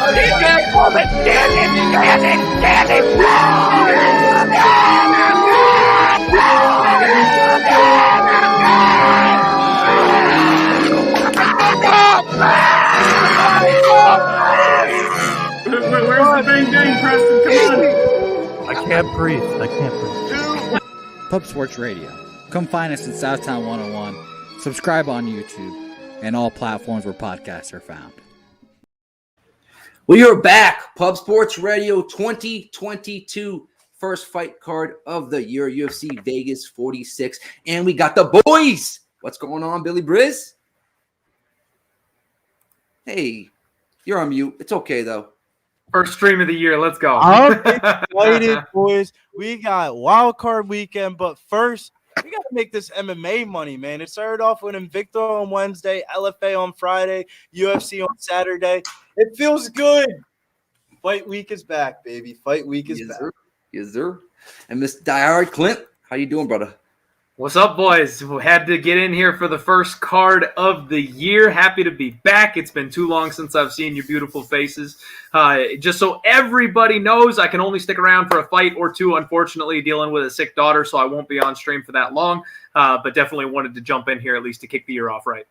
TJ Coleman, Where's the bang bang, Preston? Come on. I can't breathe. Pub Sports Radio. Come find us in Southtown 101. Subscribe on YouTube and all platforms where podcasts are found. We are back. Pub Sports Radio 2022 first fight card of the year, UFC Vegas 46. And we got the boys. What's going on, Billy Briz? Hey, you're on mute. It's okay, though. First stream of the year. Let's go. I'm excited, boys. We got wild card weekend, but first, we got to make this MMA money, man. It started off with Invicto on Wednesday, LFA on Friday, UFC on Saturday. It feels good. Fight week is back, baby. Fight week is back. Sir. Yes, sir. And Miss Diehard Clint, how you doing, brother? What's up, boys? We had to get in here for the first card of the year. Happy to be back. It's been too long since I've seen your beautiful faces. Just so everybody knows, I can only stick around for a fight or two, unfortunately, dealing with a sick daughter, so I won't be on stream for that long. But definitely wanted to jump in here at least to kick the year off right.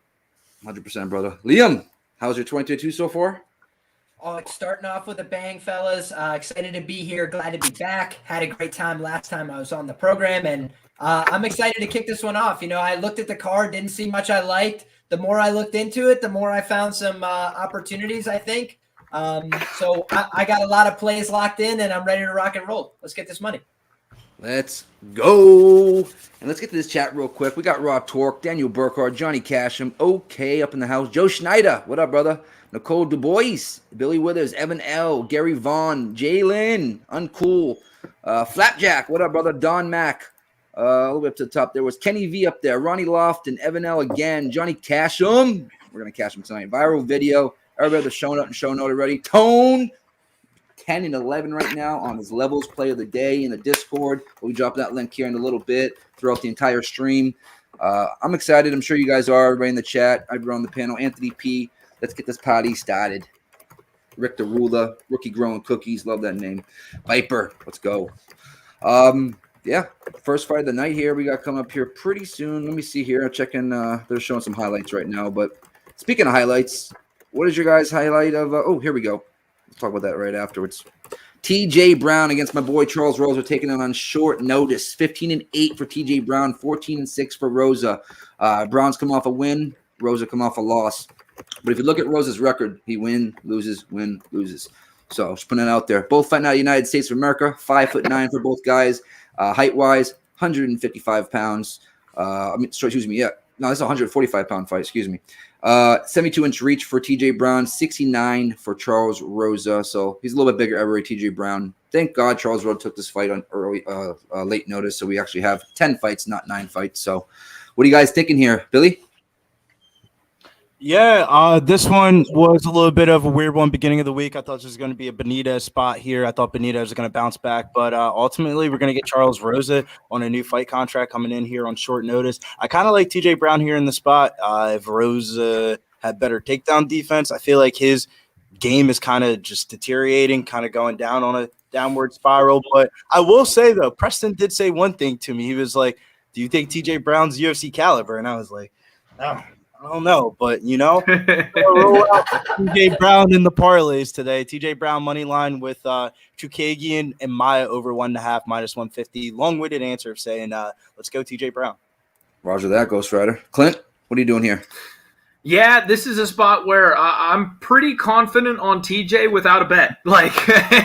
100%, brother. Liam, how's your 2022 so far? Oh, it's starting off with a bang, fellas. Excited to be here. Glad to be back. Had a great time last time I was on the program, and I'm excited to kick this one off. You know, I looked at the card, didn't see much I liked. The more I looked into it, the more I found some opportunities, I think. So I got a lot of plays locked in, and I'm ready to rock and roll. Let's get this money. Let's go. And let's get to this chat real quick. We got Raw Torque, Daniel Burkhardt, Johnny Casham, OK up in the house, Joe Schneider. What up, brother? Nicole DuBois, Billy Withers, Evan L., Gary Vaughn, Jalen, Uncool, Flapjack. What up, brother? Don Mack. All the way up to the top. There was Kenny V up there, Ronnie Lofton, Evan L. again, Johnny Casham. We're going to cash him tonight. Viral video. Everybody that's showing up and showing out already. Tone, 10 and 11 right now on his levels play of the day in the Discord. We'll drop that link here in a little bit throughout the entire stream. I'm excited. I'm sure you guys are. Everybody in the chat. I've been on the panel. Anthony P. Let's get this party started. Rick the Ruler, Rookie Growing Cookies. Love that name. Viper. Let's go. Yeah, first fight of the night here. We got coming up here pretty soon. Let me see here. I'm checking. They're showing some highlights right now. But speaking of highlights, what is your guys' highlight of? Oh, here we go. Let's talk about that right afterwards. TJ Brown against my boy Charles Rosa, taking it on short notice. 15-8 for TJ Brown, 14-6 for Rosa. Brown's come off a win. Rosa come off a loss. But if you look at Rosa's record, he win, loses. So just putting it out there. Both fighting out of the United States of America. 5'9" for both guys. Height-wise, 155 pounds. Excuse me. Yeah. No, this is a 145-pound fight. Excuse me. 72-inch reach for TJ Brown. 69 for Charles Rosa. So he's a little bit bigger every TJ Brown. Thank God Charles Rosa took this fight on late notice. So we actually have 10 fights, not 9 fights. So what are you guys thinking here, Billy? Yeah, this one was a little bit of a weird one beginning of the week. I thought this was going to be a Benítez spot here. I thought Benítez was going to bounce back, but ultimately we're going to get Charles Rosa on a new fight contract coming in here on short notice. I kind of like TJ Brown here in the spot. If Rosa had better takedown defense, I feel like his game is kind of just deteriorating, kind of going down on a downward spiral. But I will say, though, Preston did say one thing to me. He was like, do you think TJ Brown's UFC caliber? And I was like, no. I don't know, but, you know, roll out TJ Brown in the parlays today. TJ Brown money line with Chookagian and Maia over 1.5 minus 150. Long-winded answer of saying, let's go TJ Brown. Roger that, Ghost Rider. Clint, what are you doing here? Yeah, this is a spot where I'm pretty confident on TJ without a bet. Like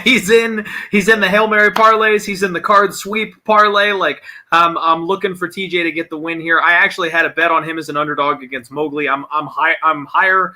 he's in the Hail Mary parlays, he's in the card sweep parlay. Like I'm looking for TJ to get the win here. I actually had a bet on him as an underdog against Mowgli. I'm lower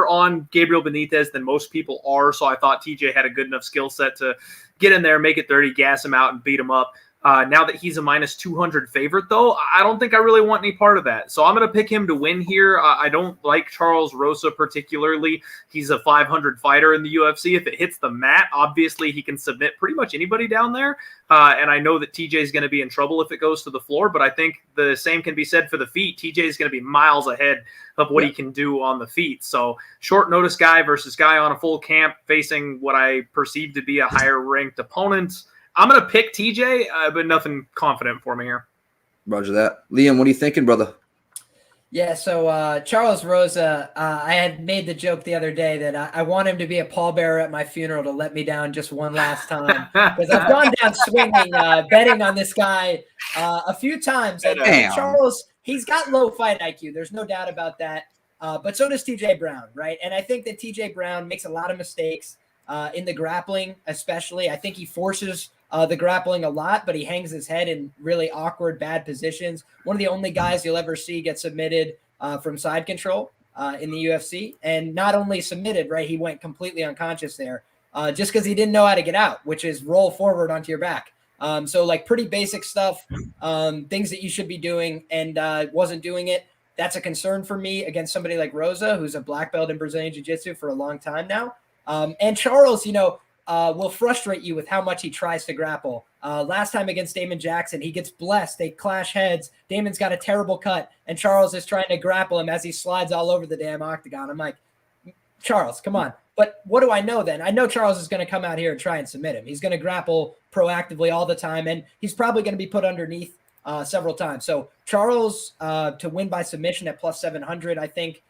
on Gabriel Benítez than most people are, so I thought TJ had a good enough skill set to get in there, make it 30, gas him out, and beat him up. Now that he's a minus 200 favorite, though, I don't think I really want any part of that. So I'm going to pick him to win here. I don't like Charles Rosa particularly. He's a 500 fighter in the UFC. If it hits the mat, obviously he can submit pretty much anybody down there. And I know that TJ is going to be in trouble if it goes to the floor, but I think the same can be said for the feet. TJ is going to be miles ahead of what he can do on the feet. So short notice guy versus guy on a full camp facing what I perceive to be a higher ranked opponent. I'm going to pick TJ, but nothing confident for me here. Roger that. Liam, what are you thinking, brother? Yeah, so Charles Rosa, I had made the joke the other day that I want him to be a pallbearer at my funeral to let me down just one last time. Because I've gone down swinging, betting on this guy a few times. And Charles, he's got low fight IQ. There's no doubt about that. But so does TJ Brown, right? And I think that TJ Brown makes a lot of mistakes in the grappling, especially. I think he forces the grappling a lot, but he hangs his head in really awkward, bad positions. One of the only guys you'll ever see get submitted from side control in the UFC. And not only submitted, right, he went completely unconscious there just because he didn't know how to get out, which is roll forward onto your back. So like pretty basic stuff, things that you should be doing and wasn't doing it. That's a concern for me against somebody like Rosa, who's a black belt in Brazilian Jiu-Jitsu for a long time now. And Charles, will frustrate you with how much he tries to grapple. Last time against Damon Jackson, he gets blessed. They clash heads. Damon's got a terrible cut, and Charles is trying to grapple him as he slides all over the damn octagon. I'm like, Charles, come on. But what do I know then? I know Charles is going to come out here and try and submit him. He's going to grapple proactively all the time, and he's probably going to be put underneath several times. So Charles to win by submission at plus 700, I think,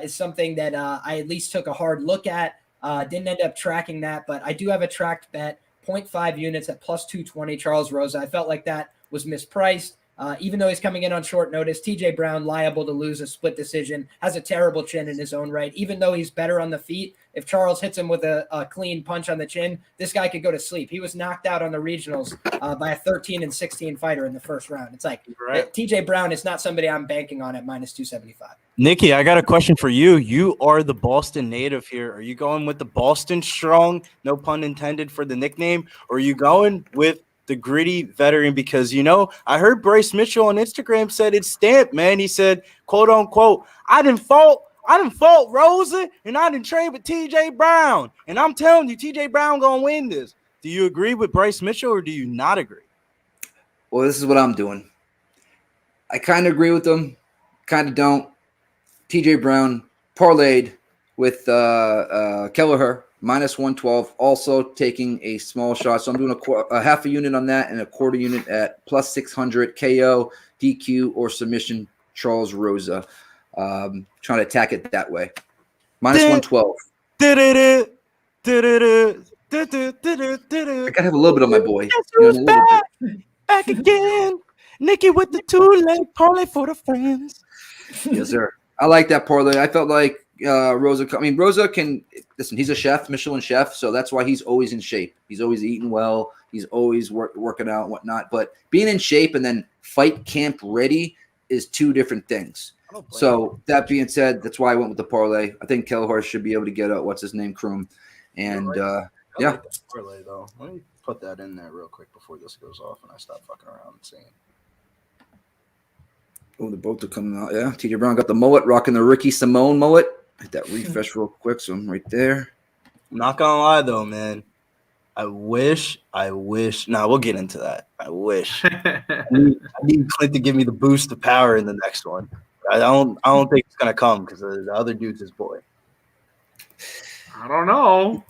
is something that I at least took a hard look at. Didn't end up tracking that, but I do have a tracked bet, 0.5 units at plus 220, Charles Rosa. I felt like that was mispriced. Even though he's coming in on short notice, TJ Brown liable to lose a split decision, has a terrible chin in his own right. Even though he's better on the feet, if Charles hits him with a clean punch on the chin, this guy could go to sleep. He was knocked out on the regionals by a 13-16 fighter in the first round. It's like TJ Brown is not somebody I'm banking on at minus 275. Nikki, I got a question for you. You are the Boston native here. Are you going with the Boston Strong, no pun intended for the nickname, or are you going with the gritty veteran? Because, I heard Bryce Mitchell on Instagram said it's stamped, man. He said, quote unquote, I didn't fault Rosa, and I didn't train with TJ Brown. And I'm telling you, TJ Brown going to win this. Do you agree with Bryce Mitchell or do you not agree? Well, this is what I'm doing. I kind of agree with them, kind of don't. TJ Brown parlayed with Kelleher, minus 112, also taking a small shot. So I'm doing a half a unit on that and a quarter unit at plus 600 KO, DQ, or submission, Charles Rosa. Trying to attack it that way. Minus 112. I gotta have a little bit of my boy. Back again. Nikki with the two-leg parlay for the friends. Yes, sir. I like that parlay. I felt like Rosa can listen. He's a chef, Michelin chef, so that's why he's always in shape. He's always eating well. He's always working out and whatnot. But being in shape and then fight camp ready is two different things. So that being said, that's why I went with the parlay. I think Kelleher should be able to get what's his name, Kroom, and yeah. Like that parlay though. Let me put that in there real quick before this goes off and I stop fucking around and saying. Oh, the both are coming out. Yeah, TJ Brown got the mullet, rocking the Ricky Simone mullet. Hit that refresh real quick, so I'm right there. I'm not gonna lie though, man. I wish. Nah, we'll get into that. I wish. I need Clint to give me the boost of power in the next one. I don't think it's gonna come because the other dude's his boy. I don't know.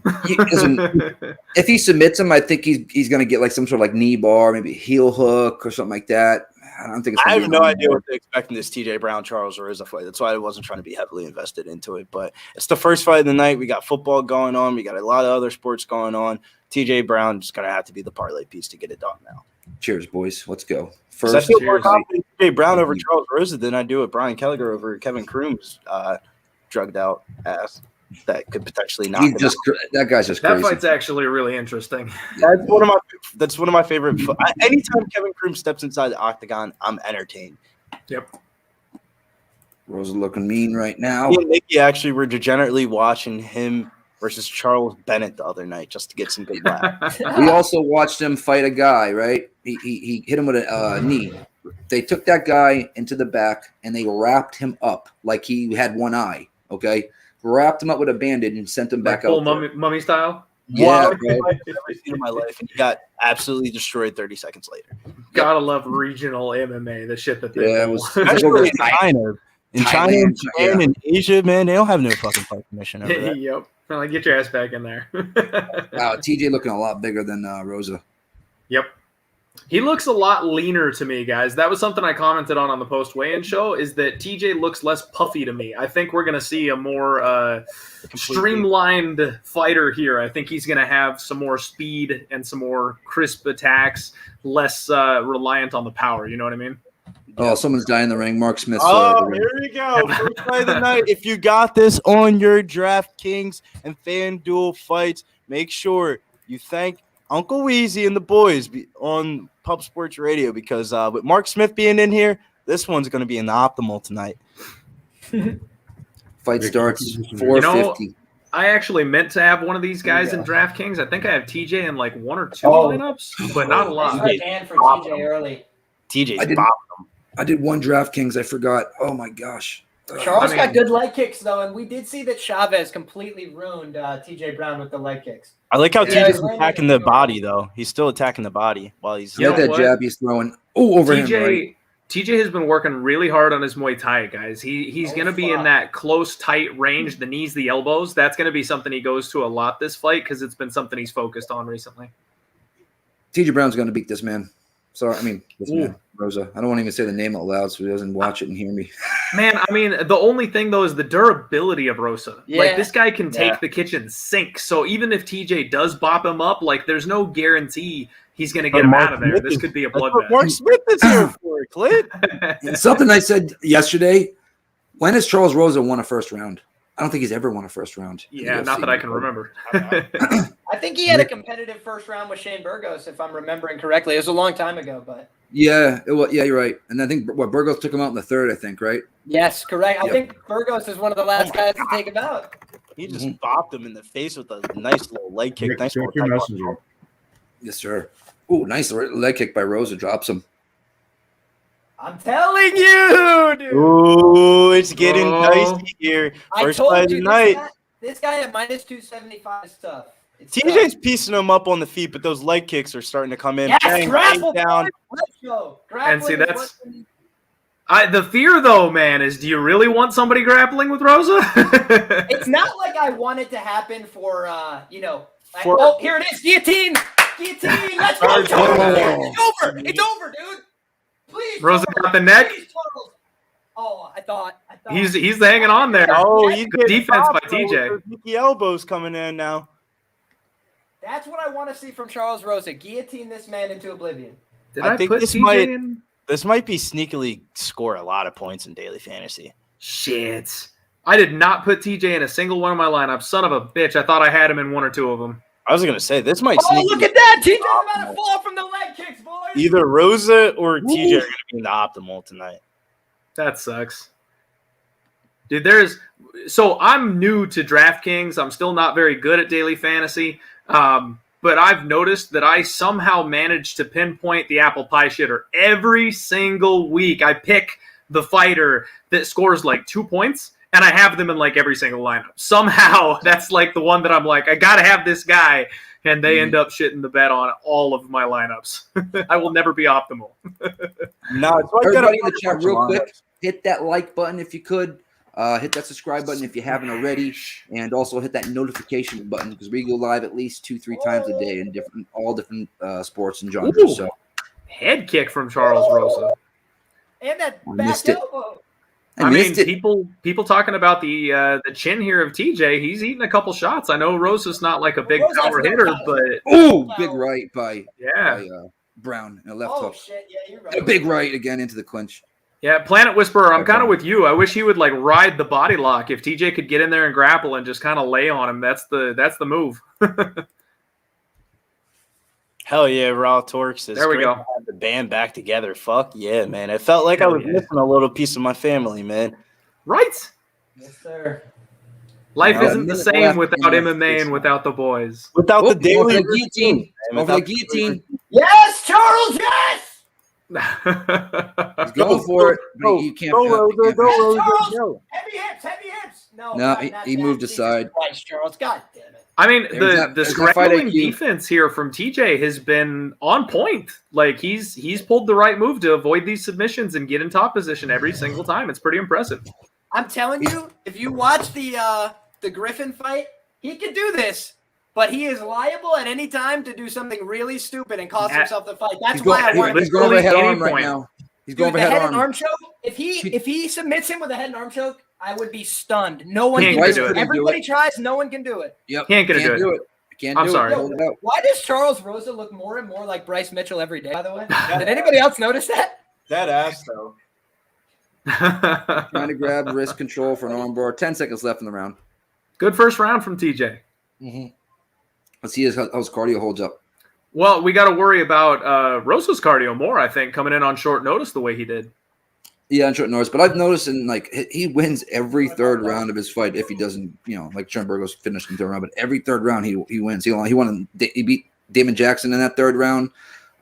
If he submits him, I think he's gonna get like some sort of like knee bar, maybe heel hook or something like that. I don't think it's. I have no idea what to expect in this TJ Brown Charles Rosa fight. That's why I wasn't trying to be heavily invested into it. But it's the first fight of the night. We got football going on. We got a lot of other sports going on. TJ Brown just gonna have to be the parlay piece to get it done now. Cheers, boys. Let's go. First, I feel more confident in TJ Brown over Charles Rosa than I do with Brian Kelleher over Kevin Kroom's drugged out ass. That could potentially knock him out. That guy's just crazy. That fight's actually really interesting. That's one of my favorite. Anytime Kevin Kroom steps inside the octagon, I'm entertained. Yep. Rosa looking mean right now. Me and Nikki actually were degenerately watching him versus Charles Bennett the other night just to get some good laughs. We also watched him fight a guy, right? He hit him with a knee. They took that guy into the back and they wrapped him up like he had one eye. Okay, wrapped him up with a bandage and sent him back full out. mummy style. Yeah, I've bro. never seen in my life, and he got absolutely destroyed 30 seconds later. Gotta love regional MMA. The shit that they Yeah, it do. was Especially in China. In China and Thailand, Japan and Asia, man, they don't have no fucking fight commission over there. Yep. Like, get your ass back in there. Wow, TJ looking a lot bigger than Rosa. Yep. He looks a lot leaner to me, guys. That was something I commented on the post weigh-in show, is that TJ looks less puffy to me. I think we're going to see a more streamlined fighter here. I think he's going to have some more speed and some more crisp attacks, less reliant on the power. You know what I mean? Oh, someone's dying in the ring. Mark Smith. Here we go. First fight of the night. If you got this on your DraftKings and FanDuel fights, make sure you thank Uncle Weezy and the boys on Pub Sports Radio, because with Mark Smith being in here, this one's going to be in the optimal tonight. Fight starts 4:50. I actually meant to have one of these guys in DraftKings. I think I have TJ in like one or two lineups, but not a lot. I ran for TJ early. TJ's bopping them. I did one DraftKings. I forgot. Oh my gosh. Charles got good leg kicks though, and we did see that Chavez completely ruined TJ Brown with the leg kicks. I like how Yeah, TJ's attacking the body, though. He's still attacking the body while he's. You know that jab he's throwing over him, right? TJ has been working really hard on his Muay Thai, guys. He's going to be in that close, tight range, the knees, the elbows. That's going to be something he goes to a lot this fight because it's been something he's focused on recently. TJ Brown's going to beat this man. Sorry, I mean, this man, Rosa. I don't want to even say the name out loud so he doesn't watch it and hear me. Man, I mean, the only thing, though, is the durability of Rosa. Yeah. Like, this guy can take the kitchen sink. So even if TJ does bop him up, like, there's no guarantee he's going to get him out of there. This could be a bloodbath. Mark Smith is here for it, Clint. And something I said yesterday, when has Charles Rosa won a first round? I don't think he's ever won a first round. Yeah, not that I can remember. I think he had a competitive first round with Shane Burgos, if I'm remembering correctly. It was a long time ago, but Yeah, you're right. And I think Burgos took him out in the third, I think, right? yes, correct. Yep. I think Burgos is one of the last guys to take him out. He just bopped him in the face with a nice little leg kick. Nice little tight one. Yes, sir. Ooh, nice leg kick by Rosa. Drops him. I'm telling you, dude. Ooh, it's getting dicey here. First fight of the night. This guy at minus 275 is tough. It's TJ's tough. piecing him up on the feet, but those leg kicks are starting to come in. Yes, Bang, grapple, down. let's go. And see, Grappling is that's- what- The fear, though, man, is do you really want somebody grappling with Rosa? It's not like I want it to happen for, For- oh, here it is, guillotine, let's go, Charles. It's over, dude. Please, Rosa Charles. got the neck. Please, Charles. Oh, I thought. He's hanging on there. Oh, he's Good getting defense by bopped, though, with TJ. those sneaky elbows coming in now. That's what I want to see from Charles Rosa. Guillotine this man into oblivion. Did I I, think put this TJ might- in? This might be sneakily score a lot of points in daily fantasy. Shit. I did not put TJ in a single one of my lineups. Son of a bitch. I thought I had him in one or two of them. I was gonna say this might Oh, sneak look at that. TJ's about to fall from the leg kicks, boys. either Rosa or TJ are gonna be in the optimal tonight. That sucks. Dude, so I'm new to DraftKings. I'm still not very good at daily fantasy. But I've noticed that I somehow manage to pinpoint the apple pie shitter every single week. I pick the fighter that scores like 2 points, and I have them in like every single lineup. Somehow, that's like the one that I'm like, I got to have this guy, and they end up shitting the bed on all of my lineups. I will never be optimal. No, it's like Everybody in the chat, real quick, hit that like button if you could. Hit that subscribe button if you haven't already, and also hit that notification button because we go live at least 2-3 times a day in all different sports and genres. Ooh. So Head kick from Charles Rosa. And that I back missed it. elbow. I mean, missed it. people talking about the chin here of TJ. He's eating a couple shots. I know Rosa's not like a big Rosa's power no hitter, power. but Ooh, big right by yeah. Brown and a left Oh, hook. shit. Yeah, you're And a right. big right again into the clinch. Yeah, Planet Whisperer, I'm kind of with you. I wish he would like ride the body lock. If TJ could get in there and grapple and just kind of lay on him, that's the move. Hell yeah, Raw Torques. It's There we great go. to have the band back together. Fuck yeah, man. It felt like I Hell was yeah. missing a little piece of my family, man. Right? Yes, sir. Life isn't the minute same left without in the MMA and first without the boys. Without the going for daily the guillotine. Going for the guillotine. Yes, Charles, yes! He's going for it. But you can't. Go, Rosa, you can't- go, Yes, Rosa, Charles! go. Heavy hips! No, No, God, he not moved that. Jesus aside. Christ, Charles, God damn it. I mean, There's the that fight scrambling IQ. defense here from TJ has been on point. Like he's pulled the right move to avoid these submissions and get in top position every single time. It's pretty impressive. I'm telling you, if you watch the Griffin fight, he could do this, but he is liable at any time to do something really stupid and cost himself the fight. That's why I want He's going for a head any arm right point. now. He's Dude, going for the head head arm. and arm choke. If he submits him with a head and arm choke, I would be stunned. No one Can't can do do it. it. Everybody tries. No one can do it. Yep. He ain't gonna do it. Can't I'm do sorry. it. Hold it out. Why does Charles Rosa look more and more like Bryce Mitchell every day? By the way, did anybody else notice that? That ass though. Trying to grab wrist control for an armbar. 10 seconds left in the round. Good first round from TJ. Let's see how his cardio holds up. Well, we got to worry about Rosa's cardio more, I think, coming in on short notice the way he did. Yeah, on short notice. But I've noticed he wins every third round of his fight if he doesn't, like Schoenberg finished in the third round. But every third round he wins. He beat Damon Jackson in that third round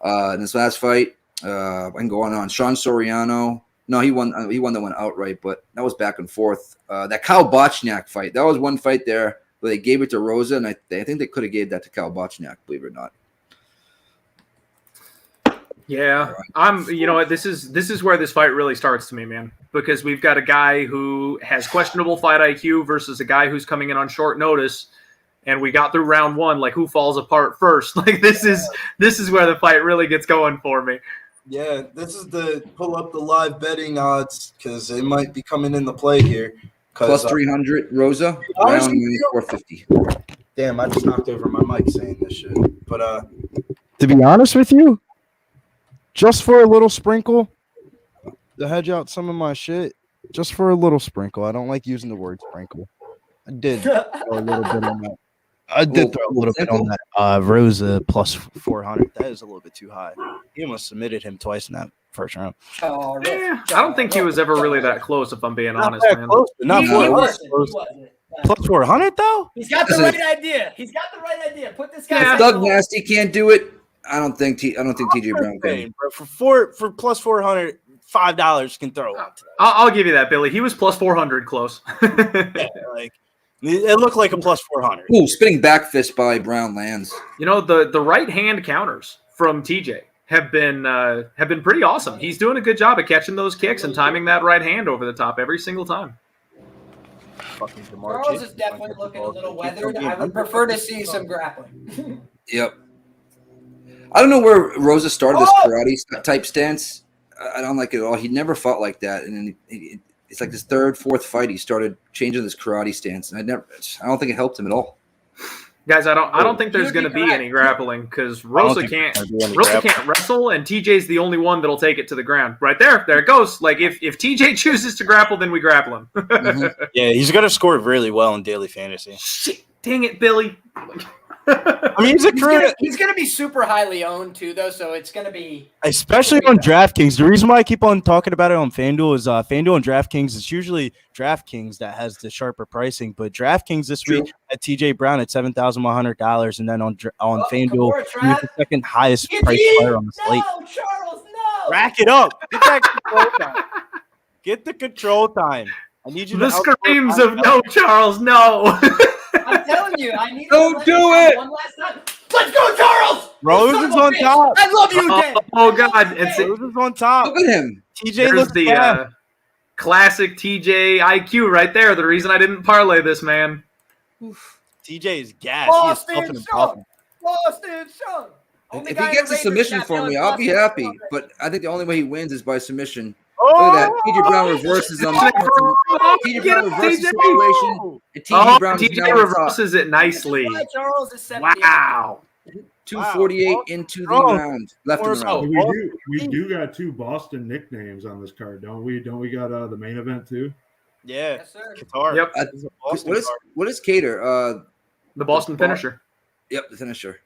in his last fight. I can go on. Sean Soriano. No, he won that one outright, but that was back and forth. That Kyle Bochniak fight, that was one fight there where they gave it to Rosa, and I think they could have gave that to Kyle Bochniak, believe it or not. Yeah, this is where this fight really starts to me, man, because we've got a guy who has questionable fight IQ versus a guy who's coming in on short notice, and we got through round one. Like, who falls apart first? Like, this is where the fight really gets going for me. Yeah, this is the pull up the live betting odds because it might be coming into play here. Plus 300, Rosa, honestly, round 450. Damn, I just knocked over my mic saying this shit. But to be honest with you, just for a little sprinkle, to hedge out some of my shit, just for a little sprinkle. I don't like using the word sprinkle. I did throw a little bit on that. I did throw a little bit on that. Rosa plus 400. That is a little bit too high. He almost submitted him twice in that first round. Yeah, I don't think he was ever really that close, if I'm being honest, man. Close, but not He 400. wasn't. Plus 400 though. He's got the right idea. Put this guy. If Doug Nasty can't do it, I don't think TJ Brown can. For plus 400, $5 can throw. I'll give you that, Billy. He was plus 400 close. Yeah, like it looked like a plus 400. Ooh, spinning back fist by Brown lands. The right hand counters from TJ have been pretty awesome. He's doing a good job of catching those kicks and timing that right hand over the top every single time. Charles is definitely looking a little weathered. I would prefer to see some grappling. Yep. I don't know where Rosa started this karate type stance. I don't like it at all. He never fought like that, and then it's like his third, fourth fight. He started changing this karate stance, and I don't think it helped him at all. Guys, I don't think there's going to be any grappling because Rosa can't wrestle, and TJ's the only one that'll take it to the ground. Right there it goes. Like if TJ chooses to grapple, then we grapple him. Yeah, he's going to score really well in daily fantasy. Shit, dang it, Billy. I mean, he's gonna be super highly owned too, though. So it's gonna be especially on DraftKings. The reason why I keep on talking about it on FanDuel is FanDuel and DraftKings. It's usually DraftKings that has the sharper pricing, but DraftKings this week at TJ Brown at $7,100, and then on FanDuel he's the second highest price player on the slate. No, Charles, no. Rack it up. Get that control time. Get the control time. I need you. The screams of no, Charles, no. I'm telling you, I need Don't do it. One last time. Let's go, Charles. Rose is on top. I love you again. Oh God, Rose is on top. Look at him. TJ looks the classic TJ IQ right there. The reason I didn't parlay this, man. TJ is gassed. Boston Sean. If he gets a submission for me, I'll be happy. But I think the only way he wins is by submission. Oh, look at that. TJ Brown reverses him. TJ Brown reverses the situation. And TJ reverses it nicely. Charles is wow. 248 into the round. Left in the round. We do got two Boston nicknames on this card, don't we? Don't we got the main event too? Yeah. Yes, sir. Qatar. Yep. What is Cater? The Boston finisher. Yep, the finisher.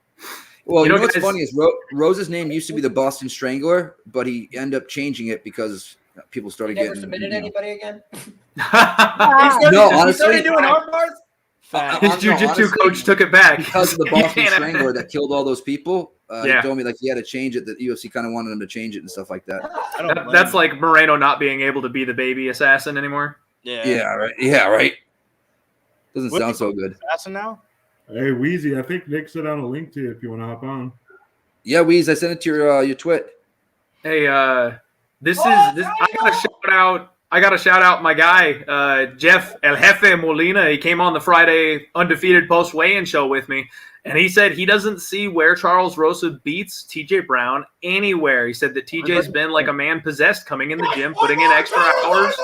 Well, you know what's funny is Rose's name used to be the Boston Strangler, but he ended up changing it because people started Never getting. submitted anybody again. No, honestly, he started doing arm bars. His jiu-jitsu coach took it back. Because of the Boston Strangler that killed all those people. Yeah. He told me like he had to change it. The UFC kind of wanted him to change it and stuff like that. That's like Moreno not being able to be the baby assassin anymore. Yeah, right. Yeah, right. Doesn't sound so good. Assassin now? Hey, Wheezy, I think Nick sent out a link to you if you want to hop on. Yeah, Weez, I sent it to your twit. Hey, this. I gotta shout out my guy, Jeff El Jefe Molina. He came on the Friday undefeated post weigh-in show with me, and he said he doesn't see where Charles Rosa beats TJ Brown anywhere. He said that TJ's been like a man possessed, coming in the gym, putting in extra hours.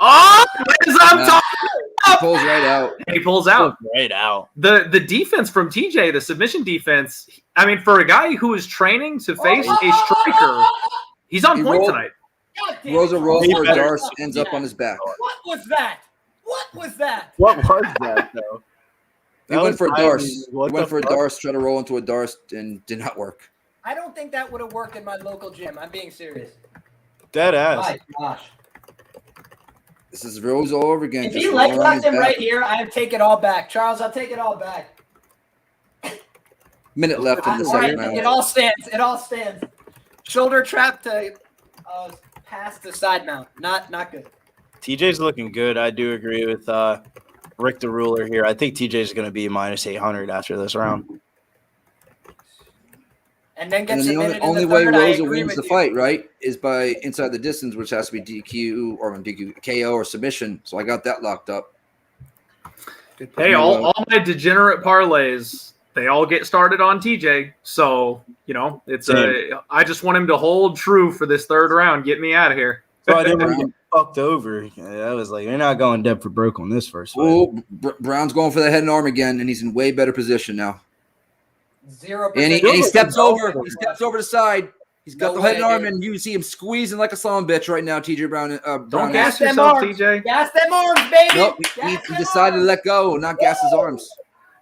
Oh, as I'm talking. He pulls right out. He pulls out. Right out. The defense from TJ, the submission defense. I mean, for a guy who is training to face a striker, he's on point tonight. Rosa rolls for a Darce, ends up on his back. What was that? What was that? What was that, though? He went for a Darce. He What went the for a fuck? Darce, tried to roll into a Darce, and did not work. I don't think that would have worked in my local gym. I'm being serious. Dead ass. My gosh. This is Rose all over again. If Just he leg rolling on locked his him back. right here, I'd take it all back. Charles, I'll take it all back. Minute left in the All right, second round. it all stands. It all stands. Shoulder trap to pass the side mount. Not good. TJ's looking good. I do agree with Rick the Ruler here. I think TJ's going to be minus 800 after this round. And then And get then the submitted only in the way third. I Rosa agree wins with the you. fight, right, is by inside the distance, which has to be DQ or DQ, KO or submission. So I got that locked up. Hey, all my degenerate parlays, they all get started on TJ. So, it's I just want him to hold true for this third round. Get me out of here. So I didn't get fucked over. I was like, you're not going dead for broke on this first fight. Oh, Brown's going for the head and arm again, and he's in way better position now. 0%. And he steps over. He steps over the side. He's got No the head and way, arm, dude. and you see him squeezing like a son of a bitch right now. TJ Brown. Don't Brown gas them yourself, arms. TJ. Gas them arms, baby. Nope, he Gas them decided to arms. let go, not gas his arms.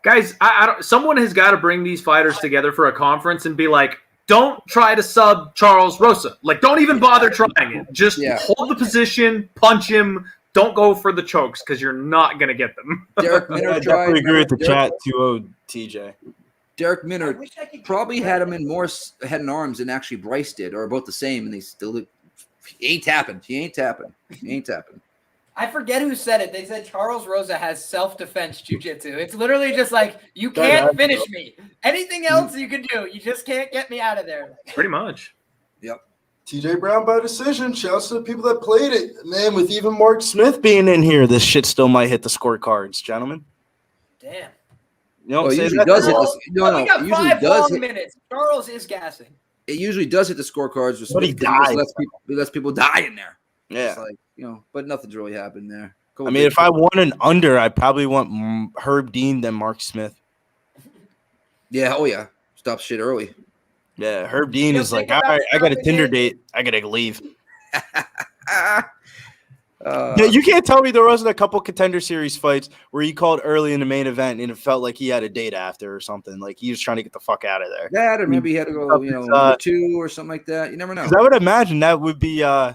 Guys, I don't. Someone has got to bring these fighters together for a conference and be like, don't try to sub Charles Rosa. Like, don't even bother trying it. Just hold the position, punch him. Don't go for the chokes because you're not going to get them. Derek I Minner definitely agree with the Derek- chat 2-0 TJ. Derek I Minner wish I could probably get had him in more head and arms than actually Bryce did, or about the same, and they still he ain't tapping. He ain't tapping. He ain't tapping. I forget who said it. They said Charles Rosa has self-defense jiu-jitsu. It's literally just like, you can't finish me. Anything else you can do, you just can't get me out of there. Pretty much. Yep. TJ Brown by decision. Shouts to the people that played it. Man, with even Mark Smith being in here, this shit still might hit the scorecards, gentlemen. Damn. You don't Well, it say usually that? does hit Well, the, no, we no. got It usually 5 does long hit. minutes. Charles is gassing. It usually does hit the scorecards. With But he Smith, 'cause died. He lets people die in there. Yeah. It's like, but nothing's really happened there. I mean, if I want an under, I probably want Herb Dean than Mark Smith. Yeah, oh yeah. Stop shit early. Yeah, Herb Dean You is think like, all about right, I got a stopping Tinder it? date. I got to leave. Uh, Yeah, you can't tell me there wasn't a couple contender series fights where he called early in the main event and it felt like he had a date after or something. Like he was trying to get the fuck out of there. that, or maybe he had to go, number 2 or something like that. You never know. 'Cause I would imagine that would be Yo,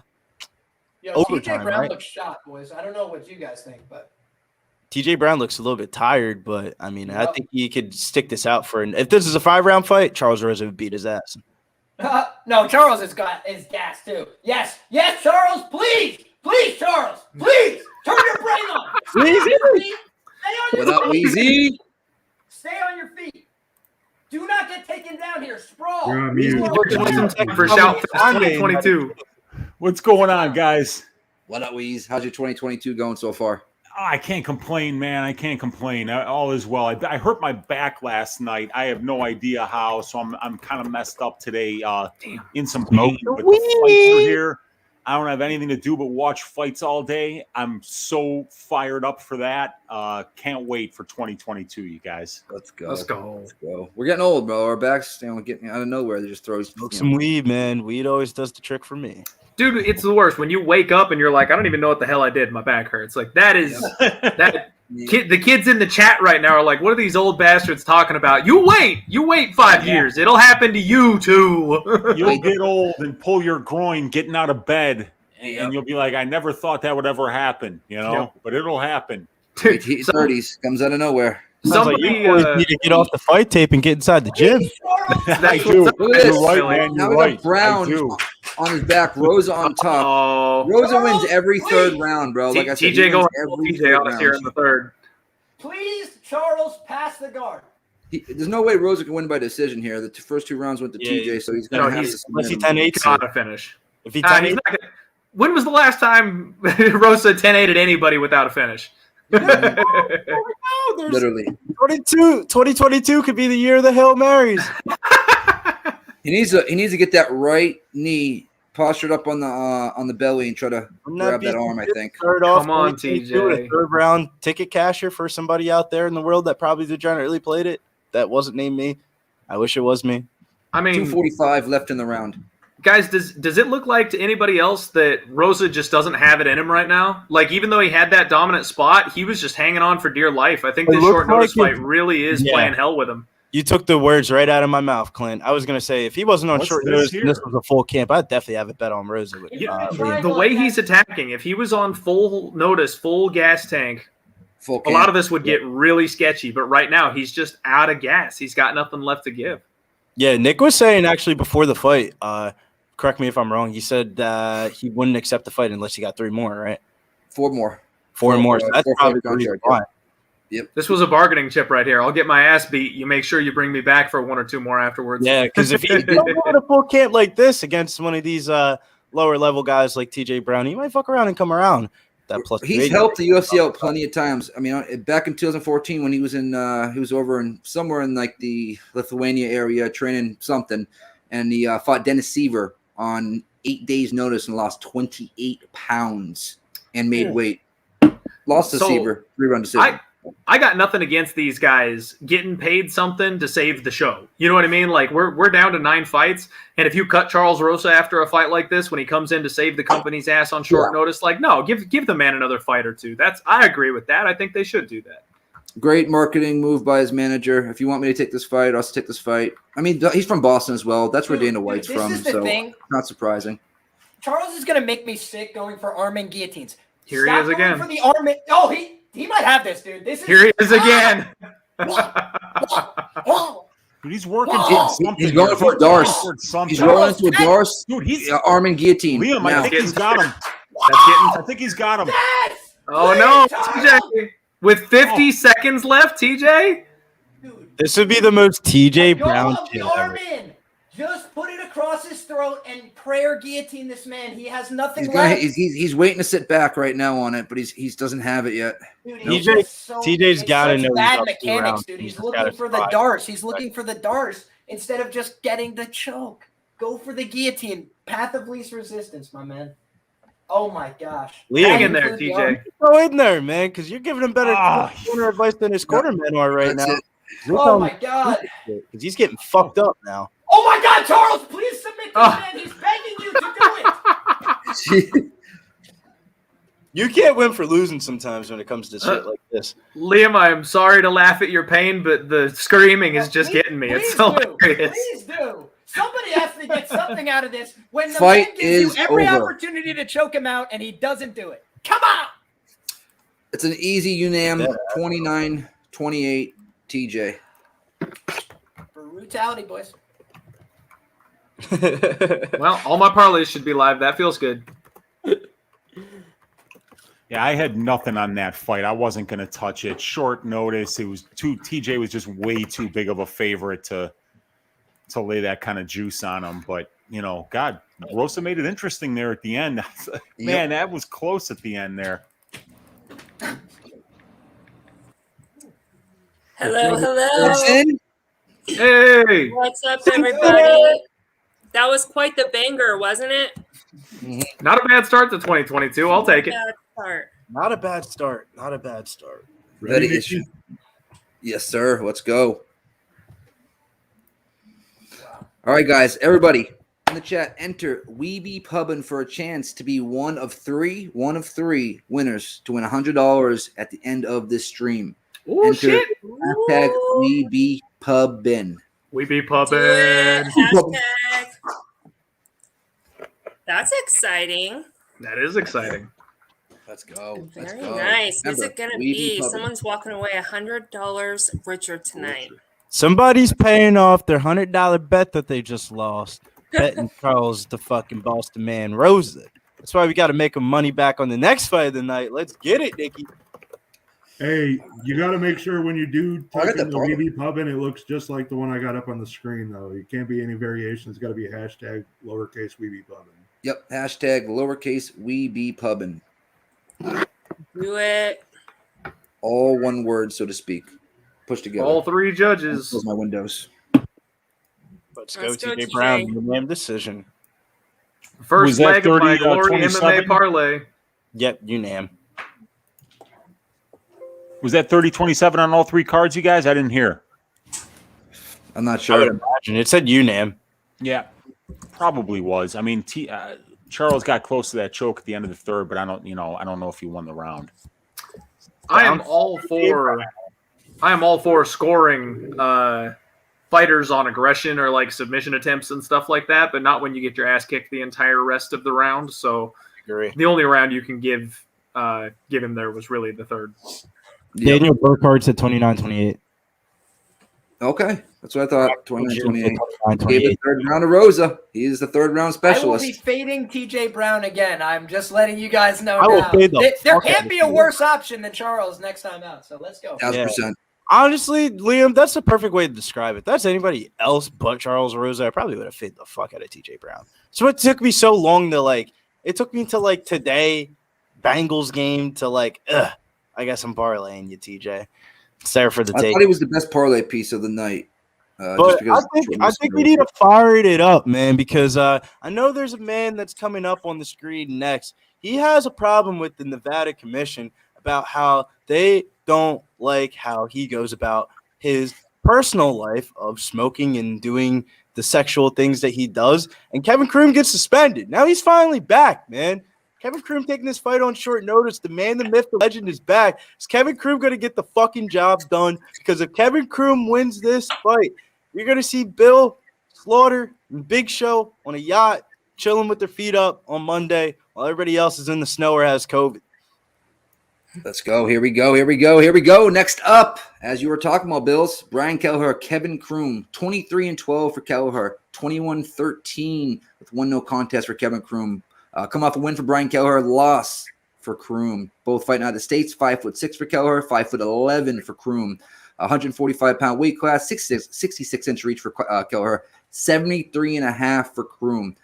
Overtime, TJ Brown right? looks shot, boys. I don't know what you guys think, but TJ Brown looks a little bit tired, but I mean, I Yep. think he could stick this out for if this is a 5-round fight, Charles Rosa would beat his ass. no, Charles is gas too. Yes, Charles, please, Charles, please turn your brain on. Stay on your feet. Stay on What up, your feet. Weezy? Stay on your feet. Do not get taken down here. Sprawl. You're on mute. For Shout 2022. What's going on, guys? What up, Weez? How's your 2022 going so far? Oh, I can't complain, man. I can't complain. All is well. I hurt my back last night. I have no idea how, so I'm kind of messed up today. In some pain, but the fights are here. I don't have anything to do but watch fights all day. I'm so fired up for that. Can't wait for 2022, you guys. Let's go. Let's go. Let's go. We're getting old, bro. Our backs, getting out of nowhere. They just throw Smoke some weed, man. Weed always does the trick for me. Dude, it's the worst when you wake up and you're like, I don't even know what the hell I did. My back hurts. Like that is that. The kids in the chat right now are like, what are these old bastards talking about? You wait 5 years. It'll happen to you too. You'll get old and pull your groin getting out of bed, and you'll be like, I never thought that would ever happen, but it'll happen. Late 30s comes out of nowhere. Sounds like you boys need to get off the fight tape and get inside the gym. I do. Look at this. You're right, man. Now You're we right. got Brown I do. on his back, Rosa on top. Oh, Rosa wins every third round, bro. Like I said, he TJ going wins every TJ third on us here in round. the third. Please, Charles, pass the guard. There's no way Rosa can win by decision here. The first 2 rounds went to TJ, so he's going to have to Unless he submit him. 10-8. Gotta finish. If he He's 10-8, not gonna, when was the last time Rosa 10-8'd anybody without a finish? Literally. 2022 could be the year of the Hail Marys. He needs to get that right knee postured up on the belly and try to grab that arm, I think. Start off Come on, 2022 with a TJ. third round ticket casher for somebody out there in the world that probably legitimately played it. That wasn't named me. I wish it was me. I mean, 2:45 left in the round. guys, does it look like to anybody else that Rosa just doesn't have it in him right now? Like, even though he had that dominant spot, he was just hanging on for dear life. I think It this looks short notice like fight really is playing hell with him. You took the words right out of my mouth, Clint. I was going to say, if he wasn't on What's short this notice here? and this was a full camp, I'd definitely have a bet on Rosa. The way he's attacking, if he was on full notice, full gas tank, Full a camp. lot of this would get really sketchy. But right now, he's just out of gas. He's got nothing left to give. Yeah, Nick was saying actually before the fight, correct me if I'm wrong, he said he wouldn't accept the fight unless he got 3 more, right? 4 more. 4 more. So that's probably the reason why. This was a bargaining chip right here. I'll get my ass beat. You make sure you bring me back for 1 or 2 more afterwards. Yeah, because if he don't go to full camp like this against one of these lower level guys like TJ Brown, he might fuck around and come around. That plus He's helped the UFC out plenty of times. I mean, back in 2014 when he was he was over in somewhere in like the Lithuania area training something, and he fought Dennis Seaver on 8 days' notice and lost 28 pounds and made weight. Lost to Seaver, 3-round decision. I got nothing against these guys getting paid something to save the show. You know what I mean? Like we're down to 9 fights, and if you cut Charles Rosa after a fight like this when he comes in to save the company's ass on short notice, like no, give the man another fight or 2. I agree with that. I think they should do that. Great marketing move by his manager. If you want me to take this fight, I'll take this fight. I mean, he's from Boston as well. That's where Dana White's this from, is the so thing. not surprising. Charles is gonna make me sick going for arm and guillotines. Here he is going again. For the arm and, oh, he might have this, dude. This is Here he is again. Dude, he's working Whoa. towards something. He's going for a Darce. He's rolling into a Darce. Dude, he's arm and guillotine. Liam. I Now. think he's got him. I think he's got him. Yes! Oh no, TJ! With 50 seconds left, TJ. Dude, This would be the most TJ go Brown up shit the arm ever. in. Just put it across his throat and prayer guillotine this man. He has nothing He's, gonna, left. he's waiting to sit back right now on it, but he doesn't have it yet. Dude, TJ's gotta know he's bad up 2 mechanics, rounds. dude. He's He's just looking gotta for the survive. Darce. He's looking for the Darce instead of just getting the choke. Go for the guillotine. Path of least resistance, my man. Oh my gosh. Liam, Hang in there, TJ. Go in there, man, because you're giving him better corner advice than his quartermen are right That's now. it. Oh my god. Because he's getting fucked up now. Oh my god, Charles, please submit this man. He's begging you to do it. You can't win for losing sometimes when it comes to shit like this. Liam, I am sorry to laugh at your pain, but the screaming is just getting me. It's Please hilarious. Please do. Somebody has to get something out of this when the Fight man gives is you every over. opportunity to choke him out and he doesn't do it. Come on. It's an easy UNAM 29-28 TJ. Brutality, boys. Well, all my parlays should be live. That feels good. Yeah, I had nothing on that fight. I wasn't going to touch it. Short notice. It was TJ was just way too big of a favorite to lay that kind of juice on him. But, you know, God, Rosa made it interesting there at the end. Man, that was close at the end there. Hello. Hey. What's up, everybody? That was quite the banger, wasn't it? Not a bad start to 2022. I'll take it. Bad start. Not a bad start. Not a bad start. Ready? Yes, sir. Let's go. All right, guys. Everybody in the chat, enter We Be Pubbin' for a chance to be one of three winners to win $100 at the end of this stream. Oh, Enter shit. hashtag We Be Pubbin'. We be Do pubbing. it. Hashtag. That's exciting. That is exciting. Let's go. Very Let's go. nice. Who's Remember, it gonna we be? pubbing. Someone's walking away $100 richer tonight. Somebody's paying off their $100 bet that they just lost, betting Charles the fucking Boston man Rosa. That's why we got to make him money back on the next fight of the night. Let's get it, Nicky. Hey, you got to make sure when you do I got type the in the bottle. WeBe Pubbin, it looks just like the one I got up on the screen, though. You can't be any variation. It's got to be hashtag lowercase WeBe Pubbin. Yep. Hashtag lowercase we be pubbing. Do it. All one word, so to speak. Pushed together. All three judges. Close my windows. Let's Let's go, go, TJ TJ. Brown. Unanimous decision. First Was that leg of my 30, Glory 27? MMA parlay. Yep, unam. Was that 30-27 on all three cards, you guys? I didn't hear. I'm not I sure. would imagine. It said unam. Yeah, probably was. I mean, Charles got close to that choke at the end of the third, but I don't know if he won the round. I am all for scoring fighters on aggression or like submission attempts and stuff like that, but not when you get your ass kicked the entire rest of the round. So Agree. the only round you can give him there was really the third. Yep. Daniel Burkhardt said 29-28. Okay. That's what I thought. 29-28. Gave 29-28. the third round to Rosa. He is the third round I will specialist. be fading TJ Brown again. I'm just letting you guys know I will now. fade the There fuck out can't of be a you. worse option than Charles next time out. So let's go. 1,000%. Honestly, Liam, that's the perfect way to describe it. If that's anybody else but Charles Rosa, I probably would have faded the fuck out of TJ Brown. So it took me so long to it took me to today, Bengals game to I guess I'm parlaying you, TJ. It's there for the I take. thought he was the best parlay piece of the night. But I think we need to fire it up, man, because I know there's a man that's coming up on the screen next. He has a problem with the Nevada Commission about how they don't like how he goes about his personal life of smoking and doing the sexual things that he does. And Kevin Croom gets suspended. Now he's finally back, man. Kevin Croom taking this fight on short notice. The man, the myth, the legend is back. Is Kevin Croom going to get the fucking job done? Because if Kevin Croom wins this fight, you're going to see Bill, Slaughter, and Big Show on a yacht chilling with their feet up on Monday while everybody else is in the snow or has COVID. Let's go. Here we go. Next up, as you were talking about, Bills, Brian Kelleher, Kevin Croom, 23-12 for Kelleher, 21-13 with 1-0 contest for Kevin Croom. Come off a win for Brian Kelleher, loss for Croom. Both fighting out of the States, 5'6" for Kelleher, 5'11" for Croom. 145-pound weight class, 66-inch reach for Kelleher, 73.5 for Croom.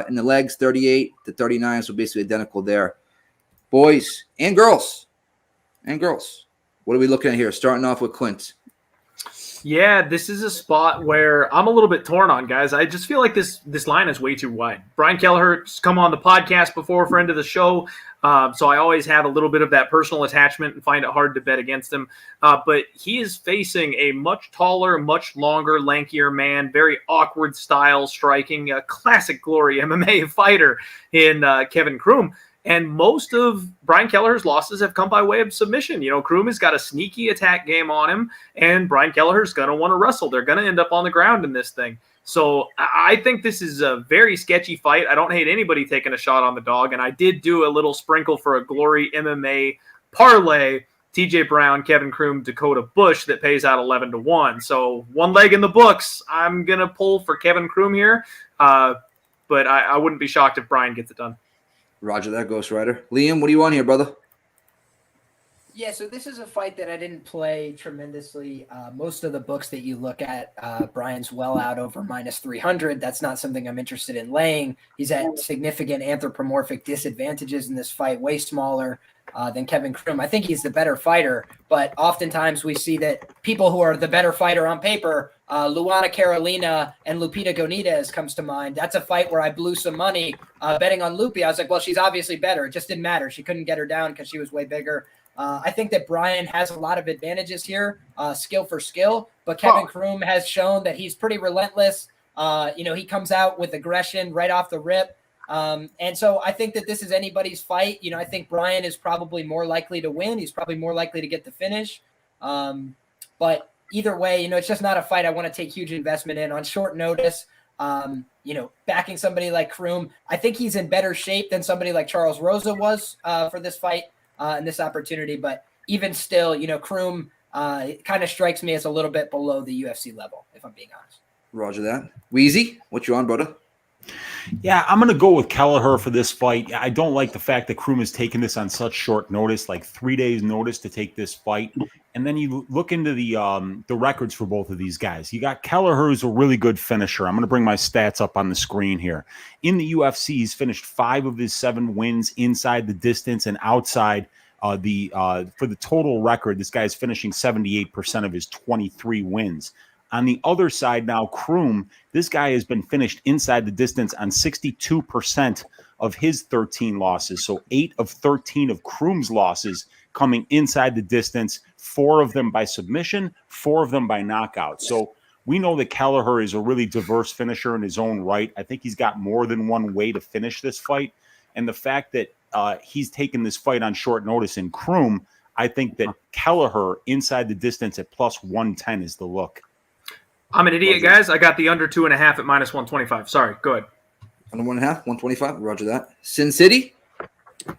In the legs, 38 to 39, so basically identical there. Boys and girls, what are we looking at here? Starting off with Clint. Yeah, this is a spot where I'm a little bit torn on, guys. I just feel like this line is way too wide. Brian Kelleher's come on the podcast before, friend of the show, so I always have a little bit of that personal attachment and find it hard to bet against him. But he is facing a much taller, much longer, lankier man, very awkward style striking, a classic Glory MMA fighter in Kevin Croom. And most of Brian Kelleher's losses have come by way of submission. You know, Croom has got a sneaky attack game on him, and Brian Kelleher's going to want to wrestle. They're going to end up on the ground in this thing. So I think this is a very sketchy fight. I don't hate anybody taking a shot on the dog, and I did do a little sprinkle for a Glory MMA parlay, TJ Brown, Kevin Croom, Dakota Bush, that pays out 11-1. So one leg in the books. I'm going to pull for Kevin Croom here, but I wouldn't be shocked if Brian gets it done. Roger that, Ghost Rider. Liam, what do you want here, brother? Yeah, so this is a fight that I didn't play tremendously. Most of the books that you look at, Brian's well out over -300. That's not something I'm interested in laying. He's at significant anthropomorphic disadvantages in this fight, way smaller than Kevin Croom. I think he's the better fighter, but oftentimes we see that people who are the better fighter on paper, Luana Carolina and Lupita Benítez comes to mind. That's a fight where I blew some money betting on Lupi. I was like, well, she's obviously better. It just didn't matter. She couldn't get her down because she was way bigger. I think that Brian has a lot of advantages here, skill for skill, but Kevin Croom has shown that he's pretty relentless. He comes out with aggression right off the rip. And so I think that this is anybody's fight. I think Brian is probably more likely to win. He's probably more likely to get the finish. But either way, it's just not a fight I want to take huge investment in on short notice. backing somebody like Kroom. I think he's in better shape than somebody like Charles Rosa was for this fight and this opportunity. But even still, Kroom kind of strikes me as a little bit below the UFC level, if I'm being honest. Roger that. Wheezy, what you on, brother? Yeah, I'm going to go with Kelleher for this fight. I don't like the fact that Kroom has taken this on such short notice, like 3 days notice to take this fight. And then you look into the records for both of these guys. You got Kelleher, who's a really good finisher. I'm going to bring my stats up on the screen here. In the UFC, he's finished 5 of his 7 wins inside the distance and outside for the total record. This guy's finishing 78% of his 23 wins. On the other side now, Kroom, this guy has been finished inside the distance on 62% of his 13 losses. So 8 of 13 of Kroom's losses coming inside the distance, 4 of them by submission, 4 of them by knockout. So we know that Kelleher is a really diverse finisher in his own right. I think he's got more than one way to finish this fight. And the fact that he's taken this fight on short notice in Kroom, I think that Kelleher inside the distance at plus 110 is the look. I'm an idiot, guys. I got the under 2.5 at minus 125. Sorry, go ahead. Under 1.5, 125. Roger that. Sin City.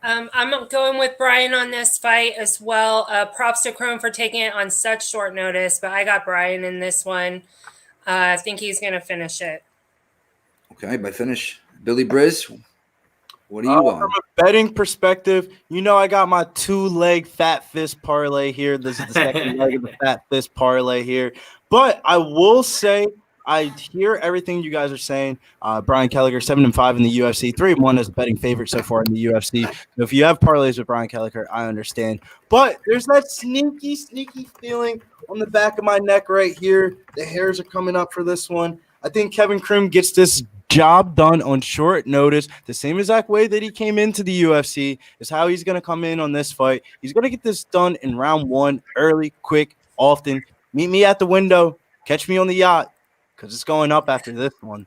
I'm going with Brian on this fight as well. Props to Kroom for taking it on such short notice, but I got Brian in this one. I think he's going to finish it. Okay, by finish. Billy Briz, what do you want? From a betting perspective, I got my 2-leg fat fist parlay here. This is the second leg of the fat fist parlay here. But I will say, I hear everything you guys are saying. Brian Kelleher, 7-5 in the UFC, 3-1 as a betting favorite so far in the UFC. So if you have parlays with Brian Kelleher, I understand. But there's that sneaky feeling on the back of my neck right here. The hairs are coming up for this one. I think Kevin Kroom gets this job done on short notice, the same exact way that he came into the UFC is how he's going to come in on this fight. He's going to get this done in round 1, early, quick, often. Meet me at the window. Catch me on the yacht because it's going up after this one.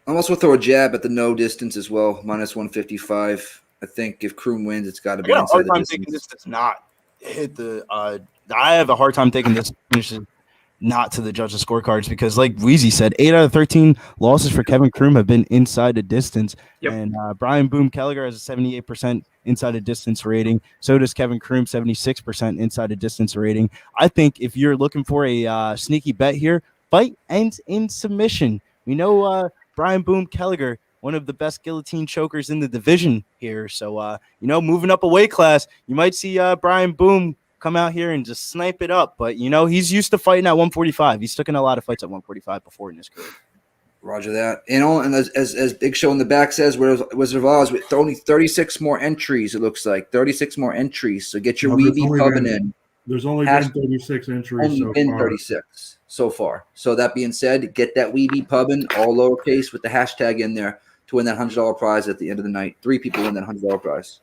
I'm also throw a jab at the no distance as well, minus 155. I think if Kroom wins, it's got to be inside the distance. This does not hit the I have a hard time thinking this finishes not to the judges' scorecards because, like Weezy said, 8 out of 13 losses for Kevin Kroom have been inside the distance. Yep. And Brian Boom Kelleher has a 78% inside the distance rating. So does Kevin Kroom, 76% inside the distance rating. I think if you're looking for a sneaky bet here, fight ends in submission. We know Brian Boom Kelleher, one of the best guillotine chokers in the division here. So, moving up a weight class, you might see Brian Boom come out here and just snipe it up. But, he's used to fighting at 145. He's taken a lot of fights at 145 before in his career. Roger that. And as Big Show in the back says, Wizard of Oz, with only 36 more entries, it looks like. 36 more entries. So get your Weeby pubbing in. There's only been 36 entries so far. 36 so far. So that being said, get that Weeby pubbing, all lowercase, with the hashtag in there to win that $100 prize at the end of the night. 3 people win that $100 prize.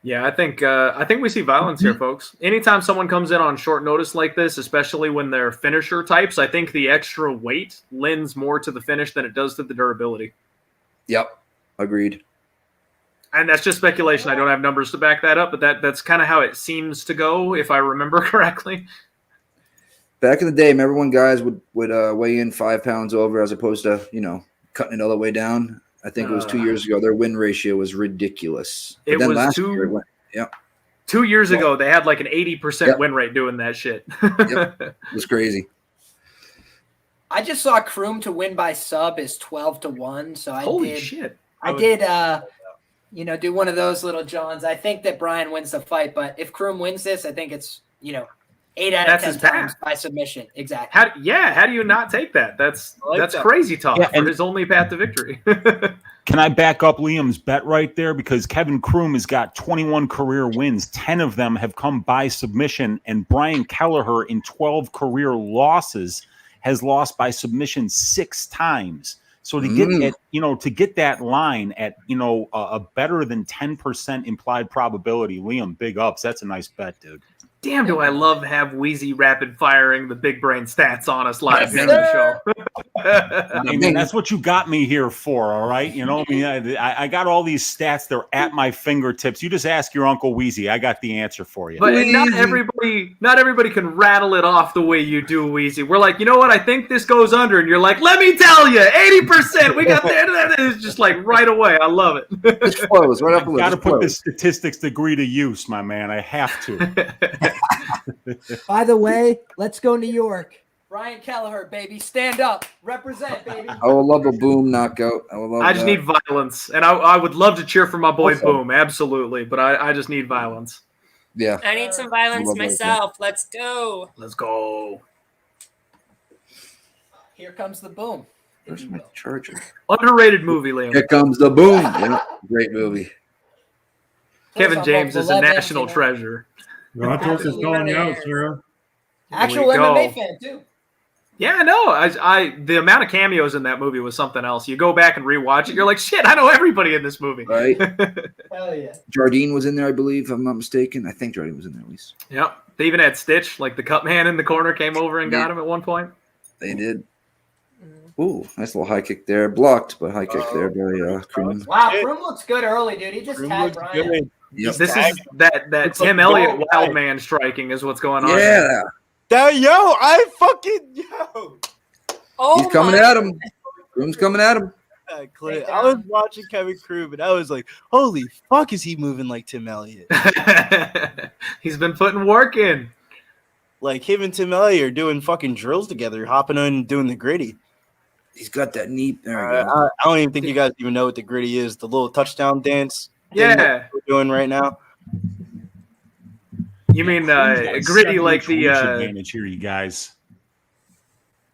Yeah, I think we see violence here, folks. Anytime someone comes in on short notice like this, especially when they're finisher types, I think the extra weight lends more to the finish than it does to the durability. Yep, agreed. And that's just speculation. I don't have numbers to back that up, but that's kind of how it seems to go, if I remember correctly. Back in the day, remember when guys would weigh in 5 pounds over as opposed to, cutting it all the way down? I think it was 2 years ago. Their win ratio was ridiculous. It then was last 2 year it went, yeah. 2 years ago, they had like an 80% win rate doing that shit. Yep. It was crazy. I just saw Kroom to win by sub is 12-1. So Holy shit. I did do one of those little Johns. I think that Brian wins the fight, but if Kroom wins this, I think it's, 8 out of 10 times by submission. Exactly. How do you not take that? That's crazy talk for his only path to victory. Can I back up Liam's bet right there? Because Kevin Kroom has got 21 career wins. 10 of them have come by submission. And Brian Kelleher, in 12 career losses, has lost by submission 6 times. So to get that line at, a better than 10% implied probability, Liam, big ups. That's a nice bet, dude. Damn, do I love have Wheezy rapid firing the big brain stats on us live Yes, here on the show. Hey, man, that's what you got me here for, all right? You know, I mean, I got all these stats. They're at my fingertips. You just ask your Uncle Wheezy. I got the answer for you. But not everybody can rattle it off the way you do, Wheezy. We're like, you know what? I think this goes under, and you're like, let me tell you, 80%. We got there. It's just like right away. I love it. It flows right up the Got to put the statistics degree to use, my man. I have to. By the way, let's go New York. Ryan Kelleher, baby, stand up, represent, baby. I would love a boom knockout. I just need violence, and I would love to cheer for my boy Boom, absolutely, but I just need violence. Yeah, I need some violence myself. Let's go. Let's go. Here comes the boom. Where's my charger? Underrated movie, Liam. Here comes the boom. Yeah, great movie. Kevin James is a national treasure. Rontos is calling out, Sarah. Actual MMA fan too. Yeah, I know. The amount of cameos in that movie was something else. You go back and rewatch it, you're like, shit, I know everybody in this movie. Right? Hell yeah. Jardine was in there, I believe, if I'm not mistaken. I think Jardine was in there at least. Yep. They even had Stitch, like the cup man in the corner came over and got him at one point. They did. Ooh, nice little high kick there. Blocked, but high kick there by Kroom. Wow, Kroom looks good early, dude. He just tagged Ryan. Yep. This is that Tim Elliott wild man striking is what's going on. Yeah. Oh, he's coming at him. Kroom's coming at him. I was watching Kevin Kroom, and I was like, holy fuck, is he moving like Tim Elliott? He's been putting work in. Like him and Tim Elliott are doing fucking drills together, hopping on and doing the gritty. He's got that knee. There I don't even think you guys even know what the gritty is. The little touchdown dance. Yeah. We're doing right now. You mean gritty like the advantage here, you guys.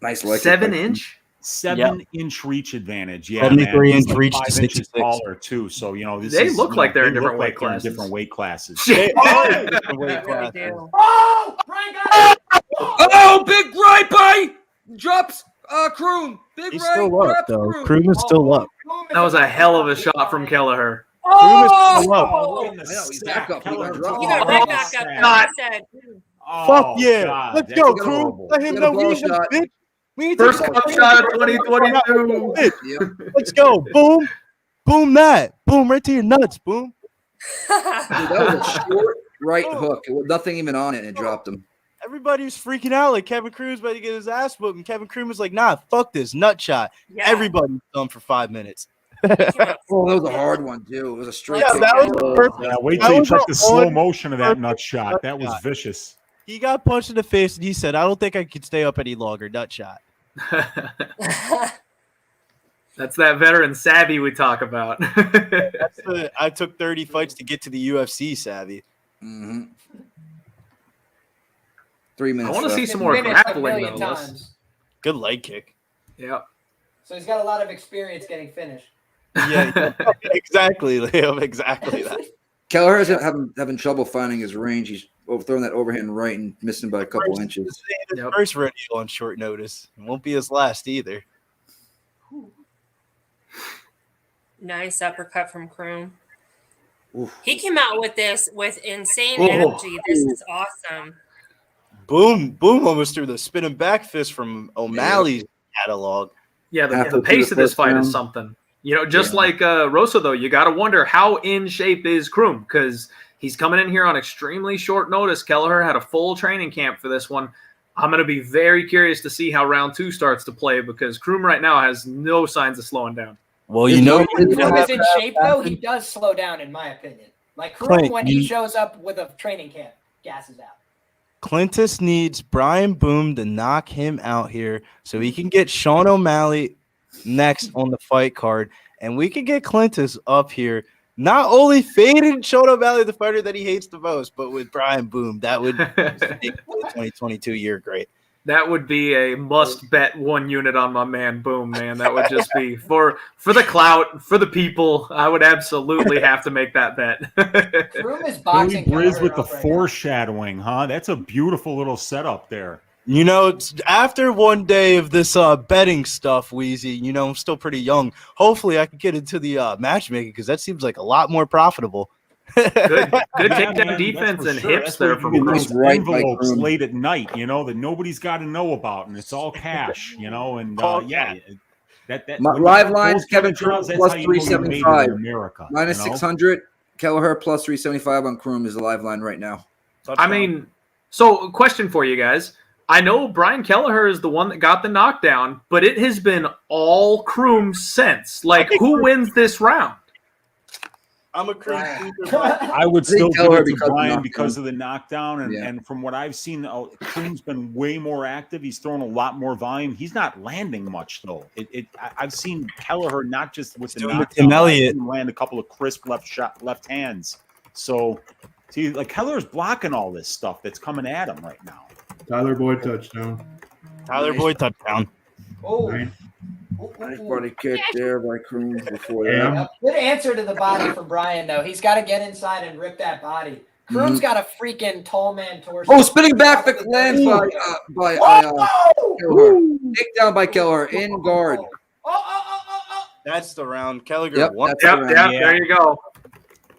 Nice leg. 7-inch? 7-inch reach advantage. Yeah, 73-inch reach to 5 inches 66 taller too. So they look like they're in different weight classes. Different weight classes. They are in different weight classes. Oh, Brian got it. Oh, big right by drops Kroom. Big He's right. still up, though. Kroom is still up. That was a hell of a shot from Kelleher. Kroom is still up. He's back up. You got right back up. God. Fuck yeah. God, Let's that's go, terrible. Kroom. Let him Get a know ball we shot. bitch. We need First to cup shot of 2022. Yep. Let's go. Boom. Boom that. Boom right to your nuts. Boom. Dude, that was a short right hook. It was nothing even on it, and it dropped him. Everybody was freaking out like Kevin Kroom's about to get his ass whooped, and Kevin Kroom was like, nah, fuck this nut shot. Yeah. Everybody's done for 5 minutes. Oh, that was a hard one, too. It was a straight Yeah, kick. that was perfect. Yeah, wait That till you was check a the slow on- motion of that perfect nut shot. nut That was shot. vicious. He got punched in the face, and he said, I don't think I could stay up any longer. Nut shot. That's that veteran savvy we talk about. I took 30 fights to get to the UFC, savvy. Mm-hmm. 3 I minutes. want to see left. some more Finished a grappling, million though. times. Good leg kick. Yeah. So he's got a lot of experience getting finished. Yeah, exactly, Liam. Exactly that. Kelleher's having trouble finding his range. He's throwing that overhand right and missing by a couple inches. His Yep. first rodeo on short notice. It won't be his last either. Nice uppercut from Kroom. Oof. He came out with this with insane Oh. energy. This is awesome. Boom, boom, almost threw the spinning back fist from O'Malley's catalog. Yeah, Halfway the through pace the of this first fight round. is something. You know, just like Rosa, though, you got to wonder how in shape is Kroom, because he's coming in here on extremely short notice. Kelleher had a full training camp for this one. I'm going to be very curious to see how round 2 starts to play, because Kroom right now has no signs of slowing down. Well, you know, When Kroom is in shape, though, he does slow down, in my opinion. Like Kroom, Clint, when he shows up with a training camp, gasses out. Clintus needs Brian Boom to knock him out here so he can get Sean O'Malley next on the fight card, and we can get Clintus up here. Not only faded Sean O'Malley, the fighter that he hates the most, but with Brian Boom, that would make the 2022 year great. That would be a must-bet 1 unit on my man Boom, man. That would just be for the clout, for the people. I would absolutely have to make that bet. Kroom is boxing. Billy Briz Kelleher with the up right now. foreshadowing, huh? That's a beautiful little setup there. You know, after one day of this betting stuff, Wheezy, you know, I'm still pretty young. Hopefully I can get into the matchmaking because that seems like a lot more profitable. Good Yeah, takedown man, defense that's and for sure. hips That's where there you from get Kroom. those Right by envelopes Kroom. late at night, that nobody's got to know about, and it's all cash, and yeah, that when you Live have lines, those kind Kevin of jobs, Kroom that's plus how you know you're made 375. in America. Minus 600. Kelleher plus 375 on Kroom is the live line right now. I mean, so question for you guys. I know Brian Kelleher is the one that got the knockdown, but it has been all Kroom since. Like, who wins this round? I'm a Kroom. I would still give Kelleher it to because of Brian knockdown. because of the knockdown, and, Yeah. and from what I've seen, Kroom's been way more active. He's thrown a lot more volume. He's not landing much though. I've seen Kelleher not just with the doing the knockdown, Tim I've Elliott. seen him land a couple of crisp left hands. So, see, like Kelleher's blocking all this stuff that's coming at him right now. Tyler Boyd touchdown. Tyler Boyd touchdown. Oh, Right. Nice body kick there by Kroom before Damn. that. good answer to the body from Brian, though. He's got to get inside and rip that body. Kroom's got a freaking tall man torso. Oh, spinning back the lands by Kelleher. Takedown by Kelleher in guard. That's the round. Kelleher Yep, won. that's Yep, the yep, round. there you go.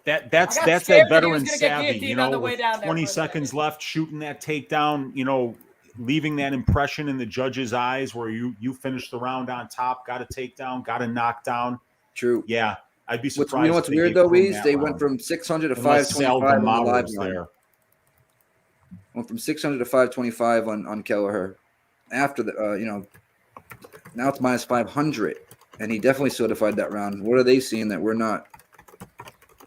That's I got that scared that he veteran was gonna get savvy, guillotined on the way with down there 20 for a second. seconds left, shooting that takedown, leaving that impression in the judge's eyes where you finish the round on top, got a takedown, got a knockdown. True. Yeah, I'd be surprised. You know what's if they weird gave though, Kroom Weez? that They round. went from 600 to Unless Sal 525 on the D'Amato live was line. there. Went from 600 to 525 on Kelleher. After the, now it's minus 500, and he definitely certified that round. What are they seeing that we're not?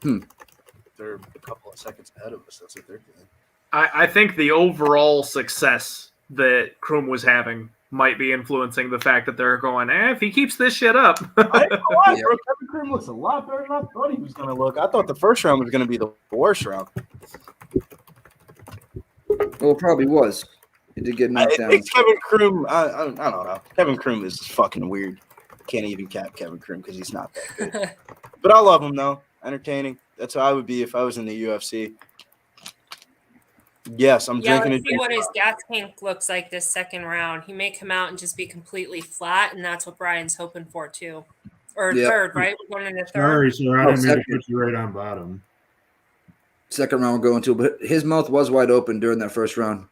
They're a couple of seconds ahead of us. That's what they're doing. I think the overall success that Kroom was having might be influencing the fact that they're going, if he keeps this shit up. I ain't gonna lie, bro. Kevin Kroom looks a lot better than I thought he was gonna look. I thought the first round was gonna be the worst round. Well, it probably was. He did get knocked down. It's Kevin Kroom. I don't know. Kevin Kroom is fucking weird. Can't even cap Kevin Kroom because he's not that good. But I love him though. Entertaining. That's how I would be if I was in the UFC. Yes, I'm Yeah, drinking let's see it. what his gas tank looks like this second round. He may come out and just be completely flat, and that's what Brian's hoping for too. Or Yep. third, right? We're going into third. Sorry, sir. I didn't mean to second. put you right on bottom. Second round we're going to, but his mouth was wide open during that first round.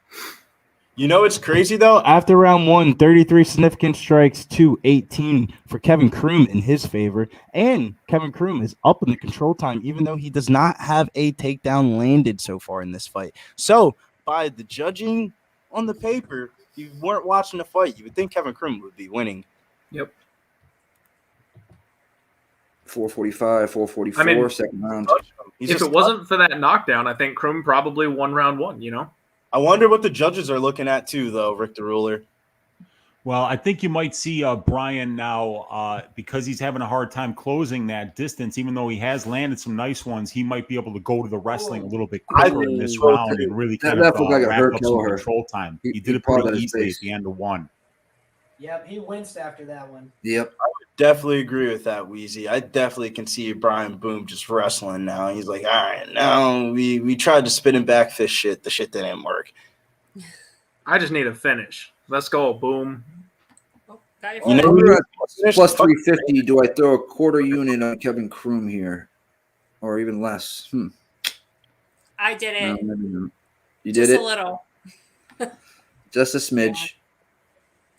You know what's crazy though? After round one, 33 significant strikes to 18 for Kevin Kroom in his favor. And Kevin Kroom is up in the control time, even though he does not have a takedown landed so far in this fight. So by the judging on the paper, if you weren't watching the fight, you would think Kevin Kroom would be winning. Yep. 445, 444, I mean, second round. If it wasn't for that knockdown, I think Kroom probably won round one, I wonder what the judges are looking at too, though, Rick the Ruler. Well, I think you might see Brian now because he's having a hard time closing that distance. Even though he has landed some nice ones, he might be able to go to the wrestling a little bit quicker in this round and really kind of looked like it wrap hurt up some Kelleher. control time. He He did it caught pretty that in easily face. at the end of one. Yep, he winced after that one. Yep. Definitely agree with that, Wheezy. I definitely can see Brian Boom just wrestling now. He's like, all right, now we tried to spin him back this shit. The shit didn't work. I just need a finish. Let's go. Boom. You know, We're at plus 350. Do I throw a quarter unit on Kevin Kroom here? Or even less? I did No, it. maybe not. You Just did it? a little. Just a smidge.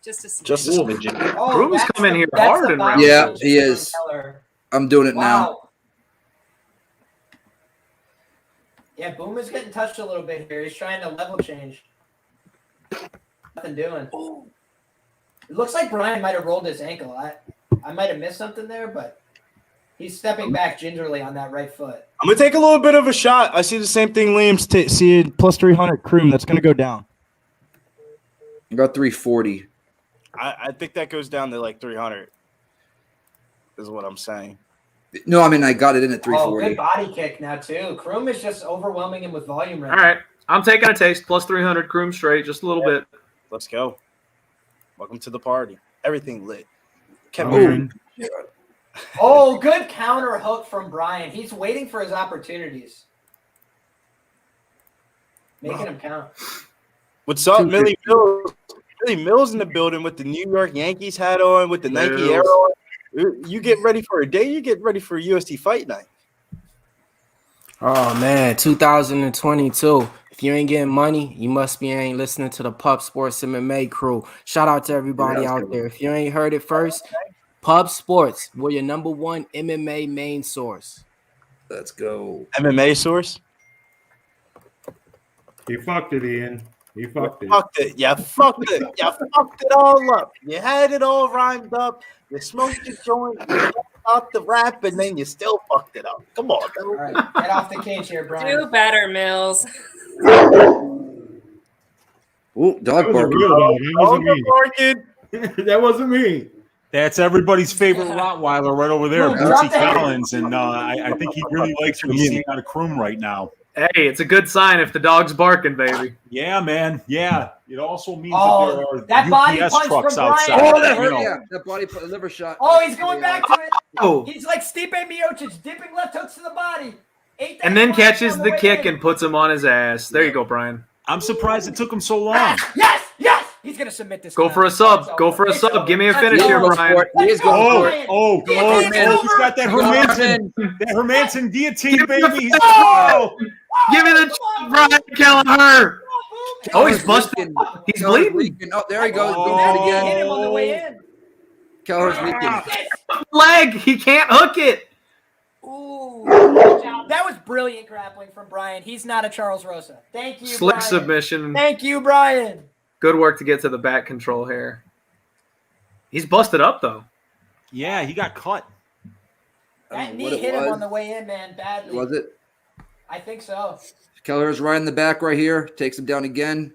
Just a smidge. Just a smidgen. Kroom's that's coming the- here that's hard the in body round Yeah, punch he from is. Keller. I'm doing it now. Wow. Yeah, Boom is getting touched a little bit here. He's trying to level change. Nothing doing. It looks like Brian might have rolled his ankle. I might have missed something there, but he's stepping back gingerly on that right foot. I'm going to take a little bit of a shot. I see the same thing Liam's seeing, plus 300 Kroom. That's going to go down. I got 340. I think that goes down to like 300 is what I'm saying. No, I mean, I got it in at Oh, 340. good body kick now, too. Kroom is just overwhelming him with volume right All right. I'm taking a taste. Plus 300 Kroom straight. Just a little bit. Let's go. Welcome to the party. Everything lit. Kevin Boom. Kroom. Oh, good counter hook from Brian. He's waiting for his opportunities. Making him count. What's up, Millie Mills? Millie Mills in the building with the New York Yankees hat on, with the Nike Mills. Air on. You get ready for a day, you get ready for UST fight night. Oh man, 2022. If you ain't getting money, you ain't listening to the Pub Sports MMA crew. Shout out to everybody out there. If you ain't heard it first, Pub Sports, we're your number one MMA main source. Let's go. MMA source? You fucked it, Ian. You fucked it. Fucked it. You fucked it. You fucked it all up. You had it all rhymed up. You smoked your joint. You up the rap, and then you still fucked it up. Come on. All right, get off the cage here, Brian. Do better, Mills. Ooh, dog That barking. wasn't me. That wasn't me. That's everybody's favorite Rottweiler right over there, Ooh, Bootsy drop that. Collins, and I think he really likes what he's seeing out of Kroom right now. Hey, it's a good sign if the dog's barking, baby. Yeah, man. Yeah. It also means Oh, that there are that body UPS punch trucks from Brian. outside. Oh, that you hurt. know. Yeah, that body liver shot. Oh, he's going back to it. Oh, He's like Stipe Miocic, dipping left hooks to the body. Ate that and then punch catches on the way kick in. and puts him on his ass. There you go, Brian. I'm surprised it took him so long. Yes, yes. He's gonna submit this. Go guy. for a sub. It's Go over. for a It's sub. over. Give me a That's finish here, over. Brian. He is going for it. Man, he's got that Hermanson, guillotine, baby. He's Give me the Brian Kelleher. Oh, he's busted. He's bleeding. Leaking. Oh, there he goes. Oh. Going for it He hit again. him on the way in. Keller's leaking. Leg. He can't hook it. Ooh, good job. That was brilliant grappling from Brian. He's not a Charles Rosa. Thank you, Slick Brian. submission. Thank you, Brian. Good work to get to the back control here. He's busted up, though. Yeah, he got cut. I That don't know knee what hit it him was. on the way in, man, badly. Was it? I think so. Keller's right in the back right here. Takes him down again.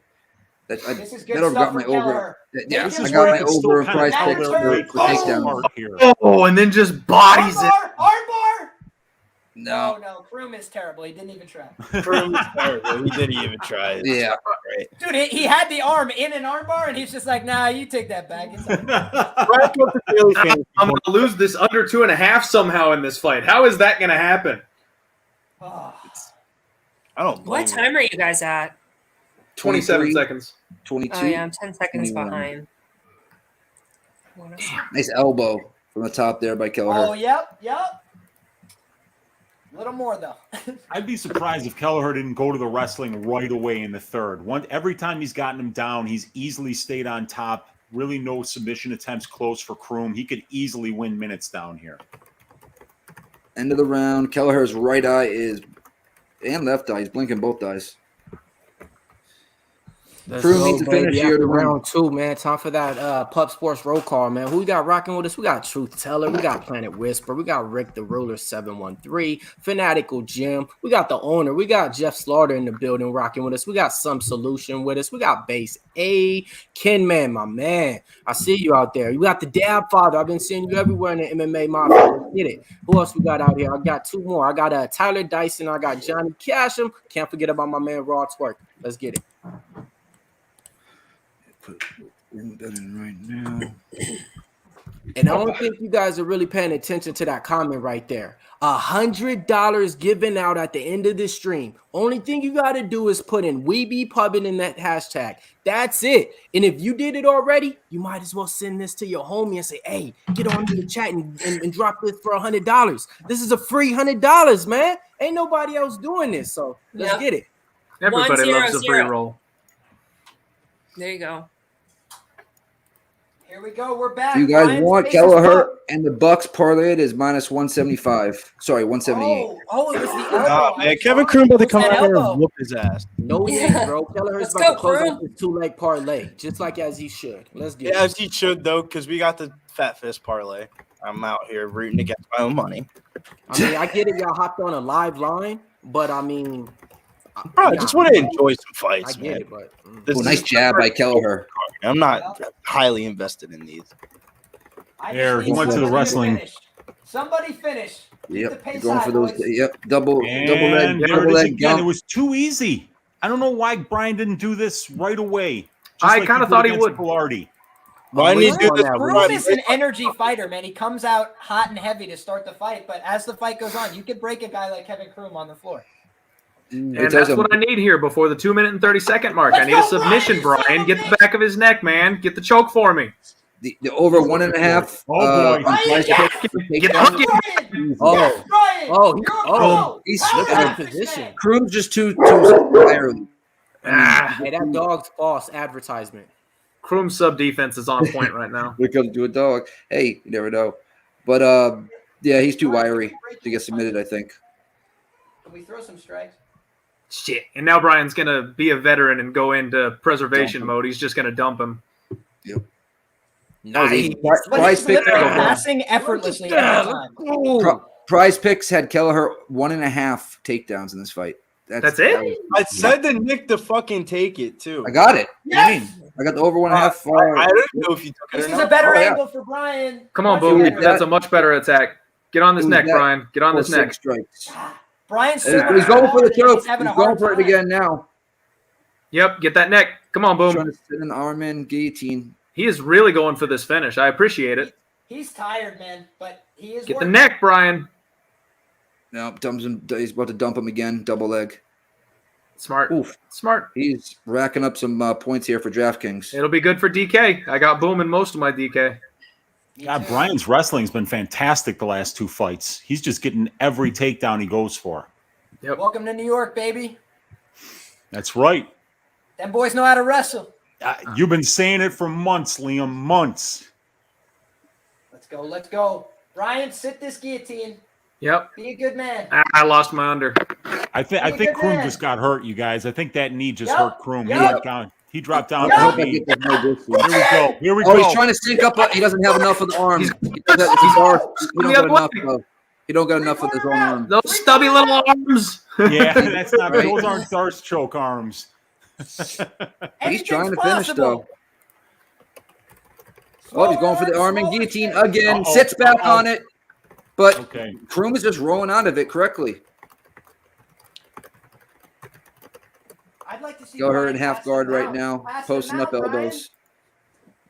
This is good that stuff got my for Kelleher. Yeah, This I is got where my it's over and still price kind pick of for hard. takedown. Here. Oh, and then just bodies it. Armbar. No. No, Kroom is terrible. He didn't even try. He didn't even try it. Yeah. Right. Dude, he had the arm in an armbar, and he's just like, nah, you take that back. It's okay. I'm going to lose this under 2.5 somehow in this fight. How is that going to happen? Oh. I don't. What time are you guys at? 27 seconds. 22. Oh, yeah, I'm 10 seconds 21. behind. Nice elbow from the top there by Kelleher. Oh, yep. A little more, though. I'd be surprised if Kelleher didn't go to the wrestling right away in the third. Every time he's gotten him down, he's easily stayed on top. Really no submission attempts close for Kroom. He could easily win minutes down here. End of the round. Kelleher's right eye is, and left eye. He's blinking both eyes. Kroom needs to finish here to round two, man. Time for that Pub Sports roll call, man. Who we got rocking with us? We got Truth Teller, we got Planet Whisper, we got Rick the Ruler 713, Fanatical Jim, we got the owner, we got Jeff Slaughter in the building rocking with us. We got Some Solution with us. We got Base A, Ken Man, my man. I see you out there. You got the Dab Father. I've been seeing you everywhere in the MMA mafia. Let's get it. Who else we got out here? I got two more. I got Tyler Dyson. I got Johnny Casham. Can't forget about my man Raw Twerk. Let's get it. Put that in right now. And I don't think you guys are really paying attention to that comment right there. $100 given out at the end of the stream. Only thing you got to do is put in "We Be Pubbing" in that hashtag. That's it. And if you did it already, you might as well send this to your homie and say, hey, get on to the chat and drop this for $100. This is a free $100, man. Ain't nobody else doing this. So let's get it. Everybody loves a free roll. There you go. Here we go. We're back. Do you guys Brian's want face is Kelleher up. and the Bucks parlayed is minus 175. Sorry, 178. Oh, it was the elbow. Man, Kevin Kroom about to come That out here elbow. and whoop his ass. No Yeah. need, bro. Kelleher's Let's about to go, close Kroom. out his 2-leg parlay, just like as he should. Let's get Yeah, it. as he should though, because we got the Fat Fist parlay. I'm out here rooting against my own money. I mean, I get it. Y'all hopped on a live line, but I mean, Bro, I just want to enjoy some I fights, get man. it, but This Oh, is nice jab by Kelleher. I'm not highly invested in these. I There, just he need went to the somebody wrestling. finish. Somebody finish. Keep the Yep, pace going high, for those. boys. Yep, double leg, And there it double is leg again. It jump. was too easy. I don't know why Brian didn't do this right away. I like kinda did thought he against would. Pilardi. Why didn't he do this? Kroom is an energy fighter, man. He comes out hot and heavy to start the fight, but as the fight goes on, you can break a guy like Kevin Kroom on the floor. And It that's doesn't- what I need here before the 2 minute and 30 second mark. Let's I need a go, submission, Brian, son Brian. of a Get bitch. the back of his neck, man. Get the choke for me. The over 1.5. Oh, boy. Price Yes! pick. Get Yes, the Brian! Oh. Yes, Brian! Oh, You're He's look at That's the position. Kroom's just too tired. Hey, that dog's false advertisement. Kroom's sub defense is on point right now. When it comes to a dog, hey, you never know. But yeah, he's too wiry to get submitted, I think. Can we throw some strikes? Shit. And now Brian's going to be a veteran and go into preservation Dump him. mode. He's just going to dump him. Yep. Nice. But Price he's pick. literally passing effortlessly every time. Prize Picks had Kelleher 1.5 takedowns in this fight. That's it? I said to Nick to fucking take it too. I got it. What do you Yes! mean? I got the over 1.5. I don't know if you took it This or is not. a better Oh, yeah. angle for Brian. Come on, Much Boom. better. That's a much better attack. Get on this Who's neck, that? Brian. Get on this 6 neck. strikes. Brian's so He's much going for the smaller, choke. he's having He's a going hard for it time. again now. Yep, get that neck. Come on, Trying Boom. to sit in the arm in guillotine. He is really going for this finish. I appreciate it. He's tired, man, but he is Get the working. neck, Brian. No, dumps him. He's about to dump him again. Double leg. Smart. Oof. Smart. He's racking up some points here for DraftKings. It'll be good for DK. I got Boom in most of my DK. God, Brian's wrestling's been fantastic the last 2 fights. He's just getting every takedown he goes for. Yep. Welcome to New York, baby. That's right. Them boys know how to wrestle. You've been saying it for months, Liam. Months. Let's go. Let's go. Brian, sit this guillotine. Yep. Be a good man. I lost my under. I think good Kroom man. just got hurt, you guys. I think that knee just Yep. hurt Kroom. Yep. He dropped down. Yep. to the knee. Here we go. Here we Oh, go. he's trying to sync up. He doesn't have enough of the arm. He don't the got other enough. way. Though. He don't got enough of his own arm. Those stubby little arms. Yeah, that's not. Right. Those aren't Darce choke arms. He's Anything's trying to finish possible. though. Oh, he's going for the arm and guillotine again. Uh-oh. Sits back on it, but Okay. Kroom is just rolling out of it correctly. I'd like to see Go her Brian in half pass guard him right out. now, Pass him posting up out, Brian. elbows.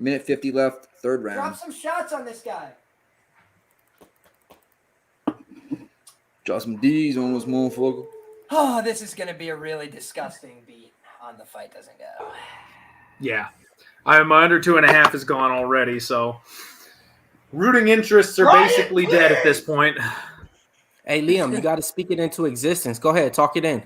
Minute 50 left, third Drop round. some shots on this guy. Draw some D's on this motherfucker. Oh, this is going to be a really disgusting beat on the fight doesn't go. Yeah. My under 2.5 is gone already, so rooting interests are Brian, basically dead at this point. Hey, Liam, you got to speak it into existence. Go ahead, talk it in.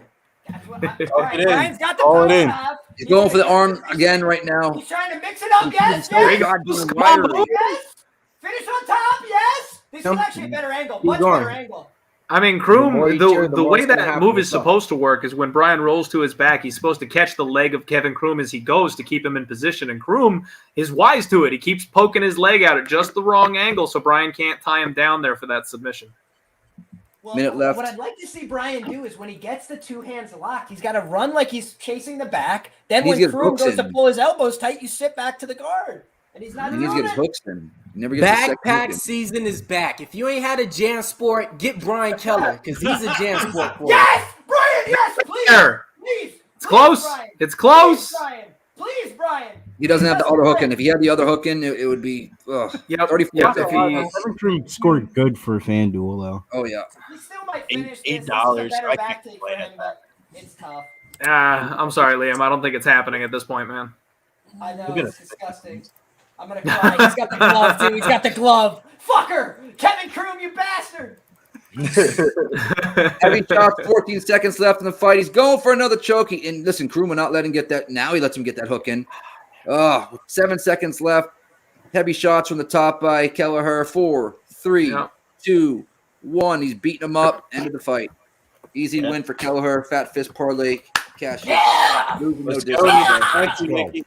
That's what all right, it in. Brian's got the Call it power in. half. He's going for the arm again right now. He's trying to mix it up. Yes, so yes. goddamn Come wiry. on, yes. Finish on top. Yes. This is Come- actually a better angle. Keep Much going. better angle. I mean, The more Kroom, you cheer, the the more way it's gonna that happen move to is yourself. supposed to work is when Brian rolls to his back, he's supposed to catch the leg of Kevin Kroom as he goes to keep him in position. And Kroom is wise to it. He keeps poking his leg out at just the wrong angle so Brian can't tie him down there for that submission. Well, Minute left. What I'd like to see Brian do is when he gets the two hands locked, he's got to run like he's chasing the back. Then He when needs to get Kroom hooks goes to in. pull his elbows tight, you sit back to the guard. And he's not He needs to doing get his it. hooks in. He never gets the second Backpack hook in. season is back. If you ain't had a Jam Sport, get Brian Keller because he's a Jam Sport for you. Yes, Brian. Yes, please. There. Please. It's close. Brian. It's close. Please, Brian. Please, Brian. He doesn't have the other hook in. If he had the other hook in, it would be Yep. 34 Yep. 50. If Kroom scored good for FanDuel though. Oh, yeah. He still might finish this. This is a $8. better I back can't take for play him, but it's tough. I'm sorry, Liam. I don't think it's happening at this point, man. I know, Look at it's disgusting. I'm going to cry. He's got the glove, too. He's got the glove. Fucker! Kevin Kroom, you bastard! Heavy shots, 14 seconds left in the fight. He's going for another choke. And listen, Kroom will not let him get that. Now he lets him get that hook in. 7 seconds left. Heavy shots from the top by Kelleher. 4, 3, Yeah. 2, 1. He's beating him up. End of the fight. Easy win for Kelleher. Fat fist parlay. Cash. Yeah! Losing no Let's difference. go. Thank you, Nicky.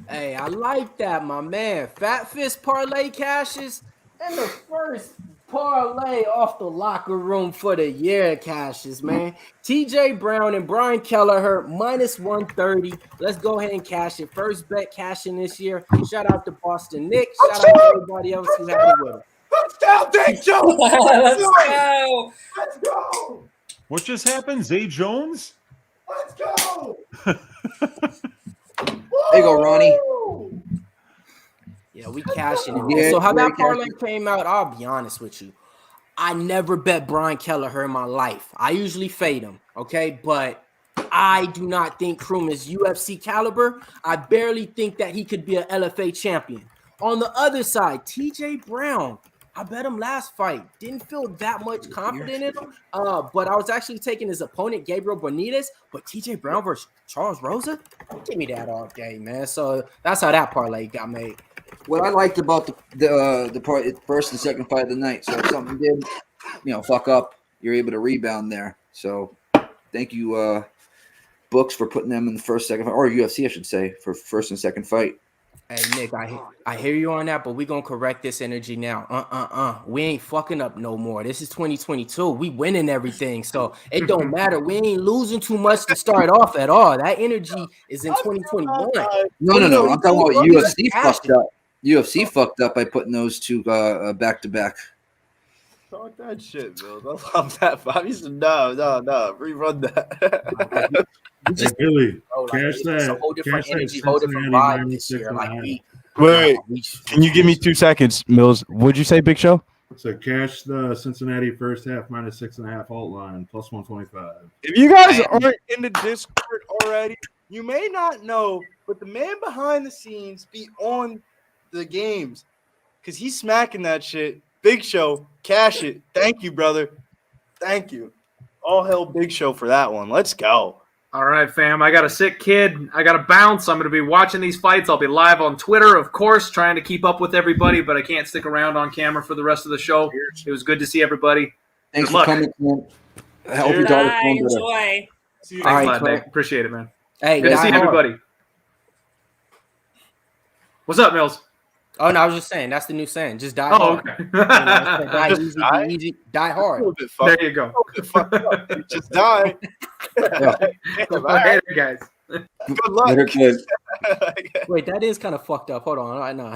Hey, I like that, my man. Fat Fist parlay cashes and the first parlay off the locker room for the year cashes, man. TJ Brown and Brian Kelleher minus 130. Let's go ahead and cash it. First bet cashing this year. Shout out to Boston Nick. Shout out to everybody else who had it with him. Touchdown, Dave Jones. Let's go. Let's go. What just happened? Zay Jones? Let's go. There you go, Ronnie. Yeah, we cashing it. Yeah, So how very that parlay came out, I'll be honest with you. I never bet Brian Kelleher in my life. I usually fade him, okay? But I do not think Kroom is UFC caliber. I barely think that he could be an LFA champion. On the other side, TJ Brown. I bet him last fight. Didn't feel that much confident in him. But I was actually taking his opponent, Gabriel Benítez. But TJ Brown versus Charles Rosa? Give me that all day, man. So that's how that parlay got made. What I liked about the first and second fight of the night. So if something did, fuck up, you're able to rebound there. So thank you, Books, for putting them in the first, second fight, or UFC, I should say, for first and second fight. Hey, Nick, I hear you on that, but we're going to correct this energy now. We ain't fucking up no more. This is 2022. We winning everything, so it don't matter. We ain't losing too much to start off at all. That energy is in 2021. No. I'm talking about UFC fucked up. UFC fucked up by putting those two back-to-back. Talk that shit, Bill. Don't love that. No. Rerun that. Hey, Billy, cash it's that. a whole different Cash that energy, whole different Cincinnati vibe this year. 96.5. Wait, can you give me 2 seconds, Mills? What'd you say, Big Show? So cash the Cincinnati first half minus 6.5 alt line plus 125. If you guys aren't in the Discord already, you may not know, but the man behind the scenes be on the games because he's smacking that shit. Big Show, cash it. Thank you, brother. Thank you. All hell Big Show for that one. Let's go. All right, fam. I got a sick kid. I got to bounce. I'm going to be watching these fights. I'll be live on Twitter, of course, trying to keep up with everybody, but I can't stick around on camera for the rest of the show. It was good to see everybody. Thanks Good for luck. coming. I hope your daughter's Bye. feeling better. Enjoy. Thanks All a right, lot, Clint. Nick. Appreciate it, man. Hey, Good to die see hard. everybody. What's up, Mills? Oh, no, I was just saying. That's the new saying. Just die Oh, hard. okay. Die Just easy, die? be easy. Die hard. There you go. Just die. All right, guys. Good luck. Later, kid. Wait, that is kind of fucked up. Hold on. No.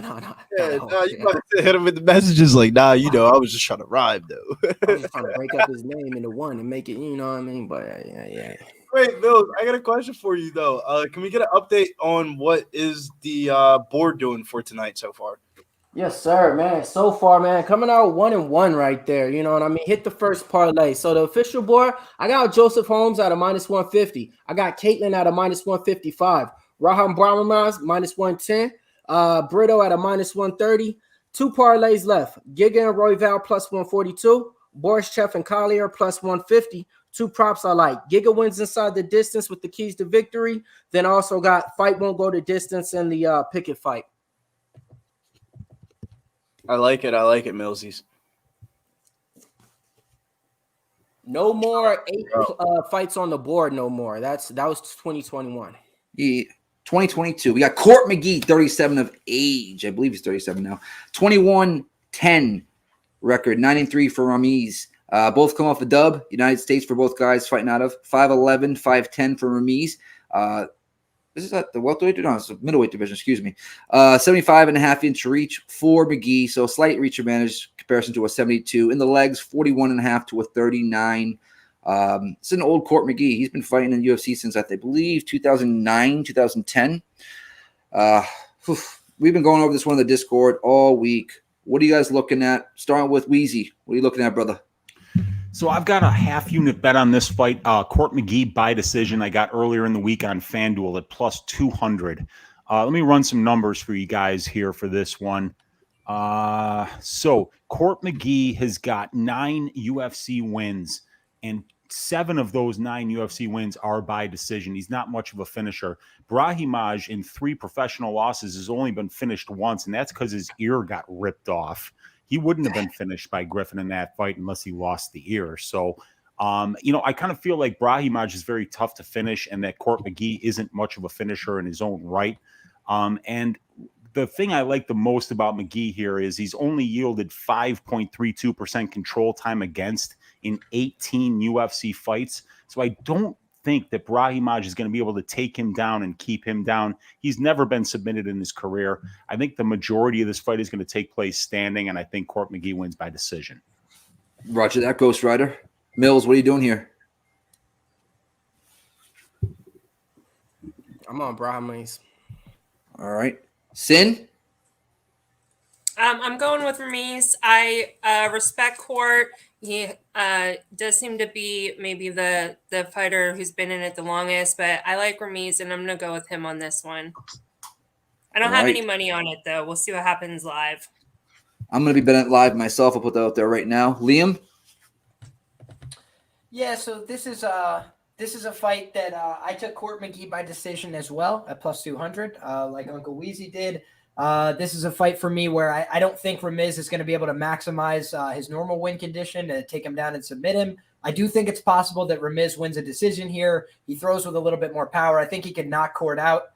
Yeah, you about to hit him with the messages like, I was just trying to rhyme though. I was just trying to break up his name into one and make it, you know what I mean? But yeah. Wait, Bill, I got a question for you though. Can we get an update on what is the board doing for tonight so far? Yes, sir, man. So far, man, coming out 1-1 right there. You know what I mean? Hit the first parlay. So the official board, I got Joseph Holmes at a minus 150. I got Katlyn at a minus 155. Brahimaj minus 110. Brito at a minus 130. 2 parlays left. Giga and Royval plus 142. Borschev and Collier plus 150. 2 props I like. Giga wins inside the distance with the keys to victory. Then also got fight won't go the distance in the Pickett fight. I like it, Millsies. No more 8 fights on the board. No more. That was 2021. Yeah, 2022. We got Court Mcgee, 37 of age. I believe he's 37 now. 21-10 record, 9-3 for Ramiz. Both come off a dub. United States for both guys fighting out of 5'11", 5'10 for Ramiz. This is at the welterweight? No, it's the middleweight division, excuse me. 75.5-inch reach for Mcgee, so slight reach advantage comparison to a 72. In the legs, 41.5 to a 39. It's an old Court Mcgee. He's been fighting in UFC since, I believe, 2009, 2010. We've been going over this one in the Discord all week. What are you guys looking at? Starting with Wheezy. What are you looking at, brother? So I've got a half-unit bet on this fight. Court Mcgee by decision I got earlier in the week on FanDuel at plus 200. Let me run some numbers for you guys here for this one. So Court Mcgee has got 9 UFC wins, and 7 of those 9 UFC wins are by decision. He's not much of a finisher. Brahimaj, in 3 professional losses, has only been finished once, and that's because his ear got ripped off. He wouldn't have been finished by Griffin in that fight unless he lost the ear. So, I kind of feel like Brahimaj is very tough to finish and that Court Mcgee isn't much of a finisher in his own right. And the thing I like the most about Mcgee here is he's only yielded 5.32% control time against in 18 UFC fights. So I don't think that Brahimaj is going to be able to take him down and keep him down. He's never been submitted in his career. I think the majority of this fight is going to take place standing, and I think Court Mcgee wins by decision. Roger that, Ghost Rider. Mills, what are you doing here? I'm on Brahimaj. All right. Sin? I'm going with Ramiz. I respect Court. He does seem to be maybe the fighter who's been in it the longest, but I like Ramiz, and I'm going to go with him on this one. I don't have any money on it, though. We'll see what happens live. I'm going to be betting it live myself. I'll put that out there right now. Liam? Yeah, so this is a fight that I took Court Mcgee by decision as well at plus 200, like Uncle Weezy did. This is a fight for me where I don't think Ramiz is going to be able to maximize his normal win condition to take him down and submit him. I do think it's possible that Ramiz wins a decision here. He throws with a little bit more power. I think he can knock Court out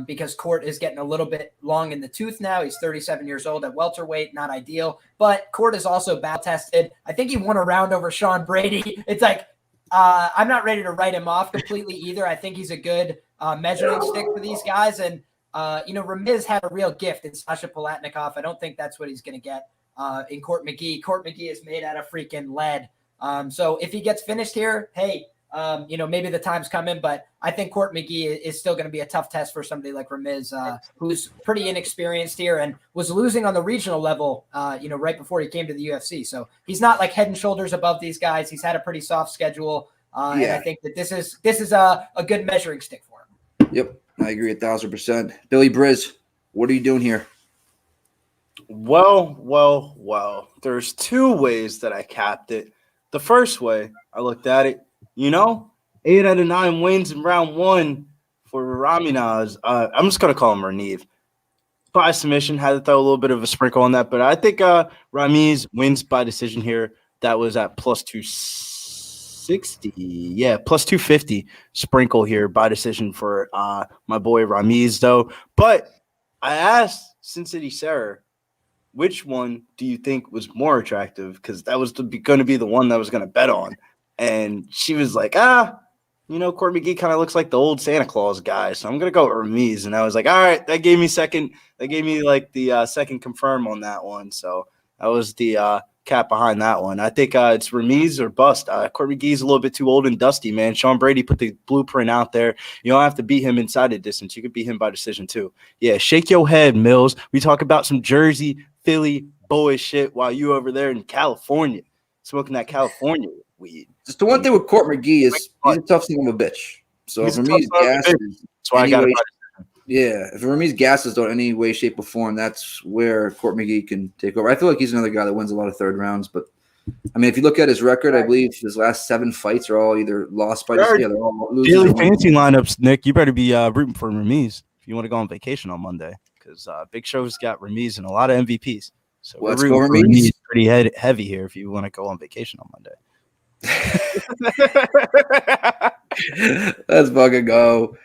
because Court is getting a little bit long in the tooth now. He's 37 years old at welterweight, not ideal. But Court is also battle-tested. I think he won a round over Sean Brady. It's like I'm not ready to write him off completely either. I think he's a good measuring stick for these guys. And, Ramiz had a real gift in Sasha Palatnikov. I don't think that's what he's going to get in Court Mcgee. Court Mcgee is made out of freaking lead. So if he gets finished here, hey, maybe the time's coming, but I think Court Mcgee is still going to be a tough test for somebody like Ramiz, who's pretty inexperienced here and was losing on the regional level, right before he came to the UFC. So he's not like head and shoulders above these guys. He's had a pretty soft schedule. And I think that this is a good measuring stick for him. Yep. I agree 1,000%. Billy Briz, what are you doing here? Well. There's two ways that I capped it. The first way, I looked at it, 8 out of 9 wins in round 1 for Ramiz. I'm just going to call him Ramiz. By submission, had to throw a little bit of a sprinkle on that, but I think Ramiz wins by decision here. That was at plus 260. Yeah, plus 250 sprinkle here by decision for my boy Ramiz, though. But I asked Sin City Sarah, which one do you think was more attractive? Because that was going to be the one that I was going to bet on. And she was like, Court Mcgee kind of looks like the old Santa Claus guy. So I'm going to go with Ramiz. And I was like, all right, that gave me the second confirm on that one. So that was the cap behind that one. I think it's Ramiz or bust. Court McGee's a little bit too old and dusty, man. Sean Brady put the blueprint out there. You don't have to beat him inside a distance. You could beat him by decision too. Yeah, shake your head, Mills. We talk about some Jersey, Philly, boy shit while you over there in California smoking that California weed. Just the one thing with Court Mcgee is he's a tough son of a bitch. So if Ramiz gasses, that's why I got it. Yeah, if Ramiz gasses don't any way, shape, or form, that's where Court Mcgee can take over. I feel like he's another guy that wins a lot of third rounds, but I mean, if you look at his record, I believe his last 7 fights are all either lost by decision. Yeah, they're all losing. Daily fantasy lineups, Nick. You better be rooting for Ramiz if you want to go on vacation on Monday, because Big Show's got Ramiz and a lot of MVPs. So let's go Ramiz. Pretty heavy here if you want to go on vacation on Monday. Let's fucking go.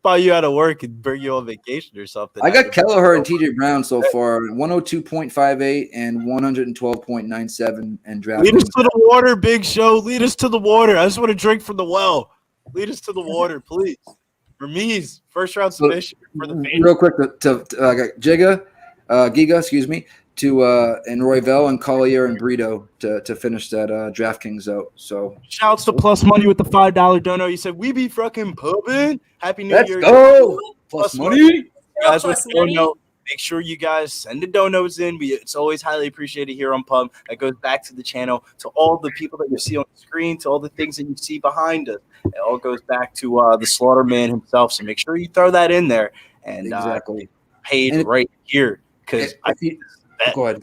Thought you had to work and bring you on vacation or something. I got Kelleher and TJ Brown so far, 102.58 and 112.97 and draft. Lead us to the water, Big Show. Lead us to the water. I just want to drink from the well. Lead us to the water, please. Ramiz, first round submission for the fans. Real quick to Giga, and Royval and Collier and Brito to finish that DraftKings out. So shouts to Plus Money with the $5 dono. You said we be fucking pubbing. Happy New Year. Let's go. Plus Money. Guys, with the dono, make sure you guys send the donos in. It's always highly appreciated here on Pub. That goes back to the channel, to all the people that you see on the screen, to all the things that you see behind us. It all goes back to the Slaughter Man himself. So make sure you throw that in there and exactly paid right here. Because go ahead.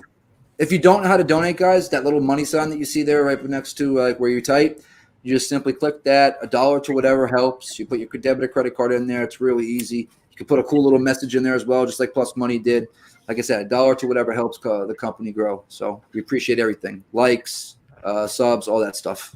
If you don't know how to donate, guys, that little money sign that you see there right next to where you type, you just simply click that. $1 to whatever helps. You put your debit or credit card in there. It's really easy. You can put a cool little message in there as well, just like Plus Money did. Like I said, $1 to whatever helps the company grow. So we appreciate everything. Likes, subs, all that stuff.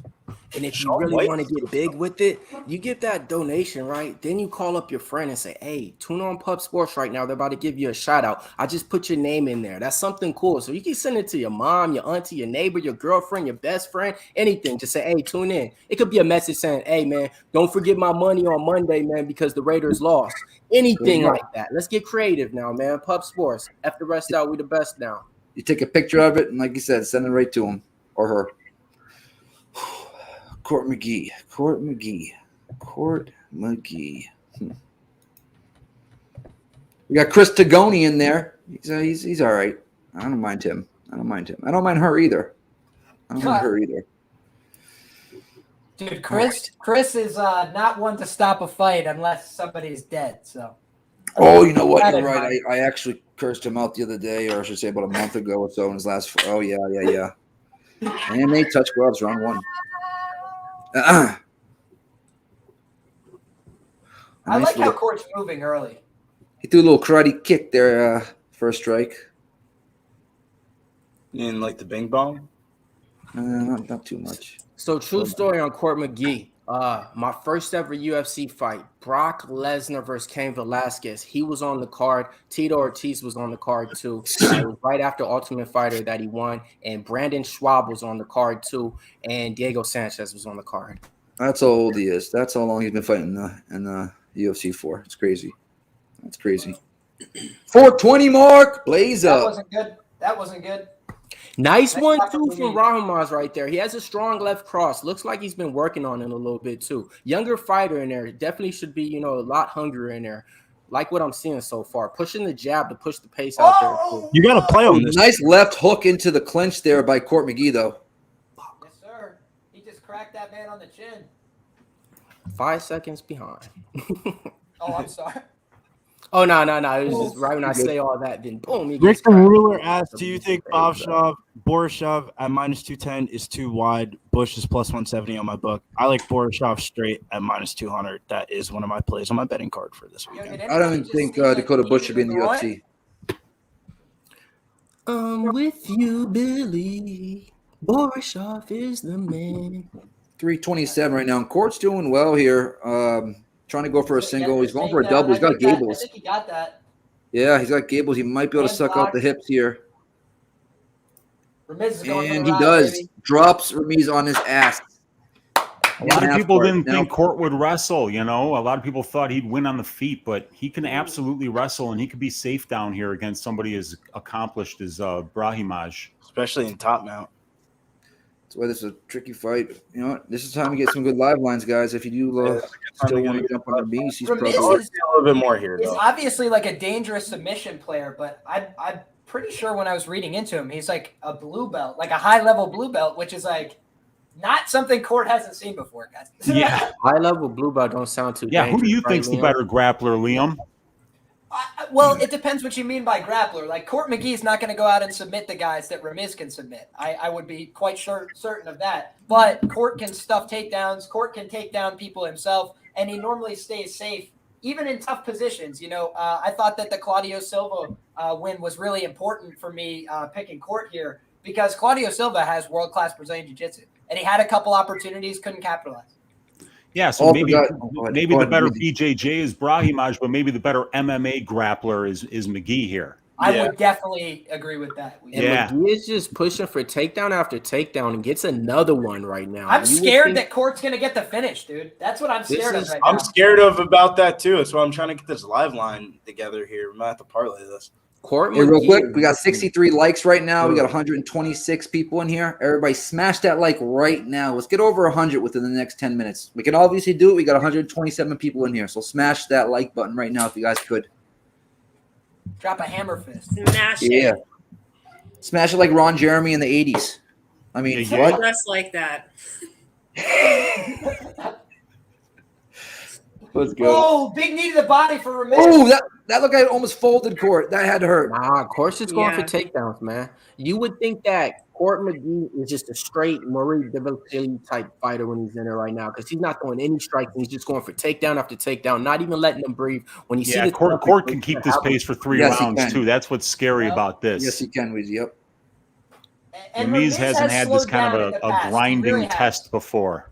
And if you really want to get big with it, you get that donation, right? Then you call up your friend and say, hey, tune on Pub Sports right now. They're about to give you a shout out. I just put your name in there. That's something cool. So you can send it to your mom, your auntie, your neighbor, your girlfriend, your best friend, anything. Just say, hey, tune in. It could be a message saying, hey, man, don't forget my money on Monday, man, because the Raiders lost. Anything like that. Let's get creative now, man. Pub Sports. F the rest out. We the best now. You take a picture of it, and like you said, send it right to him or her. Court Mcgee. We got Chris Tagoni in there. He's all right. I don't mind him. I don't mind her either. Dude, Chris is not one to stop a fight unless somebody's dead. So Oh, you know what? That You're in right. mind. I actually cursed him out the other day, or I should say about a month ago or so in his last. Oh, yeah. And they touch gloves round one. I Nice like how little- Court's moving early. He threw a little karate kick there, first strike. In like the Bing Bong. Not too much. So true story on Court McGee. My first ever UFC fight, Brock Lesnar versus Cain Velasquez. He was on the card. Tito Ortiz was on the card too. It was right after Ultimate Fighter that he won, and Brandon Schwab was on the card too, and Diego Sanchez was on the card. That's how old he is. That's how long he's been fighting in the UFC for. It's crazy. That's crazy. 420 mark. Blaze That up. wasn't good. That wasn't good. Nice Nice one shot too from from Ramiz. Brahimaj right there. He has a strong left cross. Looks like he's been working on it a little bit too. Younger fighter in there. Definitely should be, a lot hungrier in there. Like what I'm seeing so far. Pushing the jab to push the pace out there. Too. You got to play on this. Nice left hook into the clinch there by Court McGee, though. Yes, sir. He just cracked that man on the chin. 5 seconds behind. Oh, I'm sorry. Oh, no. It was just right when I say all that, then boom. He Rick gets the cracked. Ruler asked, do you think Borisov at -210 is too wide? Bush is +170 on my book. I like Borisov straight at -200. That is one of my plays on my betting card for this weekend. I don't even think Dakota Bush should be in the UFC. I'm with you, Billy. Borisov is the man. 327 right now. And Court's doing well here. Trying to go for a single. He's going for a double. He's got I Gables. think he got that. Yeah, he's got Gables. He might be able to And suck out block. the hips here. Ramiz is going And for he the ride, does. baby. Drops Ramiz on his ass. A lot of Half people guard. didn't Now- think Court would wrestle, A lot of people thought he'd win on the feet, but he can absolutely wrestle, and he could be safe down here against somebody as accomplished as Brahimaj. Especially in top mount. That's why this is a tricky fight. You know what? This is time to get some good live lines, guys. If you do still want to jump on the beast, he's probably Ramiz is A little bit more here, He's though. obviously like a dangerous submission player, but I'm pretty sure when I was reading into him, he's like a blue belt, like a high-level blue belt, which is like not something Court hasn't seen before, guys. Yeah. High level blue belt don't sound too Yeah, who do you dangerous, think's right, the Liam? better grappler, Liam? Well, it depends what you mean by grappler. Like Court McGee's not going to go out and submit the guys that Ramiz can submit. I would be quite certain of that. But Court can stuff takedowns. Court can take down people himself, and he normally stays safe, even in tough positions. I thought that the Claudio Silva win was really important for me picking Court here because Claudio Silva has world-class Brazilian Jiu-Jitsu, and he had a couple opportunities, couldn't capitalize. Yeah, so Also maybe got- maybe go the ahead, better Mcgee. BJJ is Brahimaj, but maybe the better MMA grappler is Mcgee here. I Yeah. would definitely agree with that. And Yeah. McGee is just pushing for takedown after takedown and gets another one right now. I'm You would scared think- that Court's going to get the finish, dude. That's what I'm scared of right now. I'm scared of about that, too. That's why I'm trying to get this live line together here. We might have to parlay this. Court Hey, real McGee quick, is we got just- 63 likes right now. We got 126 people in here. Everybody smash that like right now. Let's get over 100 within the next 10 minutes. We can obviously do it. We got 127 people in here. So smash that like button right now if you guys could. Drop a hammer fist. Smash Yeah. it. Smash it like Ron Jeremy in the 80s. I mean, Yeah, what? Just like that. Let's go. Oh, big knee to the body for Ramiz. Oh, that looked like it almost folded Court. That had to hurt. Nah, Court's just going for Yeah. takedowns, man. You would think that Court McGee is just a straight Marie Devilliers type fighter when he's in there right now because he's not throwing any strikes. He's just going for takedown after takedown, not even letting them breathe. When you see Yeah, the Court can keep this pace for 3 Yes, he rounds can. too. That's what's scary about this. Yes, he can, Weezy. Yep. And Ramiz Ramiz hasn't has had this slowed kind down of in the a past. He grinding really has. test before.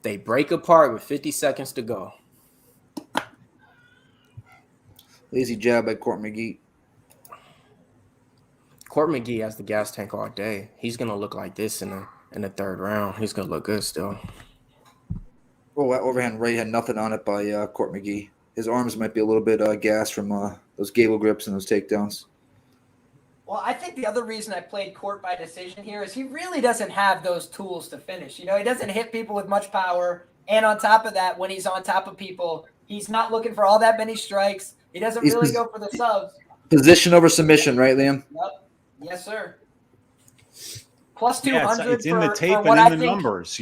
They break apart with 50 seconds to go. Lazy jab by Court McGee. Court McGee has the gas tank all day. He's gonna look like this in the third round. He's gonna look good still. Oh, that overhand right had nothing on it by Court McGee. His arms might be a little bit gas from those gable grips and those takedowns. Well, I think the other reason I played Court by decision here is he really doesn't have those tools to finish. He doesn't hit people with much power. And on top of that, when he's on top of people, he's not looking for all that many strikes. He doesn't He's really pos- go for the subs. Position over submission, right, Liam? Yep. Yes, sir. Plus Yeah, 200 it's in the for tape what and I in the think, numbers,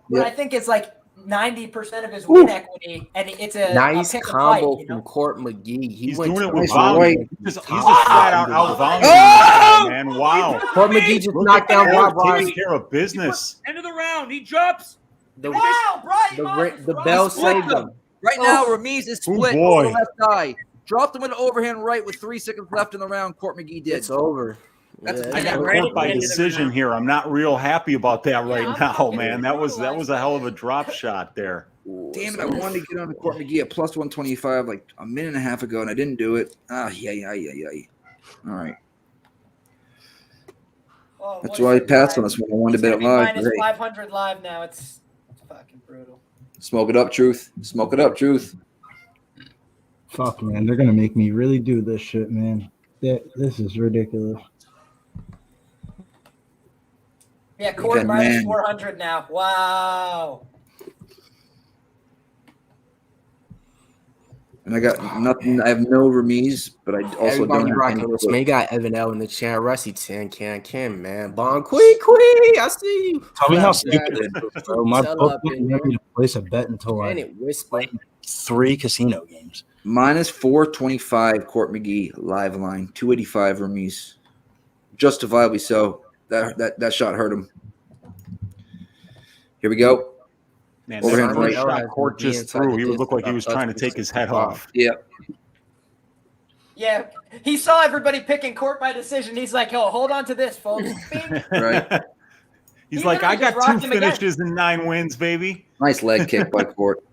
what I think is like 90% of his win equity, and it's a Nice pick and combo fight, you from know? Court McGee. He's went doing it to with the volume. right. He's just flat out outvolume this guy, man. Wow. Court McGee just Look knocked at down Court Rob taking care of business. End of the round. He drops. The, Wow, Brahimaj the bell saved him. Right now, Ramiz is split boy. over the left eye. Dropped him with an overhand right with 3 seconds left in the round. Court McGee did. It's over. That's Yeah, a I got right Court at by the end of the decision round. here. I'm not real happy about that right I'm now, fucking man. That was a hell of a brutalized. drop shot there. Damn it, I wanted to get on the Court McGee at plus 125 like a minute and a half ago, and I didn't do it. Ah, yeah. All right. Oh, That's what why I a passed on live. this one. I wanted It's to bet gonna it be live. minus Hey, 500 live now. It's fucking brutal. smoke it up, truth. Smoke it up, truth. Fuck, man. They're going to make me really do this shit, man. This is ridiculous. Yeah, Court Good minus man. 400 now. Wow. And I got nothing. I have no Ramiz, but I also Everybody don't have rocking any. with man. You got Evan L in the chat. Rusty 10 can man. Bon Quee. I see you. Tell me how Flat stupid Jack. it is, bro. My Sell book up wouldn't in let me to place a bet until And I it whisper. 3 casino games. Minus 425, Court McGee, live line. 285, Ramiz. Justifiably so. That shot hurt him. Here we go. Man, Overhand that right. first shot Court just threw. He would look like he was trying to take his head off. Yeah. Yeah, he saw everybody picking Court by decision. He's like, "Oh, hold on to this, folks." Bing. Right. He's He like, I literally got just rocked 2 him again. finishes and 9 wins, baby. Nice leg kick by Court.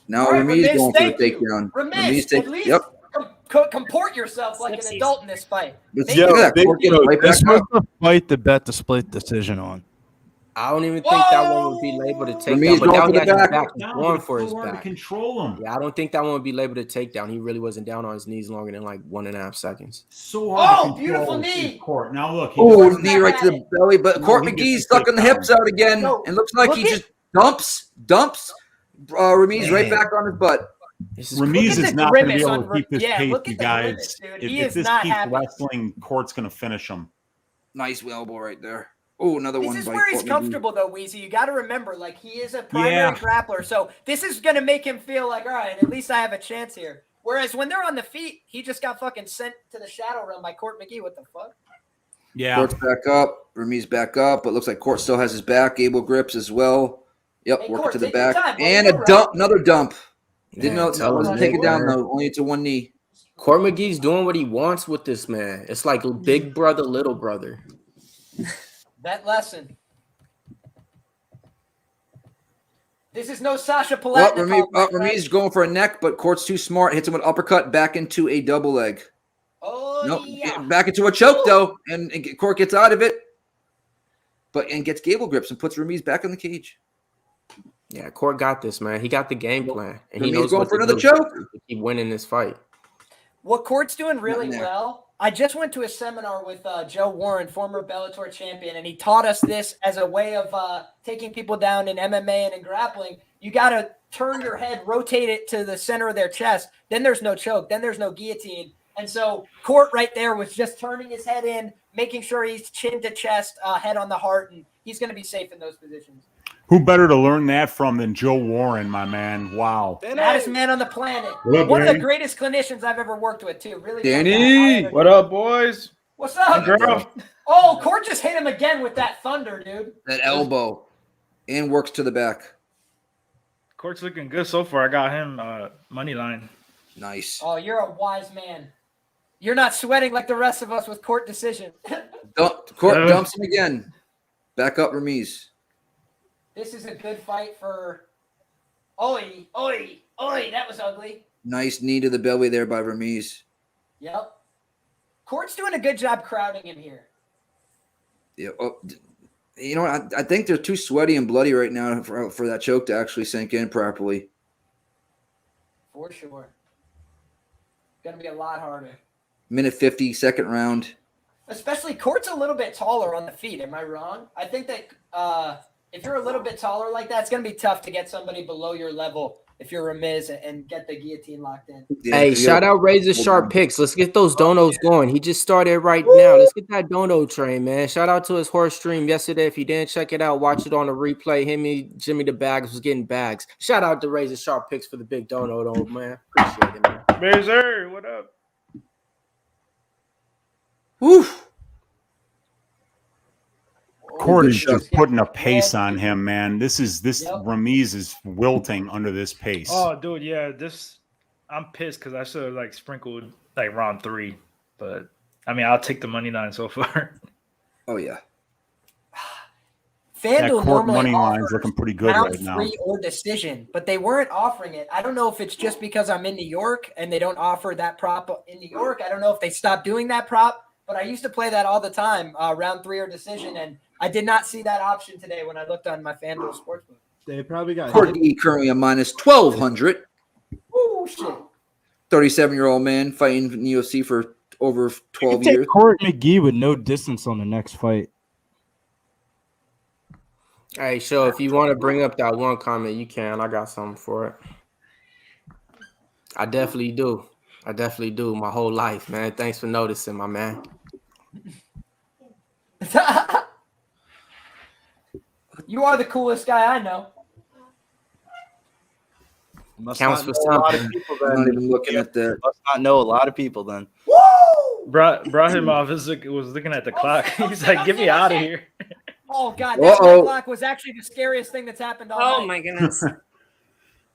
Now All right, Ramiz Ramiz, going for the thank you. takedown. Ramiz, take. at least Yep. comport yourself like an Sipsies. adult in this fight. Let's Make look it- at that. Court getting right This back was up. the fight to bet the split decision on. I don't even think that one would be labeled a Ramiz takedown. But going now for he the got his back. back. He's Down, going but for it's his so hard to back. control him. Yeah, I don't think that one would be labeled a takedown. He really wasn't down on his knees longer than like 1.5 seconds. So hard to Oh, beautiful control knee. Court. Now look. He Oh, just- knee right to the belly. But No, Court he gets McGee's the sucking the takedown. hips out again. No, And looks like look he at- just dumps Ramiz right Man. back on his butt. This is Ramiz Look at is the not going to be grimace able to on- keep this yeah, pace, look you at the guys. grimace, dude. He If is this not keeps happy. wrestling, Court's going to finish him. Nice elbow right there. Oh, another This one is by where he's Court McGee. comfortable, though, Weezy. You got to remember, like, he is a primary Yeah. grappler, so this is going to make him feel like, all right, at least I have a chance here. Whereas when they're on the feet, he just got fucking sent to the shadow realm by Court McGee. What the fuck? Yeah. Court's back up. Ramiz back up, but looks like Court still has his back. Able grips as well. Yep, Hey, working Court, to the take your back. time, bro. And You're a right. dump, another dump. Didn't know, tell wasn't him, take it down man. though. Only to one knee. Court McGee's doing what he wants with this man. It's like big brother, little brother. That lesson. This is no Sasha Well, Palatnikov. my Ramiz is friend. going for a neck, but Court's too smart. Hits him with an uppercut back into a double leg. Oh, Nope, yeah. back into a choke though, and Court gets out of it, and gets gable grips and puts Ramiz back in the cage. Yeah, Court got this, man. He got the game plan, and he Ramiz knows going what for to another do choke. to keep winning this fight. What Court's doing really Nothing there. well. I just went to a seminar with Joe Warren, former Bellator champion, and he taught us this as a way of taking people down in MMA and in grappling. You got to turn your head, rotate it to the center of their chest. Then there's no choke. Then there's no guillotine. And so Court right there was just turning his head in, making sure he's chin to chest, head on the heart, and he's going to be safe in those positions. Who better to learn that from than Joe Warren, my man? Wow. Baddest man on the planet. What up, One of the Danny? greatest clinicians I've ever worked with, too. Really. Danny! What up, boys? What's up? Girl. Oh, Court just hit him again with that thunder, dude. That elbow, and works to the back. Court's looking good so far. I got him money line. Nice. Oh, you're a wise man. You're not sweating like the rest of us with Court decision. Court dumps him again. Back up, Ramiz. This is a good fight for. Oi, oi, oi! That was ugly. Nice knee to the belly there by Ramiz. Yep. Court's doing a good job crowding him here. Yeah. Oh, you know what? I think they're too sweaty and bloody right now for that choke to actually sink in properly. For sure. Gonna be a lot harder. Minute 50, second round. Especially Court's a little bit taller on the feet. Am I wrong? I think that if you're a little bit taller like that, it's gonna be tough to get somebody below your level if you're Ramiz and get the guillotine locked in. Hey, shout out Razor Sharp Picks. Let's get those donos going. He just started right now. Let's get that dono train, man. Shout out to his horse stream yesterday. If you didn't check it out, watch it on the replay. Jimmy the Bags was getting bags. Shout out to Razor Sharp Picks for the big dono, though, man. Appreciate it, man. Razor, what up? Woof. Court is just putting a pace on him, man. Ramiz is wilting under this pace. Oh, dude, yeah. I'm pissed because I should have like sprinkled like round 3, but I mean, I'll take the money line so far. Oh yeah. FanDuel court normally money line's looking pretty good round right now. 3 or decision, but they weren't offering it. I don't know if it's just because I'm in New York and they don't offer that prop in New York. I don't know if they stopped doing that prop, but I used to play that all the time, round 3 or decision, and I did not see that option today when I looked on my FanDuel sportsbook. They probably got Court E currently a minus 1,200. Oh shit! 37-year-old man fighting in the UFC for over 12 Take years. Court Mcgee with no distance on the next fight. Hey, so if you want to bring up that one comment, you can. I got something for it. I definitely do. My whole life, man. Thanks for noticing, my man. You are the coolest guy I know. Counts for A lot of something. people I'm then. not even looking at that. Must not know a lot of people then. Brahimaj was looking at the clock. He's like, "Get me out of here." Oh god, that clock was actually the scariest thing that's happened all night. Oh my goodness.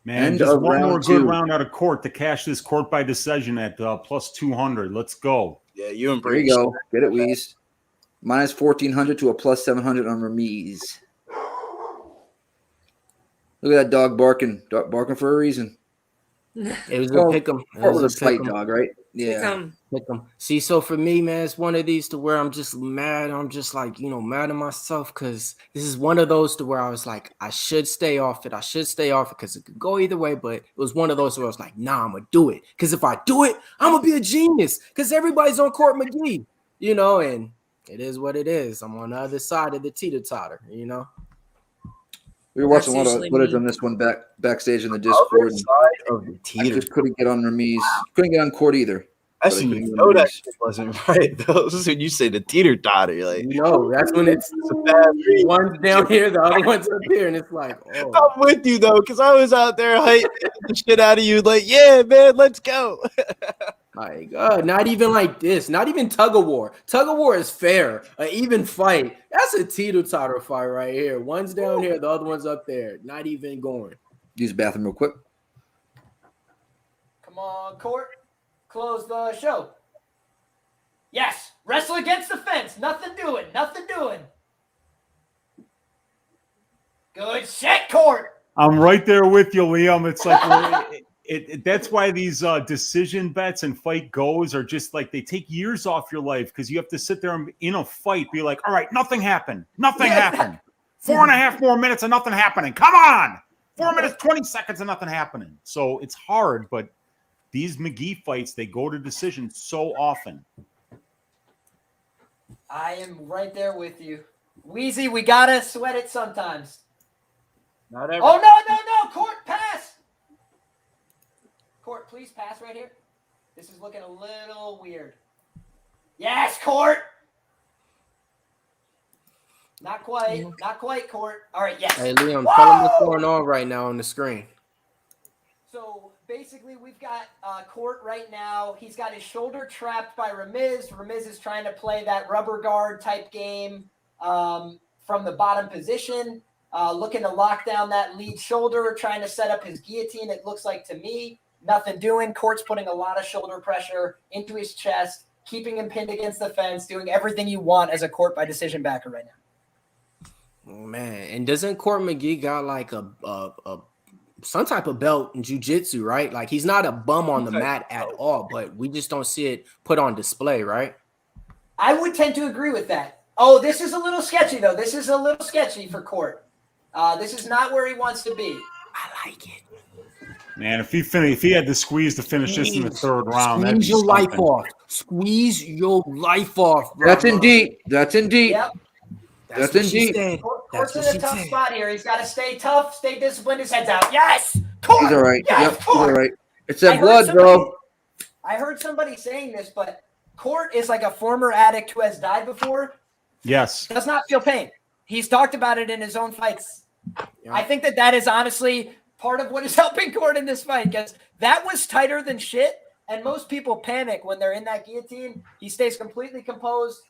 Man, End just of one more round good 2. round out of Court to cash this Court by decision at plus 200. Let's go. Yeah, you and There you go. Get it, Weeze. Minus 1,400 to a plus 700 on Ramiz. Look at that dog barking. Dog barking for a reason. It was a pick 'em. It was a fight dog, right? Yeah. Pick 'em. See, so for me, man, it's one of these to where I'm just mad. I'm just like, mad at myself because this is one of those to where I was like, I should stay off it. Because it could go either way. But it was one of those where I was like, nah, I'm going to do it. Because if I do it, I'm going to be a genius. Because everybody's on Court Mcgee, and it is what it is. I'm on the other side of the teeter-totter, We were watching a lot of usually footage me. on this one backstage in the Discord. And Of the I teeter. just couldn't get on Ramiz. Couldn't get on Court either. That's when you know that shit wasn't right. This is when you say the teeter totter. You're like, that's when it's a bad read. one's down here, the other one's up here, and it's like, oh. I'm with you though, because I was out there hyping the shit out of you, like, yeah, man, let's go. My God, not even like this. Not even tug of war. Tug of war is fair. An even fight. That's a teeter-totter fight right here. One's down here, the other one's up there. Not even going. Use the bathroom real quick. Come on, Court. Close the show. Yes. Wrestle against the fence. Nothing doing. Good shit, Court. I'm right there with you, Liam. It's like that's why these decision bets and fight goes are just like they take years off your life because you have to sit there and in a fight be like, all right, nothing happened. 4.5 more minutes and nothing happening. Come on. 4 minutes, 20 seconds and nothing happening. So it's hard, but these Mcgee fights, they go to decision so often. I am right there with you. Wheezy, we got to sweat it sometimes. Not ever. Oh, no. Court, pass. Court, please pass right here. This is looking a little weird. Yes, Court. Not quite, Court. All right, yes. Hey, Liam, tell him what's going on right now on the screen. So basically, we've got Court right now. He's got his shoulder trapped by Ramiz. Ramiz is trying to play that rubber guard type game from the bottom position, looking to lock down that lead shoulder, trying to set up his guillotine, it looks like to me. Nothing doing. Court's putting a lot of shoulder pressure into his chest, keeping him pinned against the fence, doing everything you want as a Court by decision backer right now. Oh, man. And doesn't Court Mcgee got like a some type of belt in jiu-jitsu, right? Like he's not a bum on the mat at all, but we just don't see it put on display, right? I would tend to agree with that. Oh, this is a little sketchy, though. This is a little sketchy for Court. This is not where he wants to be. I like it. Man, if he had to squeeze to finish this in the third round, that'd be Squeeze your life something. off. Squeeze your life off. Bro. That's indeed. Yep. That's what she indeed. said. Court's in That's a what she tough said. spot here. He's got to stay tough, stay disciplined, his head's out. Yes! Court! He's all right. Yes, Yep, he's all Court! right. It's that blood, bro. I heard somebody saying this, but Court is like a former addict who has died before. Yes. Does not feel pain. He's talked about it in his own fights. Yeah. I think that is honestly part of what is helping Court in this fight, because that was tighter than shit. And most people panic when they're in that guillotine. He stays completely composed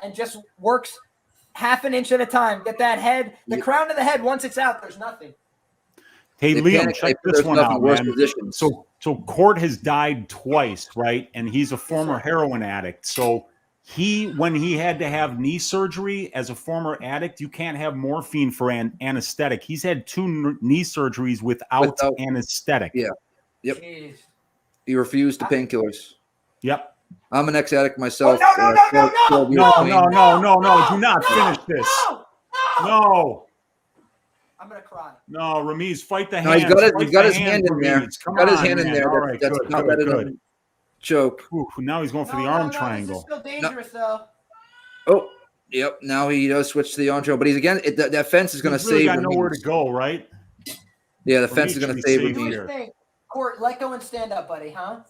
and just works half an inch at a time. Get that head, the crown of the head. Once it's out, there's nothing. Hey, They Liam, panic, check they put this one themselves in out, worse man. positions. So Court has died twice, right? And he's a former heroin addict. So when he had to have knee surgery as a former addict, you can't have morphine for anesthetic. He's had 2 knee surgeries without anesthetic. Yeah. Yep. Jeez. He refused to painkillers. Yep. I'm an ex-addict myself. Oh, no. Do not finish this. No. I'm going to cry. No, Ramiz, fight the No, hands. he's got his hand in there. Ramiz. Come Got his on, hand in man. there. All right, That's good, not good, letting good. him choke. Ooh, now he's going for the arm This is triangle. still dangerous, though. Oh, yep. Now he does switch to the arm triangle, but he's again. That fence is going to He's really save. got nowhere Ramiz. to go, right? Yeah, the fence is Ramiz going should to be save safe Ramiz. here. Thing. Court, let go and stand up, buddy, huh?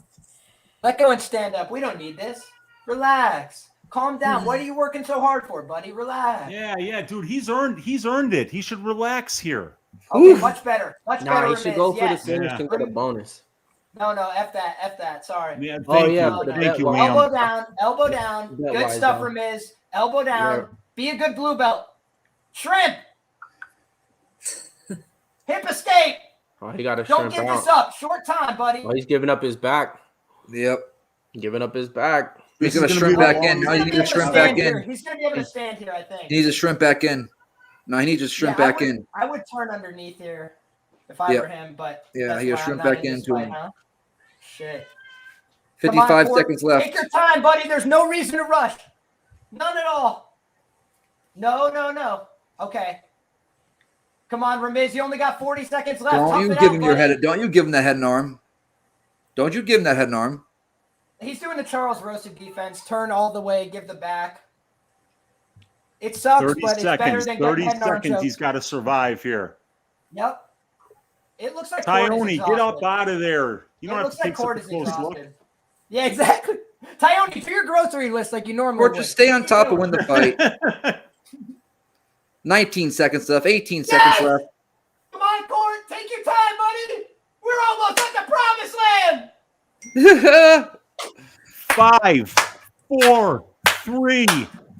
Let go and stand up. We don't need this. Relax. Calm down. What are you working so hard for, buddy? Relax. Yeah, dude. He's earned it. He should relax here. Okay, much better. Much better. Nah, he should go for the Yes. finish and get a bonus. No, F that. Sorry. Yeah, Oh, yeah, you. but Thank you, Elbow Liam. elbow down. Bet Good wise stuff, down. Ramiz. Elbow down. Yeah. Be a good blue belt. Shrimp. Hip escape. Oh, he got a Don't shrimp give this out. up. Short time, buddy. Oh, he's giving up his back. Yep. Giving up his back. He's This going to is gonna shrimp be a back long- in. Now he He's needs gonna to be able shrimp stand back here. in. He's going to be able to stand here, I think. He needs to shrimp back in. No, he needs to shrimp I back would- in. I would turn underneath here if I Yep. were him, but Yeah, that's he why goes I'm shrimp not back in this into fight, him. huh? Shit. Come on, 55 Court. seconds left. Take your time, buddy. There's no reason to rush. None at all. No. Okay. Come on, Ramiz. You only got 40 seconds left. Don't Tough you it give out, him your buddy. head. Don't you give him that head and arm. Don't you give him that head and arm. He's doing the Charles Roasted defense. Turn all the way. Give the back. It sucks, 30 but it's better seconds. than 30 getting head and arm seconds. choke. He's got to survive here. Yep. It looks like Court is Tyone, get up exhausted. out of there. You don't It have looks to like take such Court a is close look. exhausted. Yeah, exactly. Tyone, do your grocery list like you normally Or would. just stay on top and win the fight. 19 seconds left. 18 seconds left. Come on, Court. Take your time, buddy. We're almost at the promised land. 5, 4, 3,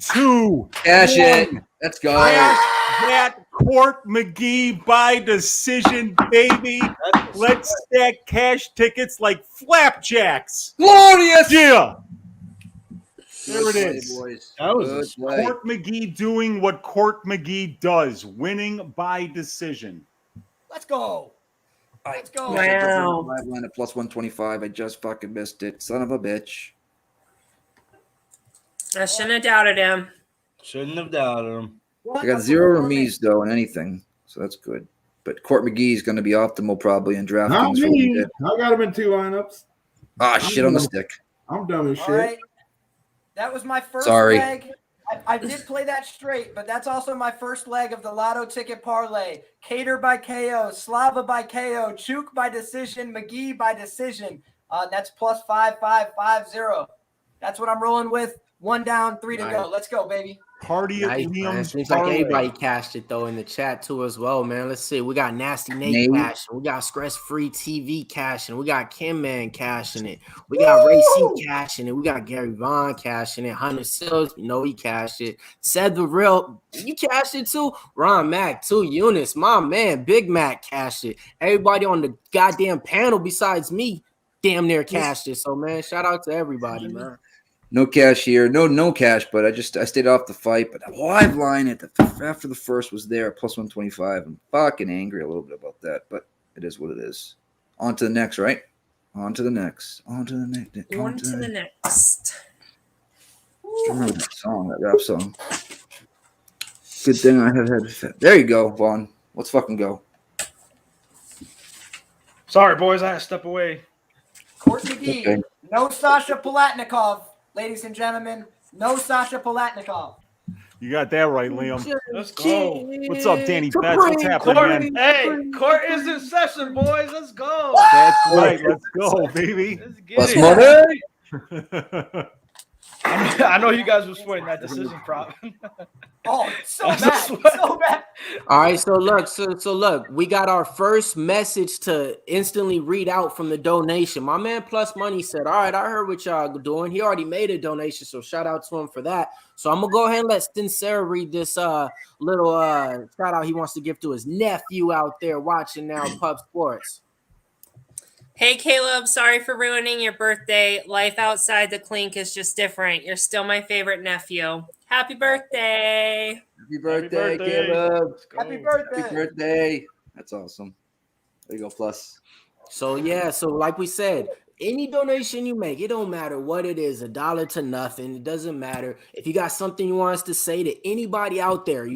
2, Cash 1. it. Let's go. That Court Mcgee by decision, baby. Let's stack cash tickets like flapjacks. Glorious. Yeah. There Good it play, is. boys. That was Good a play. Court Mcgee doing what Court Mcgee does, winning by decision. Let's go. Let's go. Wow. Live line at plus 125. I just fucking missed it. Son of a bitch. I shouldn't have doubted him. Shouldn't have doubted him. I got 0 Ramiz though in anything, so that's good. But Court McGee is going to be optimal probably in Not DraftKings. for what he me. did. I got him in 2 lineups. Ah, shit on the stick. I'm dumb as shit. All right. That was my first Sorry. leg. I did play that straight, but that's also my first leg of the lotto ticket parlay. Cater by KO, Slava by KO, Chook by decision, Mcgee by decision. That's plus 5550. That's what I'm rolling with. 1 down, 3 to go. Let's go, baby. Party at Nice, man. Liam's Seems like parlay. everybody cashed it though in the chat too as well, man. Let's see. We got Nasty Nate Nate. cashing. We got Stress Free TV cashing. We got Kim Man cashing it. We got Ray C cashing it. We got Gary Vaughn cashing it. Hunter Sills, no, he cashed it. Said the real, you cashed it too. Ron Mac too. Eunice, my man, Big Mac cashed it. Everybody on the goddamn panel besides me, damn near cashed it. So man, shout out to everybody, man. No cash here. No cash, but I stayed off the fight. But the live line after the first was there, plus 125. I'm fucking angry a little bit about that, but it is what it is. On to the next, right? On to the next. On to the next. On to the next. Just remember that song, that rap song. Good thing I have had. There you go, Vaughn. Let's fucking go. Sorry, boys. I had to step away. Court McGee. Okay. No Sasha Palatnikov, ladies and gentlemen. No Sasha Palatnikov. You got that right, Liam. Let's go. What's up, Danny Betts? What's happening, man? Hey, court is in session, boys. Let's go. That's right. Let's go, baby. Let's get Plus it. money. I know you guys were sweating that decision prop. Oh, so bad. So bad. All right, so look, we got our first message to instantly read out from the donation. My man Plus Money said, all right, I heard what y'all doing. He already made a donation, so shout out to him for that. So I'm gonna go ahead and let Sincere read this little shout out he wants to give to his nephew out there watching now Pub Sports. Hey, Caleb, sorry for ruining your birthday. Life outside the clink is just different. You're still my favorite nephew. Happy birthday. Happy birthday, Caleb. Happy birthday. Happy birthday. That's awesome. There you go, Plus. So like we said, any donation you make, it don't matter what it is, $1 to nothing. It doesn't matter. If you got something you want us to say to anybody out there,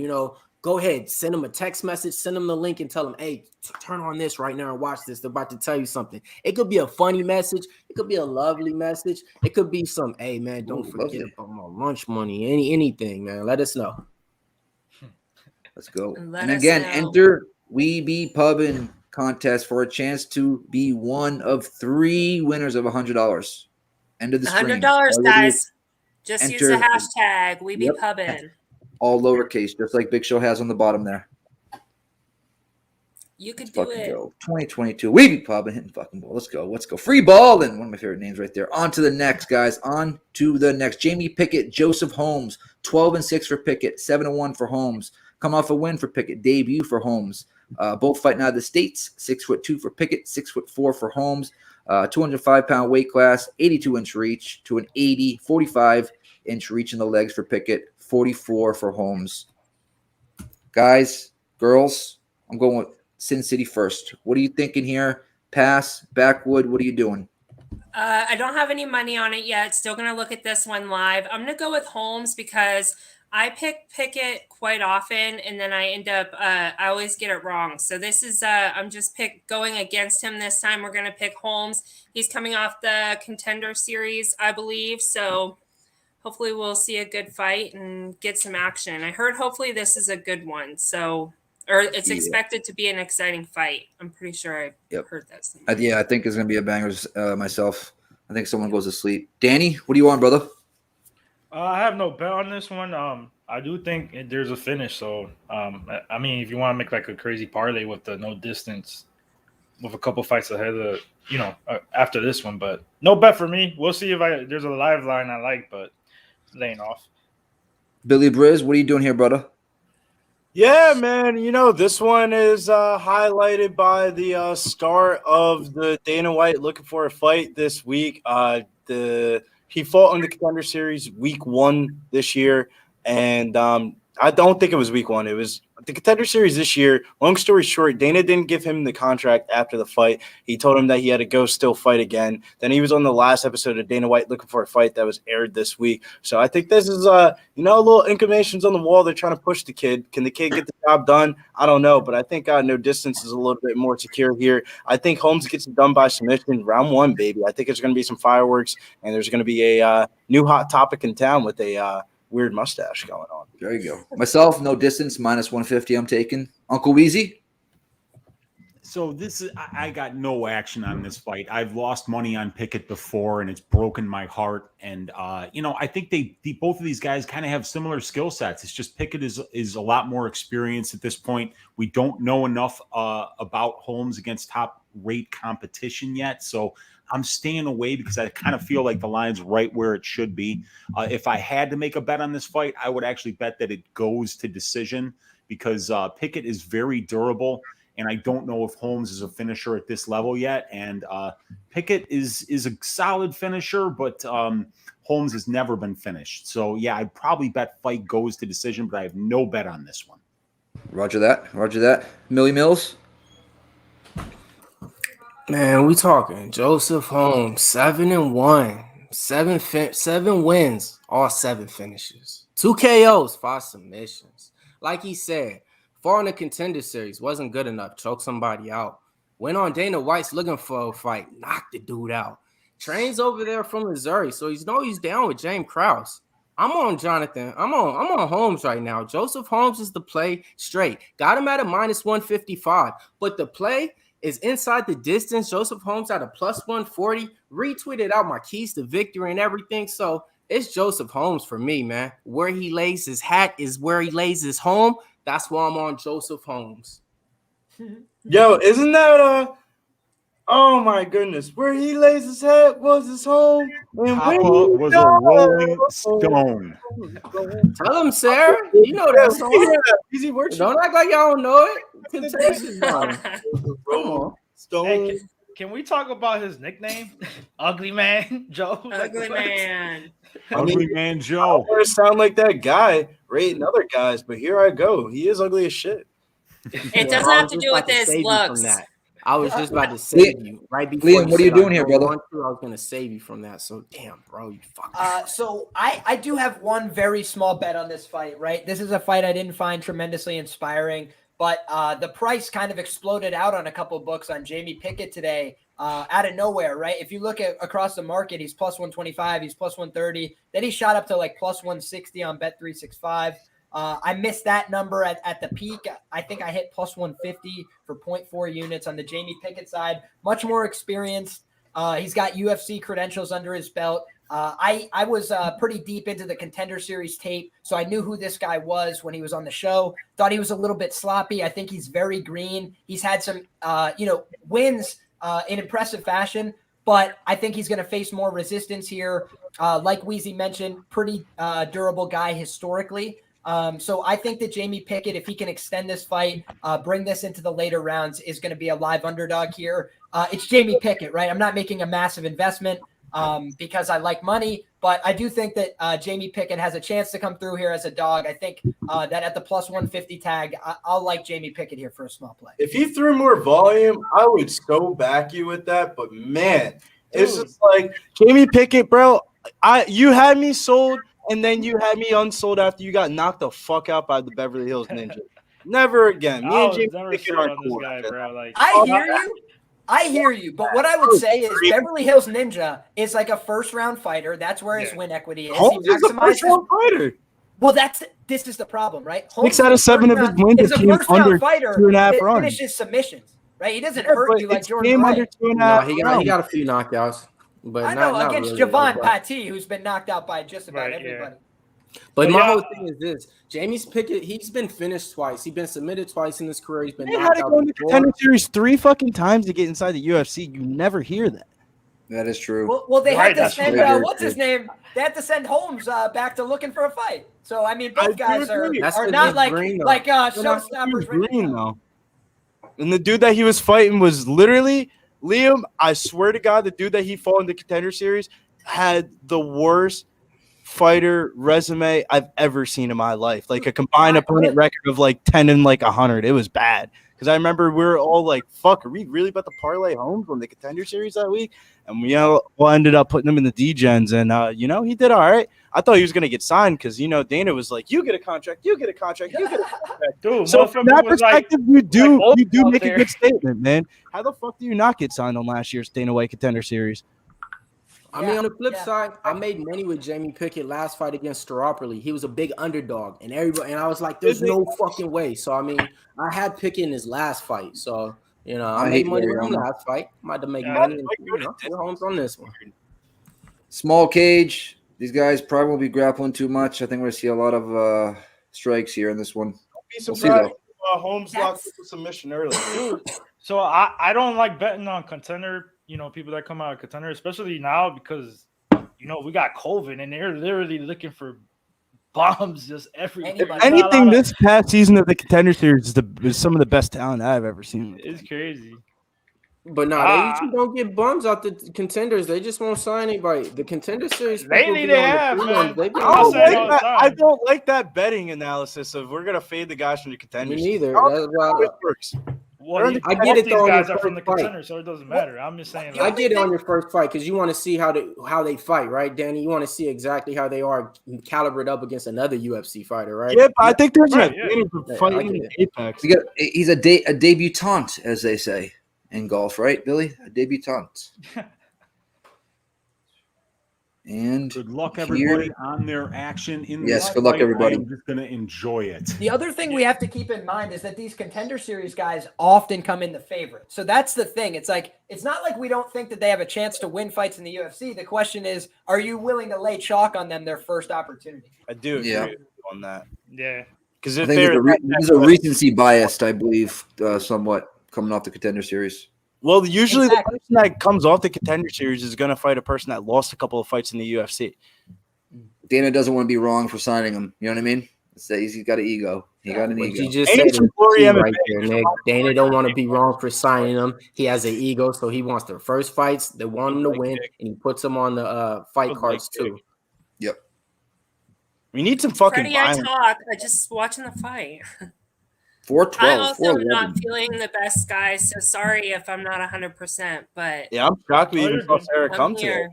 go ahead, send them a text message, send them the link and tell them, hey, turn on this right now and watch this. They're about to tell you something. It could be a funny message. It could be a lovely message. It could be some, hey, man, don't forget about my lunch money. Anything, man. Let us know. Let's go. Let and us again, know. enter We Be Pubbin contest for a chance to be one of 3 winners of $100. End of the stream. $100, guys. Just use the enter- hashtag We Be Yep. Pubbin. All lowercase, just like Big Show has on the bottom there. You could Let's do fucking it. go. 2022. We Be Pubbin hitting fucking ball. Let's go. Let's go. Free ball. And one of my favorite names right there. On to the next, guys. On to the next. Jamie Pickett, Joseph Holmes. 12-6 for Pickett. 7-1 for Holmes. Come off a win for Pickett. Debut for Holmes. Both fighting out of the States. 6'2" for Pickett. 6'4" for Holmes. 205-pound weight class. 82-inch reach to an 80. 45-inch reach in the legs for Pickett. 44 for Holmes. Guys, girls, I'm going with Sin City first. What are you thinking here? Pass, backwood, what are you doing? I don't have any money on it yet. Still going to look at this one live. I'm going to go with Holmes because I pick Pickett quite often, and then I end up, I always get it wrong. So this is, I'm just going against him this time. We're going to pick Holmes. He's coming off the Contender Series, I believe. So hopefully we'll see a good fight and get some action. I heard hopefully this is a good one. So, or it's expected to be an exciting fight. I'm pretty sure I heard that. Yeah, I think it's going to be a banger myself. I think someone goes to sleep. Danny, what do you want, brother? I have no bet on this one. I do think there's a finish. So, I mean, if you want to make like a crazy parlay with the no distance, with a couple fights ahead of, after this one, but no bet for me. We'll see if there's a live line I like, but laying off. Billy Briz, what are you doing here, brother? Yeah, man. This one is highlighted by the start of the Dana White looking for a fight this week. He fought in the Contender Series week 1 this year, and I don't think it was week 1. It was the Contender Series this year. Long story short, Dana didn't give him the contract after the fight. He told him that he had to go still fight again. Then he was on the last episode of Dana White looking for a fight that was aired this week. So I think this is, a little inclinations on the wall. They're trying to push the kid. Can the kid get the job done? I don't know, but I think no distance is a little bit more secure here. I think Holmes gets it done by submission. Round 1, baby. I think it's going to be some fireworks, and there's going to be a new hot topic in town with a weird mustache going on. There you go. Myself, no distance, minus 150 I'm taking. Uncle Weezy? So I got no action on this fight. I've lost money on Pickett before, and it's broken my heart. And, I think both of these guys kind of have similar skill sets. It's just Pickett is a lot more experienced at this point. We don't know enough about Holmes against top-rate competition yet. So I'm staying away because I kind of feel like the line's right where it should be. If I had to make a bet on this fight, I would actually bet that it goes to decision because Pickett is very durable, and I don't know if Holmes is a finisher at this level yet. And Pickett is a solid finisher, but Holmes has never been finished. So, yeah, I'd probably bet fight goes to decision, but I have no bet on this one. Roger that. Millie Mills? Man, we talking Joseph Holmes, 7-1, 7 wins, all 7 finishes, 2 KOs, 5 submissions. Like he said, fought in the Contender Series, wasn't good enough, choked somebody out. Went on Dana White's looking for a fight, knocked the dude out. Trains over there from Missouri, so he's down with James Krause. I'm on Jonathan. I'm on Holmes right now. Joseph Holmes is the play straight. Got him at a minus 155, but the play is inside the distance. Joseph Holmes at a plus 140. Retweeted out my keys to victory and everything. So it's Joseph Holmes for me, man. Where he lays his hat is where he lays his home. That's why I'm on Joseph Holmes. Yo, isn't that oh my goodness, where he lays his head was his home. And Papa was a rolling stone. Tell him, Sarah. You know that song. Easy work. Don't act like y'all don't know it. Temptations, man. Come on. Stone. Hey, can we talk about his nickname? Ugly Man Joe. Ugly Man. Ugly Man Joe. I want to sound like that guy rating other guys, but here I go. He is ugly as shit. It doesn't have to do with his looks. I was just about to save you right before. Liam, what are you doing here, brother? I was going to save you from that. So damn, bro, you fucking. So I do have one very small bet on this fight, right? This is a fight I didn't find tremendously inspiring, but the price kind of exploded out on a couple books on Jamie Pickett today, out of nowhere, right? If you look at across the market, he's plus 125, he's plus 130. Then he shot up to like plus 160 on Bet365. I missed that number at the peak. I think I hit plus 150 for 0.4 units on the Jamie Pickett side. Much more experienced. He's got UFC credentials under his belt. I was pretty deep into the Contender Series tape, so I knew who this guy was when he was on the show. Thought he was a little bit sloppy. I think he's very green. He's had some, wins in impressive fashion, but I think he's going to face more resistance here. Like Weezy mentioned, pretty durable guy historically. So I think that Jamie Pickett, if he can extend this fight, bring this into the later rounds, is going to be a live underdog here. It's Jamie Pickett, right? I'm not making a massive investment because I like money, but I do think that Jamie Pickett has a chance to come through here as a dog. I think that at the plus 150 tag, I'll like Jamie Pickett here for a small play. If he threw more volume, I would so back you with that. But man, it's just like Jamie Pickett, bro. You had me sold. And then you had me unsold after you got knocked the fuck out by the Beverly Hills Ninja. Never again. Me and Jamie Pickett are cool. I hear you. But what I would say is Beverly Hills Ninja is like a first-round fighter. That's where his win equity is. Holmes is a first-round fighter. Well, this is the problem, right? 6 out of 7 of his wins came under fighter 2.5 runs. Finishes submissions, right? He doesn't hurt you like Jordan Bryan. He got a few knockouts. But I know not against really, Javon Patti, who's been knocked out by just about everybody. Yeah. But my whole thing is this: Jamie's Pickett, he's been finished twice. He's been submitted twice in his career. He's been knocked out. Go in the Contender Series 3 fucking times to get inside the UFC. You never hear that. That is true. Well, they had to send what's his name? They had to send Holmes back to looking for a fight. So I mean, both guys are not like showstoppers. Green though, and the dude that he was fighting was literally. Liam, I swear to God, the dude that he fought in the Contender Series had the worst fighter resume I've ever seen in my life. Like a combined opponent record of like 10 and like 100. It was bad. Because I remember we were all like, fuck, are we really about to parlay Holmes from the Contender Series that week? And we all ended up putting him in the D-Gens. And, he did all right. I thought he was going to get signed because, Dana was like, you get a contract, you get a contract, you get a contract. Dude, so from that perspective, you do make a good statement, man. How the fuck do you not get signed on last year's Dana White Contender Series? I mean, on the flip side, I made money with Jamie Pickett last fight against Staropoli. He was a big underdog, and I was like, "There's no fucking way." So I mean, I had Pickett in his last fight, so I made money with him last fight. I'm about to make money. We're Holmes on this one. Small cage. These guys probably won't be grappling too much. I think we're gonna see a lot of strikes here in this one. Don't be surprised. Holmes locked with a submission early. So I don't like betting on contender. People that come out of contender, especially now because we got COVID and they're literally looking for bombs just everywhere. Anything this past season of the Contender Series is some of the best talent I've ever seen. It's crazy. But no, they usually don't get bums out the contenders. They just won't sign anybody. The Contender Series lately they have. I don't like that betting analysis of we're gonna fade the guys from the contenders. Me neither. That's why it works. Well, I get it. These guys are from the contender, so it doesn't matter. I'm just saying. I get it on your first fight because you want to see how they fight, right, Danny? You want to see exactly how they are calibrated up against another UFC fighter, right? Yeah, but I think there's an advantage of fighting in Apex. He's a debutante, as they say in golf, right, Billy? A debutante. And good luck, here- everybody, on their action in Yes, this good luck, fight. everybody. I'm just going to enjoy it. The other thing we have to keep in mind is that these Contender Series guys often come in the favorite. So that's the thing. It's like, it's not like we don't think that they have a chance to win fights in the UFC. The question is, are you willing to lay chalk on them their first opportunity? I do agree Yeah. with you on that. Yeah. Because I if think they're there's a recency biased, I believe, somewhat coming off the Contender Series. well, usually Exactly. the person that comes off the Contender Series is going to fight a person that lost a couple of fights in the UFC. Dana doesn't want to be wrong for signing him. You know what I mean? He's got an ego. He got an What ego. you just Ain't said it some is glory key MMA? right there, Nick. Dana don't want to be wrong for signing him. He has an ego, so he wants the first fights. They want him to win, and he puts them on the fight Good cards leg too. Yep. We need some fucking Freddie, I violence. talk. I just watching the fight. 412. I also am 411. not feeling the best, guys. So sorry if I'm not 100%, but Yeah, I'm shocked we Oh, even you're saw good. Sarah I'm come today.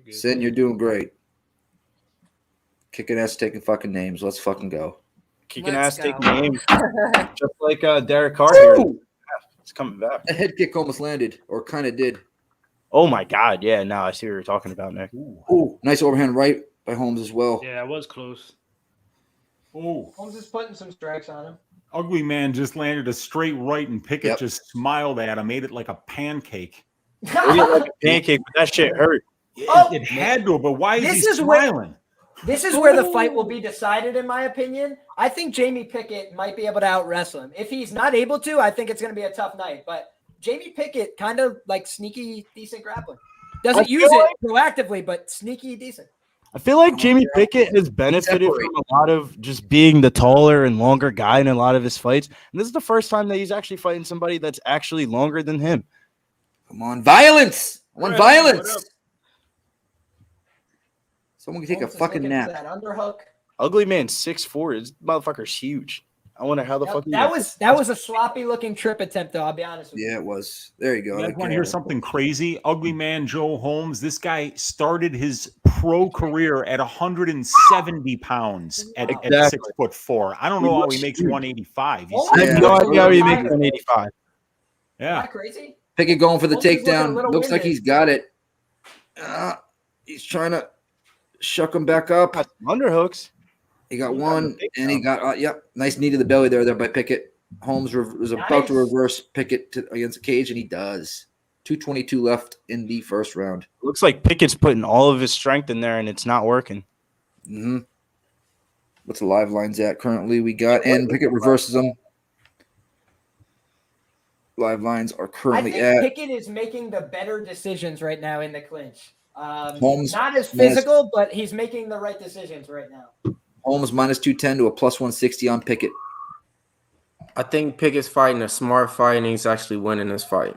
here. Sin, you're doing great. Kicking ass, taking fucking names. Let's fucking go. Kicking Let's ass, taking go. names, just like Derek Carr here. Woo! It's coming back. A head kick almost landed, or kind of did. Oh my God! Yeah, now I see what you're talking about, Nick. Ooh, nice overhand right by Holmes as well. Yeah, that was close. Oh, Holmes is putting some strikes on him. Ugly Man just landed a straight right, and Pickett Yep. just smiled at him, made it like a pancake. Ate it like a pancake, but that shit hurt. It had to, but why is This he is where- smiling? This is where the fight will be decided, in my opinion. I think Jamie Pickett might be able to out-wrestle him. If he's not able to, I think it's going to be a tough night. But Jamie Pickett, kind of like sneaky, decent grappling. Doesn't use it proactively, but sneaky, decent. I feel like Jamie Pickett has benefited from a lot of just being the taller and longer guy in a lot of his fights. And this is the first time that he's actually fighting somebody that's actually longer than him. Come on, violence! I want What up? What up? violence! Someone can take a Holmes is fucking looking for nap. That underhook. Ugly Man 6'4". This motherfucker's huge. I wonder how the fuck That was a sloppy looking trip attempt, though. I'll be honest with you. Yeah, it was. There you go. You I guys like want to it. hear something crazy? Ugly Man Joe Holmes. This guy started his pro career at 170 pounds at Exactly. 6'4". I don't know how he makes 185. He's, I have Yeah. no idea how he makes 185. Am yeah. I crazy? Pickett going for the Holmes is looking a takedown. little Looks like winded. he's got it. He's trying to shuck him back up. Got some underhooks. He got He got one, the and he takedown. got yep, nice knee to the belly there by Pickett. Holmes was about to Nice. reverse Pickett against the cage, and he does. 2:22 left in the first round. Looks like Pickett's putting all of his strength in there, and it's not working. Mm-hmm. What's the live lines at currently? We got, and Pickett reverses them. Live lines are I currently think at Pickett is making the better decisions right now in the clinch. Holmes Not as minus- physical, but he's making the right decisions right now. Holmes minus 210 to a plus 160 on Pickett. I think Pickett's fighting a smart fight, and he's actually winning this fight.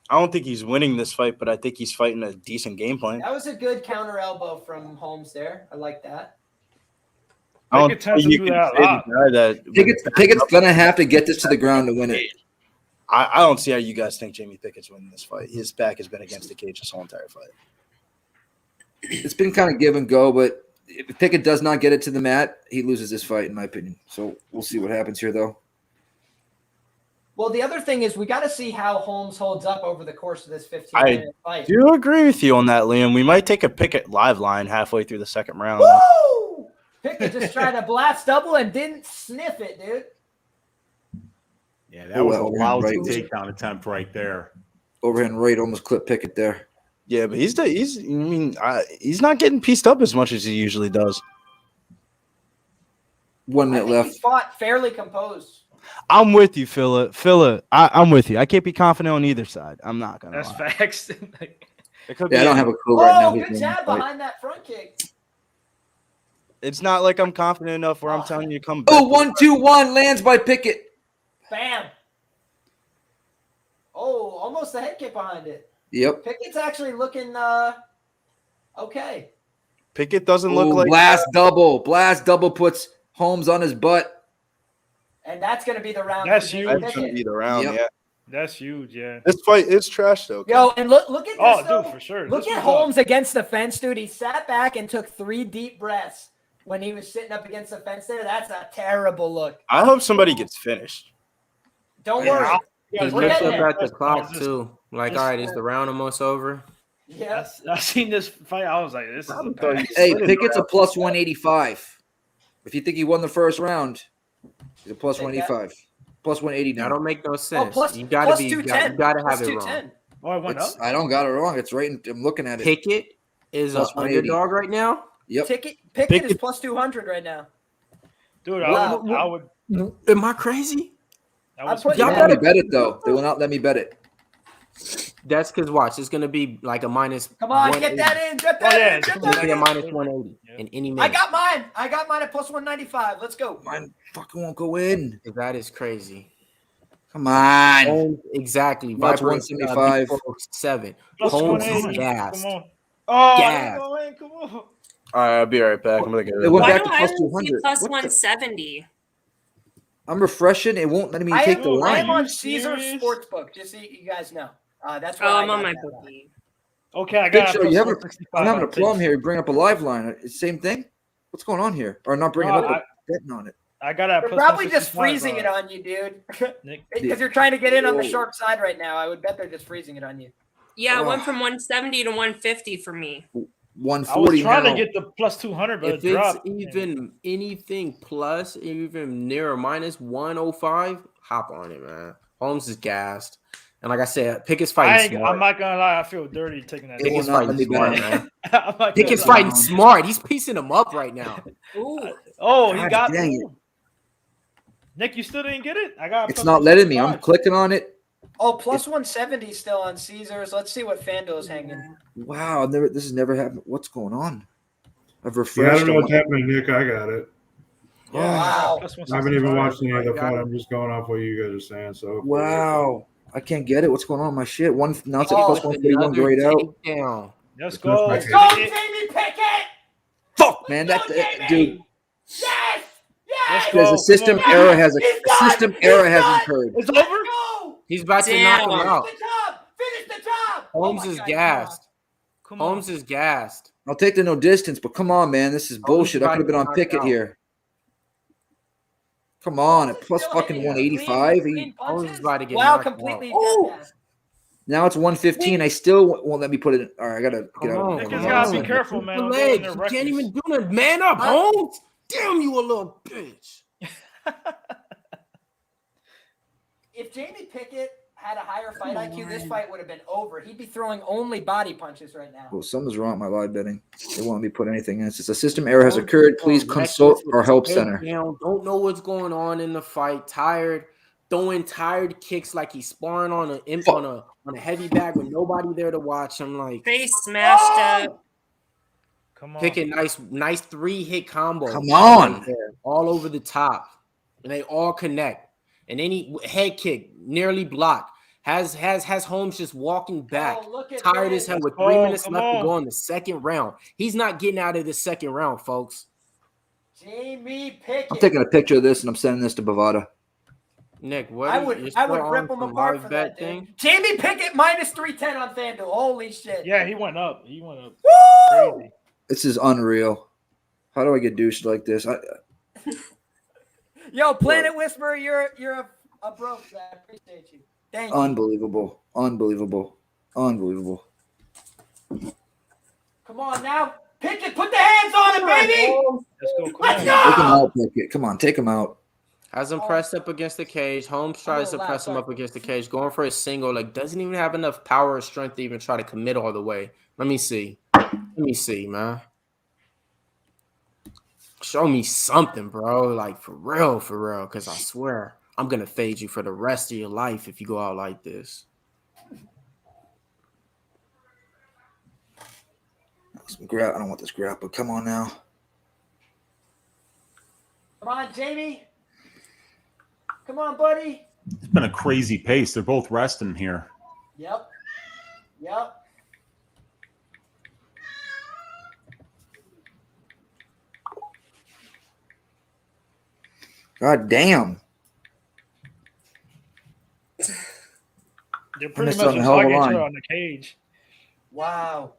I don't think he's winning this fight, but I think he's fighting a decent game plan. That was a good counter elbow from Holmes there. I like that. I don't Pickett tends think to you do can that a say the lot. guy that Pickett's gonna have to get this to the ground to win it. I don't see how you guys think Jamie Pickett's winning this fight. His back has been against the cage this whole entire fight. It's been kind of give and go, but if Pickett does not get it to the mat, he loses this fight, in my opinion. So we'll see what happens here, though. Well, the other thing is we got to see how Holmes holds up over the course of this 15-minute I fight. do agree with you on that, Liam. We might take a Pickett live line halfway through the second round. Woo! Pickett just tried to blast double and didn't sniff it, dude. Yeah, that was a Well, lousy right. takedown attempt right there. Overhand right almost clipped Pickett there. Yeah, but he's not getting pieced up as much as he usually does. 1 I minute think left. he fought fairly composed. I'm with you, Philla. I'm with you. I can't be confident on either side. I'm not gonna That's lie. facts. It could Yeah, I be don't have a clue right now. Oh, who's good winning jab the fight. behind that front kick. It's not like I'm confident enough where I'm telling you to come back. Oh, 1-2-1 lands by Pickett. Bam. Oh, almost the head kick behind it. Yep. Pickett's actually looking okay. Pickett doesn't look Ooh, like blast double. Blast double puts Holmes on his butt. And that's going to be the round. That's for huge. Jamie that's gonna Pickett. be the round. Yep. Yeah, That's huge, yeah. this fight is trash though. Yo, and look at this. Oh, though. dude, for sure. Look This at was Holmes against the fence, dude. He sat back and took 3 deep breaths when he was sitting up against the fence there. That's a terrible look. I hope somebody gets finished. Don't Yeah. worry. He We're looks getting up there. at the clock, too. Like, just- all right, is the round almost over? Yeah. I seen this fight. I was like, this is a pass. Hey, Pickett's a plus 185. If you think he won the first round, he's a plus 185. Plus 180 now. That don't make no sense. plus- you gotta plus be. You 210. gotta Plus have it wrong. 210. Oh, I went up. I don't got it wrong. It's right. I'm looking at it. Pickett is an Plus 180. underdog right now. Yep. Pickett is plus 200 right now. Dude, Wow. I would. Am I crazy? I was put- They won't let me bet it though. They will not let me bet it. That's because watch, it's gonna be like a minus. Come on, 180. get that in. Get that in. It's Get gonna that be a in. minus 180 in any I minute. got mine. I got mine at plus 195. Let's go. Mine fucking won't go in. That is crazy. Come on. Holmes, exactly. That's Viper, 175. 7. Plus Holmes is 180. gassed. Come on. Oh, Gas. go in. Come on. All right, I'll be right back. I'm gonna get It rid went Why back do to I plus only see 200. plus What the- 170? I'm refreshing. It won't let me take the I am line. on Caesar Sportsbook, just so you guys know. That's why Oh, I I'm got on my that one. bookie. Okay, I Big got Show, plus you haven't, 165. I'm having a I'll take problem it. here. You bring up a live line. Same thing. What's going on here? Or not bringing No, up, but betting on it. I got it. They're probably just freezing it on you, dude. Nick. Because you're trying to get in on the Whoa. sharp side right now. I would bet they're just freezing it on you. Yeah, it Ugh. went from 170 to 150 for me. I was 140 trying now. to get the plus 200, but If it it's dropped. even anything plus, even near or minus 105, hop on it, man. Holmes is gassed. And like I said, Pickett's fighting smart. I'm not gonna lie. I feel dirty taking that. It will Pickett's not let fighting me bet smart, it. man. I'm not Pickett's gonna lie. fighting smart. He's piecing him up right now. Ooh. Oh, he God got dang me. it. Nick, you still didn't get it? I got. It's plus not letting me. I'm 165. clicking on it. Oh, plus 170 still on Caesars. Let's see what FanDuel is hanging. Wow, this has never happened. What's going on? I've Yeah, I refreshed. don't know what's happening, Nick. I got it. Wow. Plus I haven't even 165. watched any of the Got fight. it. I'm just going off what you guys are saying. So Wow. I can't get it. What's going on with my shit? Now it's at Oh, plus 141 grayed out. Takedown. Let's It's go. just Go, like- Jamie Pickett! Fuck, man. That dude. Yes! Yes! Go. There's a system Come on. error has He's done! system He's error has done! occurred. It's Let's over. go! He's about to Damn. knock him out. Finish the job! Finish the job! Holmes Oh my is God, gassed. Come on. Holmes is gassed. I'll take the no distance, but come on, man. This is bullshit. I could have been on knocked Pickett out. here. Come on, at Holmes is plus still fucking hitting 185. clean Holmes punches. is about to get Wow, knocked completely. out. dead. Now it's 115. I still won't let me put it in. All right, I gotta get Come out. on, Nick, come you gotta on. be careful, man. The I'm going in legs. there You reckless. can't even do that. Man up, Holmes. Damn you, a little bitch. If Jamie Pickett had a higher fight IQ, this fight would have been over. He'd be throwing only body punches right now. Well, something's wrong with my live betting. They won't let me put anything in. It says a system error has occurred. Please consult our help center. Don't know what's going on in the fight. Tired, throwing tired kicks like he's sparring on a heavy bag with nobody there to watch. I'm like, Face smashed up. Come on. Pickett, nice 3-hit combo. Come on. Right there, all over the top, and they all connect. And any head kick nearly blocked. Has Holmes just walking back, Oh, look at tired this. as hell with Oh, 3 minutes come left to on. go in the second round. He's not getting out of the second round, folks. Jamie Pickett. I'm taking a picture of this and I'm sending this to Bovada. Nick, what? I you're would still rip on him some apart live for bet that, dude. Jamie Pickett minus 310 on FanDuel. Holy shit. Yeah, he went up. He went up. Woo! Crazy. This is unreal. How do I get douched like this? Yo, Planet Whisperer, you're a bro. I appreciate you. Thank you. Unbelievable. Unbelievable. Unbelievable. Come on now. Pickett, put the hands on it, baby. Let's go. Come Let's on. go. Take him out, Pickett. Come on, take him out. Has him pressed up against the cage. Holmes tries to gonna press him laugh, up against the cage, going for a single. Like, doesn't even have enough power or strength to even try to commit all the way. Let me see, man. Show me something, bro. Like, for real. Because I swear, I'm going to fade you for the rest of your life if you go out like this. I don't want this grab, but come on now. Come on, Jamie. Come on, buddy. It's been a crazy pace. They're both resting here. Yep. God damn. They're pretty missed much on a just hell of a hugging each line. other on the cage. Wow.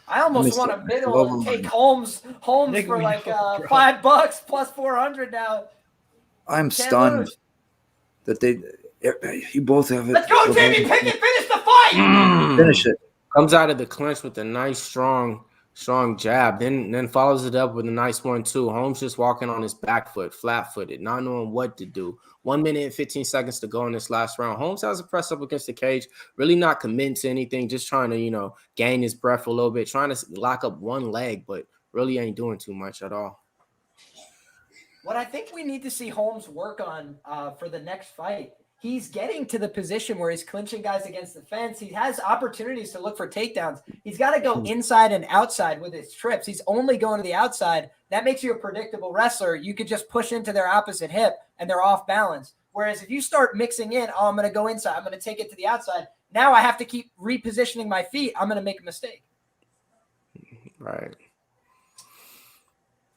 I almost missed want it. a middle and take Holmes Nick, for we like know, bro. $5 plus 400 now. I'm Can't stunned lose. that you both have it. Let's go, Jamie Pickett. Finish the fight. Finish it. Comes out of the clinch with a nice, strong jab. Then follows it up with a nice 1-2. Holmes just walking on his back foot, flat-footed, not knowing what to do. 1 minute and 15 seconds to go in this last round. Holmes has a press up against the cage, really not committing to anything, just trying to, gain his breath a little bit, trying to lock up one leg, but really ain't doing too much at all. What I think we need to see Holmes work on for the next fight, he's getting to the position where he's clinching guys against the fence. He has opportunities to look for takedowns. He's got to go inside and outside with his trips. He's only going to the outside. That makes you a predictable wrestler. You could just push into their opposite hip and they're off balance. Whereas if you start mixing in, I'm going to go inside, I'm going to take it to the outside. Now I have to keep repositioning my feet. I'm going to make a mistake. Right.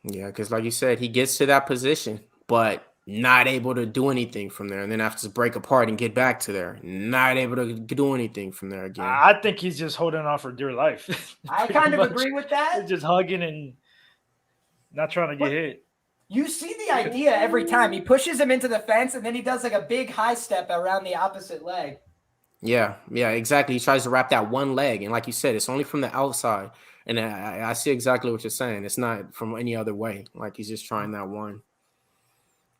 Yeah, because like you said, he gets to that position, but not able to do anything from there. And then have to break apart and get back to there. Not able to do anything from there again. I think he's just holding on for dear life. I kind of agree with that. He's just hugging and not trying to get hit. You see the idea every time. He pushes him into the fence, and then he does like a big high step around the opposite leg. Yeah, exactly. He tries to wrap that one leg. And like you said, it's only from the outside. And I see exactly what you're saying. It's not from any other way. Like he's just trying that one.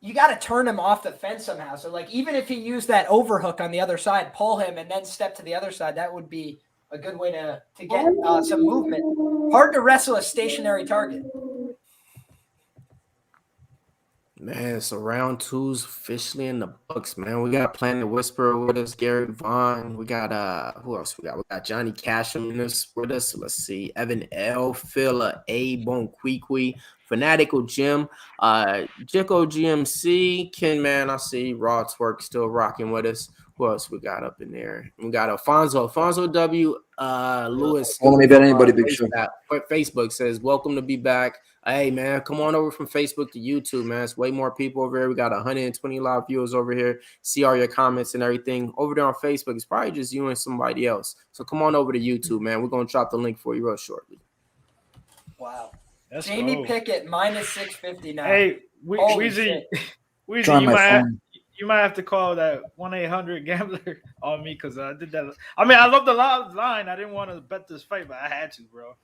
You got to turn him off the fence somehow. So like even if he used that overhook on the other side, pull him and then step to the other side, that would be a good way to get some movement. Hard to wrestle a stationary target. Man, so round two's officially in the books, man. We got Planet Whisperer with us, Gary Vaughn. We got who else we got? We got Johnny Casham with us. Let's see. Evan L. Phila A. Bonquiqui, Fanatical Jim, Jicko GMC, Ken Man. I see Raw Twerk still rocking with us. Who else we got up in there? We got Alfonso W. Lewis. Don't let me bet anybody, Big Show. Facebook says, welcome to be back. Hey, man, come on over from Facebook to YouTube, man. It's way more people over here. We got 120 live viewers over here. See all your comments and everything. Over there on Facebook, it's probably just you and somebody else. So come on over to YouTube, man. We're going to drop the link for you real shortly. Wow. Let's Jamie go. Pickett, minus 650 now. Hey, Weezy, you might have to call that 1-800-GAMBLER on me because I did that. I mean, I love the line. I didn't want to bet this fight, but I had to, bro.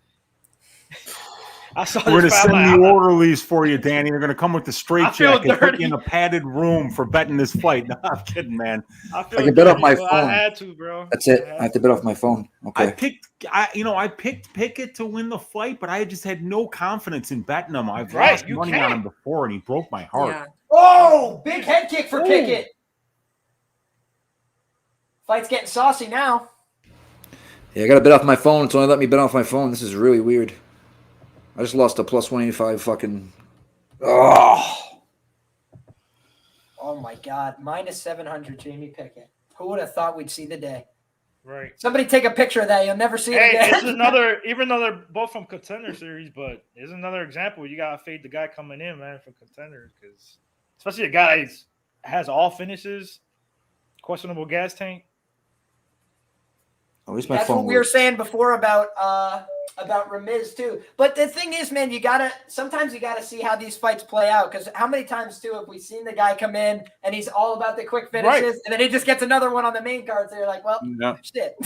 I saw We're going to this send fight, the orderlies for you, Danny. They're going to come with the straight jacket, put dirty. you in a padded room for betting this fight. No, I'm kidding, man. I can bet off my but phone. I had to, bro. That's it. I have to bet off my phone. Okay. I picked Pickett to win the fight, but I just had no confidence in betting him. I've Right, lost you money can't. on him before, and he broke my heart. Yeah. Oh, big head kick for Pickett. Fight's getting saucy now. Yeah, I got to bet off my phone. It's only let me bet off my phone. This is really weird. I just lost a plus 185 fucking. Oh. Oh my God. Minus 700, Jamie Pickett. Who would have thought we'd see the day? Right. Somebody take a picture of that. You'll never see it Hey, again. this is another, even though they're both from Contender Series, but it's another example. You got to fade the guy coming in, man, from Contenders, because especially a guy that has all finishes, questionable gas tank. At least my That's phone what we were works. saying before about Ramiz too. But the thing is, man, sometimes you gotta see how these fights play out. Because how many times too have we seen the guy come in and he's all about the quick finishes, Right. and then he just gets another one on the main card. So you're like, well, shit.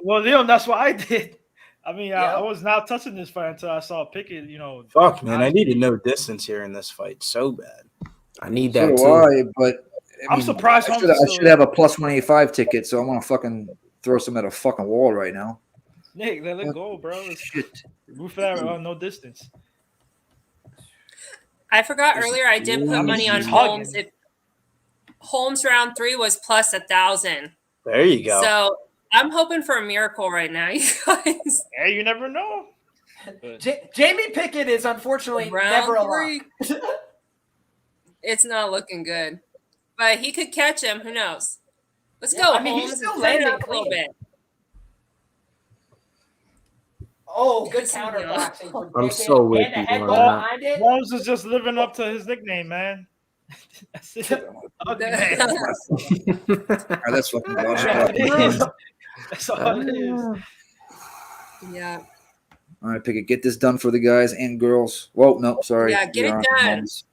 Well, Leon, that's what I did. I mean, Yeah. I was not touching this fight until I saw Pickett, Fuck, man. I needed no distance here in this fight so bad. I need So that do too. I, but I'm surprised I Holmes should still- have a plus 185 ticket, so I want to fucking throw some at a fucking wall right now. Nick, let it go, bro. Shit. Move for that no distance. I forgot earlier I did put money on he's Holmes. hugging. Holmes round 3 was plus 1,000. There you go. So I'm hoping for a miracle right now, you guys. Hey, you never know. Jamie Pickett is unfortunately Round never a 3. lock. It's not looking good. But he could catch him. Who knows? Let's Yeah, go, I mean, he's Holmes. still Defend landing up a little clean. bit. Oh, good Yes, counter yeah. boxing from I'm Pickett. so with And a you head on ball that. behind it. Holmes is just living up to his nickname, man. That's it. Ugly man. All right, that's fucking That's logical. all it is. That's all it is. Yeah. All right, Pickett, get this done for the guys and girls. Whoa, no, sorry. Yeah, get You're it on done. phones.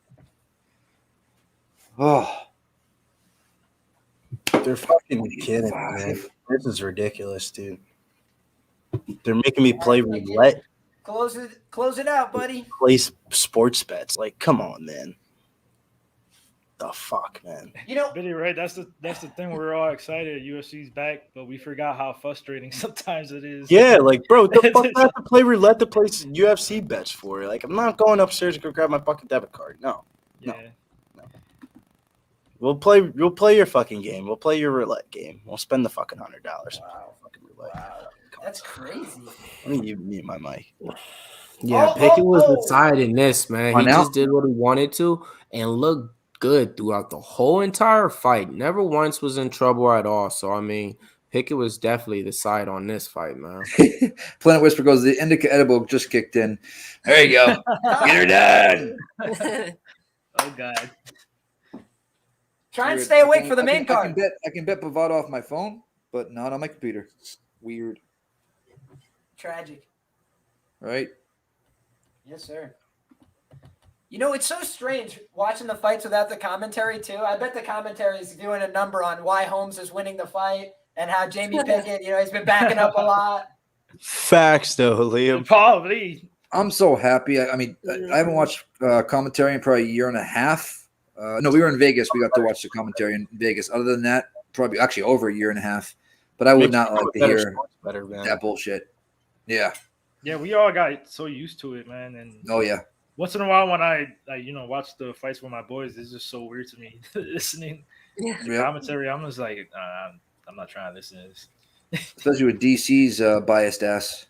Oh, They're fucking kidding, man. This is ridiculous, dude. They're making me play roulette. Close it out, buddy. Play sports bets. Like, come on, man. The fuck, man. You know, Billy, right? That's the thing. We're all excited. UFC's back, but we forgot how frustrating sometimes it is. Yeah, like, bro, the fuck I have to play roulette to play UFC bets for? Like, I'm not going upstairs to go grab my fucking debit card. No. We'll play your fucking game. We'll play your roulette game. We'll spend the fucking $100. Wow. Fucking roulette. Wow. That's crazy. Let me mute my mic. Yeah, Pickett was deciding this, man. He just did what he wanted to and looked good throughout the whole entire fight. Never once was in trouble at all. So, I mean, Pickett was definitely the side on this fight, man. Planet Whisper goes, the indica edible just kicked in. There you go. Get her done. Oh, God. Try and stay awake for the main card. I can bet Bovada off my phone, but not on my computer. Weird. Tragic. Right? Yes, sir. You know, it's so strange watching the fights without the commentary, too. I bet the commentary is doing a number on why Holmes is winning the fight and how Jamie Pickett, he's been backing up a lot. Facts, though, Liam. Probably. I'm so happy. I mean, I haven't watched commentary in probably a year and a half. No, we were in Vegas. We got to watch the commentary in Vegas. Other than that, probably actually over a year and a half. But I would not like to hear that bullshit. Yeah. Yeah, we all got so used to it, man. And oh yeah. Once in a while, when I watch the fights with my boys, it's just so weird to me listening to commentary. I'm just like, I'm not trying to listen to this. Especially with DC's biased ass.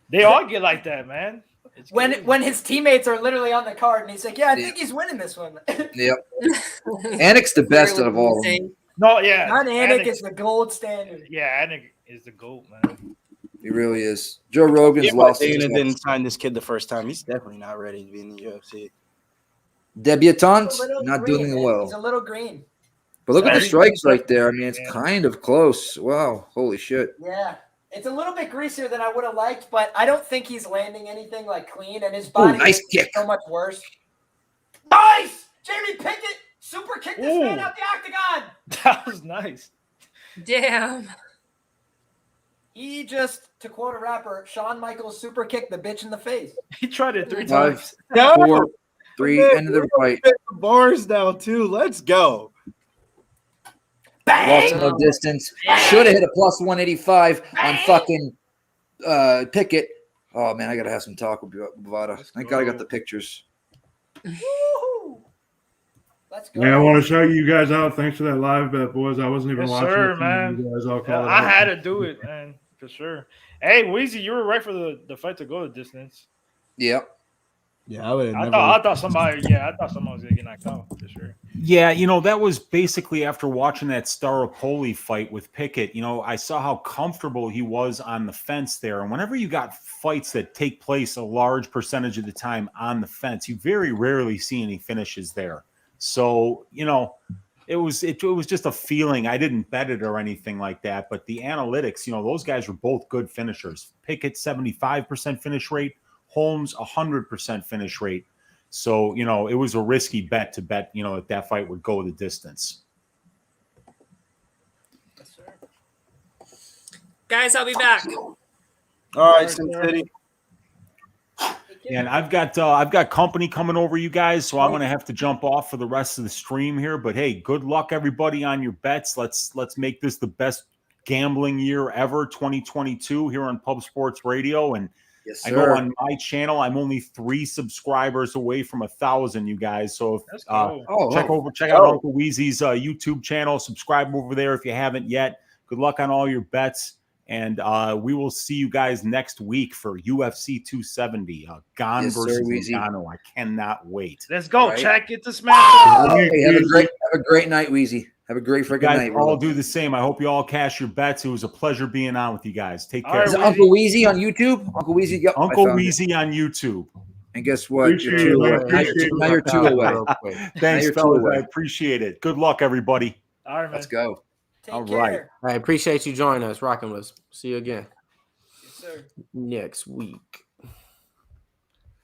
They all get like that, man. When his teammates are literally on the card and he's like, I think he's winning this one. Yep. Anik's the best out of all of them. No, yeah. Not Anik is the gold standard. Yeah, Anik is the GOAT, man. He really is. Joe Rogan's lost. Dana didn't sign this kid the first time. He's definitely not ready to be in the UFC. Debutante, not green, doing man. well. He's a little green. But look at the strikes right there. I mean, it's kind of close. Wow. Holy shit. Yeah. It's a little bit greasier than I would have liked, but I don't think he's landing anything like clean, and his body nice kick. So much worse. Nice! Jamie Pickett super kicked this man out the octagon. That was nice. Damn. He just, to quote a rapper, Shawn Michaels super kicked the bitch in the face. He tried it 3 5, times. 4, 3, end of the fight. Bars now, too. Let's go. Lost no distance. Should have hit a plus 185 on fucking Pickett. Oh, man, I got to have some talk with Bovada. Thank God I got the pictures. Woo-hoo. Let's go. Yeah, I want to shout you guys out. Thanks for that live bet, boys. I wasn't even watching it. Man. You guys all called it I out. had to do it, man, for sure. Hey, Weezy, you were right for the fight to go the distance. Yep. Yeah, I would have never. I thought somebody was gonna get knocked out for sure. Yeah, that was basically after watching that Staropoli fight with Pickett. I saw how comfortable he was on the fence there. And whenever you got fights that take place a large percentage of the time on the fence, you very rarely see any finishes there. So, it was just a feeling. I didn't bet it or anything like that. But the analytics, those guys were both good finishers. Pickett, 75% finish rate. Holmes, 100% finish rate. So, it was a risky bet to bet, that fight would go the distance. Yes, sir. Guys, I'll be back. All right, Sin City. And I've got company coming over, you guys, so I'm going to have to jump off for the rest of the stream here. But hey, good luck everybody on your bets. Let's make this the best gambling year ever, 2022 here on Pub Sports Radio. And yes, I know on my channel I'm only 3 subscribers away from 1,000, you guys. So if, check out Uncle Weezy's YouTube channel. Subscribe over there if you haven't yet. Good luck on all your bets. And we will see you guys next week for UFC 270. Gon versus Ngannou. I cannot wait. Let's go, right. Check. Get the smash. Hey, have a great night, Weezy. Have a great freaking night. I'll do the same. I hope you all cash your bets. It was a pleasure being on with you guys. Take care. Right, is Uncle Weezy on YouTube? Uncle Weezy, yep, Uncle Weezy on YouTube. And guess what? You're 2 away. Now you're 2 away. Thanks, fellas. I appreciate it. Good luck, everybody. All right, man. Let's go. Take care. I appreciate you joining us, rocking with us. See you again. Yes, sir. Next week.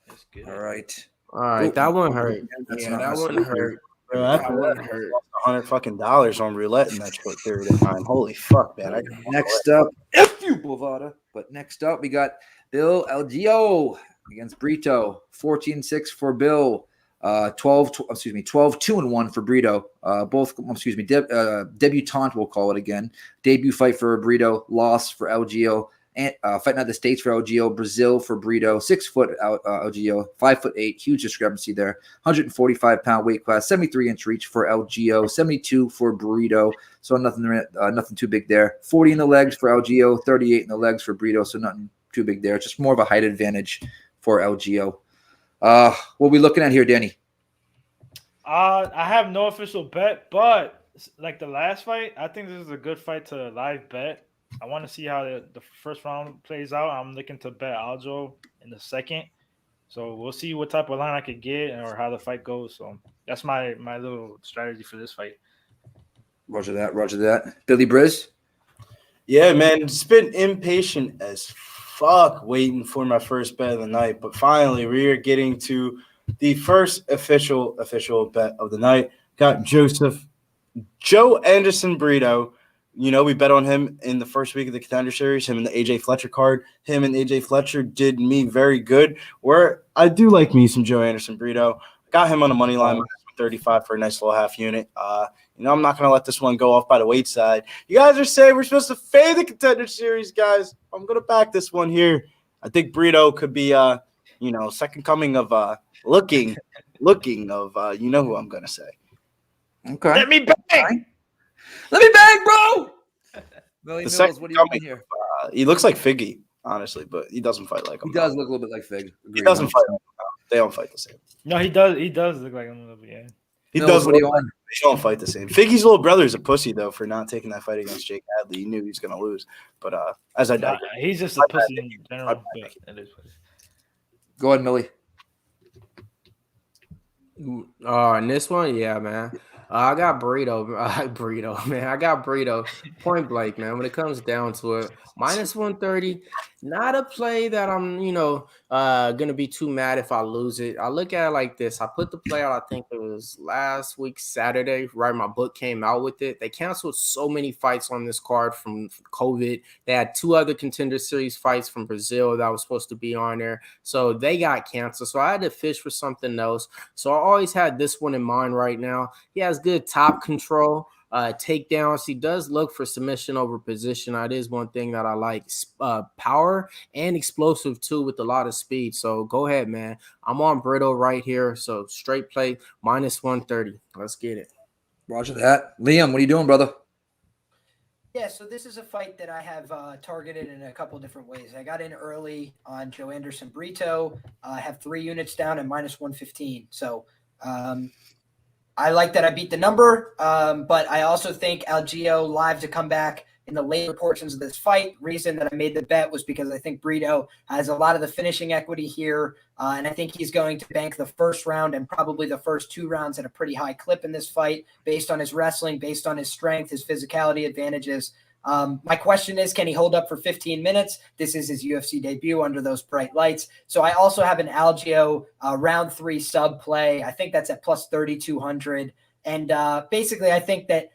That's good. All right. All right, that one hurt. That one hurt. Bro, that one hurt. $100 fucking on roulette in that short period of time. Holy fuck, man! Next up, few Bovada. But next up, we got Bill Algeo against Brito. 14-6 for Bill. 12-2-1 for Brito. Debutante, we'll call it again. Debut fight for Brito, loss for Algeo. And fighting out of the States for Algeo, Brazil for Brito, 6 foot Algeo, 5'8", huge discrepancy there. 145-pound weight class, 73-inch reach for Algeo, 72 for Brito, so nothing too big there. 40 in the legs for Algeo, 38 in the legs for Brito, so nothing too big there. Just more of a height advantage for Algeo. What are we looking at here, Danny? I have no official bet, but like the last fight, I think this is a good fight to live bet. I want to see how the first round plays out. I'm looking to bet Algeo in the second. So we'll see what type of line I could get or how the fight goes. So that's my little strategy for this fight. Roger that. Billy Briz? Yeah, man, it's been impatient as fuck waiting for my first bet of the night. But finally, we are getting to the first official bet of the night. Got Joanderson Brito. You know, we bet on him in the first week of the Contender Series, him in the AJ Fletcher card. Him and AJ Fletcher did me very good. Where I do like me some Joanderson Brito. Got him on the money line, 35 for a nice little half unit. I'm not going to let this one go off by the weight side. You guys are saying we're supposed to fade the Contender Series, guys. I'm going to back this one here. I think Brito could be, second coming of looking of, you know who I'm going to say. Okay. Let me bang! Let me bang, bro! Billy The Mills, what are you doing here? He looks like Figgy, honestly, but he doesn't fight like him. He does look a little bit like Fig. He doesn't fight like him. They don't fight the same. No, he does. He does look like him a little bit, yeah. He Mills, does. what are you on? They don't fight the same. Figgy's little brother is a pussy, though, for not taking that fight against Jake Hadley. He knew he was going to lose. But as I digress. He's just a pussy in general. But it is. Go ahead, Millie. In this one, yeah, man. I got Brito, man. I got Brito. Point blank, man. When it comes down to it, minus 130, not a play that I'm, gonna be too mad if I lose it. I look at it like this. I put the play out, I think it was last week, Saturday, right? My book came out with it. They canceled so many fights on this card from COVID. They had 2 other Contender Series fights from Brazil that was supposed to be on there. So they got canceled. So I had to fish for something else. So I always had this one in mind right now. He has good top control, takedowns. He does look for submission over position. That is one thing that I like. Power and explosive too, with a lot of speed. So go ahead, man. I'm on Brito right here. So straight play minus 130. Let's get it. Roger that. Liam, what are you doing, brother? Yeah, so this is a fight that I have targeted in a couple different ways. I got in early on Joanderson Brito. I have 3 units down and minus 115. So I like that I beat the number, but I also think Algeo live to come back in the later portions of this fight. Reason that I made the bet was because I think Brito has a lot of the finishing equity here, and I think he's going to bank the first round and probably the first 2 rounds at a pretty high clip in this fight based on his wrestling, based on his strength, his physicality advantages. My question is, can he hold up for 15 minutes? This is his UFC debut under those bright lights. So I also have an Algeo round 3 sub play. I think that's at plus 3,200. And basically, I think that,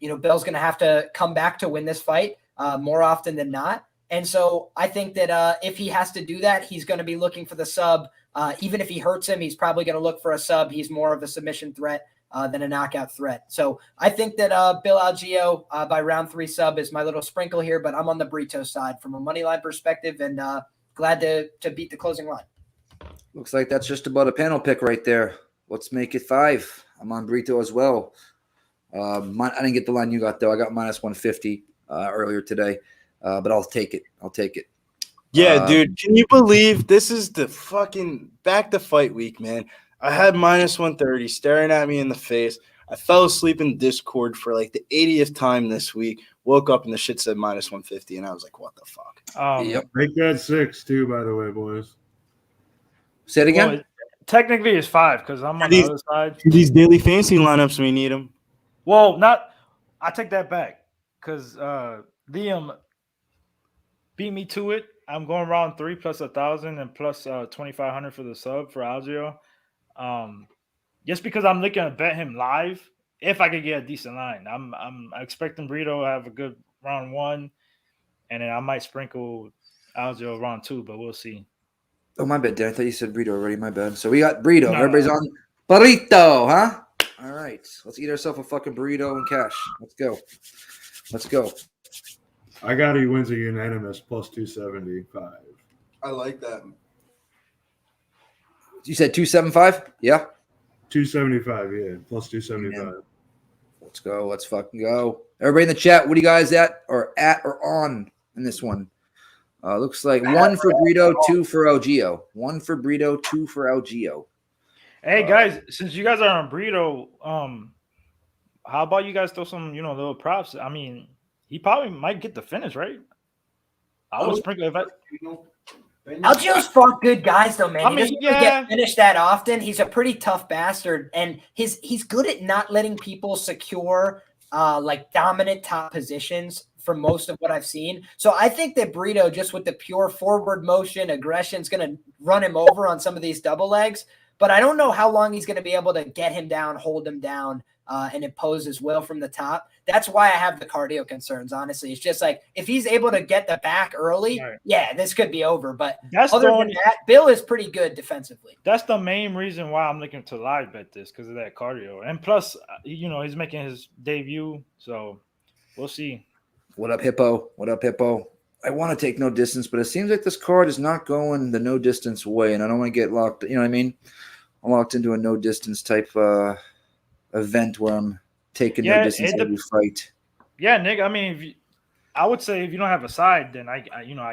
Bill's going to have to come back to win this fight more often than not. And so I think that if he has to do that, he's going to be looking for the sub. Even if he hurts him, he's probably going to look for a sub. He's more of a submission threat than a knockout threat. So I think that Bill Algeo by round 3 sub is my little sprinkle here, but I'm on the Brito side from a money line perspective and glad to beat the closing line. Looks like that's just about a panel pick right there. Let's make it 5. I'm on Brito as well. I didn't get the line you got, though. I got minus 150 earlier today, but I'll take it. Yeah, dude. Can you believe this is the fucking back to fight week, man? I had minus 130 staring at me in the face. I fell asleep in Discord for like the 80th time this week. Woke up and the shit said minus 150, and I was like, what the fuck? Yep. Make that 6, too, by the way, boys. Say it again? Well, technically, it's 5 because I'm on the other side. These daily fantasy lineups, we need them. Well, I take that back because Liam beat me to it. I'm going round 3 plus 1,000 and plus 2,500 for the sub for Algeo. Just because I'm looking to bet him live, if I could get a decent line, I'm expecting Brito to have a good round 1, and then I might sprinkle Algeo around too, but we'll see. Oh, my bad, Dan. I thought you said Brito already. My bad. So we got Brito. No, Everybody's on burrito, huh? All right. Let's eat ourselves a fucking burrito and cash. Let's go. Let's go. I got he wins a unanimous plus 275. I like that. You said 275? Yeah. 275, yeah, plus 275. Let's go. Let's fucking go. Everybody in the chat, what are you guys at or on in this one? Looks like 1 for Brito, 2 for Algeo. 1 for Brito, 2 for Algeo. Hey guys, since you guys are on Brito, how about you guys throw some, little props? I mean, he probably might get the finish, right? I would sprinkle if I. Algeo's fought good guys though, man. I He mean, doesn't really get finished that often. He's a pretty tough bastard, and he's good at not letting people secure like dominant top positions for most of what I've seen. So I think that Brito, just with the pure forward motion, aggression, is going to run him over on some of these double legs. But I don't know how long he's going to be able to get him down, hold him down, and impose his will from the top. That's why I have the cardio concerns, honestly. It's just like if he's able to get the back early, yeah, this could be over. But other than that, Bill is pretty good defensively. That's the main reason why I'm looking to live bet this, because of that cardio. And plus, he's making his debut, so we'll see. What up, Hippo? What up, Hippo? I want to take no distance, but it seems like this card is not going the no distance way, and I don't want to get locked. You know what I mean? I'm locked into a no distance type event where I'm taking no distance every fight. Yeah, Nick. I mean, I would say if you don't have a side, then I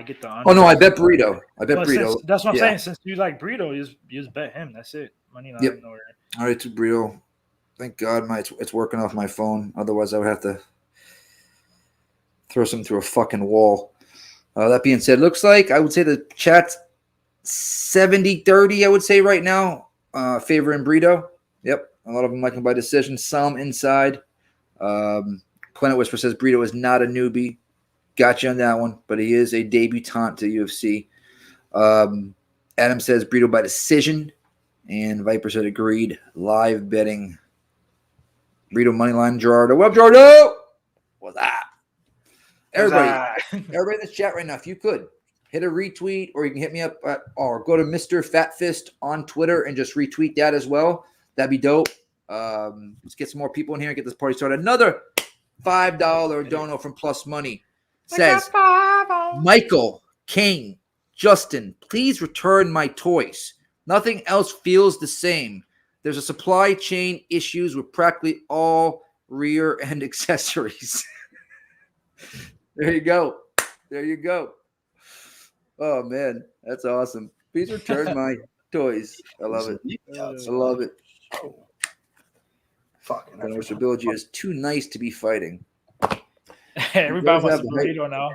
get the. Oh no, I bet Brito. Brito. That's what I'm saying. Since you like Brito, you just bet him. That's it. Money line. Yep. All right, to Brito. Thank God, it's working off my phone. Otherwise, I would have to throw some through a fucking wall. That being said, looks like I would say the chat's 70-30, I would say right now, favoring Brito. Yep. A lot of them like him by decision. Some inside. Planet Whisper says Brito is not a newbie. Got you on that one, but he is a debutant to UFC. Adam says Brito by decision. And Viper said agreed. Live betting. Brito moneyline Gerardo. What up, Gerardo? What's that? Everybody in the chat right now, if you could, hit a retweet, or you can hit me up or go to Mr. Fat Fist on Twitter and just retweet that as well. That'd be dope. Let's get some more people in here and get this party started. Another $5 dono from Plus Money says, Michael, King, Justin, please return my toys. Nothing else feels the same. There's a supply chain issues with practically all rear end accessories. There you go. There you go. Oh, man. That's awesome. Please return my toys. I love it. I love it. Fucking Ability is too nice to be fighting. Everybody wants a burrito now.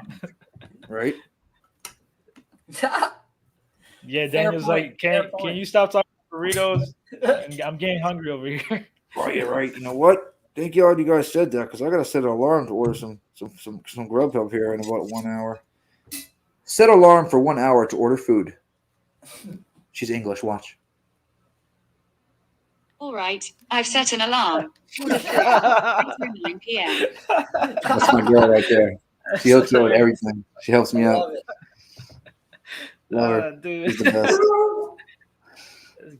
Right? Yeah, Daniel's like, can you stop talking burritos? I'm getting hungry over here. Right. You know what? Thank you all you guys said that, because I gotta set an alarm to order some Grubhub here in about 1 hour. Set alarm for 1 hour to order food. She's English. Watch. All right, I've set an alarm. 9 p.m. That's my girl right there. She helps me with everything. She helps me out. Love her. She's the best.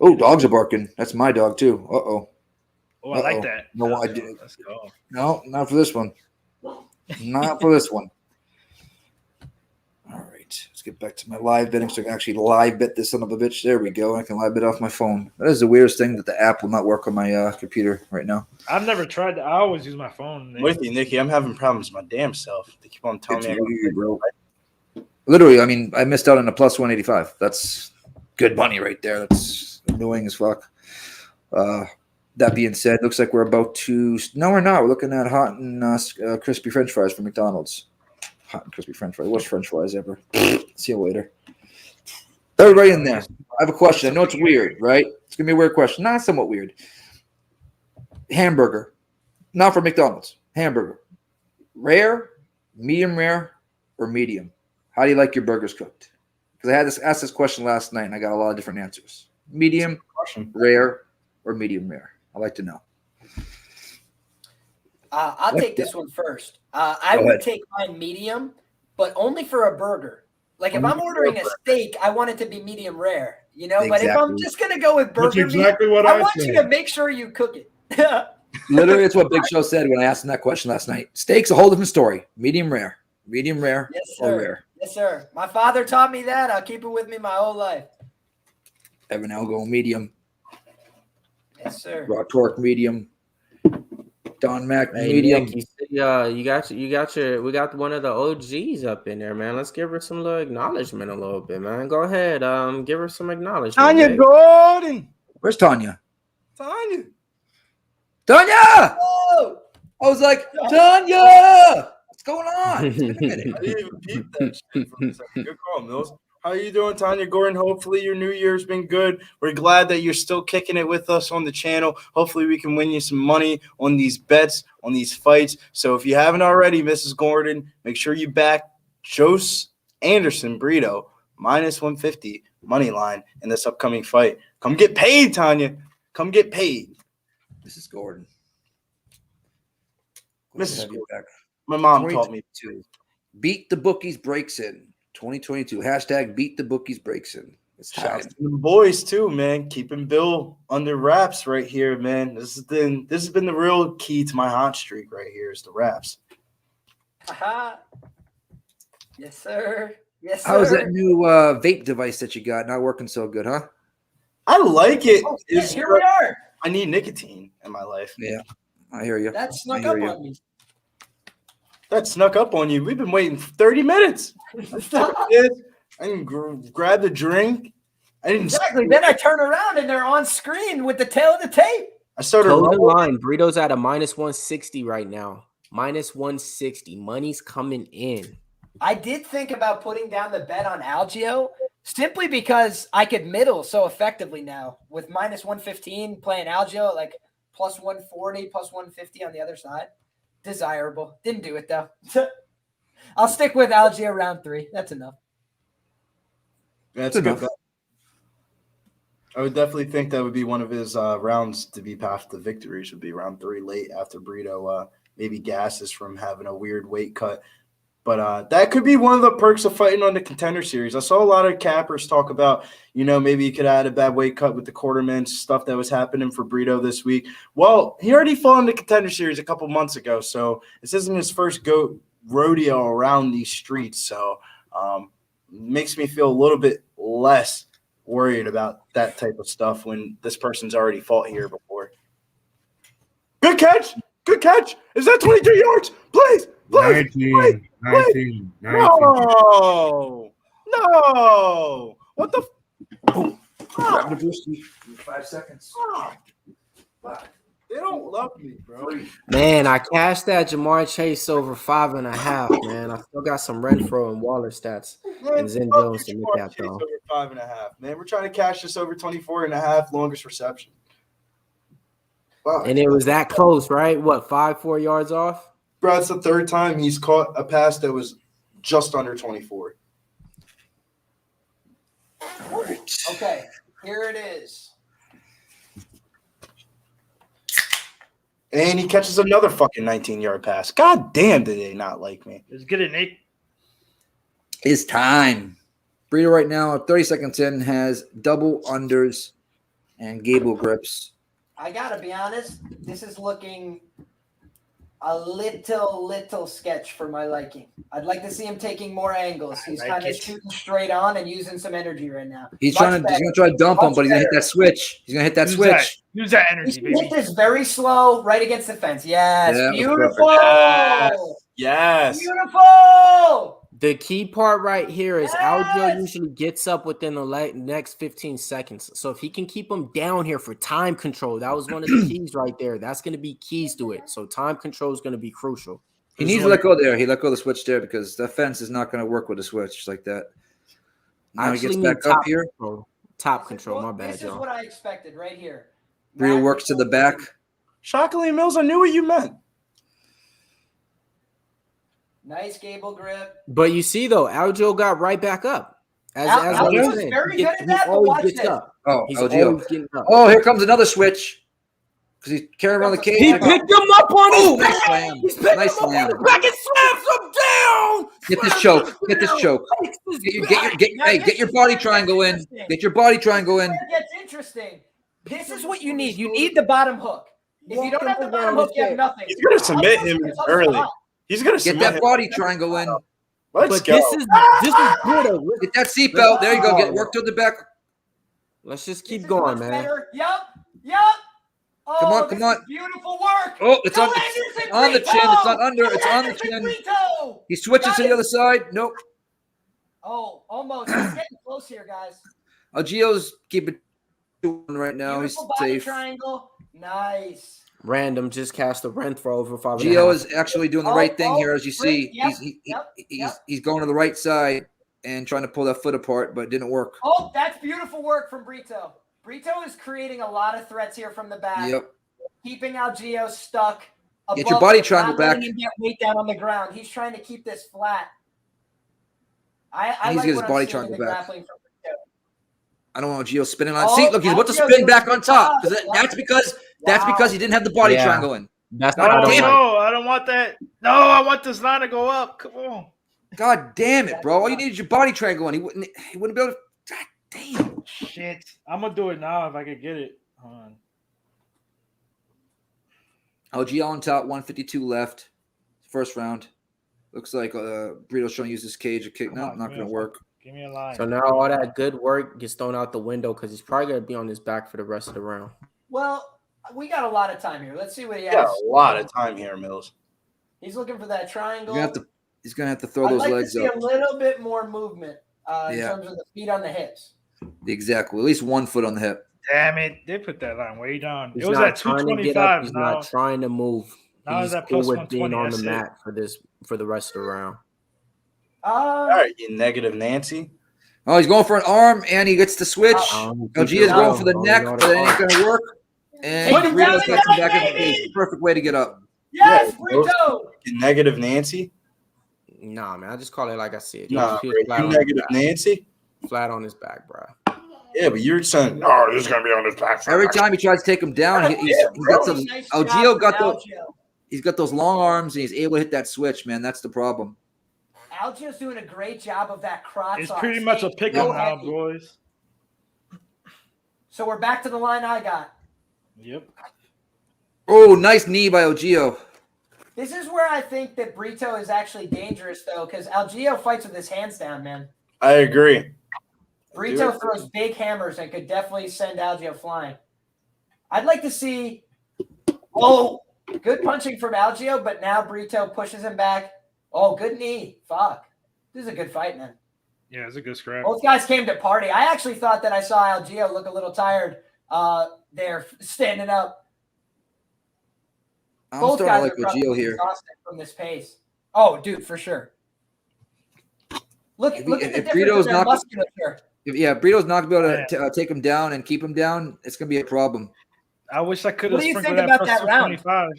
Oh, dogs are barking. That's my dog too. Uh-oh. Oh, I like that. No, I did. Let's go. No, not for this one. Not for this one. All right. Let's get back to my live betting so I can actually live bet this son of a bitch. There we go. I can live bet off my phone. That is the weirdest thing, that the app will not work on my computer right now. I've never tried that. I always use my phone. With you, Nikki. I'm having problems with my damn self. They keep on telling me. Weird, bro. Literally, I mean, I missed out on a plus 185. That's good money right there. That's annoying as fuck. That being said, looks like we're about to. No, we're not. We're looking at hot and crispy French fries from McDonald's. Hot and crispy French fries. What's French fries ever? See you later. Everybody in there. I have a question. I know it's weird, right? It's gonna be a weird question. Not somewhat weird. Hamburger, not for McDonald's. Hamburger, rare, medium rare, or medium? How do you like your burgers cooked? Because I had asked this question last night, and I got a lot of different answers. Medium, rare, or medium rare? I'd like to know. I'll take this one first. I would take mine medium, but only for a burger. Like if I'm ordering a steak, I want it to be medium rare, you know. But if I'm just gonna go with burger That's exactly meat, what I I want you said. to make sure you cook it. Literally, it's what Big Show said when I asked him that question last night. Steak's a whole different story. Medium rare, Yes, or sir. rare. Yes, sir. My father taught me that. I'll keep it with me my whole life. Evan Algo medium. Yes, sir. Raw Torque medium. Don Mac Hey, medium. Nick, we got one of the OGs up in there, man. Let's give her some little acknowledgement a little bit, man. Go ahead, give her some acknowledgement. Tanya Nick. Gordon. Where's Tanya? Tanya. Tanya! Oh! I was like, Tanya! What's going on? It's been a minute. I didn't even peep that shit for a second. Good call, Mills. How you doing, Tanya Gordon? Hopefully your New Year's been good. We're glad that you're still kicking it with us on the channel. Hopefully we can win you some money on these bets, on these fights. So if you haven't already, Mrs. Gordon, make sure you back Joanderson Brito -150 money line in this upcoming fight. Come get paid, Tanya. Come get paid. Mrs. Gordon. Mrs. Gordon. Gordon. My mom taught me to. Beat the Bookies breaks in 2022. Hashtag beat the Bookies breaks in. It's Shout out time. to the boys too, man. Keeping Bill under wraps right here, man. This has been the real key to my hot streak right here is the wraps. Yes, sir. Yes, sir. How's that new vape device that you got? Not working so good, huh? I like it. Oh, shit, here we are. I need nicotine in my life. Yeah, I hear you. That snuck up on me. That snuck up on you. We've been waiting for 30 minutes. I didn't grab the drink. I didn't Exactly. Then I turn around and they're on screen with the tail of the tape. I started Closing rolling. line. Brito's at a -160 right now. -160. Money's coming in. I did think about putting down the bet on Algeo simply because I could middle so effectively now with -115 playing Algeo at like +140, +150 on the other side. Desirable. Didn't do it though. I'll stick with Algeo round 3. That's enough. That's a good bet. I would definitely think that would be one of his rounds to be path to victory. Should be round 3 late after Brito maybe gasses from having a weird weight cut. But that could be one of the perks of fighting on the Contender Series. I saw a lot of cappers talk about, maybe you could add a bad weight cut with the quarterman stuff that was happening for Brito this week. Well, he already fought in the Contender Series a couple months ago, so this isn't his first rodeo around these streets. So makes me feel a little bit less worried about that type of stuff when this person's already fought here before. Good catch. Good catch. Is that 22 yards? Please. 19. No. What the? Grab the brewski. 5 seconds. They don't love me, bro. Man, I cashed that Jamar Chase over 5.5. Man, I still got some Renfro and Waller stats and Zen Jones to look at though. Over 5.5. Man, we're trying to cash this over 24.5 longest reception. Wow. And it was that close, right? What, 4 yards off? Bro, it's the third time he's caught a pass that was just under 24. Okay, here it is. And he catches another fucking 19-yard pass. God damn, did they not like me? Let's get it, Nick. It's time. Brito right now, 30 seconds in, has double unders and gable grips. I gotta be honest, this is looking a little sketch for my liking. I'd like to see him taking more angles. He's kind of shooting straight on and using some energy right now. He's going to try to dump him, but he's going to hit that switch. He's going to hit that switch. Use that energy, baby. Hit this very slow right against the fence. Yes, Yeah, beautiful. Yes. Beautiful. The key part right here is Algeo usually gets up within the next 15 seconds. So if he can keep him down here for time control, that was one of the keys right there. That's going to be keys to it. So time control is going to be crucial. He needs to let go there. He let go of the switch there because the fence is not going to work with a switch like that. Now he gets back up here. Top control. My bad, This is y'all. what I expected right here. Brito works to the back. Shockingly, Mills, I knew what you meant. Nice gable grip. But you see, though, Algeo got right back up. Algeo is very good at that, but watch this. Up. Oh, He's Algeo. always getting up. Oh, here comes another switch. because he's carrying around the cage. He picked him up on his nice slam. Nice slam. back and slams him down. Get this choke. Get this choke. Get your body triangle in. Get your body triangle in. It gets interesting. This is what you need. You need the bottom hook. If you don't have the bottom hook, you have nothing. He's gonna submit him early. He's gonna get that body triangle in. Let's go. This is good. Get that seatbelt. There you go. Get work to the back. Let's just keep going, man. Yep. Oh, come on. Beautiful work. Oh, it's on the chin. It's not under. It's on the chin. He switches to the other side. Nope. Oh, almost. He's getting close here, guys. Algeo's keeping right now. Beautiful He's body safe. Triangle. Nice. Random just cast a rent throw over 5.5. Gio is actually doing the right thing here, as you see. Yep. He's going to the right side and trying to pull that foot apart, but it didn't work. Oh, that's beautiful work from Brito. Brito is creating a lot of threats here from the back. Yep. Keeping Algeo stuck. Get your body triangle back. Letting him get weight down on the ground. He's trying to keep this flat. I like get his what body I'm seeing in triangle the back. grappling from Brito. I don't want Gio spinning on. See, look, he's about to Algeo spin back doing on top. good That's because he didn't have the body triangle in. That's No, not I don't want that. No, I want this line to go up. Come on. God damn it, bro! All you need is your body triangle in. He wouldn't be able to. God damn. Shit. I'm gonna do it now if I could get it. Hold on. Algeo on top, 152 left. First round. Looks like Brito's trying to use this cage to kick. No, not going to work. Give me a line. So now all that good work gets thrown out the window because he's probably going to be on his back for the rest of the round. Well, we got a lot of time here. Let's see what he has. Got a lot of time here, Mills. He's looking for that triangle. He's going to have to throw I'd those like legs to see up. a little bit more movement in terms of the feet on the hips. Exactly. At least 1 foot on the hip. Damn it. They put that line way down. He's It was not at trying to get up. 225 He's now. not trying to move. Now He's it's at cool plus with being 120. on the That's it. mat for the rest of the round. All right, you negative Nancy. Oh, he's going for an arm, and he gets the switch. Algeo's going for the neck, but it ain't going to work. And Brito's got some back in the face. Perfect way to get up. Yes, Brito! You negative Nancy? Nah, man. I just call it like I said. Nah, He's bro, flat you on his negative back. Nancy? Flat on his back, bro. Yeah, but you're saying, oh, this is going to be on his back. Every time he tries to take him down, he's got some. Nice Algeo job got from those. Algeo. He's got those long arms, and he's able to hit that switch, man. That's the problem. Algeo's doing a great job of that crotch. It's lock, pretty much a staying pickup so now, heavy. boys. So we're back to the line I got. Yep. Oh, nice knee by Algeo. This is where I think that Brito is actually dangerous, though, because Algeo fights with his hands down, man. I agree. Brito throws big hammers and could definitely send Algeo flying. I'd like to see good punching from Algeo, but now Brito pushes him back. Oh, good knee. Fuck. This is a good fight, man. Yeah, it's a good scrap. Both guys came to party. I actually thought that I saw Algeo look a little tired there standing up. I'm Both starting guys to like are probably Algeo here. exhausted from this pace. Oh, dude, for sure. Look at the difference Brito's in their not- musculature. If Brito's not going to be able to take him down and keep him down, it's going to be a problem. I wish I could What have do you think sprinkled about that that round? 225.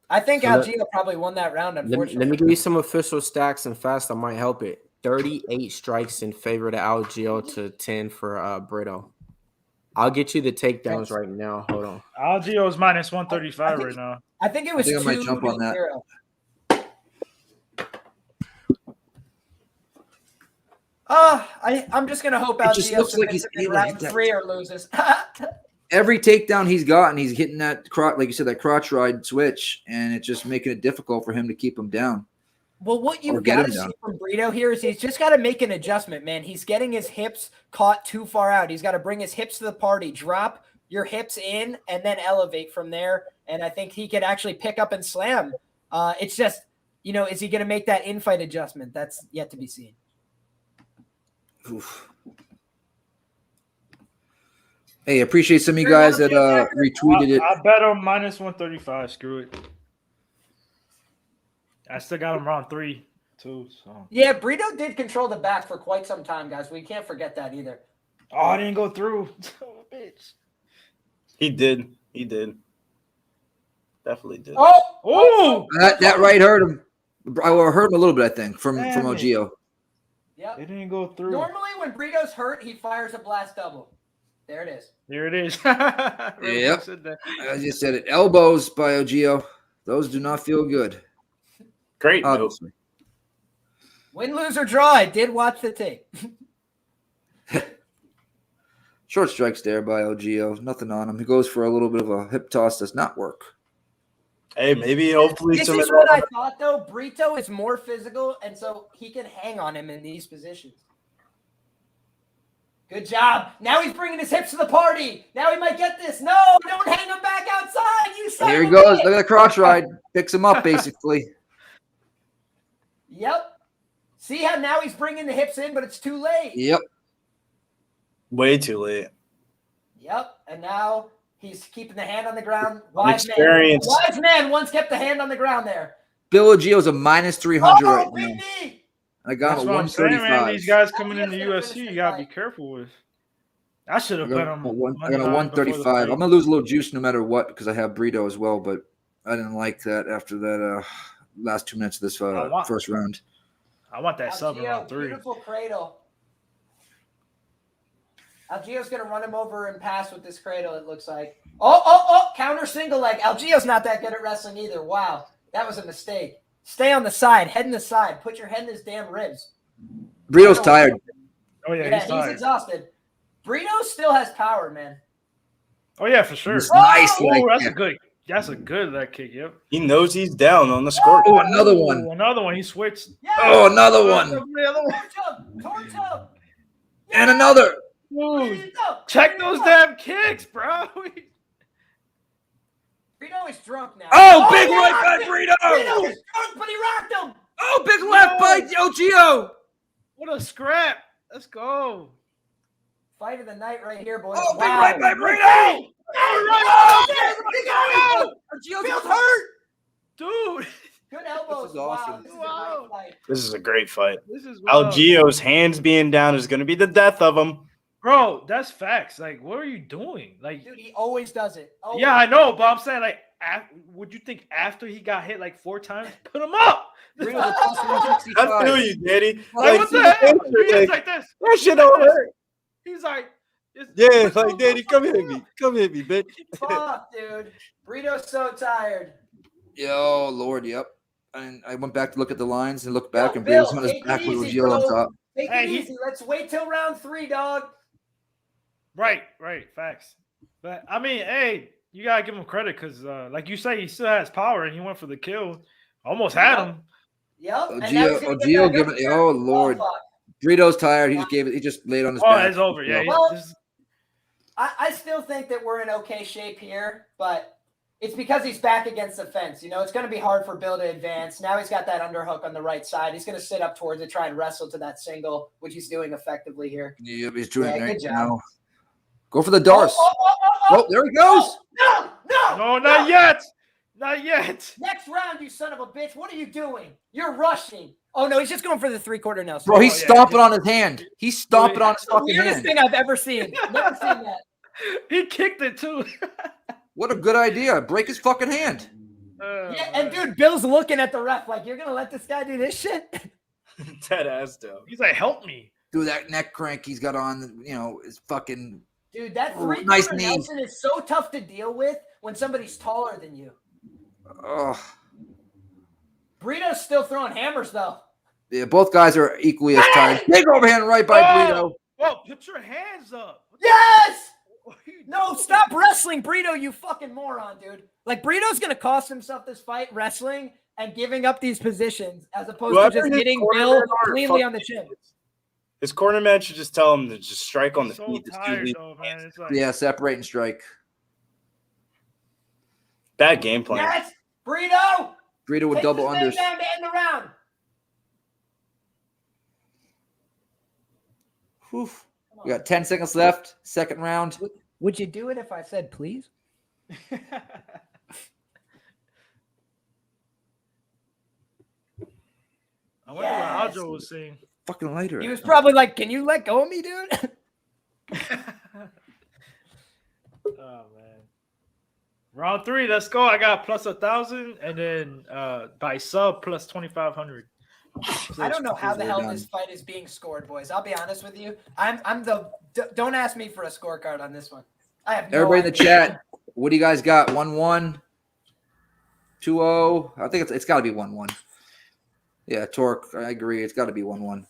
I think So Algeo probably won that round, unfortunately. Let me give you some official stacks and fast. I might help it. 38 strikes in favor of Algeo to 10 for Brito. I'll get you the takedowns right now. Hold on. Algeo is minus 135 right now. I think it was I might jump on that. 2-0. I'm just gonna hope It just Algeo looks like he's submits him in able to hit round that. 3 or loses. Every takedown he's gotten, he's hitting that crotch, like you said, that crotch ride switch, and it's just making it difficult for him to keep him down. Well, what Or you've get got to him see down. from Brito here is he's just got to make an adjustment, man. He's getting his hips caught too far out. He's got to bring his hips to the party, drop your hips in, and then elevate from there. And I think he could actually pick up and slam. It's just, is he going to make that in-fight adjustment? That's yet to be seen. Oof. Hey, appreciate some of you guys that retweeted it. I bet him minus 135. Screw it. I still got him round 3, too. So. Yeah, Brito did control the back for quite some time, guys. We can't forget that either. Oh, I didn't go through. Oh, bitch. He did. Definitely did. Oh! That right hurt him. I hurt him a little bit, I think, from Damn it. Algeo. Yep. It didn't go through. Normally, when Brito's hurt, he fires a blast double. There it is. There it is. Yep. I just said it. Elbows by Algeo. Those do not feel good. Great. Obviously. Win, lose, or draw. I did watch the tape. Short strikes there by Algeo. Nothing on him. He goes for a little bit of a hip toss. Does not work. Hey, maybe hopefully This some is of what that. I thought, though. Brito is more physical, and so he can hang on him in these positions. Good job. Now he's bringing his hips to the party. Now he might get this. No, don't hang him back outside. You son Here he of a goes. bitch. Look at the crotch ride. Picks him up, basically. Yep. See how now he's bringing the hips in, but it's too late. Yep. Way too late. Yep. And now he's keeping the hand on the ground. Wise man. Experience. Wise man once kept the hand on the ground there. Bill Algeo's a minus 300 right big now. knee. I got That's him what at I'm saying, man. 135. These guys coming in the UFC, you gotta be careful with. I should have bet him. I got a 135. I'm gonna lose a little juice no matter what because I have Brito as well, but I didn't like that after that last 2 minutes of this first round. I want that sub in round 3. Beautiful cradle. Algeo's going to run him over and pass with this cradle, it looks like. Oh, counter single leg. Algeo's not that good at wrestling either. Wow, that was a mistake. Stay on the side, head in the side. Put your head in his damn ribs. Brito's tired. Oh, yeah, he's tired. Exhausted. Brito still has power, man. Oh, yeah, for sure. Nice Oh, leg that's kick. That's a good leg kick, yep. He knows he's down on the score. Oh, another one. Another one. He switched. Yes! Oh, another one. Torch him. And another. Dude, check those damn kicks, bro. Brito is drunk now. Oh, big right by Brito Brito. is drunk, but he rocked him. Oh, big left by Algeo. What a scrap. Let's go. Fight of the night right here, boys. Oh, big Wow. right by Brito. Feels hurt. Dude. Good elbows. This is awesome. Wow, this is a great fight. This is a great fight. This is wild. Algeo's hands being down is going to be the death of him. Bro, that's facts. Like, what are you doing? Like, Dude, he always does it. Always. yeah, I know, but I'm saying, like, would you think after he got hit like 4 times, put him up? Brito's a plus I 165. feel you, Daddy. Like, what the hell? He's like this. That shit don't hurt. He's like, Yeah, like, Daddy, come hit me. Come hit me, bitch. Fuck, dude. Brito's so tired. Yo, Lord, yep. And I went back to look at the lines and looked back, Yo, and Brito's Bill, on his take it back with easy, Algeo on bro. top. Take Hey, it easy. Let's wait till round 3, dog. right, facts. But I mean, hey, you gotta give him credit because, like you say, he still has power, and he went for the kill. Almost had him. Yep. and now he's gonna get Algeo back giving. up there. Oh, Lord. fuck. Brito's tired. He just gave it. He just laid on his Oh, back. it's over. Yeah, Well, I still think that we're in okay shape here, but it's because he's back against the fence. You know, it's going to be hard for Bill to advance. Now he's got that underhook on the right side. He's going to sit up towards it, try and wrestle to that single, which he's doing effectively here. Yep, he's doing Yeah, it right good job. now. Go for the Darce. Oh, there he goes. No, not yet. Not yet. Next round, you son of a bitch. What are you doing? You're rushing. Oh, no, he's just going for the 3/4 Nelson. Bro, he's stomping on his hand. He's stomping on his That's the fucking weirdest hand. thing I've ever seen. Never seen that. He kicked it too. What a good idea. Break his fucking hand. Yeah, and dude, Bill's looking at the ref like, you're going to let this guy do this shit? Dead ass though. He's like, help me. Dude, that neck crank he's got on, you know, is fucking. Dude, that Oh, 3/4 nice knee. Nelson is so tough to deal with when somebody's taller than you. Oh, Brito's still throwing hammers, though. yeah, both guys are equally as tired. Big overhand right by Brito. Oh, put your hands up. Yes! No, stop wrestling, Brito, you fucking moron, dude. Like, Brito's going to cost himself this fight wrestling and giving up these positions as opposed to just hitting Bill cleanly on the chin. His corner man should just tell him to just strike on the So feet. It's too tired, late. though, man. It's like, Yeah, separate and strike. Bad game plan. Yes! Brito! Brito with Take double this man unders. down to end the round. Whew. We got 10 seconds left. Second round. Would you do it if I said please? I wonder what Algeo was saying. Fucking lighter. He was probably like, can you let go of me, dude? Oh man. Round 3, let's go. I got plus 1,000 and then by sub plus 2,500. I don't know how the hell this fight is being scored, boys. I'll be honest with you. Don't ask me for a scorecard on this one. I have no Everybody in the idea. chat, what do you guys got? 1-1, 2-0. I think it's got to be 1-1. Yeah, Torque. I agree. It's got to be 1-1.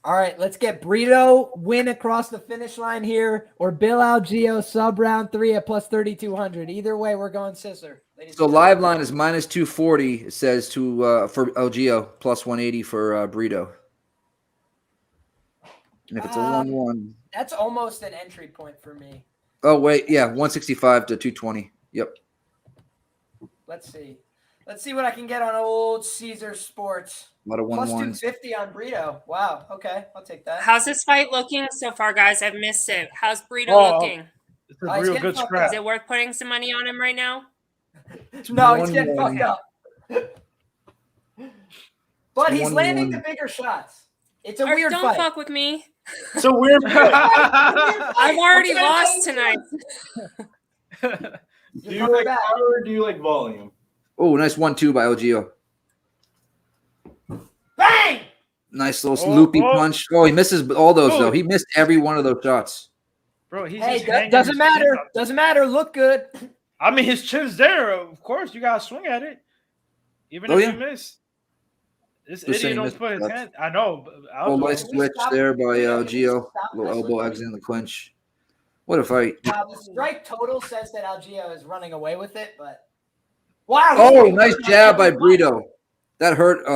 All right, let's get Brito win across the finish line here, or Bill Algeo sub round 3 at plus 3,200. Either way, we're going scissor. So live line is minus 240. It says for Algeo, plus 180 for Brito. And if it's a 1-1, that's almost an entry point for me. oh wait, yeah, 165 to 220. Yep. Let's see. Let's see what I can get on old Caesar Sports. A lot of Plus 1-1s. 250 on Brito. Wow. Okay, I'll take that. How's this fight looking so far, guys? I've missed it. How's Brito looking? It's a real good scrap. Is it worth putting some money on him right now? No, he's getting 1-1. fucked up. But he's 1-1. landing the bigger shots. It's a weird Don't fight. fuck with me. It's a weird I've already lost tonight. Do you like power or do you like volume? Oh, nice 1-2 by Algeo. Bang! Nice little loopy punch. Oh, he misses all those though. He missed every one of those shots. Bro, he's Hey, just hanging doesn't his matter. chin up. Doesn't matter. Look good. I mean, his chin's there. Of course, you gotta swing at it, even Oh, if yeah. you miss. This Just saying idiot don't missed put his shots. hand. I know. But Oh, nice switch there by Algeo. Stop Little wrestling. elbow exit in the clinch. What a fight. Now, the strike total says that Algeo is running away with it, but wow. Oh, nice jab by Brito. That hurt.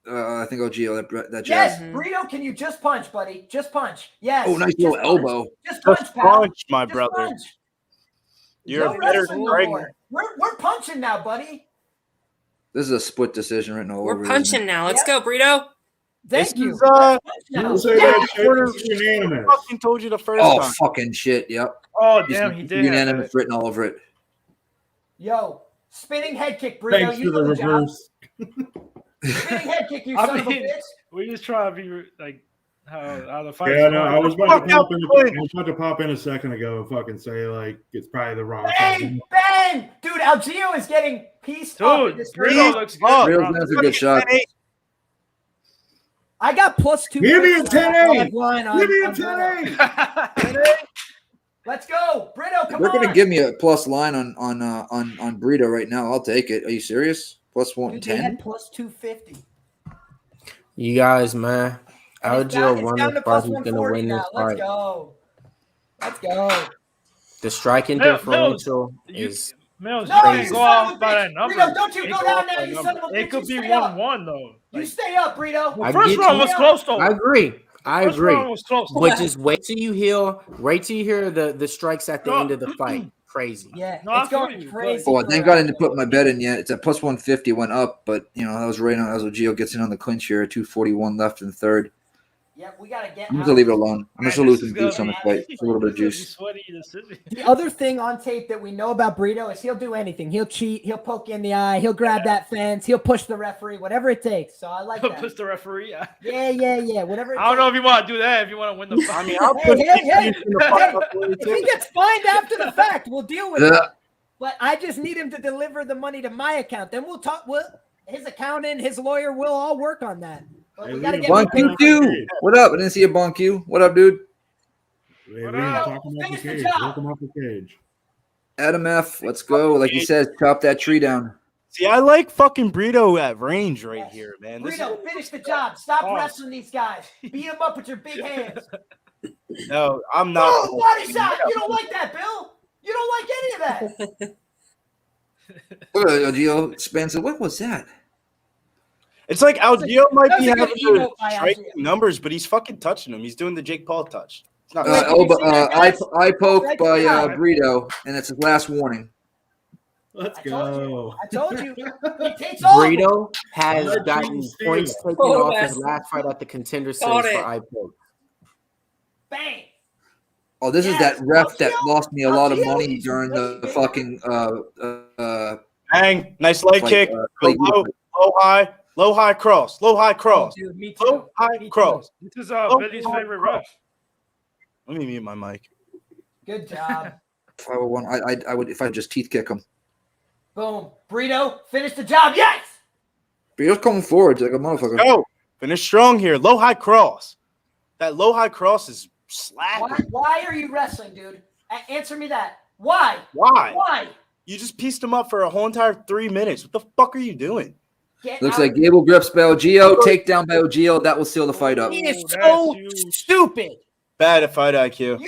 I think Algeo that jab. Yes, Brito, can you just punch, buddy? Just punch. Yes. Oh, nice just little punch. elbow. Just punch, Just pal. punch, my Just brother. punch. You're No a better wrestling no striker. more. We're punching now, buddy. This is a split decision written all We're over. punching now. Let's go, Brito. Thank you. Don't say that shit. It's I unanimous. fucking told you the first Oh, time. fucking shit. Yep. Oh, damn, he did. have Unanimous that. written all over it. Yo, spinning head kick, Brito. Thanks You for the know the job. reverse. Spinning head kick, you I son of a mean, bitch. we just try to be like how the fight. Yeah, no, I was about to pop in a second ago and fucking say like it's probably the wrong Bang! time. Bang! Dude, Algeo is getting pieced up in Dude, this Brito first- looks good. Brito's lands a good shot. I got plus 2. Give me a 10-8. Line on- Give me a on Brito. 10-8. Let's go, Brito. Come They're on. gonna give me a plus line on Brito right now. I'll take it. Are you serious? Plus Dude, they 110. had plus 250. You guys, man. And it's Algeo down won to the fight. plus He's gonna 140 win now. this Let's fight. go. Let's go. The striking Mills, differential you- is Mills, No, you you can't son go of off a by bitch. that number. Brito, don't you Can't go go down off there, that you number. son of a It bitch. could You be stay up. 1-1 though. You stay up, Brito. I First get round you. was close though. I agree. I First agree. round was close. But just wait till you heal. Wait till you hear the strikes at the No. end of the fight. Crazy. Yeah, No, I it's feel going you, but- crazy. Oh, for thank God I didn't Algeo. put my bet in yet. It's at plus 150, went up, but you know that was right on as Algeo gets in on the clinch here. 241 left in the third. Yeah, we gotta get. I'm just out. gonna leave it alone. I'm just gonna lose This some is juice on the fight. Just a little bit of This is juice. sweaty decision. The other thing on tape that we know about Brito is he'll do anything. He'll cheat. He'll poke you in the eye. He'll grab that fence. He'll push the referee. Whatever it takes. So I like that. Push the referee. Yeah. Whatever. It I don't know takes. if you want to do that. If you want to win the fight. I mean, I'll Hey, put hey. in the fight up for you, If too. he gets fined after the fact, we'll deal with Yeah. it. But I just need him to deliver the money to my account. Then we'll talk. His accountant, his lawyer, will all work on that. But we gotta get Bon more Q, paper. what up? I didn't see a Bon Q. What up, dude? Hey, What Liam, up? talk him off the Finish the cage. job. Work him off the cage. Adam F. Let's go. Like he says, chop that tree down. See, I like fucking Brito at range right here, man. This Brito, finish the job. Stop Oh. wrestling these guys. Beat them up with your big hands. no, I'm not. Oh, body shot. You don't like that, Bill. You don't like any of that. Look at Algeo Spencer. What was that? It's like Algeo might That be was a good having the emote by striking Algeo. numbers, but he's fucking touching them. He's doing the Jake Paul touch. It's not. Elbow, you see that, guys? eye poke Right by now. Brito, and it's his last warning. Let's I told go. I told you. It takes all. Brito has Let gotten James steal. points taken Oh, off his that's- last fight at the Contender Got Series it. for eye poke. Bang. Oh, this is Yes, that ref that Algeo- lost me a lot of Algeo money is during the really fucking Bang! Nice leg fight, kick. Clay Low, Guida. low, high cross. Low, high cross. Dude, me too. Low, high Me too. cross. This is Oh, Billy's oh, favorite oh. ref. Let me mute my mic. Good job. 501. I would if I just teeth kick him. Boom. Brito, finish the job. Yes. Brito's coming forward like a motherfucker. Go. Finish strong here. Low high cross. That low high cross is slapping. Why are you wrestling, dude? Answer me that. Why? Why? You just pieced him up for a whole entire 3 minutes. What the fuck are you doing? Looks like Gable grips by Algeo. Takedown by Algeo. That will seal the fight up. He is so stupid. Bad at fight IQ.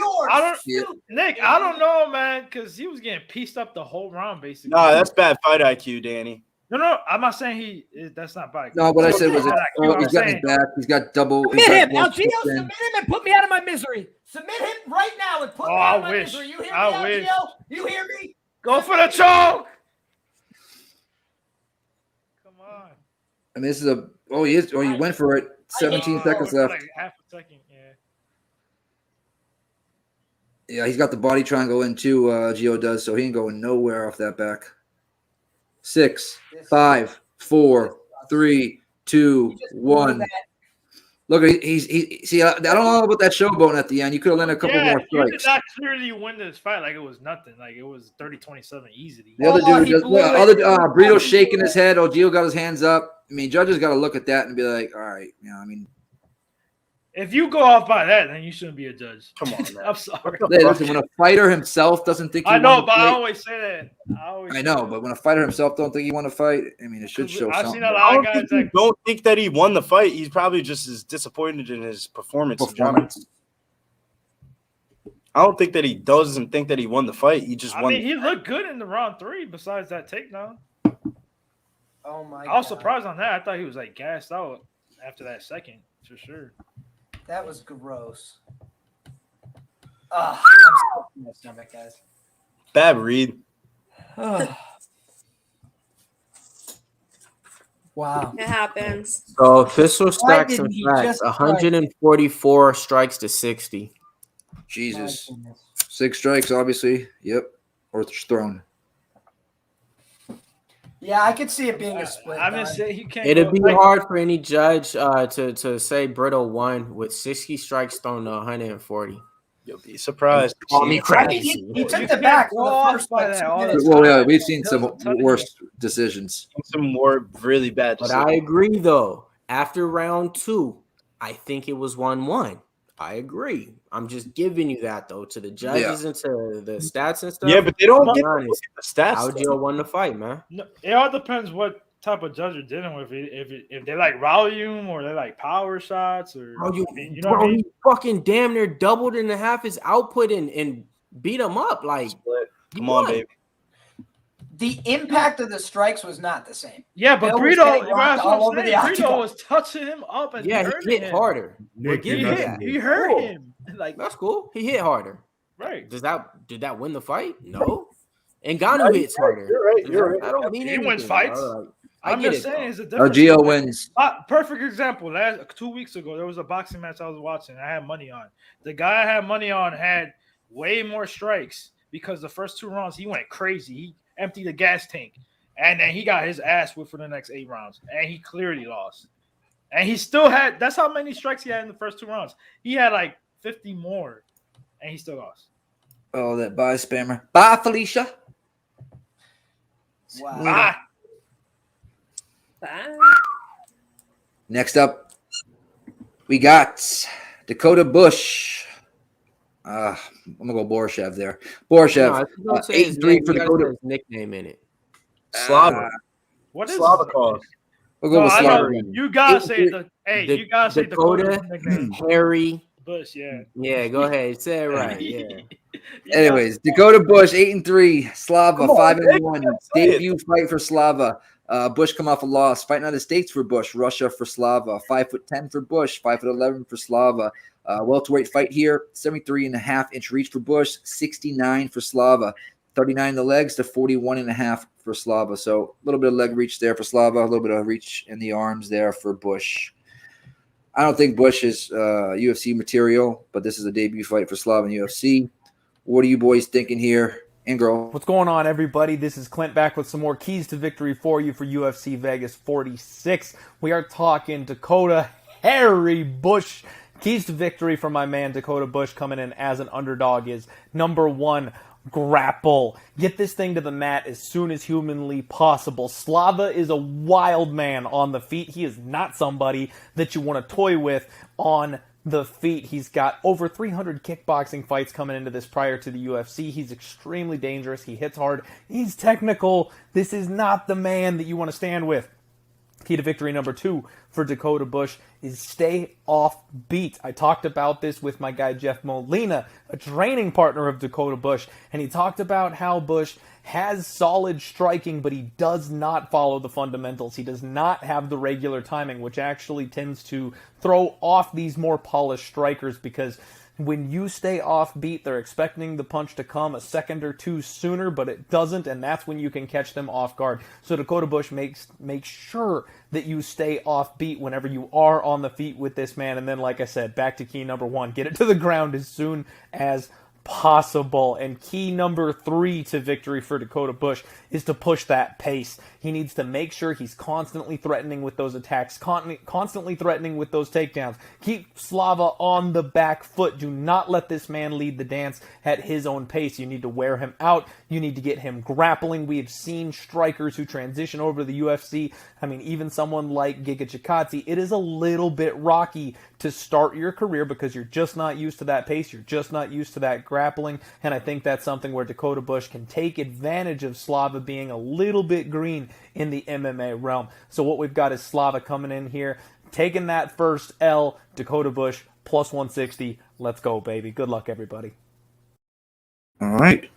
Nick, I don't know, man, because he was getting pieced up the whole round, basically. No, that's bad fight IQ, Danny. No, I'm not saying that's not bad. No, what I said was he's got his back. He's got double. Submit him, Algeo. Submit him and put me out of my misery. Submit him right now and put me out of my misery. You hear me, Algeo? You hear me? Go for the choke. Come on. I mean, this is a. Oh, he is. Oh, he went for it. 17 seconds left. Like half a second, Yeah, he's got the body triangle in too. Gio does, so he ain't going nowhere off that back. 6, 5, 4, 3, 2, 1. Look, he's see. I don't know about that showbone at the end. You could have landed a couple more strikes. You did not clearly win this fight like it was nothing. Like it was 30-27 easy. The other dude, Brito's shaking his head. Gio got his hands up. I mean, judges got to look at that and be like, all right, I mean. If you go off by that, then you shouldn't be a judge. Come on, man. I'm sorry. Hey, listen, when a fighter himself doesn't think I know, but I always say that. I know, but when a fighter himself don't think he want to fight, I mean, it should show I've something. seen a lot of guys that don't think that he won the fight. He's probably just as disappointed in his performance. I don't think that he doesn't think that he won the fight. He just won. I mean, he looked good in the round 3 besides that takedown. Oh, my God. I was surprised on that. I thought he was, like, gassed out after that second, for sure. That was gross. I'm sick in my stomach, guys. Bad read. Wow. It happens. So official Why stacks didn't and he facts: just 144 strikes to 60. Jesus. 6 strikes, obviously. Yep. Or it's thrown. Yeah, I could see it being a split. I'm gonna say he can't. It'd be hard for any judge to say Brito won with 60 strikes thrown to 140. You'll be surprised. Call me crazy. He took the back for the first like 2 minutes. Well, yeah, we've seen some worse decisions. Some more really bad But decisions. I agree, though. After round 2, I think it was 1-1. I agree. I'm just giving you that, though, to the judges and to the stats and stuff. Yeah, but they don't Be get honest. the stats. Algeo won the fight, man. No, it all depends what type of judge you're dealing with. If they like volume or they like power shots or Bro, you know what I mean? he fucking damn near doubled and a half his output and beat him up. Like, Come on, baby. The impact of the strikes was not the same. Yeah, but Bill was Brito, getting rocked all over the Brito octagon. was touching him up and yeah, hurting he hit him. harder. Nick, We'll give you're you not that. He hurt Cool. him. Like That's cool. He hit harder. right. Did that win the fight? No. Ngannou hits harder. You're right. I don't mean He anything. wins fights. All right. I I'm get just it, saying, though. it's a difference. Algeo wins. Perfect example. 2 weeks ago, there was a boxing match I was watching. I had money on. The guy I had money on had way more strikes because the first 2 rounds he went crazy. He emptied the gas tank, and then he got his ass whipped for the next 8 rounds, and he clearly lost. And he still had. That's how many strikes he had in the first 2 rounds. He had like 50 more, and he still lost. Oh, that bye spammer. Bye, Felicia. Wow. Bye. Bye. Next up, we got Dakota Bush. I'm gonna go Borshev there. Borshev, No, don't say his 8-3 name. for You gotta Dakota. say his nickname in it. Slava. What is Slavakov. We'll go No, with I know. Slava. You gotta say the. Hey, you gotta say Dakota, nickname. Harry. Bush. Yeah. Yeah, go ahead. Say it right. Yeah. Anyways, Dakota Bush 8-3, Slava Come on, 5-1. say it. Debut fight for Slava. Bush come off a loss. Fighting out of the States for Bush. Russia for Slava. 5'10" for Bush. 5'11" for Slava. Welterweight fight here. 73.5-inch reach for Bush. 69 for Slava. 39 in the legs to 41.5 for Slava. So a little bit of leg reach there for Slava. A little bit of reach in the arms there for Bush. I don't think Bush is UFC material, but this is a debut fight for Slava in UFC. What are you boys thinking here? And girl. What's going on, everybody? This is Clint back with some more keys to victory for you for UFC Vegas 46. We are talking Dakota Harry Bush. Keys to victory for my man Dakota Bush coming in as an underdog is number 1, grapple. Get this thing to the mat as soon as humanly possible. Slava is a wild man on the feet. He is not somebody that you want to toy with on the feet. He's got over 300 kickboxing fights coming into this prior to the UFC. He's extremely dangerous. He hits hard. He's technical. This is not the man that you want to stand with. Key to victory number 2 for Dakota Bush is stay off beat. I talked about this with my guy Jeff Molina, a training partner of Dakota Bush, and he talked about how Bush has solid striking, but he does not follow the fundamentals. He does not have the regular timing, which actually tends to throw off these more polished strikers, because when you stay off beat, they're expecting the punch to come a second or two sooner, but it doesn't, and that's when you can catch them off guard. So Dakota Bush makes sure that you stay off beat whenever you are on the feet with this man. And then, like I said, back to key number 1, get it to the ground as soon as possible. And key number 3 to victory for Dakota Bush is to push that pace. He needs to make sure he's constantly threatening with those attacks, constantly threatening with those takedowns. Keep Slava on the back foot. Do not let this man lead the dance at his own pace. You need to wear him out. You need to get him grappling. We have seen strikers who transition over to the UFC. I mean, even someone like Giga Chikadze, it is a little bit rocky to start your career because you're just not used to that pace. You're just not used to that grappling. And I think that's something where Dakota Bush can take advantage of Slava being a little bit green in the MMA realm. So what we've got is Slava coming in here, taking that first L. Dakota Bush plus 160. Let's go, baby. Good luck, everybody. All right.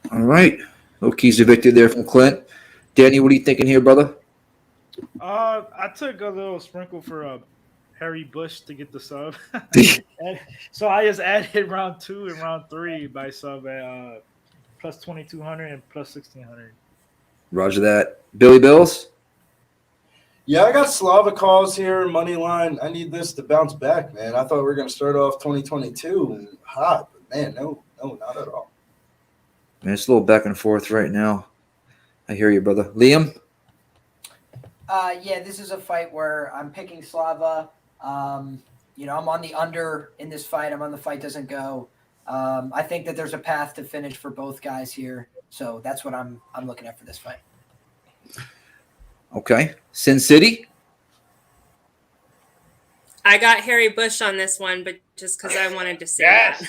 No keys to victory there from Clint. Danny, what are you thinking here, brother? I took a little sprinkle for Harry Bush to get the sub. So I just added round 2 and round 3 by sub at plus 2,200 and plus 1,600. Roger that. Billy Bills? Yeah, I got Slava calls here, money line. I need this to bounce back, man. I thought we were going to start off 2022 hot, but man, no, not at all. Man, it's a little back and forth right now. I hear you, brother. Liam? Yeah, this is a fight where I'm picking Slava. I'm on the under in this fight. I'm on the fight doesn't go. I think that there's a path to finish for both guys here. So that's what I'm looking at for this fight. Okay. Sin City? I got Harry Bush on this one, but just because I wanted to say that.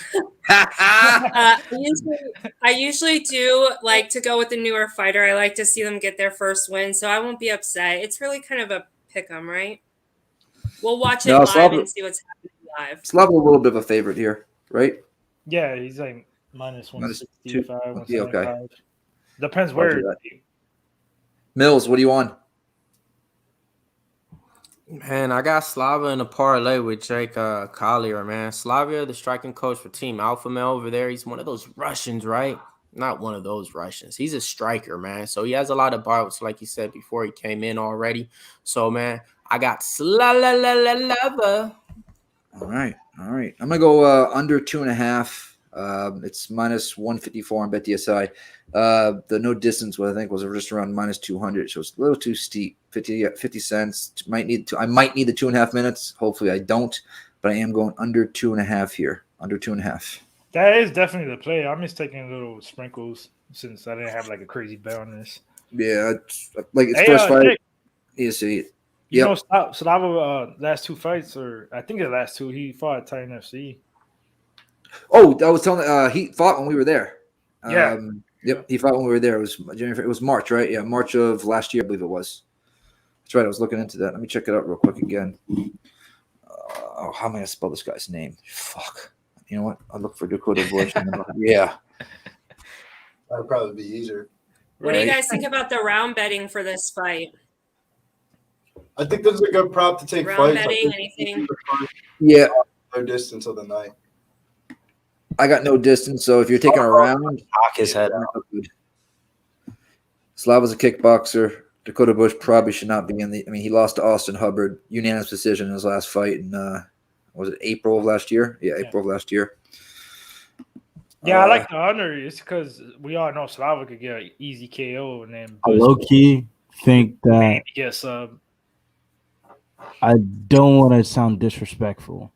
I usually do like to go with the newer fighter. I like to see them get their first win, so I won't be upset. It's really kind of a pick 'em, right? We'll watch it live Slava, and see what's happening live. Slava a little bit of a favorite here, right? Yeah, he's like minus 165, 175. Yeah, okay. Depends where. Mills, what are you on? Man, I got Slava in a parlay with Jake Collier, man. Slava, the striking coach for Team Alpha Male over there. He's one of those Russians, right? Not one of those Russians. He's a striker, man. So he has a lot of bouts, like you said before he came in already. So, man, I got Slava. All right. I'm going to go under 2.5. It's minus 154 on BetDSI. The no distance, what I think was just around minus 200. So it's a little too steep. 50 cents. I might need the 2.5 minutes. Hopefully I don't, but I am going under 2.5 here. Under 2.5. That is definitely the play. I'm just taking little sprinkles since I didn't have like a crazy bet on this. Yeah, it's first fight. Nick, you see it. You know, Slava last 2 fights, or I think the last 2, he fought at Titan FC. Oh, I was telling he fought when we were there. Yeah. Yep, he fought when we were there. It was March, right? Yeah, March of last year, I believe it was. That's right. I was looking into that. Let me check it out real quick again. How am I going to spell this guy's name? Fuck. You know what? I'll look for Dakota Bush. Yeah. That'd probably be easier. What do you guys think about the round betting for this fight? I think this is a good prop to take Round fights. betting, anything? Yeah. No distance of the night. I got no distance, so if you're taking a round, knock his head out. Slava's a kickboxer. Dakota Bush probably should not be in the. I mean, he lost to Austin Hubbard, unanimous decision in his last fight in was it April of last year? Yeah, April of last year. Yeah, I like the under. It's because we all know Slava could get an easy KO and then I low key think that. Yes, I don't want to sound disrespectful,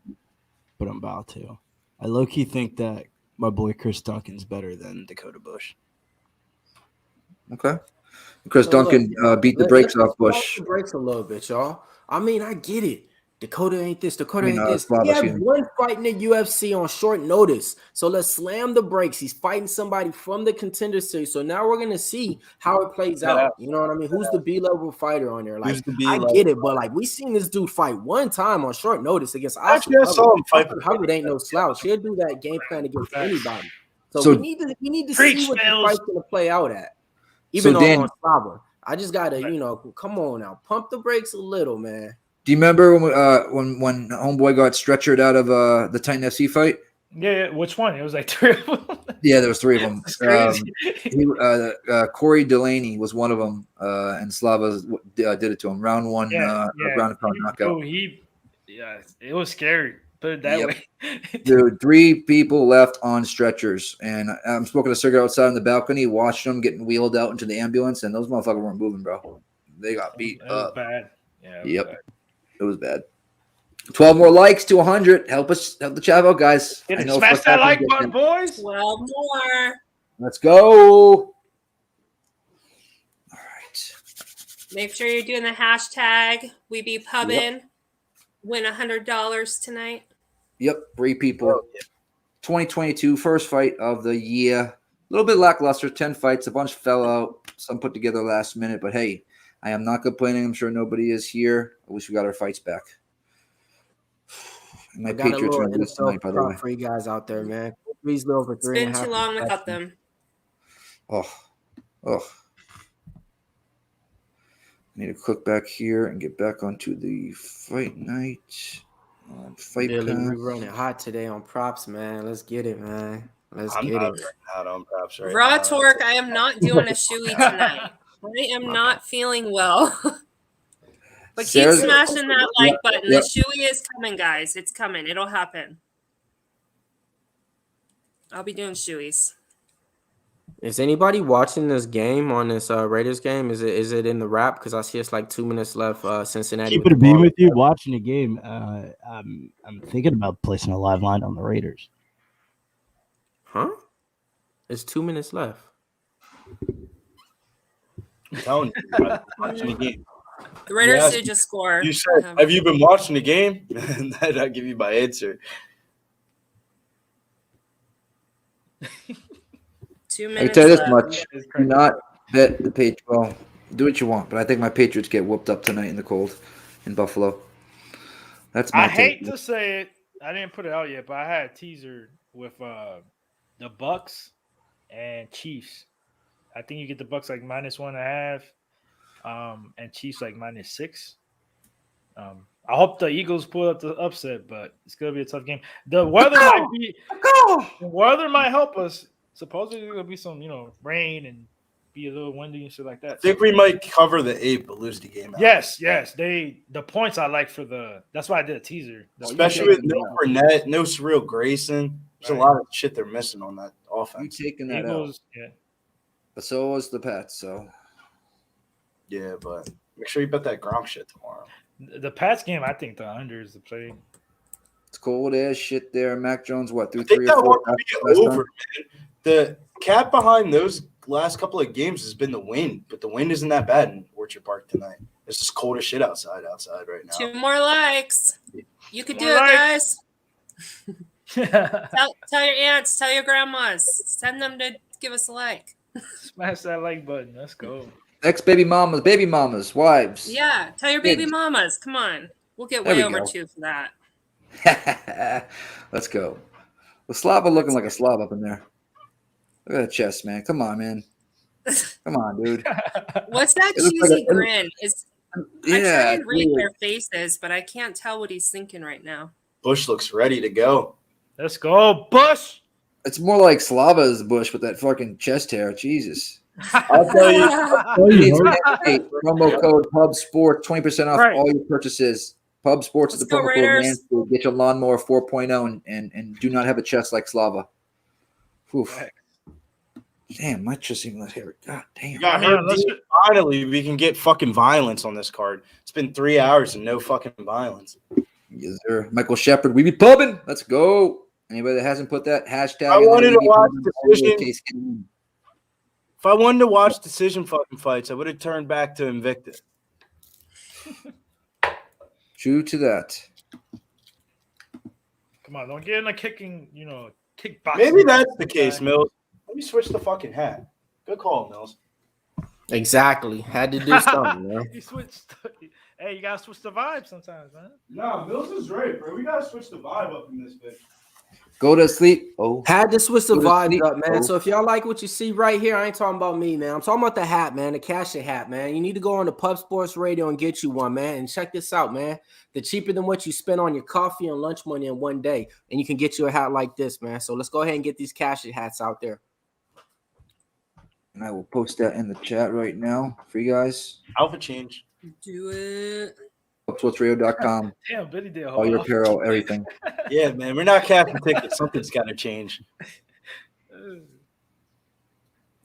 but I'm about to. I low key think that my boy Chris Duncan's better than Dakota Bush. Okay. Chris So Duncan beat the brakes off Bush. The brakes a little bit, y'all. I mean, I get it. Dakota ain't this. Dakota ain't this. Slava, He had excuse me. one fight in the UFC on short notice. So let's slam the brakes. He's fighting somebody from the contender series. So now we're gonna see how it plays out. You know what I mean? Who's the B-level fighter on there? Like, I get it, but like we seen this dude fight one time on short notice against Actually, I saw him fight. Hubbard ain't no slouch. He'll do that game plan against anybody. So we need to see what the fight's gonna play out at. Even on Slava. I just gotta, come on now, pump the brakes a little, man. Do you remember when homeboy got stretchered out of the Titan FC fight? Yeah, which one? It was like 3 of them. Yeah, there was 3 of them. Crazy. Corey Delaney was one of them, and Slava did it to him. Round 1, round of pound knockout. It was scary. Put it that way. Dude, 3 people left on stretchers, and I'm smoking a cigarette outside on the balcony, watching them getting wheeled out into the ambulance, and those motherfuckers weren't moving, bro. They got beat up. Bad. Yeah. Yep. It was bad. 12 more likes to 100. Help the chat out, guys. Smash that like button, boys. 12 more. Let's go. All right. Make sure you're doing the hashtag We Be Pubbin'. Win $100 tonight. Yep, 3 people. 2022 first fight of the year. A little bit lackluster. 10 fights. A bunch fell out. Some put together last minute. But hey, I am not complaining. I'm sure nobody is here. I wish we got our fights back. And my Patriots are this tonight, by the way. For you guys out there, man. Please go over 3.5. It's been too long without them. Oh. I need to click back here and get back onto the fight night. Fight Billy, pass. we running hot today on props, man. Let's get it, man. I'm not on props right Raw now. Torque, I am not doing a shoey tonight. I am not feeling well. But keep smashing that like button. The shoey is coming, guys. It's coming. It'll happen. I'll be doing shoeys. Is anybody watching this game on this Raiders game? Is it in the wrap? Because I see it's like 2 minutes left. Cincinnati. Keep it a beam with you watching the game. I'm thinking about placing a live line on the Raiders. Huh? It's 2 minutes left. I'm telling you, watching the game. The Raiders did just score. You said, have you been watching the game? And I'll give you my answer. 2 I minutes can tell you this left. much. Do not bet the Patriots. Well, do what you want, but I think my Patriots get whooped up tonight in the cold in Buffalo. That's my I hate take. to say it. I didn't put it out yet, but I had a teaser with the Bucks and Chiefs. I think you get the Bucks like -1.5, and Chiefs like -6. I hope the Eagles pull up the upset, but it's gonna be a tough game. The weather might help us. Supposedly there'll be some, rain and be a little windy and shit like that. I think we might cover the 8, but lose the game out. Yes. The points I like that's why I did a teaser. Especially with no Fournette, no Surreal Grayson. There's a lot of shit they're missing on that offense. You taking that Eagles, out. Yeah. But so was the Pats, so. Yeah, but make sure you bet that Gronk shit tomorrow. The Pats game, I think the under is the play. It's cold ass shit there. Mac Jones, what, through I think 3 that or 4? one could be over, man. The cap behind those last couple of games has been the wind, but the wind isn't that bad in Orchard Park tonight. It's just cold as shit outside right now. 2 more likes. You could do More it, likes. guys. Tell your aunts, tell your grandmas. Send them to give us a like. Smash that like button. Let's go. Ex-baby mamas, wives. Yeah, tell your baby mamas. Come on. We'll get There way we over go. 2 for that. Let's go. Well, Slava looking like a slob up in there. Look at that chest, man. Come on, man. Come on, dude. What's that It looks cheesy like a- grin? I try Yeah. and read weird. their faces, but I can't tell what he's thinking right now. Bush looks ready to go. Let's go, Bush. It's more like Slava's Bush with that fucking chest hair. Jesus. I'll tell you. Promo code Pub Sports, 20% off Right. all your purchases. Pub Sports is the Let's go, promo code Raiders. Mansfield. Get your lawnmower 4.0 and do not have a chest like Slava. Oof. Damn, my chest even let hair. God damn. Yeah, finally, we can get fucking violence on this card. It's been 3 hours and no fucking violence. Yes, sir. Michael Shepard, we be pubbing. Let's go. Anybody that hasn't put that hashtag, I in there, wanted we to be watch pubbing, Decision. case get in. If I wanted to watch decision fucking fights, I would have turned back to Invicta. True to that. Come on, don't get in a kicking, kickboxing. Maybe that's the case, Mills. Let me switch the fucking hat. Good call, Mills. Exactly. Had to do something, man. You switched. Hey, you gotta switch the vibe sometimes, man. No, Mills is right, bro. We gotta switch the vibe up in this bitch. Go to sleep. Oh, had to switch the Go to vibe sleep. up, man. Oh. So if y'all like what you see right here, I ain't talking about me, man. I'm talking about the hat, man. The cash hat, man. You need to go on the Pub Sports Radio and get you one, man. And check this out, man. The cheaper than what you spend on your coffee and lunch money in one day, and you can get you a hat like this, man. So let's go ahead and get these cash hats out there. And I will post that in the chat right now for you guys. Alpha change. Do it. Upsportsradio.com. Damn, Billy did All your apparel, everything. Yeah, man. We're not cashing tickets. Something's got to change.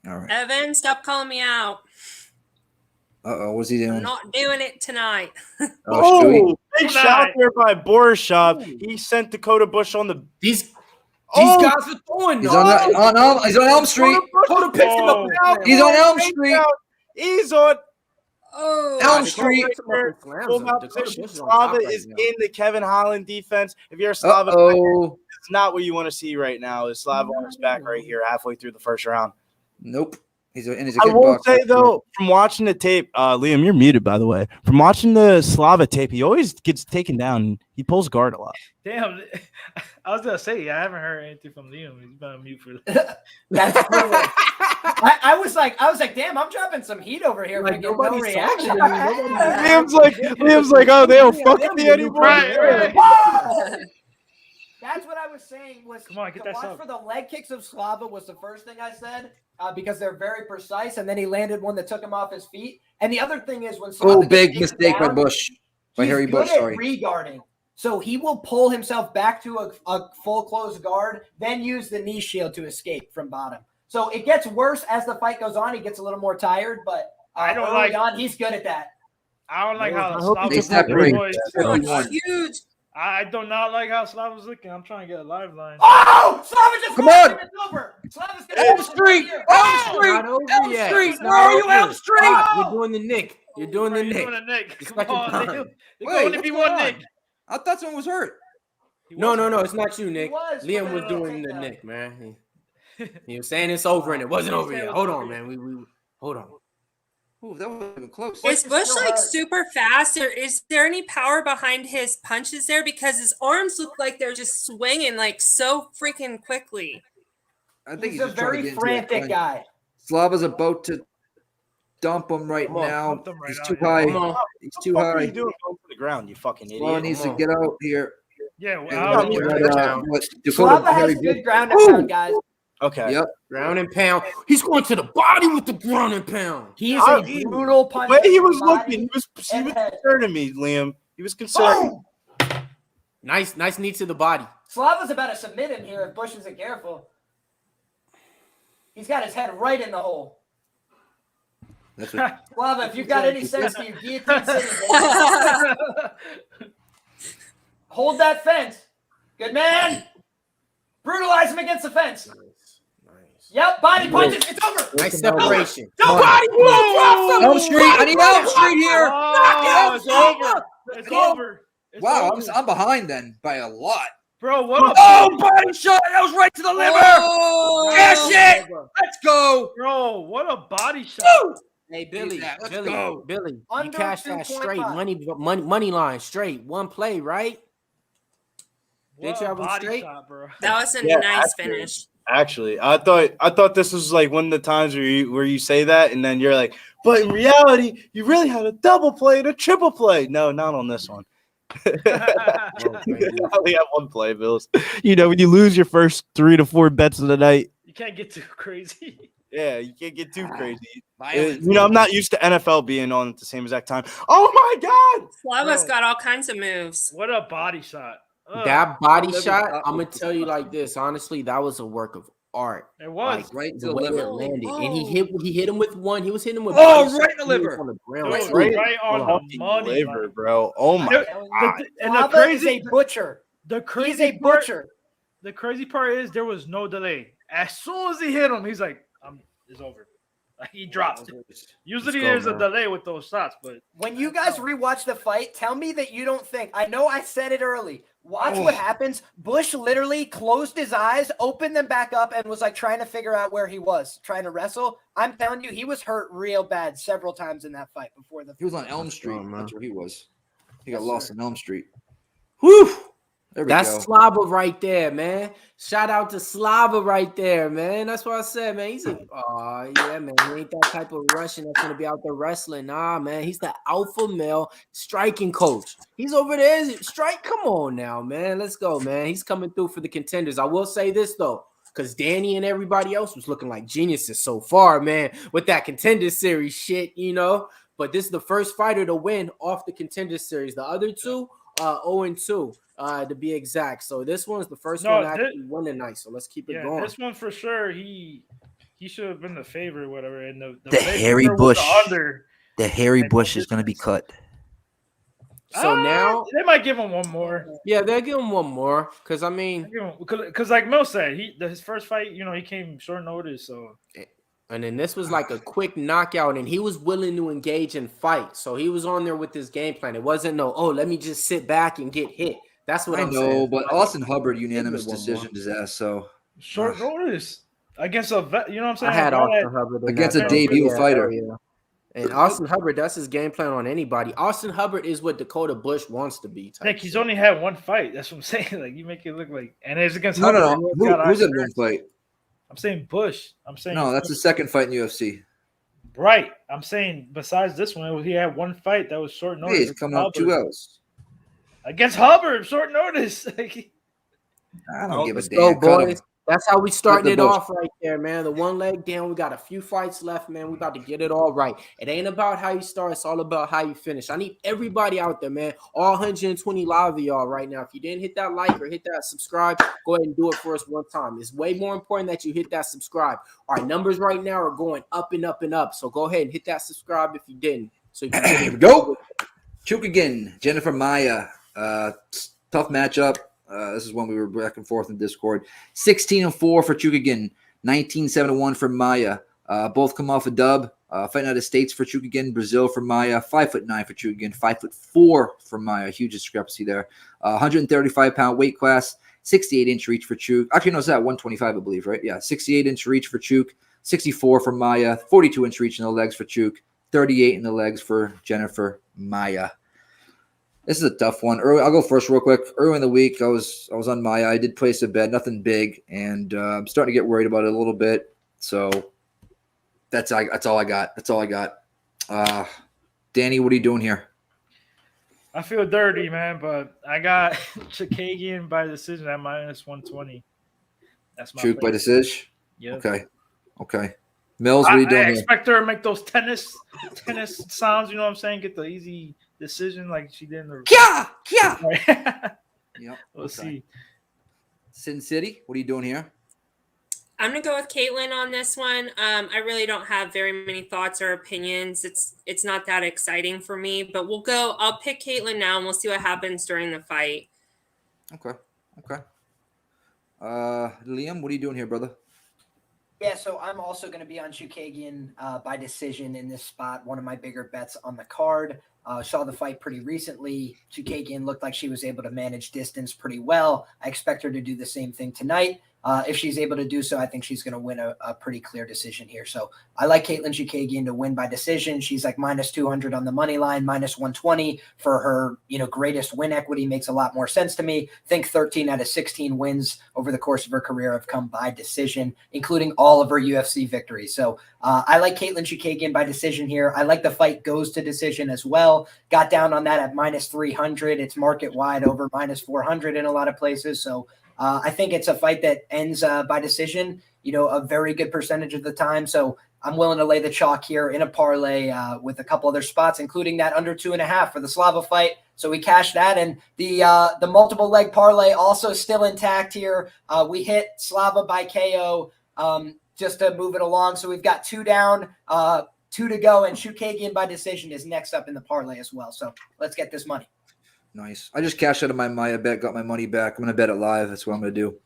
All right. Evan, stop calling me out. Uh-oh, what's he I'm doing? not doing it tonight. Oh, big shout there by Boris Shop. He sent Dakota Bush on the. These guys are throwing. He's on Elm Street. Dakota picks him up. He's on Elm Street. He's on Elm Street. Full out position. Slava is in the Kevin Holland defense. If you're a Slava, it's not what you want to see right now. Is Slava on his back right here, halfway through the first round? Nope. He's in his I will kickboxer. say though, from watching the tape, Liam, you're muted by the way. From watching the Slava tape, he always gets taken down. He pulls guard a lot. Damn, I was gonna say I haven't heard anything from Liam. He's been on mute for that. That's true. I was like, damn, I'm dropping some heat over here. Like, No nobody's reaction. talking to me. Liam's like, oh, they don't fuck with me anymore. Right. That's what I was saying. Was Come on, get to that watch sub. for the leg kicks of Slava was the first thing I said because they're very precise, and then he landed one that took him off his feet. And the other thing is when Slava gets big taken mistake by down, Bush. By he's Harry good Bush, at sorry. re-guarding. So he will pull himself back to a full closed guard, then use the knee shield to escape from bottom. So it gets worse as the fight goes on. He gets a little more tired, but I don't early like- on, he's good at that. I don't like how I hope Slava he took that was break. boys. It's huge. I do not like how Slava's looking. I'm trying to get a live line. Oh! Slava just Come lost on! him. It's over. Slava's gonna Elm finish it Street! right here. Elm Street! Not over Elm yet. Street! It's Where not are you, over. Elm Street? Stop. You're doing the Nick. You're doing the You're Nick. doing a Nick. Come second on, time. They're Wait, going to be what's one going on? Nick. I thought someone was hurt. No, it's not you, Nick. was, Liam but was no, doing take the that. Nick, man. He was saying it's over, and it wasn't over yet. Hold on, man. We hold on. Ooh, that wasn't even close. Is Bush like super fast, or is there any power behind his punches there? Because his arms look like they're just swinging like so freaking quickly. I think He's he's a just trying to very get into that frantic clinch. guy. Slava's about to dump him right Come on, now. dump him right He's now, too yeah. high. Come on. He's What too the fuck are high. you doing going to the ground, you fucking idiot? Slava needs to get out here. Yeah, And well, I mean, Dakota Slava Harry has good Bush. ground and pound, guys. Okay. Yep. Ground and pound. He's going to the body with the ground and pound. He is a brutal The puncher. way he was Body looking, he was and head. concerning me, Liam. He was concerned. Nice knee to the body. Slava's about to submit him here if Bush isn't careful. He's got his head right in the hole. That's what, Slava, if you've got any sense to you, guillotine city, baby. Hold that fence. Good man. Brutalize him against the fence. Nice. Yep, body punches. It's over. Nice separation. Nobody will drop Elm Street. I need Elm Street here. Oh, it's over. It's over. It's Wow, over. I'm behind then by a lot. Bro, what a Body shot. That was right to the liver. Oh, Cash it. Let's go. bro, what a body shot. Hey, Billy, that. Let's Billy, go. Billy, you Under cashed that straight 2.5. money line straight. One play, right? What Didn't you a have him body straight? shot, bro. That was a Yeah, nice actually. finish. Actually, I thought this was like one of the times where you say that and then you're like, but in reality, you really had a double play and a triple play. No, not on this one. I only have one play, Bills. You know, when you lose your first 3 to 4 bets of the night, You can't get too crazy. yeah, you can't get too crazy. Violence. You know, I'm not used to NFL being on at the same exact time. Oh my God! Slava's Bro. got all kinds of moves. What a body shot. Ugh, That body Liver shot, shot I'm gonna was tell you like this. Honestly, that was a work of art. it was. Like, Right to the the way it liver. landed, and he hit him with one. He was hitting him with Oh, body right shots. in the He was liver. on the ground. Dude, Straight. right on Fucking the money. liver, line. bro. Oh my Dude, God. and the Slava is a crazy, butcher. the He's crazy a part, butcher. the crazy part is there was no delay. As soon as he hit him, he's like, "It's over." He dropped. Usually go, there's man. a delay with those shots, but When you guys rewatch the fight, tell me that you don't think. I know I said it early. Watch what happens. Bush literally closed his eyes, opened them back up, and was like trying to figure out where he was, trying to wrestle. I'm telling you, he was hurt real bad several times in that fight before the. He was on Elm Street. man. That's where he was. He got lost on Elm Street. Whew. There we That's go. Slava right there, man. Shout out to Slava right there, man. That's what I said, man. He's yeah, man. He ain't that type of Russian that's gonna be out there wrestling. Nah, man. He's the alpha male striking coach. He's over there. Strike. Come on now, man. Let's go, man. He's coming through for the contenders. I will say this though, because Danny and everybody else was looking like geniuses so far, man, with that contender series shit, you know. But this is the first fighter to win off the contender series. The other two, 0-2. To be exact. So this one's the first one to actually win tonight. So let's keep it going. This one for sure. He should have been the favorite, whatever. And The hairy bush. The hairy bush is going to be cut. So now they might give him one more. Yeah, they'll give him one more. Because I mean, because like Mel said, his first fight, you know, he came short notice. So. And then this was like a quick knockout, and he was willing to engage and fight. So he was on there with his game plan. It wasn't let me just sit back and get hit. That's what I'm saying. I know, but Austin Hubbard unanimous decision his ass. So short notice against a vet. You know what I'm saying? I had Austin Hubbard against a debut fighter. Yeah. And Austin Hubbard, that's his game plan on anybody. Austin Hubbard is what Dakota Bush wants to be. Nick, he's only had one fight. That's what I'm saying. Like you make it look like, and it's against no. Who's in one fight? I'm saying Bush. No, that's his second fight in UFC. Right. I'm saying besides this one, he had one fight that was short notice. Hey, he's coming up 2 hours. Against Hubbard, short notice. I don't give a damn. Go, boys. That's how we starting it off right there, man. The one leg down. We got a few fights left, man. We about to get it all right. It ain't about how you start. It's all about how you finish. I need everybody out there, man. All 120 live of y'all right now. If you didn't hit that like or hit that subscribe, go ahead and do it for us one time. It's way more important that you hit that subscribe. Our numbers right now are going up and up and up. So go ahead and hit that subscribe if you didn't. So you can here we go. Chookagian, Jennifer Maia. Tough matchup. This is when we were back and forth in Discord. 16-4 for Chookagian, 19-7-1 for Maia. Both come off a dub. Fighting out of States for Chookagian, Brazil for Maia. 5'9" for Chookagian, 5'4" for Maia. Huge discrepancy there. 135-pound weight class, 68-inch reach for Chook. Actually, no, it's at 125, I believe, right? Yeah, 68-inch reach for Chook, 64 for Maia, 42-inch reach in the legs for Chook, 38 in the legs for Jennifer Maia. This is a tough one. I'll go first real quick. Early in the week, I was on Maia. I did place a bet, nothing big, and I'm starting to get worried about it a little bit. So that's all I got. That's all I got. Danny, what are you doing here? I feel dirty, man, but I got Chookagian by decision at -120. That's my Chook by decision? Yeah. Okay. Mills, what are you doing I here? expect her to make those tennis sounds, you know what I'm saying? Get the easy decision like she did in the Yep. We'll see. Sin City, what are you doing here? I'm gonna go with Katlyn on this one. I really don't have very many thoughts or opinions. It's not that exciting for me, but I'll pick Katlyn now and we'll see what happens during the fight. Okay. Liam, what are you doing here, brother? Yeah, so I'm also going to be on Chookagian by decision in this spot. One of my bigger bets on the card. Saw the fight pretty recently. Chookagian looked like she was able to manage distance pretty well. I expect her to do the same thing tonight. If she's able to do so, I think she's going to win a pretty clear decision here. So I like Katlyn Chookagian to win by decision. She's like -200 on the money line, -120 for her, greatest win equity makes a lot more sense to me. I think 13 out of 16 wins over the course of her career have come by decision, including all of her UFC victories. So I like Katlyn Chookagian by decision here. I like the fight goes to decision as well. Got down on that at -300. It's market wide over -400 in a lot of places. So I think it's a fight that ends by decision, a very good percentage of the time. So I'm willing to lay the chalk here in a parlay with a couple other spots, including that under 2.5 for the Slava fight. So we cashed that, and the multiple leg parlay also still intact here. We hit Slava by KO just to move it along. So we've got 2 down, 2 to go, and Chookagian by decision is next up in the parlay as well. So let's get this money. Nice. I just cashed out of my Maia bet, got my money back. I'm going to bet it live. That's what I'm going to do.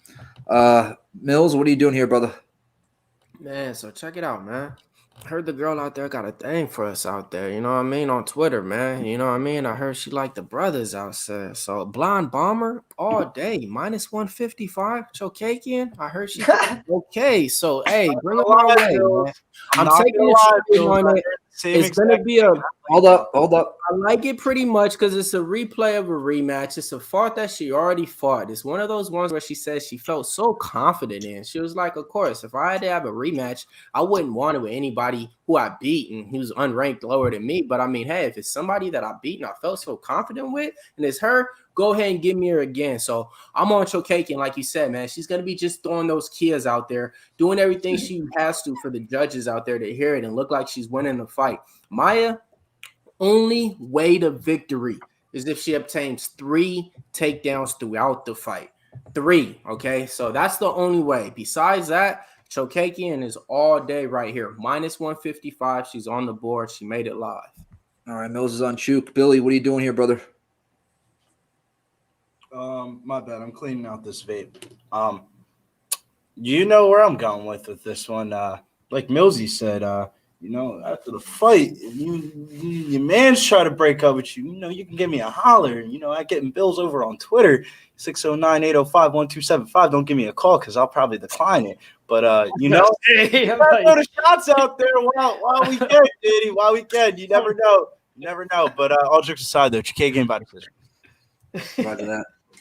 Mills, what are you doing here, brother? Man, so check it out, man. heard the girl out there got a thing for us out there. You know what I mean? On Twitter, man. You know what I mean? I heard she liked the brothers out there. So Blonde Bomber all day, minus 155. Chookagian. I heard she okay. So hey, bring them my way, man. I'm taking a shit on it. It's gonna be a hold up. I like it pretty much because it's a replay of a rematch. It's a fight that she already fought. It's one of those ones where she says she felt so confident in. She was like, of course, if I had to have a rematch, I wouldn't want it with anybody who I beat and who's unranked lower than me. But I mean, hey, if it's somebody that I beat and I felt so confident with, and it's her, go ahead and give me her again. So I'm on Chookagian, like you said, man. She's gonna be just throwing those Kias out there, doing everything she has to for the judges out there to hear it and look like she's winning the fight. Maia, only way to victory is if she obtains 3 takedowns throughout the fight. 3, okay? So that's the only way. Besides that, Chookagian is all day right here. Minus 155. She's on the board. She made it live. All right, Mills is on Chook. Billy, what are you doing here, brother? My bad. I'm cleaning out this vape. You know where I'm going with this one. Like Millsy said, after the fight, your man's try to break up with you. You can give me a holler. I get Bills over on Twitter, 609-805-1275. Don't give me a call because I'll probably decline it. But throw the shots out there while we can, Diddy. While we can, you never know. But all jokes aside, though, Chookagian by decision.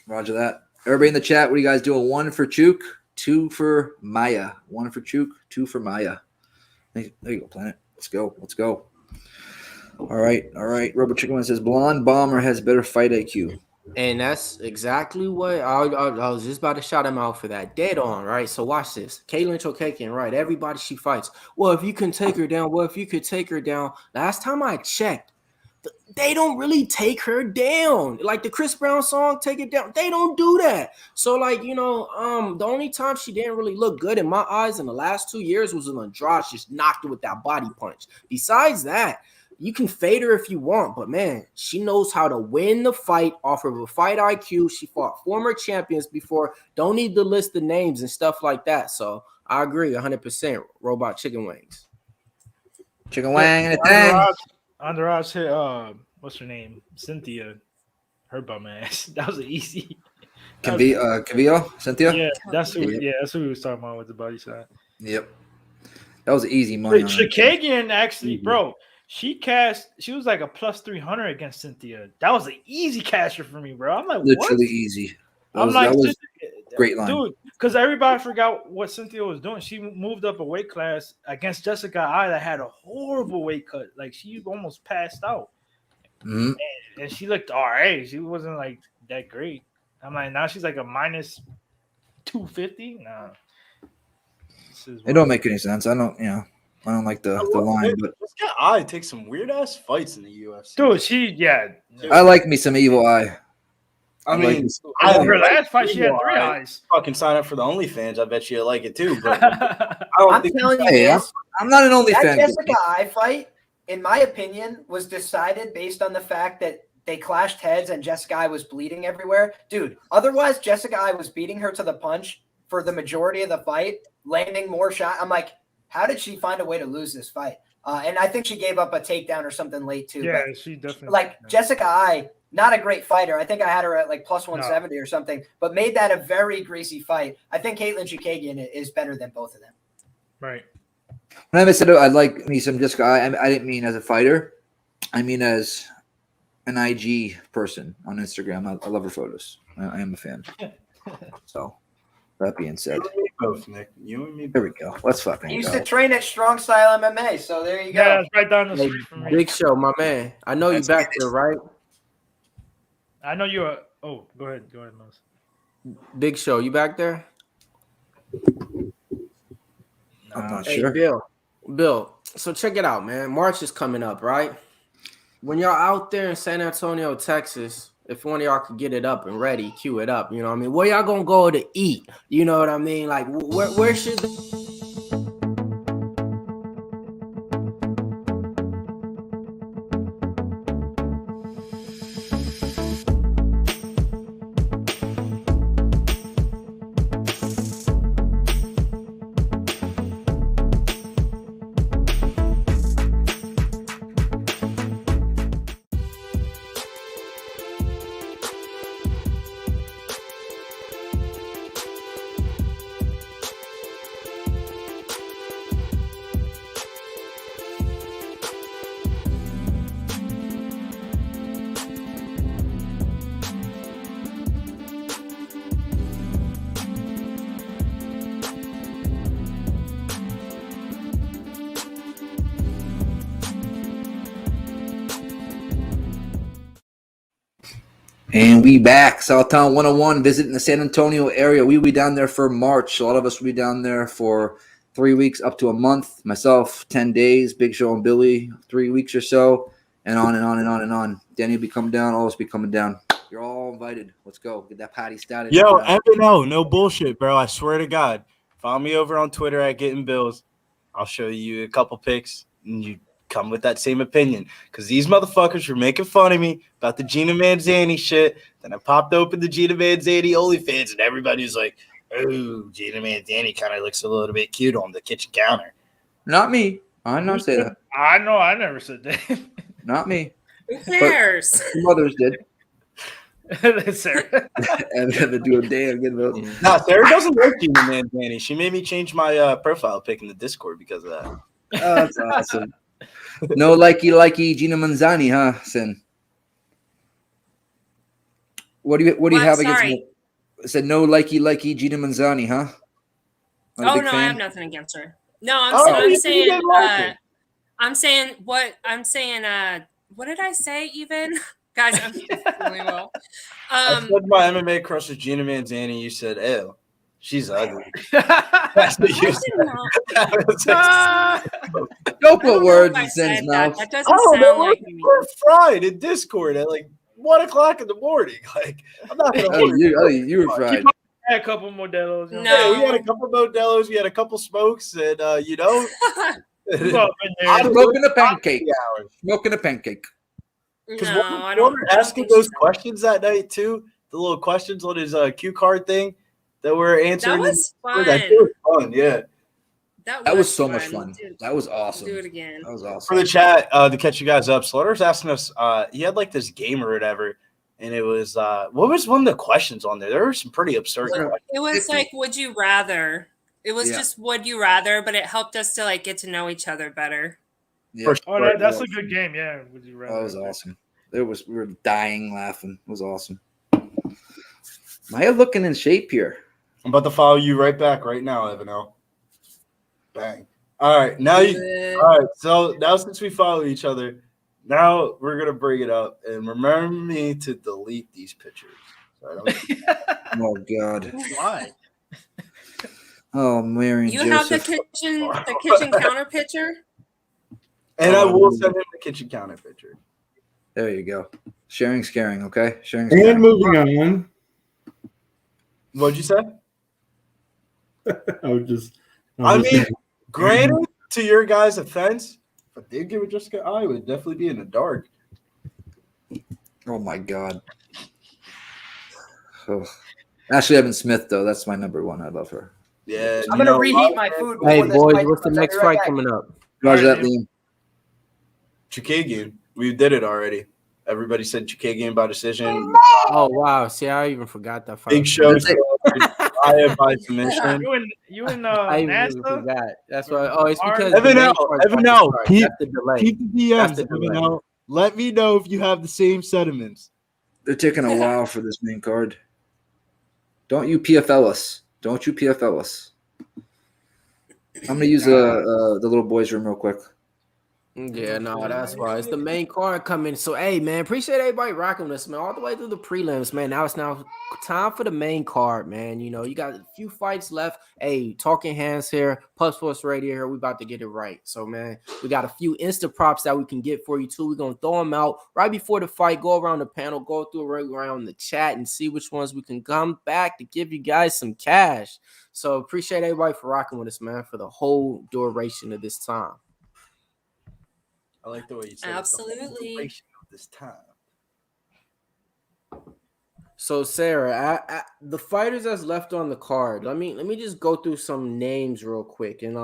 Roger that. Everybody in the chat, what are you guys doing? 1 for Chook, 2 for Maia. 1 for Chook, 2 for Maia. There you go, Planet. Let's go. All right. Robo Chicken Man says Blonde Bomber has better fight IQ. And that's exactly what I was just about to shout him out for that. Dead on, right? So watch this. Katlyn Chookagian, right? Everybody she fights. Well, if you can take her down, last time I checked, they don't really take her down. Like the Chris Brown song, Take It Down. They don't do that. So, the only time she didn't really look good in my eyes in the last 2 years was when Andrade just knocked her with that body punch. Besides that, you can fade her if you want, but man, she knows how to win the fight off of a fight IQ. She fought former champions before. Don't need to list the names and stuff like that. So I agree 100%. Robot Chicken Wings. Chicken Wang and a thing. Andrade hit what's her name? Cynthia. Her bum ass. That was easy. Cavillo? Cynthia? Yeah, that's who we was talking about with the body shot. Yep. That was easy money. Chookagian actually, bro. She was like a plus 300 against Cynthia. That was an easy casher for me, bro. I'm like, literally what? easy. That was great line. Dude, because everybody forgot what Cynthia was doing. She moved up a weight class against Jessica I that had a horrible weight cut. Like, she almost passed out. Mm-hmm. And she looked all right. She wasn't like that great. I'm like, now she's like a minus 250? Nah. It don't make any sense. I don't like the line, but this guy takes some weird ass fights in the UFC. Dude, I like me some Evil Eye. Her last fight, she had 3 eyes. Fucking sign up for the OnlyFans. I bet you like it too. But I'm telling you this. I'm not an OnlyFans. That Jessica I fight, in my opinion, was decided based on the fact that they clashed heads and Jessica I was bleeding everywhere. Dude, otherwise Jessica I was beating her to the punch for the majority of the fight, landing more shots. I'm like, how did she find a way to lose this fight? And I think she gave up a takedown or something late too. Yeah, she definitely. Like Jessica I, not a great fighter. I think I had her at like plus 170 or something, but made that a very greasy fight. I think Katlyn Chookagian is better than both of them. Right. When I said I like me some Jessica I didn't mean as a fighter. I mean as an IG person on Instagram. I love her photos. I am a fan. So that being said, you and me both, Nick. You and me. There we go. Let's fucking. I used to train at Strong Style MMA, so there you go. Yeah, it's right down the street from me. Big Show, my man. I know you back there, right? I know you are. Oh, go ahead, Mose. Big Show, you back there? I'm not hey, sure. Bill. So check it out, man. March is coming up, right? When y'all out there in San Antonio, Texas, if one of y'all could get it up and ready, cue it up. You know what I mean? Where y'all gonna go to eat? You know what I mean? Like, where should? And we back. Southtown 101, visiting the San Antonio area. We'll be down there for March. A lot of us will be down there for 3 weeks up to a month. Myself, 10 days. Big Show and Billy, 3 weeks or so. And on and on and on and on. Danny will be coming down. All of us will be coming down. You're all invited. Let's go. Get that party started. Yo, Evan, no bullshit, bro. I swear to God. Follow me over on Twitter at Getting Bills. I'll show you a couple pics, and you come with that same opinion. Because these motherfuckers were making fun of me about the Gina Manzani shit. Then I popped open the Gina Manzani OnlyFans, and everybody was like, oh, Gina Manzani kind of looks a little bit cute on the kitchen counter. Not me. I not say that. I know. I never said that. Not me. Who cares? Some others did. Sarah. And had to do a damn good vote. Nah, Sarah doesn't like Gina Manzani. She made me change my profile pic in the Discord because of that. Oh, that's awesome. No likey Gina Manzani, huh, Sin? What do you have against me? I said no likey Gina Manzani, huh? Oh no, I have nothing against her. No, I'm saying what did I say even? Guys, I'm really well. I said my MMA crush is Gina Manzani. You said, ew, she's ugly. That's what you said. Don't put words in Sin's mouth. That doesn't sound like me. We're fried in Discord at like 1 o'clock in the morning. Like, I'm not going to you were fried. I had a couple Modelos. No. Yeah, we had a couple Modelos. We had a couple smokes. And, you know. I'm smoking a pancake. Smoking a pancake. Because No, I don't asking those questions that night too, the little questions on his cue card thing that we're answering. That was fun. That was fun, yeah. That was so much fun. That was awesome. Do it again. That was awesome. For the chat, to catch you guys up, Slaughter's asking us, he had like this game or whatever, and it was what was one of the questions on there? There were some pretty absurd questions. It was like, would you rather? It was just would you rather, but it helped us to like get to know each other better. Yeah. Oh, that's a good game. Yeah. Would you rather? That was awesome. We were dying laughing. It was awesome. Maia looking in shape here. I'm about to follow you right back right now, Evan. Bang. All right. All right. So now since we follow each other, now we're gonna bring it up and remember me to delete these pictures. So Oh God. Why? Oh, Mary. You have the kitchen counter picture? And I will send him the kitchen counter picture. There you go. Sharing's caring, okay? Sharing's And caring. moving on. What'd you say? I mean, granted, to your guys' offense, if I did give it Jessica, I would definitely be in the dark. Oh my God. Oh. Ashley Evans Smith, though, that's my number one. I love her. Yeah. I'm gonna reheat my food. Hey boys, what's the next fight coming up? Roger that, Liam. Chookagian. We did it already. Everybody said Chookagian by decision. Oh wow! See, I even forgot that fight. Big show. Maia by submission. You and I even NASA? forgot. That's why. Oh, it's because Evan the main L. card's Evan about to L. start. Keep That's the delay. the DMs. That's the Evan delay. L. Let me know if you have the same sentiments. They're taking a while for this main card. Don't you PFL us. Don't you PFL us. I'm going to use the little boys' room real quick. Yeah, no, that's why. It's the main card coming. So, hey, man, appreciate everybody rocking with us, man, all the way through the prelims, man. Now it's time for the main card, man. You know, you got a few fights left. Hey, Talking Hands here, Plus Force Radio here. We about to get it right. So, man, we got a few Insta props that we can get for you, too. We're going to throw them out right before the fight, go around the panel, go through around the chat and see which ones we can come back to give you guys some cash. So, appreciate everybody for rocking with us, man, for the whole duration of this time. I like the way you said Absolutely. it. This time. So Sarah, the fighters that's left on the card. Let me just go through some names real quick. And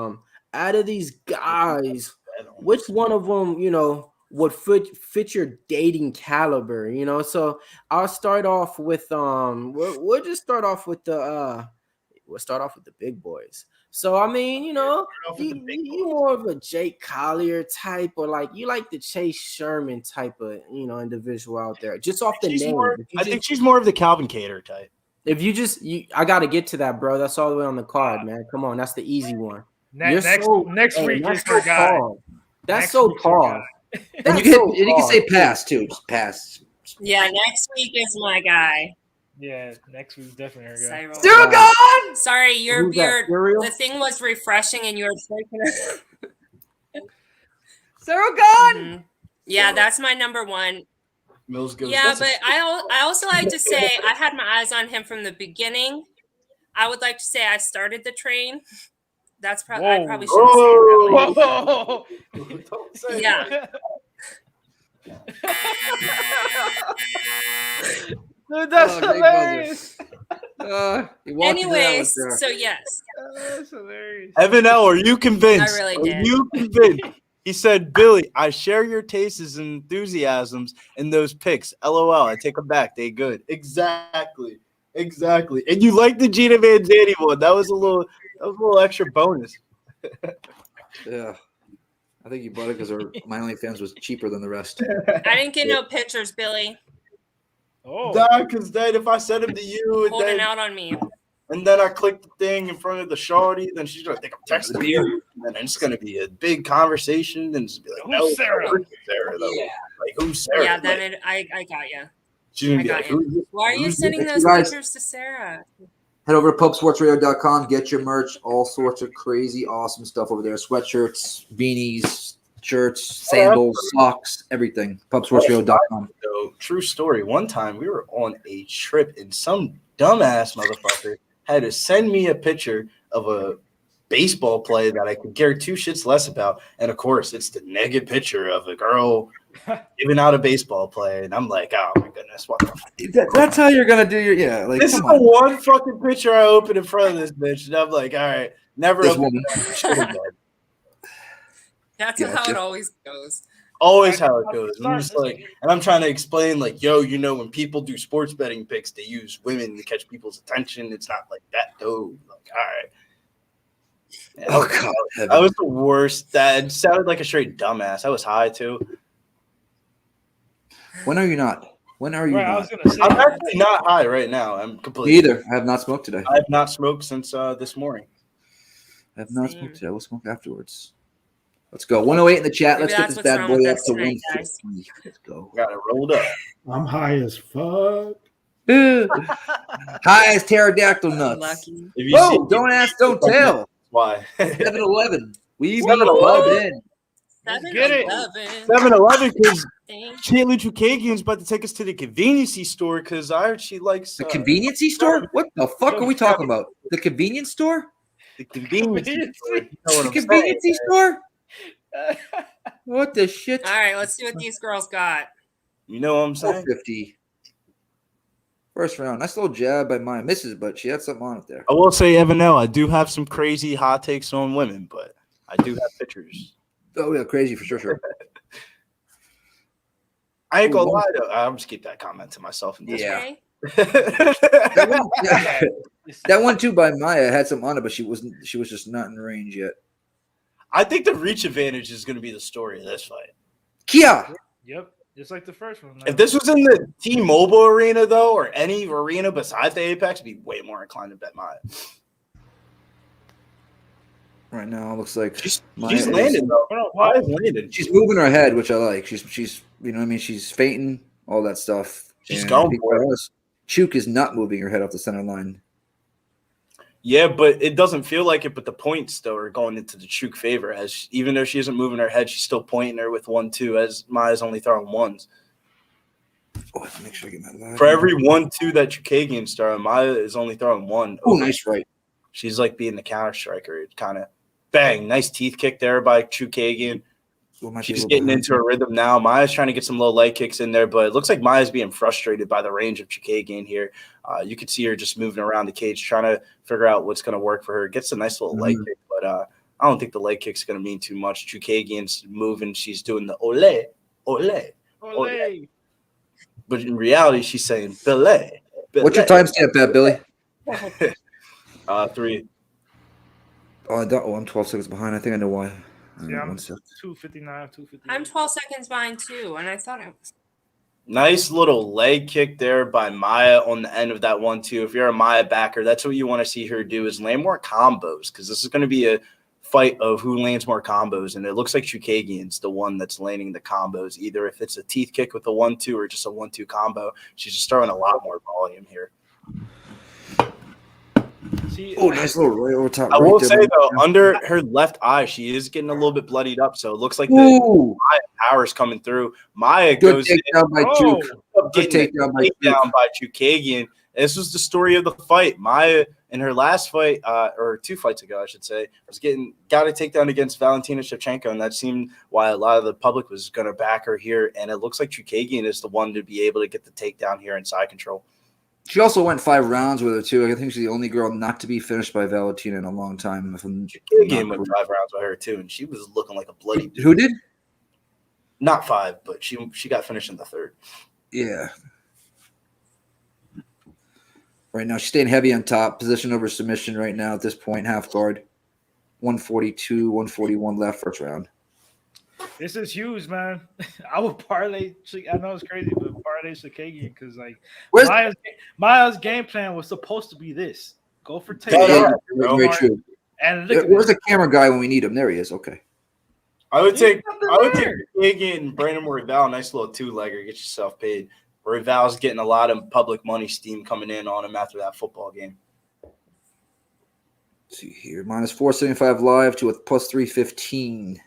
out of these guys, which one of them, you know, would fit your dating caliber? You know, so I'll start off with we'll just start off with the big boys. So, I mean, you know, you more of a Jake Collier type, or like you like the Chase Sherman type of, you know, individual out there. Just off the name. I think she's more of the Calvin Kattar type. If you just, I got to get to that, bro. That's all the way on the card, man. Come on. That's the easy one. Next week is your guy. That's so tall. And you can say pass, too. Just pass. Yeah, next week is my guy. Yeah, next week's definitely our guy. Cyril. Still gone. Sorry, Who's that, Gabriel? the thing was refreshing and you were breaking it. Cyril gone. Mhm. Yeah, that's my number one. Mills goes. Yeah, but I also like to say I had my eyes on him from the beginning. I would like to say I started the train. That's probably I probably shouldn't say it that way. Don't say Yeah. Dude, that's Oh, great hilarious. Anyways, so yes, That's hilarious. Evan L, are you convinced? I really Are did. you convinced? He said, Billy, I share your tastes and enthusiasms in those picks. LOL, I take them back. They good. Exactly. And you like the Gina Van Zandt one. That was a little extra bonus. Yeah. I think you bought it because my OnlyFans was cheaper than the rest. I didn't get no pictures, Billy. Oh, Nah, because then if I send them to you Holding out on me. and then I click the thing in front of the shawty, then she's gonna think I'm texting you. And then it's gonna be a big conversation, and it's be like, no, Who's Sarah? who's Sarah though? Yeah. Like who's Sarah? Yeah, Like, then I got you. she's gonna I be got like, you. Why are you who's sending this? those You guys- pictures to Sarah? Head over to pubsportsradio.com. Get your merch. All sorts of crazy, awesome stuff over there. Sweatshirts, beanies, shirts, sandals, socks, everything. pubsportsradio.com. So, true story. One time we were on a trip and some dumbass motherfucker had to send me a picture of a baseball play that I could care two shits less about. And of course, it's the naked picture of a girl giving out a baseball play. And I'm like, oh my goodness, what the fuck? That's how you're going to do your, like, This is come the on. one fucking picture I opened in front of this bitch. And I'm like, all right, never This open woman. that shit again. That's Gotcha. how it always goes. Always how it goes. I'm just like, and I'm trying to explain, like, yo, when people do sports betting picks, they use women to catch people's attention. It's not like that, though. Like, all right. Yeah, Oh, God. I was the worst. That sounded like a straight dumbass. I was high, too. When are you not? When are you right, I not? was gonna say. I'm actually not high right now. I'm Me completely. either. I have not smoked today. I have not smoked since this morning. I have not smoked today. I will smoke afterwards. Let's go. 108 in the chat. Maybe Let's get that's this what's bad wrong boy with up us to tonight, 150. Let's go. Got it rolled up. I'm high as fuck. High as pterodactyl nuts. Lucky. If you Whoa, see- don't ask, don't tell. Why? 7-Eleven. We be 7-Eleven. clubbed in. Get it. 7-Eleven, because Thank Katlyn Chookagian's about to take us to the convenience store because I heard she likes The convenience store? What the fuck are we talking about? The convenience store? the convenience store. You know what The I'm convenience saying? store? What the shit? All right, let's see what these girls got. You know what I'm saying? 450. First round. Nice little jab by Maia. Misses, but she had something on it there. I will say, Evan L, I do have some crazy hot takes on women, but I do have pictures. Oh, yeah, crazy for sure. I ain't gonna lie though. I'll just keep that comment to myself. In this Yeah. Okay. That one too by Maia had some on it, but she was just not in range yet. I think the reach advantage is going to be the story of this fight. Kia. Yep, just like the first one. If this was in the T-Mobile arena though, or any arena besides the Apex, I'd be way more inclined to bet Maia. Right now, it looks like She's Maia is- landing though. Maia's landing. She's moving her head, which I like. She's you know what I mean. She's fainting, all that stuff. She's And going I think for it. Chook is not moving her head off the center line. Yeah, but it doesn't feel like it. But the points though are going into the Chook favor. As even though she isn't moving her head, she's still pointing her with 1-2. As Maia's only throwing ones. Oh, I have to make sure I get my live. For every 1-2 that Chookagian's throwing, Maia is only throwing one. Oh, nice right. She's like being the counter striker. It kind of bang, nice teeth kick there by Chookagian. She's getting into a rhythm now. Maia's trying to get some low leg kicks in there, but it looks like Maia's being frustrated by the range of Chookagian here. You could see her just moving around the cage, trying to figure out what's going to work for her. Gets a nice little leg kick, but I don't think the leg kick's going to mean too much. Chookagian's moving. She's doing the ole, ole, ole. But in reality, she's saying belay. What's your timestamp at, Billy? 3. Oh, I'm 12 seconds behind. I think I know why. Yeah, I'm 1 sec. 259, 250. I'm 12 seconds behind too, and I thought it was. Nice little leg kick there by Maia on the end of that 1-2. If you're a Maia backer, that's what you want to see her do is land more combos because this is going to be a fight of who lands more combos, and it looks like Chookagian's the one that's landing the combos, either if it's a teeth kick with a 1-2 or just a 1-2 combo. She's just throwing a lot more volume here. Oh, nice little right over top. I right will there. say, though, under her left eye, she is getting a little bit bloodied up, so it looks like the Maia power's coming through. Maia Good goes takedown by Chook. Good takedown by Chookagian. This was the story of the fight. Maia, in her last fight, or 2 fights ago, I should say, got a takedown against Valentina Shevchenko, and that seemed why a lot of the public was going to back her here. And it looks like Chookagian is the one to be able to get the takedown here in side control. She also went 5 rounds with her, too. I think she's the only girl not to be finished by Valentina in a long time. Chookagian went 5 rounds by her, too, and she was looking like a bloody dude. Who did? Not 5, but she got finished in the 3rd. Yeah. Right now, she's staying heavy on top. Position over submission right now at this point. Half guard. 142, 141 left first round. This is huge, man. I would parlay. I know it's crazy, but parlay Chookagian because like Maia's game plan was supposed to be this: go for takedown. Very true. And where's the camera guy when we need him? There he is. Okay. I would take Chookagian and Brandon Royval. Nice little 2-legger. Get yourself paid. Royval's getting a lot of public money steam coming in on him after that football game. Let's see here, minus 475 live to a plus 315.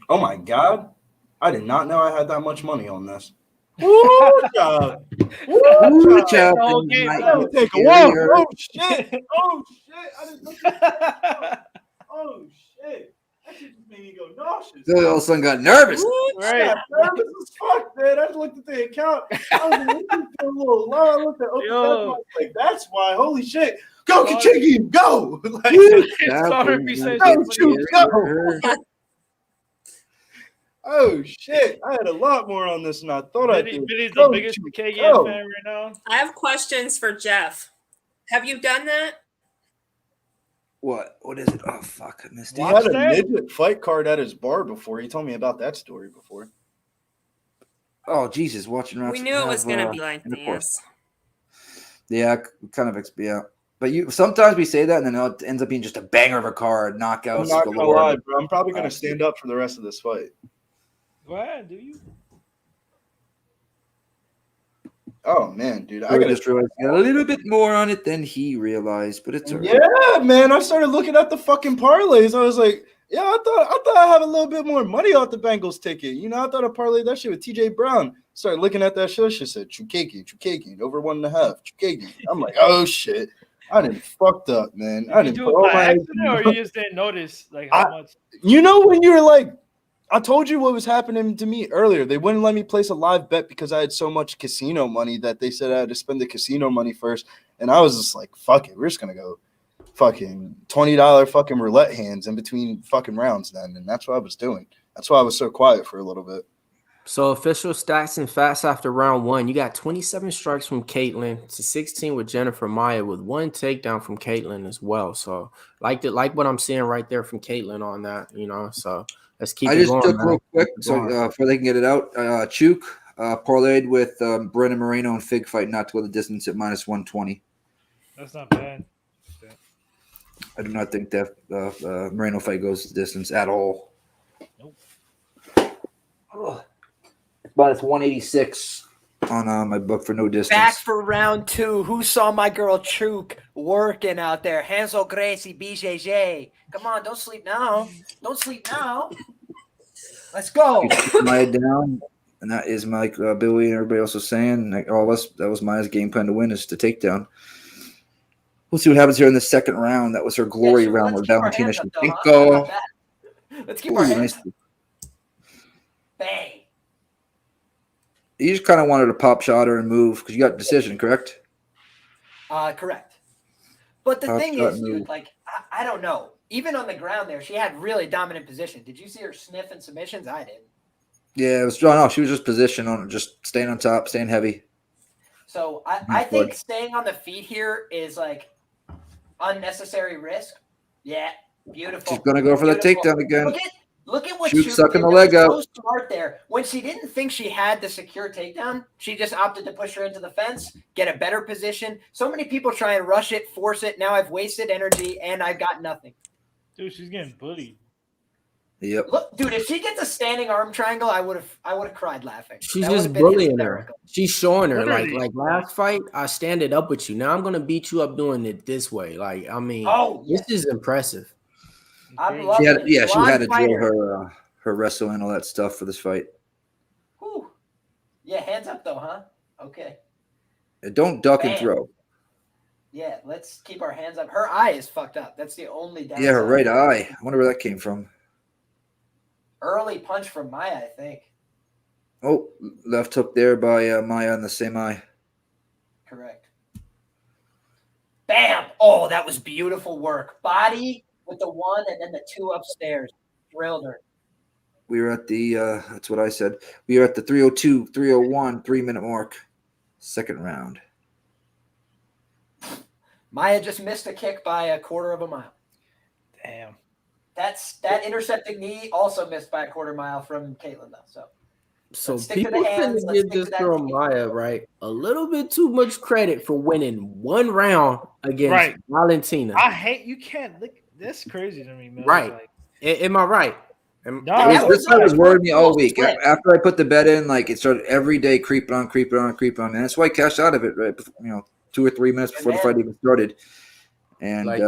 Oh my God. I did not know I had that much money on this. Woo job. Woo job. Oh shit. Oh shit. I didn't look at that. Oh shit. That shit just made me go nauseous. So all of a sudden got nervous. Right. I got nervous as fuck, man. I just looked at the account. I was looking for a little low. I looked at that's why. Holy shit. Go, Kachigian, go! Like, go. Oh shit! I had a lot more on this than I thought I did. Vinny's the biggest Chookagian fan right now. I have questions for Jeff. Have you done that? What? What is it? Oh fuck! I missed it. He had a midget fight card at his bar before. He told me about that story before. Oh Jesus! Watching. We knew it was gonna be like this. Yeah, kind of. Yeah. But sometimes we say that, and then it ends up being just a banger of a card, knockouts. I'm not gonna lie, bro. I'm probably gonna stand up for the rest of this fight. Go ahead, do you? Oh man, dude, I just realized a little bit more on it than he realized, but it's yeah, man. I started looking at the fucking parlays. I was like, yeah, I thought I had a little bit more money off the Bengals ticket. You know, I thought I parlayed that shit with TJ Brown. Started looking at that shit. She said Chookagian over 1.5. Chookagian. I'm like, oh shit. I didn't fucked up, man. I didn't do it by accident, or you just didn't notice like how much. You know when you were like, I told you what was happening to me earlier. They wouldn't let me place a live bet because I had so much casino money that they said I had to spend the casino money first. And I was just like, fuck it, we're just gonna go fucking $20 fucking roulette hands in between fucking rounds then. And that's what I was doing. That's why I was so quiet for a little bit. So official stats and facts after round 1. You got 27 strikes from Katlyn to 16 with Jennifer Maia with 1 takedown from Katlyn as well. So like what I'm seeing right there from Katlyn on that, you know. So let's keep it going. I just took real quick before they can get it out. Chook parlayed with Brennan Moreno and Fig fight not to go the distance at minus 120. That's not bad. I do not think that Moreno fight goes the distance at all. Nope. Oh. Minus 186 on my book for no distance. Back for round 2. Who saw my girl Chook working out there? Hansel Gracie, BJJ. Come on, don't sleep now. Don't sleep now. Let's go. Maia down, and that is Mike, Billy, and everybody else was saying. Like all of us, that was Maia's game plan to win, is to take down. We'll see what happens here in the second round. That was her glory round with Valentina Shevchenko. Let's keep our hands up. Bang. You just kind of wanted to pop shot her and move because you got decision, correct? Correct. But the thing is, dude, like, I don't know. Even on the ground there, she had really dominant position. Did you see her sniffing submissions? I didn't. Yeah, it was drawn off. She was just positioned on, just staying on top, staying heavy. So I think staying on the feet here is like unnecessary risk. Yeah, beautiful. She's going to go for the takedown again. Look at what Chuk Chuk sucking did. the That leg was out. so smart there. When she didn't think she had the secure takedown, she just opted to push her into the fence, get a better position. So many people try and rush it, force it. Now I've wasted energy and I've got nothing. Dude, she's getting bullied. Yep. Look, dude, if she gets a standing arm triangle, I would have cried laughing. She's That would just have been bullying her. hysterical. She's showing her Literally. like last fight, I stand it up with you. Now I'm gonna beat you up doing it this way. Like, I mean, this is impressive. I'm She loving had, it. yeah, she Blonde had to drill fighter. her wrestle and all that stuff for this fight. Whew. Yeah, hands up though, huh? Okay. Don't duck and Bam. throw. Yeah, let's keep our hands up. Her eye is fucked up. That's the only downside. Yeah, her right eye. I wonder where that came from. Early punch from Maia, I think. Oh, left hook there by Maia on the same eye. Correct. Bam! Oh, that was beautiful work. Body with the one and then the two upstairs. Drilled her. We were at the, that's what I said. We were at the 302, 301, 3-minute mark. Second round. Maia just missed a kick by a quarter of a mile. Damn. That intercepting knee also missed by a quarter mile from Katlyn though. So Let's stick to people the tend hands. to Let's give stick this to that girl team. Maia, right, a little bit too much credit for winning one round against Right. Valentina. I hate you can't look. That's crazy to me, man. Right. Like, Am I right? This fight was worrying me all week. After I put the bet in, like it started every day creeping on. And that's why I cashed out of it, right? 2 or 3 minutes before the fight even started. And I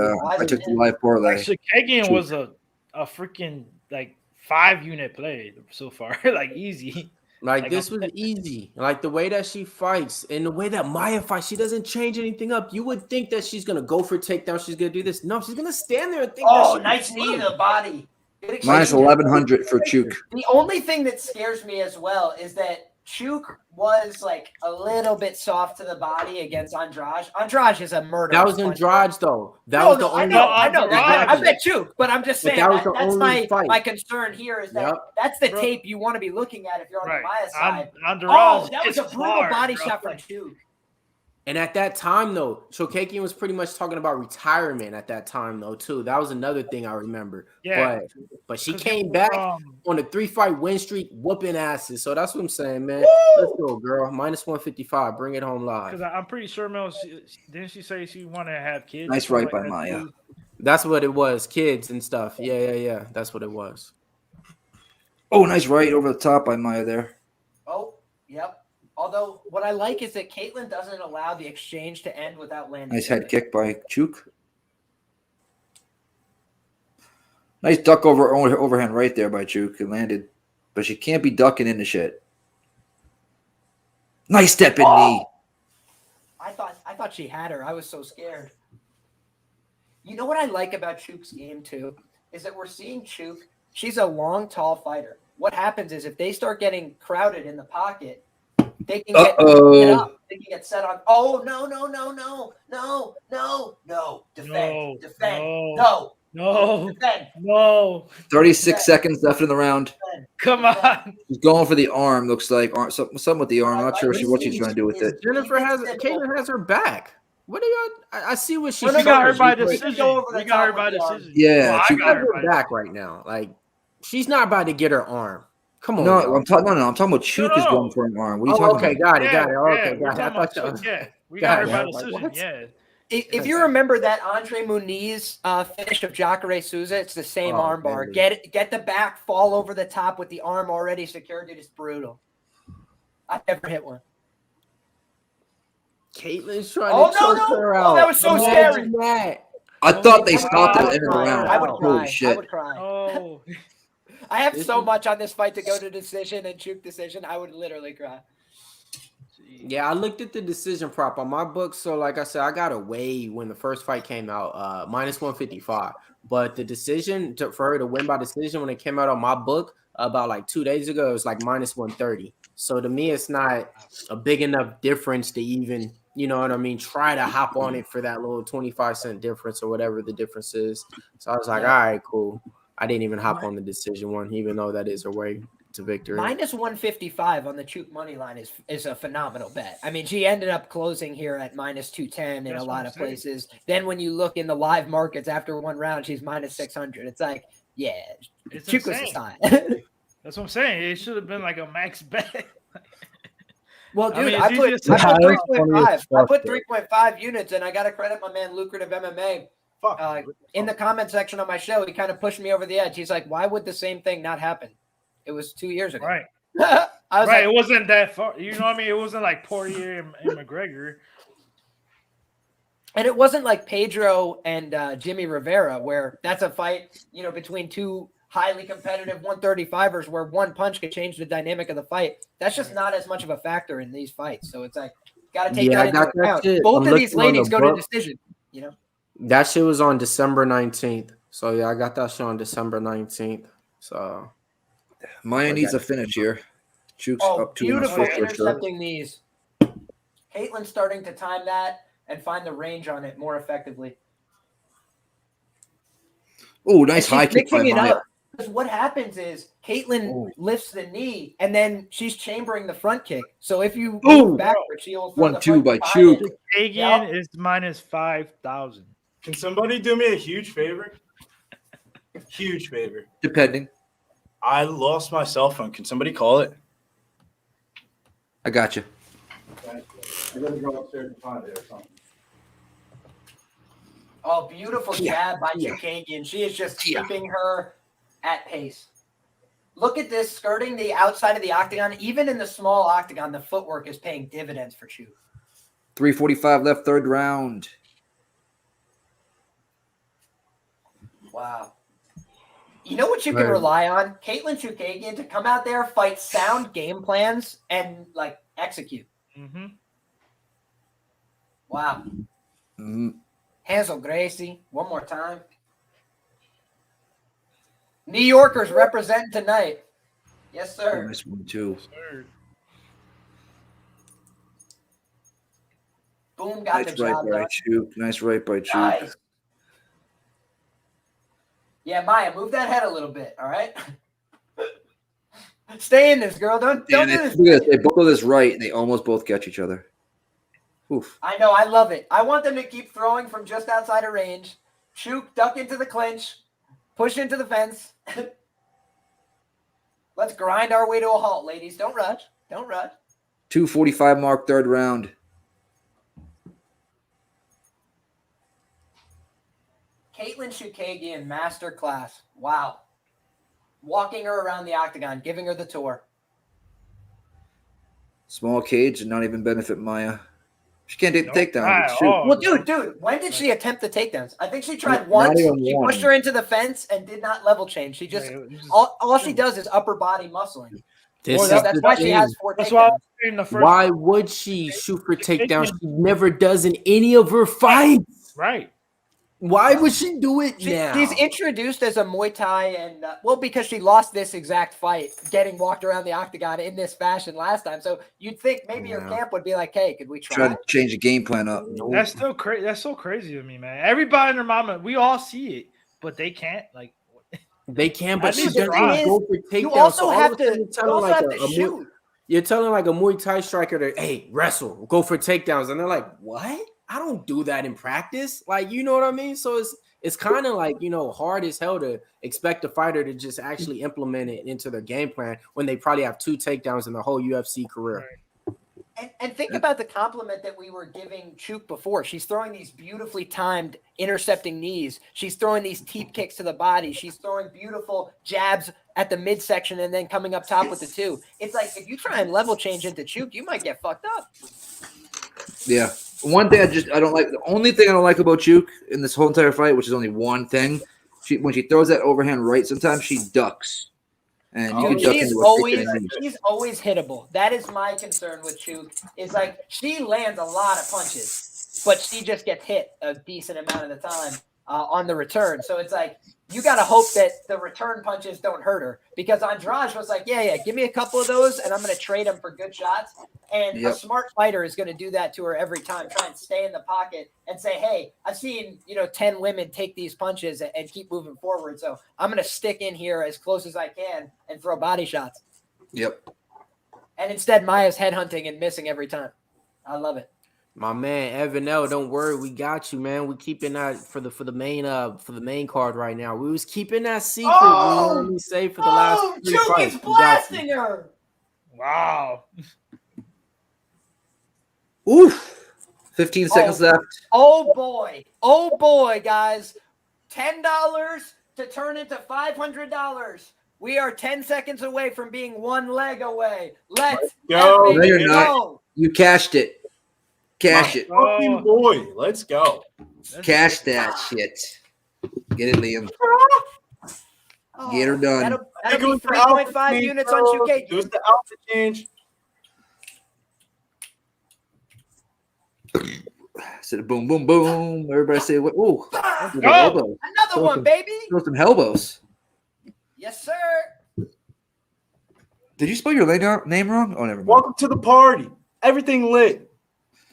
took the live parlay. Chookagian was a freaking like 5-unit play so far, like easy. Like this was easy. Like the way that she fights and the way that Maia fights, she doesn't change anything up. You would think that she's gonna go for takedown. She's gonna do this. No, she's gonna stand there and think. Oh, that nice knee to the body. Good Minus exchange. 1,100 for Chuk. The only thing that scares me as well is that Chuk was like a little bit soft to the body against Andrade. Andrade is a murder. That was Andrade though. That No, was the no, I only. know. I Exactly. bet Chuk, but I'm just But saying that was the that's only fight. my concern here is that Yep. that's the tape you want to be looking at if you're on the Maia side. Andrade Oh, that was a is brutal hard, body bro. shot from Chuk. And at that time, though, Chookagian was pretty much talking about retirement at that time, though, too. That was another thing I remember. Yeah. But she came back on a 3-fight win streak, whooping asses. So that's what I'm saying, man. Let's go, girl. Minus 155. Bring it home live. Because I'm pretty sure, Mel, didn't she say she wanted to have kids? Nice right by Maia. That's what it was. Kids and stuff. Yeah. That's what it was. Oh, nice right over the top by Maia there. Oh, yep. Although what I like is that Katlyn doesn't allow the exchange to end without landing. Nice head kick by Chuk. Nice duck overhand right there by Chuk. It landed. But she can't be ducking into shit. Nice step in knee. I thought she had her. I was so scared. You know what I like about Chuk's game too is that we're seeing Chuk. She's a long, tall fighter. What happens is if they start getting crowded in the pocket, they can get up. They can get set on. Oh no! Defend. Defend. No. 36 seconds left in the round. Come on. She's going for the arm. Looks like something with the arm. I'm not sure what she's trying to do with it. Katlyn has her back. What are y'all? I see what she's. We got her by decision. We got her by decision. Yeah, well, she I got her back right now. Like she's not about to get her arm. Come on. No, I'm talking about Chuk is going for an arm. What are you talking about? Got it. Okay, got it. Yeah, we got her by decision. Yeah. If you remember that Andre Muniz finish of Jacare Souza, it's the same arm bar. Man. Get the back, fall over the top with the arm already secured. It is brutal. I've never hit one. Caitlin's trying to choke her out. Oh, that was so scary. I thought they stopped at the end of the round. I would cry. Holy shit. I would cry. Oh. I have so much on this fight to go to decision and Chuk decision. I would literally cry. Yeah, I looked at the decision prop on my book. So, like I said, I got away when the first fight came out, minus 155. But the decision for her to win by decision when it came out on my book about like 2 days ago, it was like minus 130. So to me, it's not a big enough difference to even, you know what I mean, try to hop on it for that little 25-cent difference or whatever the difference is. So I was like, all right, cool. I didn't even hop on the decision one, even though that is her way to victory. Minus 155 on the Chuk money line is a phenomenal bet. I mean, she ended up closing here at minus 210 in a lot of places. Then when you look in the live markets after one round, she's minus 600. It's like Yeah, It's Chook was insane. the style. That's what I'm saying. It should have been like a max bet. Well, dude, it's I put easy to say. 3.5. I put bro. 3.5 units, and I got to credit my man Lucrative MMA. In the comment section on my show, he kind of pushed me over the edge. He's like, "Why would the same thing not happen? It was 2 years ago." Right. I was Right. like, It wasn't that far. You know what I mean? It wasn't like Poirier and McGregor. and it wasn't like Pedro and Jimmy Rivera, where that's a fight, between two highly competitive 135ers, where one punch could change the dynamic of the fight. That's just not as much of a factor in these fights. So it's like, got to take Yeah, I that into got that account. shit. Both I'm of these looking on the ladies go to book. decision. That shit was on December 19th. So yeah, I got that shit on December 19th. So Maia needs a finish here. Chook's up 2-1 beautiful for sure. intercepting knees. Caitlin's starting to time that and find the range on it more effectively. Oh, nice And high she's kick by mixing it Maia. up. Because what happens is Katlyn lifts the knee and then she's chambering the front kick. So if you move backwards, she'll throw the 1-2 front by kick Chook. behind it. Chookagian is minus 5,000. Can somebody do me a huge favor? Huge favor. Depending. I lost my cell phone. Can somebody call it? I got you. I gotta go upstairs and find it or something. Oh, beautiful jab by Chookagian. She is just keeping her at pace. Look at this, skirting the outside of the octagon. Even in the small octagon, the footwork is paying dividends for Chook. 3:45 left, third round. Wow. You know what you can rely on? Katlyn Chookagian to come out there, fight sound game plans, and execute. Mm-hmm. Wow. Mm-hmm. Hansel Gracie, one more time. New Yorkers representing tonight. Yes, sir. Nice one, too. Boom, got Nice the right job by done. Chook. Nice right by Chook. Nice. Yeah, Maia, move that head a little bit, all right? Stay in this, girl. Don't do this. Look at this. They both go this right, and they almost both catch each other. Oof. I know. I love it. I want them to keep throwing from just outside of range. Chook, duck into the clinch. Push into the fence. Let's grind our way to a halt, ladies. Don't rush. Don't rush. 2:45 mark, third round. Katlyn Chookagian, masterclass. Wow. Walking her around the octagon, giving her the tour. Small cage and not even benefit Maia. She can't take the takedown. Shoot. Well, dude, when did she attempt the takedowns? I think she tried once. She pushed her into the fence and did not level change. She just all she does is upper body muscling. That's why she has 4 takedowns. Why would she shoot for takedowns? She never does in any of her fights. Right. Why would she do it now? She's introduced as a Muay Thai, and because she lost this exact fight, getting walked around the octagon in this fashion last time. So you'd think maybe her camp would be like, "Hey, could we Try to change the game plan up. That's still crazy. That's so crazy to me, man. Everybody and their mama, we all see it, but they can't. They can, but she least doesn't try. go for takedowns. You also So all have of a sudden to. you're You telling also like have to shoot. You're telling like a Muay Thai striker to, hey, wrestle, go for takedowns, and they're like, what? I don't do that in practice. Like, you know what I mean? So it's kind of like, hard as hell to expect a fighter to just actually implement it into their game plan when they probably have 2 takedowns in their whole UFC career. And think about the compliment that we were giving Chook before. She's throwing these beautifully timed intercepting knees. She's throwing these teep kicks to the body. She's throwing beautiful jabs at the midsection and then coming up top with the 2. It's like if you try and level change into Chook, you might get fucked up. Yeah. One thing I don't like. The only thing I don't like about Chook in this whole entire fight, which is only one thing, when she throws that overhand right, sometimes she ducks. And you can duck she's into a kick and she's always hittable. That is my concern with Chook. Is like she lands a lot of punches, but she just gets hit a decent amount of the time on the return. So it's like you got to hope that the return punches don't hurt her, because Andrade was like, yeah, give me a couple of those, and I'm going to trade them for good shots. And a smart fighter is going to do that to her every time. Try and stay in the pocket and say, hey, I've seen 10 women take these punches and keep moving forward. So I'm going to stick in here as close as I can and throw body shots. Yep. And instead, Maia's headhunting and missing every time. I love it. My man Evan L, don't worry, we got you, man. We keeping that for the main card right now. We was keeping that secret. Let me say for the last 3 Chook fights. is We got you. blasting her. Wow. Oof. 15 seconds left. Oh boy, guys. $10 to turn into $500. We are 10 seconds away from being one leg away. Let's go. No, you're go. not. You cashed it. Cash it. Fucking boy, let's go. Cash that shit. Get it, Liam. Get her done. That'll be 3.5 units on Chookagian. It was the outfit change. Said boom, boom, boom. Everybody say, "Ooh, Another one, baby." Throw some elbows. Yes, sir. Did you spell your name wrong? Oh, never mind. Welcome to the party. Everything lit.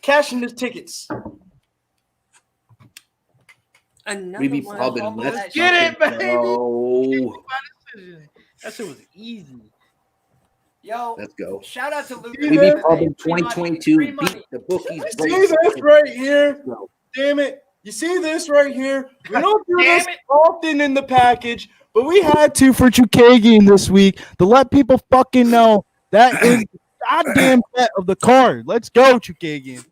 Cashing the tickets. Another be one. pubbing. Let's get it, fucking baby. go. That shit was easy. Yo, Let's go. shout out to Luke. We be pubbing 2022. Beat the bookies. You see this right here? Damn it. You see this right here? We don't do this often in the package, but we had to for Chookagian this week to let people fucking know that is the goddamn bet of the card. Let's go, Chookagian.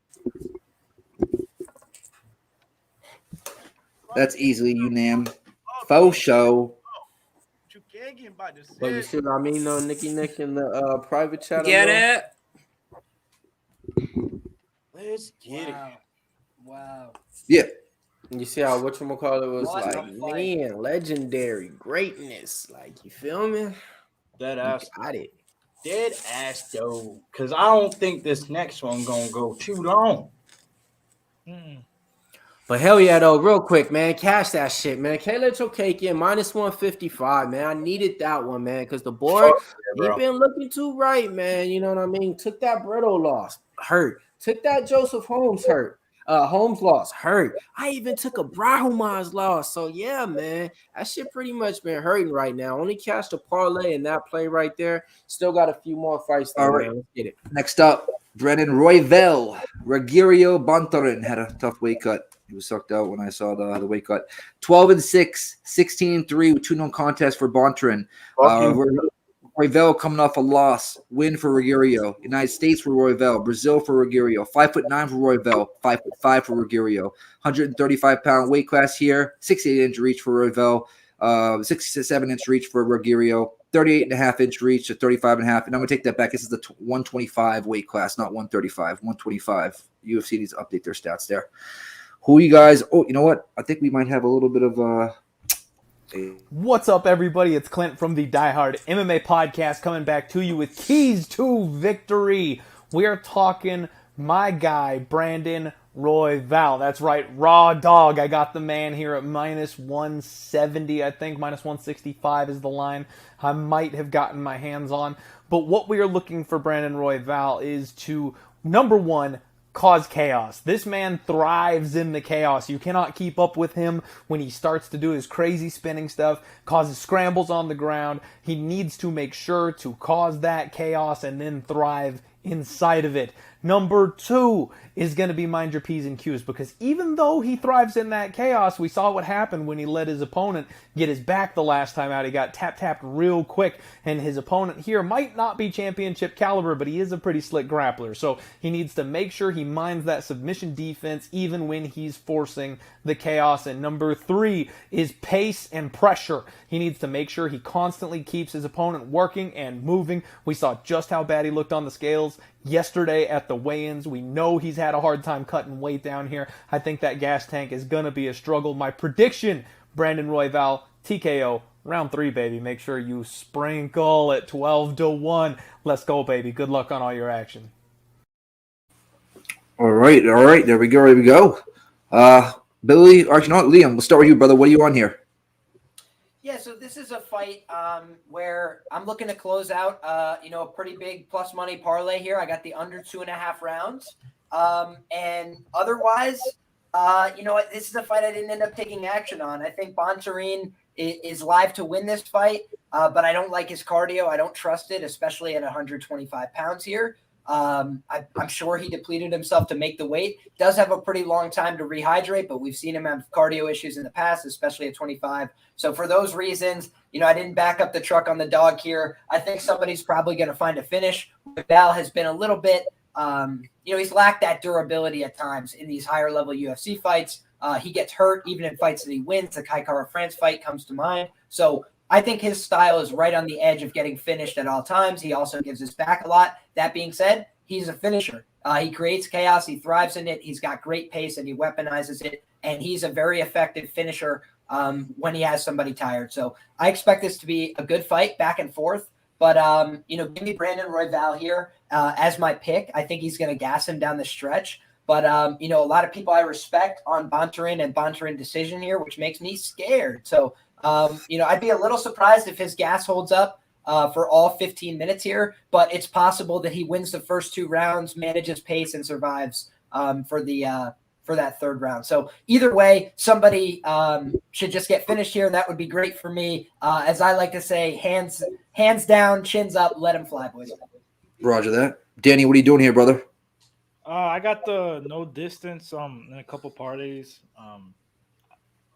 That's easily unam. Faux show. But you see what I mean, though, Nicky Nick in the private chat. Get it? Let's get it. Wow. Yeah. You see how whatchamacallit was What like, a fight. man, legendary greatness. Like, you feel me? Dead ass. Got it. Dead ass though. Because I don't think this next one gonna go too long. But hell yeah, though, real quick, man, cash that shit, man. Katlyn Chookagian minus 155, man. I needed that one, man, because the boy, he been looking too right, man. You know what I mean? Took that Brito loss, hurt. Took that Joseph Holmes Holmes loss, hurt. I even took a Brahimaj loss. So yeah, man, that shit pretty much been hurting right now. Only cashed a parlay in that play right there. Still got a few more fights. All right, man. Let's get it. Next up, Brandon Royval. Rogério Bontorin had a tough weight cut. He was sucked out when I saw the weight cut. 12-6, 16-3 with 2 no contests for Bontorin. Royval coming off a loss. Win for Rogério. United States for Royval. Brazil for Rogério. 5'9" for Royval. 5'5" for Rogério. 135-pound weight class here. 68-inch reach for Royval. 67-inch reach for Rogério. 38.5-inch reach to 35.5. And I'm going to take that back. This is the 125 weight class, not 135. 125. UFC needs to update their stats there. Who you guys? Oh, you know what? I think we might have a little bit of What's up, everybody? It's Clint from the Die Hard MMA podcast coming back to you with keys to victory. We are talking my guy, Brandon Royval. That's right, raw dog. I got the man here at minus 170, I think. Minus 165 is the line I might have gotten my hands on. But what we are looking for Brandon Royval is to, number one, cause chaos. This man thrives in the chaos. You cannot keep up with him when he starts to do his crazy spinning stuff, causes scrambles on the ground. He needs to make sure to cause that chaos and then thrive inside of it. Number two is going to be mind your P's and Q's, because even though he thrives in that chaos, we saw what happened when he let his opponent get his back the last time out. He got tapped real quick, and his opponent here might not be championship caliber, but he is a pretty slick grappler. So he needs to make sure he minds that submission defense even when he's forcing the chaos. And number three is pace and pressure. He needs to make sure he constantly keeps his opponent working and moving. We saw just how bad he looked on the scales yesterday at the weigh-ins. We know he's had a hard time cutting weight down here. I think that gas tank is going to be a struggle. My prediction, Brandon Royval, TKO, round 3, baby. Make sure you sprinkle at 12-1. Let's go, baby. Good luck on all your action. All right. There we go. Billy, or you know what, Liam, we'll start with you, brother. What are you on here? Yeah, so this is a fight where I'm looking to close out, a pretty big plus money parlay here. I got the under 2.5 rounds. And otherwise, this is a fight I didn't end up taking action on. I think Bontorin is live to win this fight, but I don't like his cardio. I don't trust it, especially at 125 pounds here. I'm sure he depleted himself to make the weight. Does have a pretty long time to rehydrate, but we've seen him have cardio issues in the past, especially at 25. So for those reasons, I didn't back up the truck on the dog here. I think somebody's probably going to find a finish. Val has been a little bit, he's lacked that durability at times in these higher level UFC fights. He gets hurt even in fights that he wins. The Kai Kara France fight comes to mind. So I think his style is right on the edge of getting finished at all times. He also gives his back a lot. That being said, he's a finisher. He creates chaos. He thrives in it. He's got great pace and he weaponizes it. And he's a very effective finisher when he has somebody tired. So I expect this to be a good fight back and forth. But, give me Brandon Royval here as my pick. I think he's going to gas him down the stretch. But, a lot of people I respect on Bontorin and Bontorin decision here, which makes me scared. So, I'd be a little surprised if his gas holds up for all 15 minutes here, but it's possible that he wins the first 2 rounds, manages pace, and survives for that third round. So either way, somebody should just get finished here, and that would be great for me. As I like to say, hands down, chins up, let him fly, boys. Roger that. Danny, what are you doing here, brother? I got the no distance in a couple parties.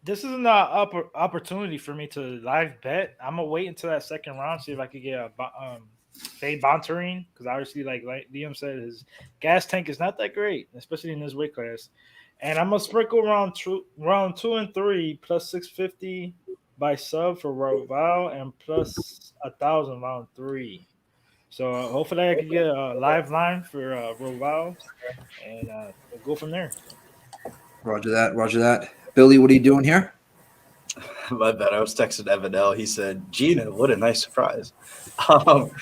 This is an opportunity for me to live bet. I'm gonna wait until that second round, see if I could get a fade Bontorin, because obviously, like Liam said, his gas tank is not that great, especially in this weight class. And I'm gonna sprinkle round 2 and 3 plus 650 by sub for Royval and plus 1,000 round 3. So hopefully I can get a live line for Royval, and we'll go from there. Roger that. Roger that. Billy, what are you doing here? My bad. I was texting Evan L. He said, Gina, what a nice surprise. I'm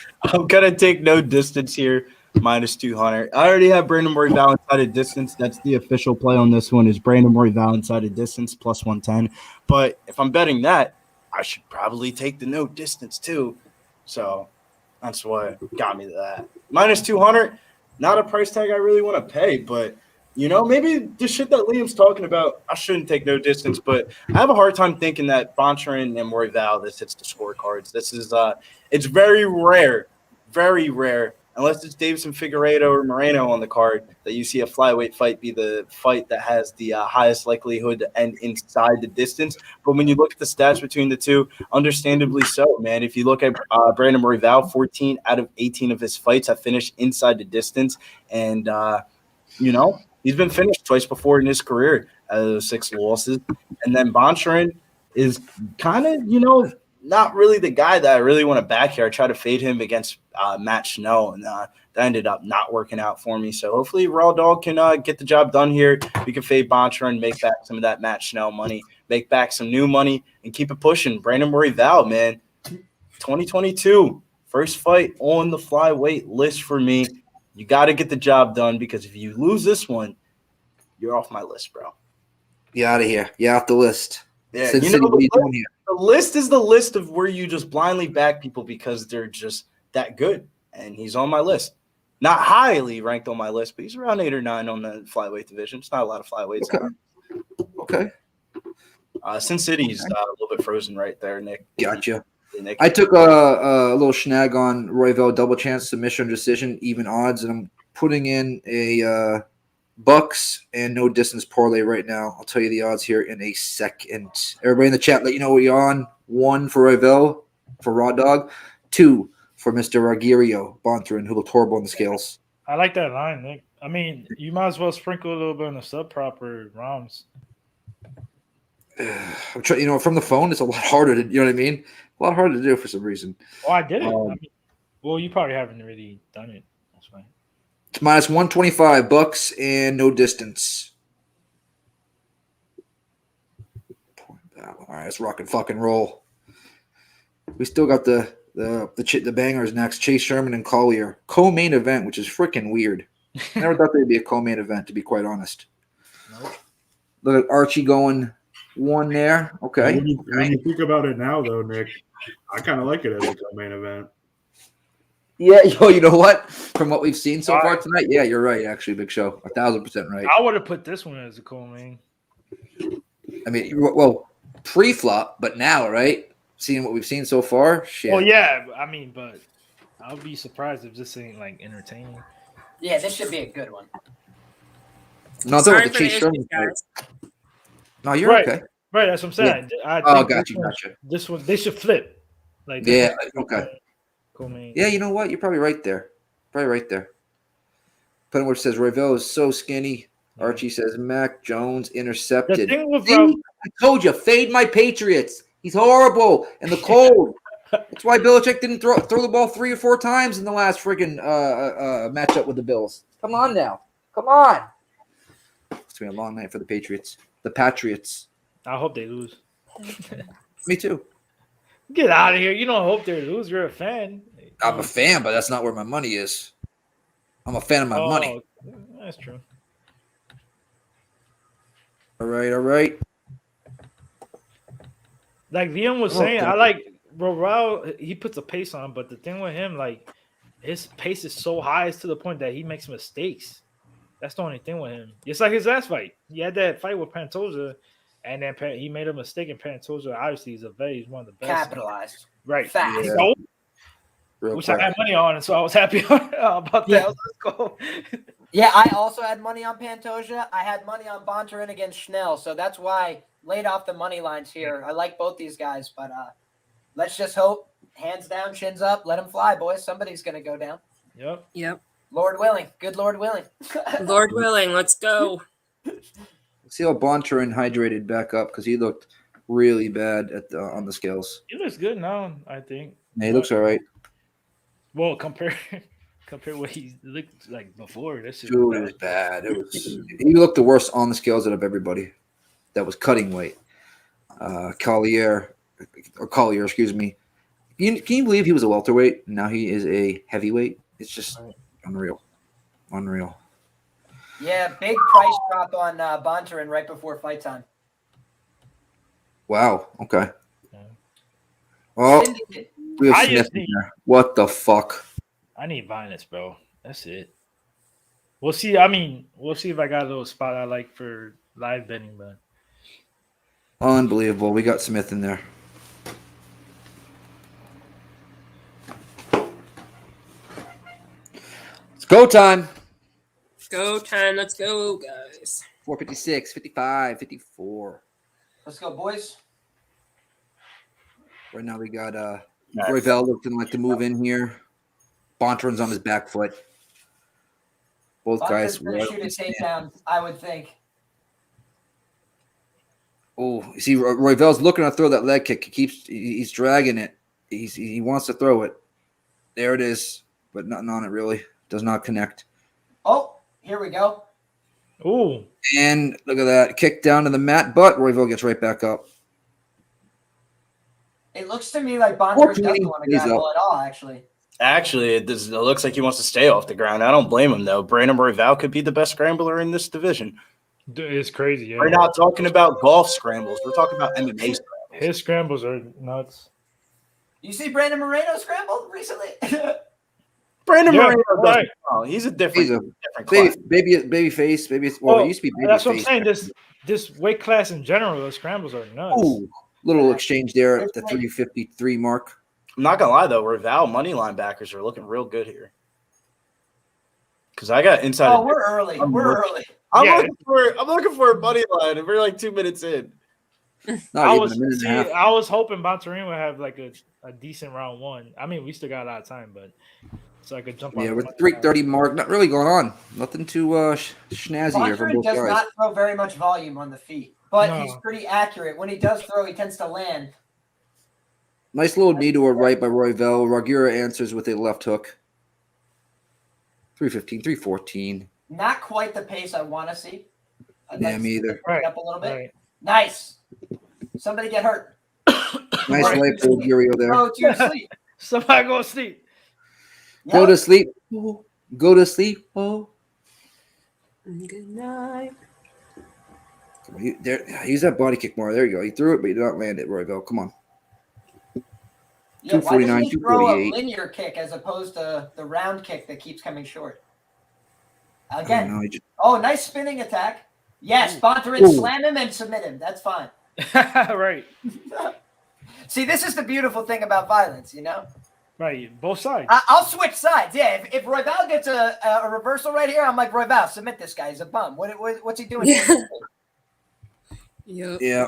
going to take no distance here, minus 200. I already have Brandon Royval inside of distance. That's the official play on this one is Brandon Royval inside of distance, plus 110. But if I'm betting that, I should probably take the no distance too. So that's what got me to that. Minus 200, not a price tag I really want to pay, but maybe the shit that Liam's talking about, I shouldn't take no distance, but I have a hard time thinking that Bontorin and Royval, this hits the scorecards. This is it's very rare, unless it's Davison Figueiredo or Moreno on the card, that you see a flyweight fight be the fight that has the highest likelihood to end inside the distance. But when you look at the stats between the two, understandably so, man. If you look at Brandon Royval, 14 out of 18 of his fights have finished inside the distance, and he's been finished twice before in his career out of those 6 losses. And then Bontorin is kind of, not really the guy that I really want to back here. I tried to fade him against Matt Schnell, and that ended up not working out for me. So hopefully Raw Dog can get the job done here. We can fade Bontorin, make back some of that Matt Schnell money, make back some new money, and keep it pushing. Brandon Royval, man, 2022, first fight on the flyweight list for me. You got to get the job done, because if you lose this one, you're off my list, bro. You're out of here. You're off the list. Yeah, Sin City, what are you doing here? The list is the list of where you just blindly back people because they're just that good. And he's on my list. Not highly ranked on my list, but he's around 8 or 9 on the flyweight division. It's not a lot of flyweights. Okay. Sin City's a little bit frozen right there, Nick. Gotcha. Nick. I took a little snag on Royval, double chance submission decision, even odds, and I'm putting in a Bucks and no distance parlay right now. I'll tell you the odds here in a second. Everybody in the chat, let you know what you're on. 1 for Royval for Raw Dog, 2 for Mr. Rogério Bontorin, who looked horrible on the scales. I like that line, Nick. I mean, you might as well sprinkle a little bit in the sub-proper rounds. I'm trying, from the phone, it's a lot harder to, you know what I mean? A lot harder to do for some reason. Oh, I did it. Well, you probably haven't really done it. That's fine. It's minus 125 Bucks and no distance. All right, let's rock and fucking roll. We still got the bangers next. Chase Sherman and Collier. Co-main event, which is freaking weird. I never thought there'd be a co-main event, to be quite honest. Nope. Look at Archie going 1 there. Okay. When you think about it now, though, Nick, I kind of like it as a co-main event. Yeah, you know what? From what we've seen so far tonight, yeah, you're right. Actually, Big Show, 1,000% right. I would have put this one as a co-main. I mean, well, pre-flop, but now, right? Seeing what we've seen so far, shit. Well, yeah, I mean, but I'll be surprised if this ain't like entertaining. Yeah, this should be a good one. No, Sorry the for the Chase issues, Sherman guys. fight. No, you're Right. okay. Right, that's what I'm saying. I Oh, think gotcha, gotcha. this one they should flip. Like Yeah, okay. Co-main. Yeah, you know what? You're probably right there. Probably right there. Penwich says Royval is so skinny. Archie says Mac Jones intercepted. The thing with See? I told you, fade my Patriots. He's horrible in the cold. That's why Belichick didn't throw the ball 3 or 4 times in the last friggin' matchup with the Bills. Come on now. Come on. It's going to be a long night for the Patriots. The Patriots. I hope they lose. Me too. Get out of here. You don't hope they lose. You're a fan. I'm a fan, but that's not where my money is. I'm a fan of my money. That's true. All right. Like Liam was saying, I like Royval. He puts a pace on, but the thing with him, like his pace is so high, it's to the point that he makes mistakes. That's the only thing with him. It's like his last fight. He had that fight with Pantoja, and then he made a mistake. And Pantoja, obviously, he's one of the best. Capitalized. Right. Fast. Yeah. So, which I had money on, and so I was happy about that. Let's go. Yeah, I also had money on Pantoja. I had money on Bontorin against Schnell, so that's why laid off the money lines here. I like both these guys, but let's just hope, hands down, chins up, let them fly, boys. Somebody's going to go down. Yep. Lord willing. Good Lord willing. Lord willing, let's go. See how Bontorin hydrated back up because he looked really bad on the scales. He looks good now, I think. Yeah, he looks all right. Well, compare what he looked like before. This is Dude, it was bad. He looked the worst on the scales out of everybody that was cutting weight. Collier, excuse me. Can you believe he was a welterweight? Now he is a heavyweight. It's just unreal. Yeah, big price drop on Bontorin right before fight time. Wow. Okay. Well, we have Smith in there. What the fuck? I need violence, bro. That's it. We'll see. I mean, we'll see if I got a little spot I like for live betting, but Unbelievable. We got Smith in there. It's go time. Go time. Let's go, guys. 456, 55, 54. Let's go, boys. Right now we got Royval looking like to move in here. Bontorin's on his back foot. Both guys. Going to shoot a takedown, I would think. Oh, you see, Royval's looking to throw that leg kick. He's dragging it. He wants to throw it. There it is, but nothing on it really. Does not connect. Oh, here we go. Ooh. And look at that. Kick down to the mat, but Royval gets right back up. It looks to me like Bontorin doesn't want to grapple at all, actually. Actually, it looks like he wants to stay off the ground. I don't blame him, though. Brandon Royval could be the best scrambler in this division. It's crazy. Yeah. We're not talking about golf scrambles. We're talking about MMA scrambles. His scrambles are nuts. You see Brandon Moreno scramble recently? Brandon Moreno doesn't. Right. Oh, he's a different baby class. face. It used to be baby That's what I'm face. saying. This weight class in general, the scrambles are nuts. Ooh, little exchange there at the 353 mark. I'm not gonna lie though, Royval money linebackers are looking real good here. Because I got inside. Oh, we're early. I'm looking for a money line, and we're like 2 minutes in. I was hoping Bontorin would have like a decent round one. I mean, we still got a lot of time, but so I could jump on. Yeah, we're 330 mark. Not really going on. Nothing too snazzy here from Bontorin both does guys. not throw very much volume on the feet, but No. he's pretty accurate. When he does throw, he tends to land. Nice little knee to a right by Royval. Rogério answers with a left hook. 315, 314. Not quite the pace I want to see. I'd Yeah, like to me see either. it pick up a little bit. Nice. Somebody get hurt. Nice leg for Rogério there. Go to sleep. Somebody go to sleep. Go to sleep. Go to sleep. Oh. Good night. Use that body kick more. There you go. He threw it, but he did not land it, Royval. Come on. Yeah, why 249, doesn't he throw a 248. linear kick as opposed to the round kick that keeps coming short? I Again. don't know, Oh, nice spinning attack. Yes, Bontorin, Ooh. slam him and submit him. That's fine. Right. See, this is the beautiful thing about violence, you know? Right, both sides. I'll switch sides. Yeah, if Royval gets a reversal right here, I'm like, Royval, submit this guy. He's a bum. What's he doing? Yeah.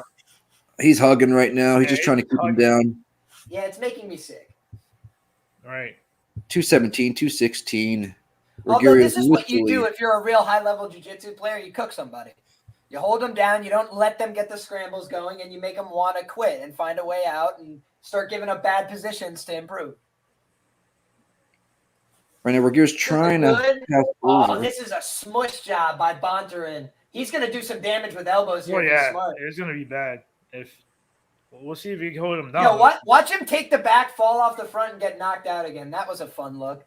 He's hugging right now. He's just trying to keep him down. Yeah, it's making me sick. Right. 217, 216. Although this is what you do if you're a real high-level jiu-jitsu player. You cook somebody. You hold them down. You don't let them get the scrambles going, and you make them want to quit and find a way out and start giving up bad positions to improve. Right now, Rogério's trying to pass over. This is a smush job by Bontorin. He's going to do some damage with elbows here. Oh, yeah, smart. it's going to be bad. We'll see if you can hold him down. Yo, watch him take the back, fall off the front, and get knocked out again. That was a fun look.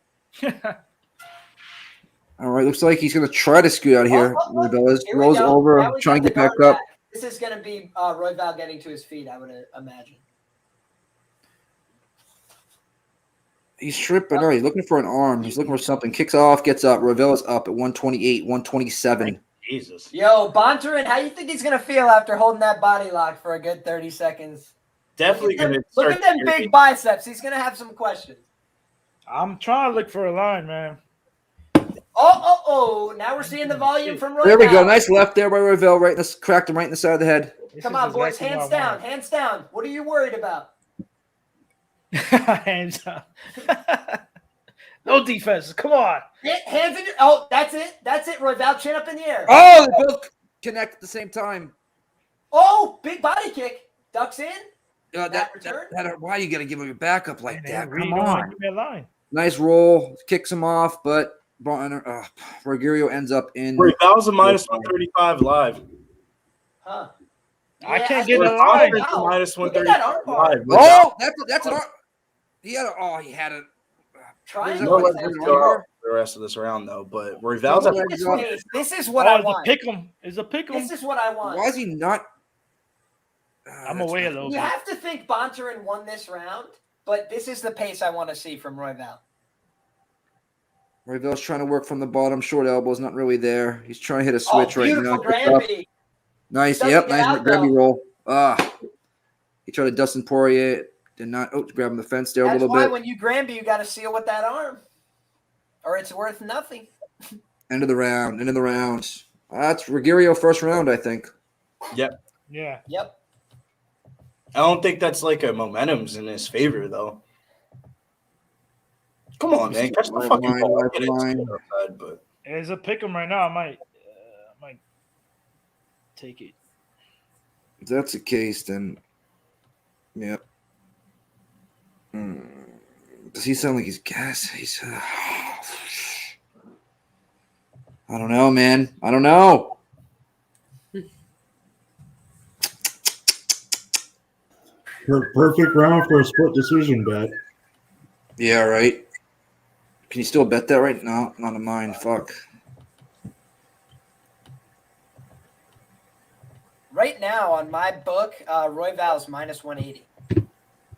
All right, looks like he's going to try to scoot out here. Rolls over, trying to get back up. This is going to be Royval getting to his feet, I would imagine. He's tripping. All right, he's looking for an arm. He's looking for something. Kicks off, gets up. Royval is up at 128, 127. Jesus. Yo, Bontorin, how you think he's going to feel after holding that body lock for a good 30 seconds? Definitely going to Look at them big biceps. He's going to have some questions. I'm trying to look for a line, man. Oh. Now we're seeing the volume from Royval. There we go. Nice left there by Royval. Cracked him right in the side of the head. Come on, boys. Hands down. Hands down. What are you worried about? Hands down. No defense. Come on. Hands in your. Oh, that's it. That's it. Royval, chin up in the air. Oh, they both connect at the same time. Oh, big body kick. Ducks in. Why are you going to give him your backup like that? Really Come on. Line. Nice roll. Kicks him off, but Rogério ends up in. Wait, that was a minus 135 live. Huh. I can't get a line. Minus 135 live. Oh, that's an arm. He had a. Triangle. The rest of this round, though, but Royval's at this is what I want. It's a pick 'em. This is what I want. Why is he not? I'm away a little bit. You have to think Bontorin won this round, but this is the pace I want to see from Royval. Royval's trying to work from the bottom. Short elbow's not really there. He's trying to hit a switch right now. Granby. Nice. Yep. Nice Granby roll. He tried to Dustin Poirier. Did not. Oh, grabbing the fence there a little bit. That's why when you Granby, you got to seal with that arm, or it's worth nothing. End of the round. That's Rogério first round, I think. Yep. Yeah. Yep. I don't think that's like a momentum's in his favor, though. Come on, man. Catch the fucking ball. But it's a pick 'em right now. I might take it. If that's the case, then yep. Does he sound like he's gas? I don't know, man. I don't know. Perfect round for a split decision bet. Yeah, right. Can you still bet that right now? Not on mine. Fuck. Right now on my book, Royval's minus 180.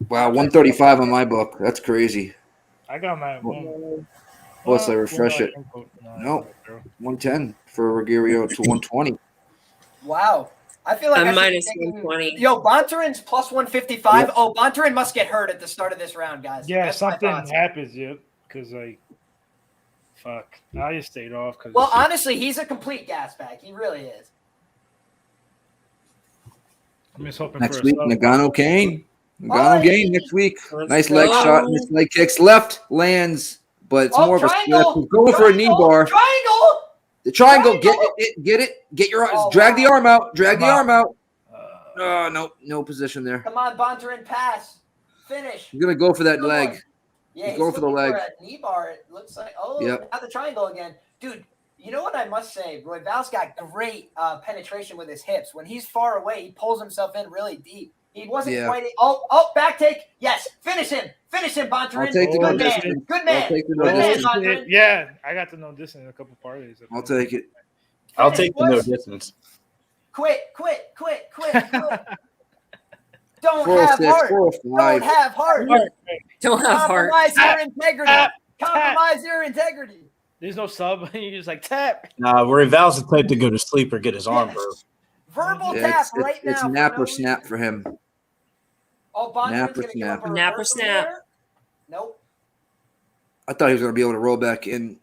Wow, 135 on my book. That's crazy. I got my one. Plus, I refresh it. No, 110 for Rogério to 120. Wow. I feel like I'm I should minus be taking- 120. Yo, Bontorin's plus 155. Yep. Oh, Bontorin must get hurt at the start of this round, guys. Yeah, That's my something thoughts. happens, because fuck. I just stayed off. Well, honestly, he's a complete gas bag. He really is. I'm just hoping Next for week, a Nagano Kane. Nagano Kane next week. Nice leg shot. Nice leg kicks. Left lands, but it's more of a split. He's going for a knee bar. Triangle. The triangle. Get it. Get your arm. Drag the arm out. Drag the arm out. No position there. Come on, Bontorin, pass. Finish. He's gonna go for that Good leg. one. Yeah, He's going for the leg. a knee bar. It looks like. Oh, Yep. now the triangle again, dude. You know what I must say? Royval's got great penetration with his hips. When he's far away, he pulls himself in really deep. He wasn't Yeah. quite. Oh, back take. Yes, finish him, Bontorin. I'll take the Good no man. distance. Good man. I'll take the Good no man, distance. Bontorin. Yeah, I got to know this in a couple parlays. I'll take it. I'll take the no distance. Quit. Don't 406, have heart. 405. Don't have heart. Don't have heart. Compromise your integrity. Compromise your integrity. There's no sub. You just like tap. Nah, Royval's the type to go to sleep or get his arm broke. Verbal Yeah, tap it's right now. it's for nap no or snap for him. Oh, Bontorin's Nap or gonna give snap. up a Nap or reversal snap. there. Nope. I thought he was going to be able to roll back in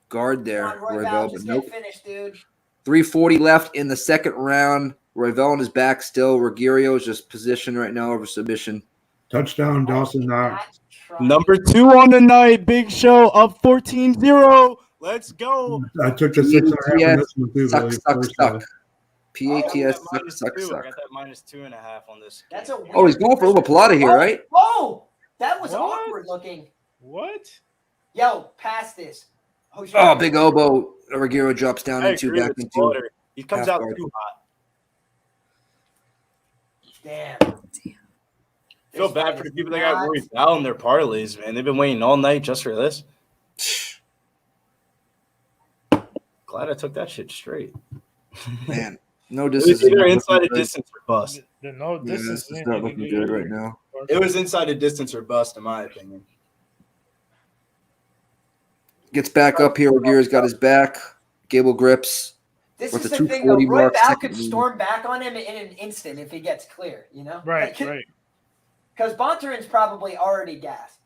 guard there, Come on, Royval, Royval, but just nope. get finished, dude. 3:40 left in the second round. Royval on his back still. Rogério is just positioned right now over submission. Touchdown, Dawson Knox. Number 2 on the night. Big Show up 14-0. Let's go. I took the 6.5 on this one too, Billy. Suck. PATS suck. I got that -2.5 on this. That's a weird Oh, he's going for Uba Plata here, right? Oh, that was awkward looking. What? Yo, pass this. Oh, big elbow. Rogério drops down I into agree back with into. Slaughter. He comes half out guard. too hot. Damn. Feel bad for the people that got Royval in their parlays, man. They've been waiting all night just for this. Glad I took that shit straight. Man, no It was distance. either inside a distance or bust. The no distance it's not looking good right now. It was inside a distance or bust, in my opinion. Gets back up here. Rogério's got his back. Gable grips. This with is the the thing, though. 240 mark. Royval second could lead. storm back on him in an instant if he gets clear, you know? Right, right. Because Bontorin's probably already gassed.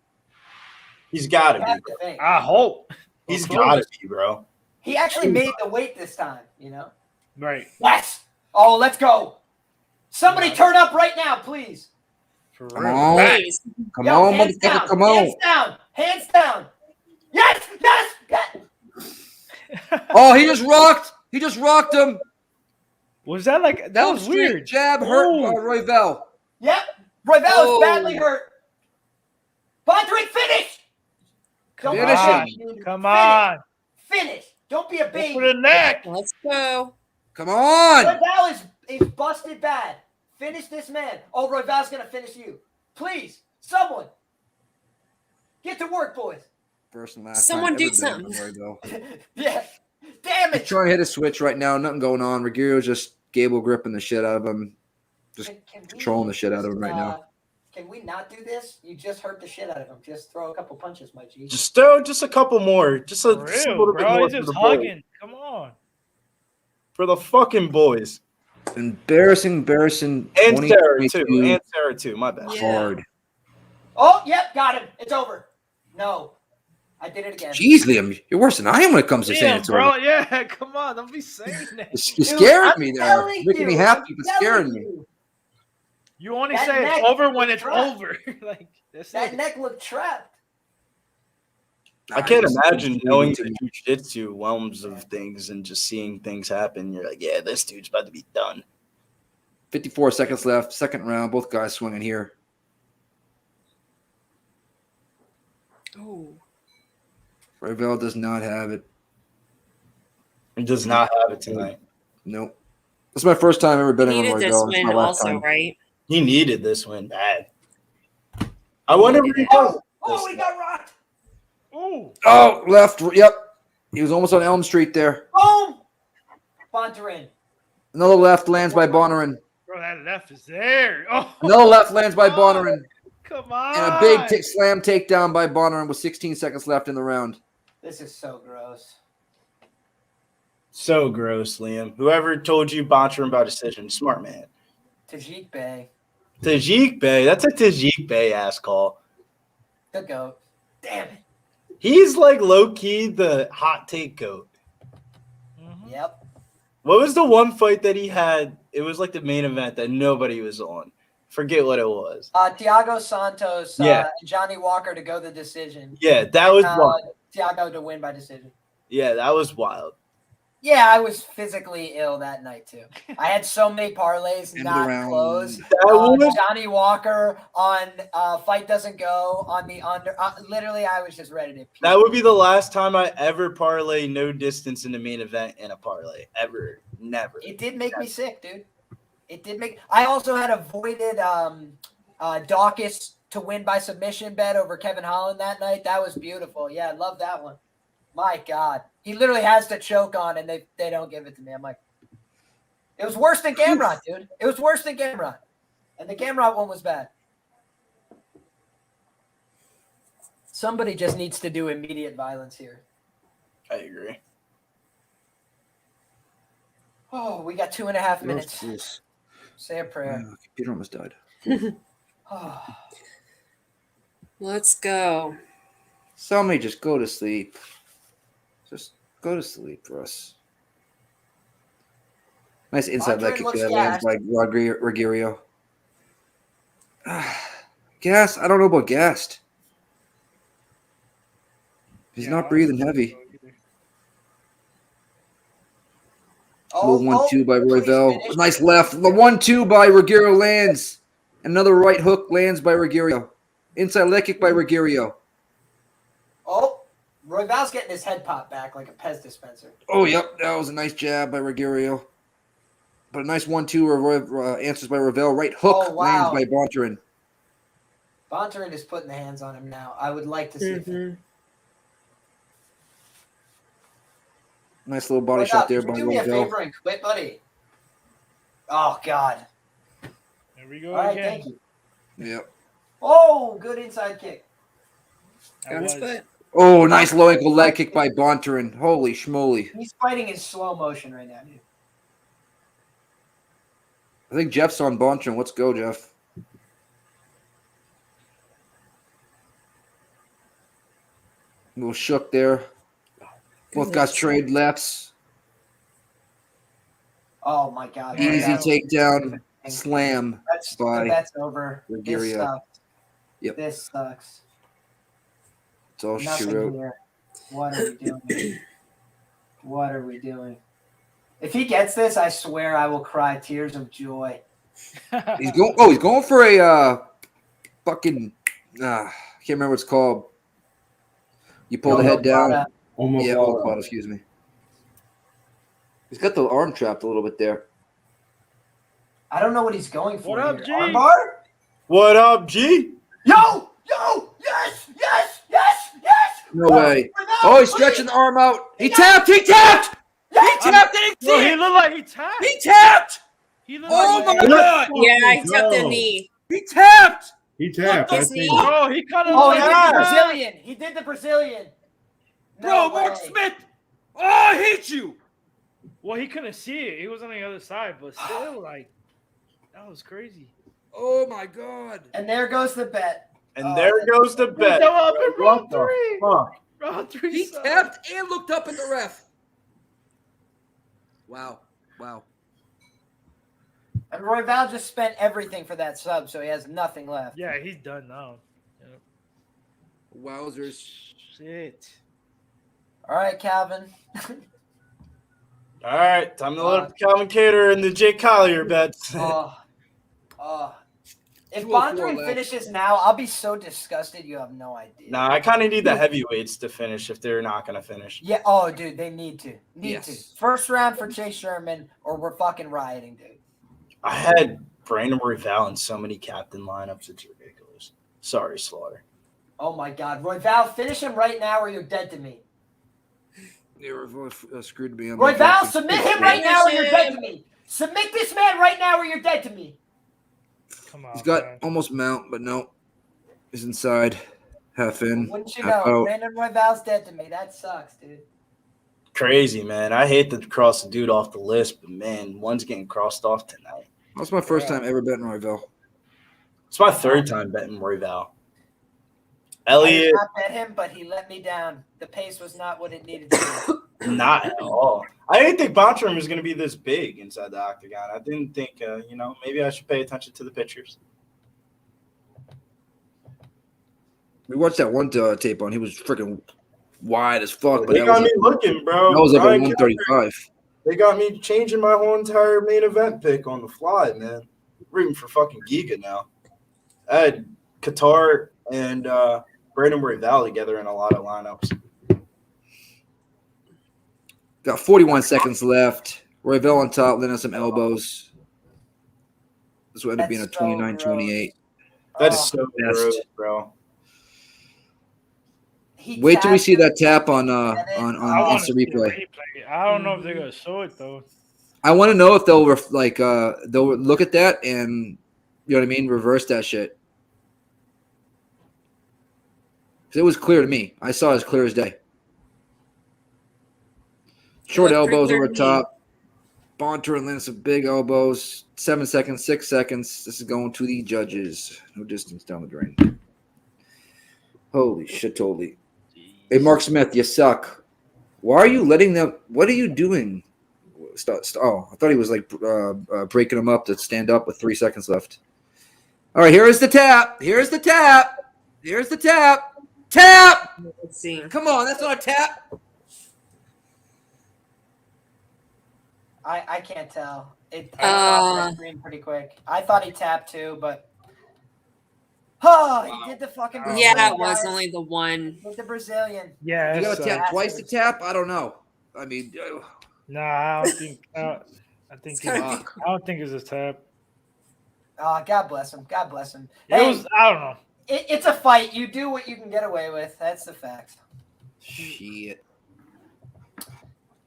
He's got to That's be. the thing. I hope. He's got to be, bro. He actually made the weight this time, you know? Right. Yes. Oh, let's go. Somebody turn up right now, please. For Come on. Please. Come Yo, on, hands motherfucker. down. Come on. Hands down. Hands down. Yes. Yes. Yes. Oh, he just rocked. He just rocked him. Was that like that was Straight weird? Jab hurt Royval. Yep. Royval Oh. is badly hurt. Bontorin, finish. Don't Finish push him. dude. Come on. Finish. Don't be a Go baby. for the neck. Let's go. Come on. Royval is busted bad. Finish this man. Oh, Royval's going to finish you. Please, someone. Get to work, boys. First and last Someone time do ever been on something. Royval. Yeah. Damn He's it. trying to hit a switch right now. Nothing going on. Rogério's just Gable gripping the shit out of him. Just Can we controlling the shit out of him just, right now. Can we not do this? You just hurt the shit out of him. Just throw a couple punches, my G. Just throw just a couple more. Just a, For just a real, little bit bro. more He's for just the boys. hugging. Come on. For the fucking boys. Embarrassing. And Sarah, too. 2022 And Sarah, too. My bad. hard. Oh, yep, got him. It's over. No. I did it again. Jeez, Liam, you're worse than I am when it comes to saying Yeah, it's bro. over. Yeah, come on. Don't be saying that. You're Dude, scaring I'm me there. telling Making me you, happy, I'm but scaring telling me. you. You only That say neck it's over when was it's trapped. over. Like that's That it. neck looked trapped. I can't just- imagine knowing the jiu-jitsu realms of things and just seeing things happen. You're like, yeah, this dude's about to be done. 54 seconds left. Second round. Both guys swinging here. Oh. Royval does not have it. He does not have it tonight. Nope. This is my first time ever betting on Needed this Royval. It's my win last also, time. right? He needed this win bad. I wonder if he does. Oh, he got rocked. Ooh. Oh, left. Yep. He was almost on Elm Street there. Boom. Bontorin. Another left lands by Bontorin. Bro, that left is there. Oh, Another left lands by Bontorin. come on. And a big slam takedown by Bontorin with 16 seconds left in the round. This is so gross. So gross, Liam. Whoever told you Bontorin by decision, smart man. Tajik Bey. Tajik Bey. That's a Tajik Bey ass call. The GOAT. Damn it. He's like low-key the hot take goat. Yep. What was the one fight that he had? It was like the main event that nobody was on. Forget what it was. Thiago Santos, Yeah. Johnny Walker to go the decision. Yeah, that was wild. Thiago to win by decision. Yeah, that was wild. Yeah, I was physically ill that night too. I had so many parlays End of the not round. closed. That was- Johnny Walker on fight doesn't go on the under. Literally, I was just ready to. Puke. That would be the last time I ever parlay no distance in the main event in a parlay. Ever. Never. It did make me sick, dude. It did make. I also had avoided Dawkins to win by submission bet over Kevin Holland that night. That was beautiful. Yeah, I love that one. My God, he literally has to choke on, and they don't give it to me. I'm like, it was worse than Gamrot, dude. It was worse than Gamrot, and the Gamrot one was bad. Somebody just needs to do immediate violence here. I agree. Oh, we got 2.5 minutes. Yes. Say a prayer. Computer almost died. Oh. Let's go. Somebody just go to sleep. Just go to sleep for us. Nice inside leg kick that lands by Rogério. Gas? I don't know about gassed. He's not breathing heavy. Little 1-2 by Royval. Nice left. The 1-2 by Rogério lands. Another right hook lands by Rogério. Inside leg kick by Rogério. Oh, Royval's getting his head popped back like a Pez dispenser. Oh, yep. That was a nice jab by Rogério. But a nice 1-2 answers by Royval. Right hook lands by Bontorin. Bontorin is putting the hands on him now. I would like to see it. Nice little body shot there by Royval. Do me a favor and quit, buddy. Oh, God. There we go. All right, again. thank you. Yep. Oh, good inside kick. Oh, nice low ankle leg kick by Bontorin. Holy schmoly. He's fighting in slow motion right now, dude. I think Jeff's on Bontorin. Let's go, Jeff. A little shook there. Both guys trade lefts. Oh, my God. Easy takedown slam by That's over. This Rogério. sucks. Yep. This sucks. It's all she Nothing wrote. here. What are we doing? What are we doing? If he gets this, I swear I will cry tears of joy. He's going. Oh, he's going for a fucking. I can't remember what it's called. You pull the head down. Yeah, omoplata, excuse me. He's got the arm trapped a little bit there. I don't know what he's going for. What up, here. G? Armbar? What up, G? Yo! Yes! Yes! Yes! Yes! No way. Oh, he's stretching the arm out. He tapped! He tapped! He tapped! Didn't see He it! looked like he tapped. He tapped! He looked Oh like my God! Yeah, he tapped the knee. He tapped! He tapped. I think. Oh, he cut it. Oh, he did the Brazilian. He did the Brazilian. Bro, way. Mark Smith! Oh, I hate you! Well, he couldn't see it. He was on the other side, but still, like, that was crazy. Oh my God! And there goes the bet. And there goes the bet. Go up in round What the three. fuck? Round three. He sucked. tapped and looked up at the ref. Wow. Wow. And Royval just spent everything for that sub, so he has nothing left. Yeah, he's done now. Yep. Wowzers. Shit. All right, Calvin. All right, time to load up the Calvin Kattar and the Jake Collier bets. If 204 Bontorin left. finishes now, I'll be so disgusted. You have no idea. Nah, I kind of need the heavyweights to finish if they're not going to finish. Yeah. Oh, dude, they need to. Yes. To. First round for Chase Sherman, or we're fucking rioting, dude. I had Brandon Royval in so many captain lineups. It's ridiculous. Sorry, Slaughter. Oh my God, Royval, finish him right now, or you're dead to me. They were screwed me. Royval, submit him right now, or you're dead to me. Submit this man right now, or you're dead to me. Come on. He's got man. almost mount, but no. He's inside. Half in. Wouldn't you half know? out. Brandon Royval's dead to me. That sucks, dude. Crazy, man. I hate to cross a dude off the list, but, man, one's getting crossed off tonight. That's my first time ever betting Royval. It's my third time betting Royval. I Elliot, did not bet him, but he let me down. The pace was not what it needed to be. not at all. I didn't think Bontorin was going to be this big inside the octagon. I didn't think, maybe I should pay attention to the pictures. We watched that one tape on. He was freaking wide as fuck. But They that got was, me looking, bro. that was like a Brian 135. They got me changing my whole entire main event pick on the fly, man. Rooting for fucking Giga now. I had Kattar and Brandon Royval together in a lot of lineups. Got 41 seconds left. Royval on top, then some elbows. This will end up being a 29-28. That's so Best. gross, bro. Wait till we see that tap on I Insta wanna see the replay. I don't know if they're gonna show it though. I want to know if they'll they'll look at that and you know what I mean, reverse that shit. 'Cause it was clear to me. I saw it as clear as day. Short elbows over top. Bontorin lands some big elbows. 7 seconds, 6 seconds. This is going to the judges. No distance down the drain. Holy shit, totally. Hey, Mark Smith, you suck. Why are you letting them? What are you doing? Oh, I thought he was like breaking them up to stand up with 3 seconds left. All right, here's the tap. Here's the tap. Here's the tap. Tap. Let's see. Come on, that's not a tap. I can't tell. It came off the screen pretty quick. I thought he tapped too, but he did the fucking Brazilian, Yeah, it was guys. only the one. With the Brazilian. Yeah, You got to tap twice to tap. I don't know. I mean, nah, I don't think. I don't think it's a tap. God bless him. God bless him. It was. I don't know. It's a fight. You do what you can get away with. That's the fact. Shit.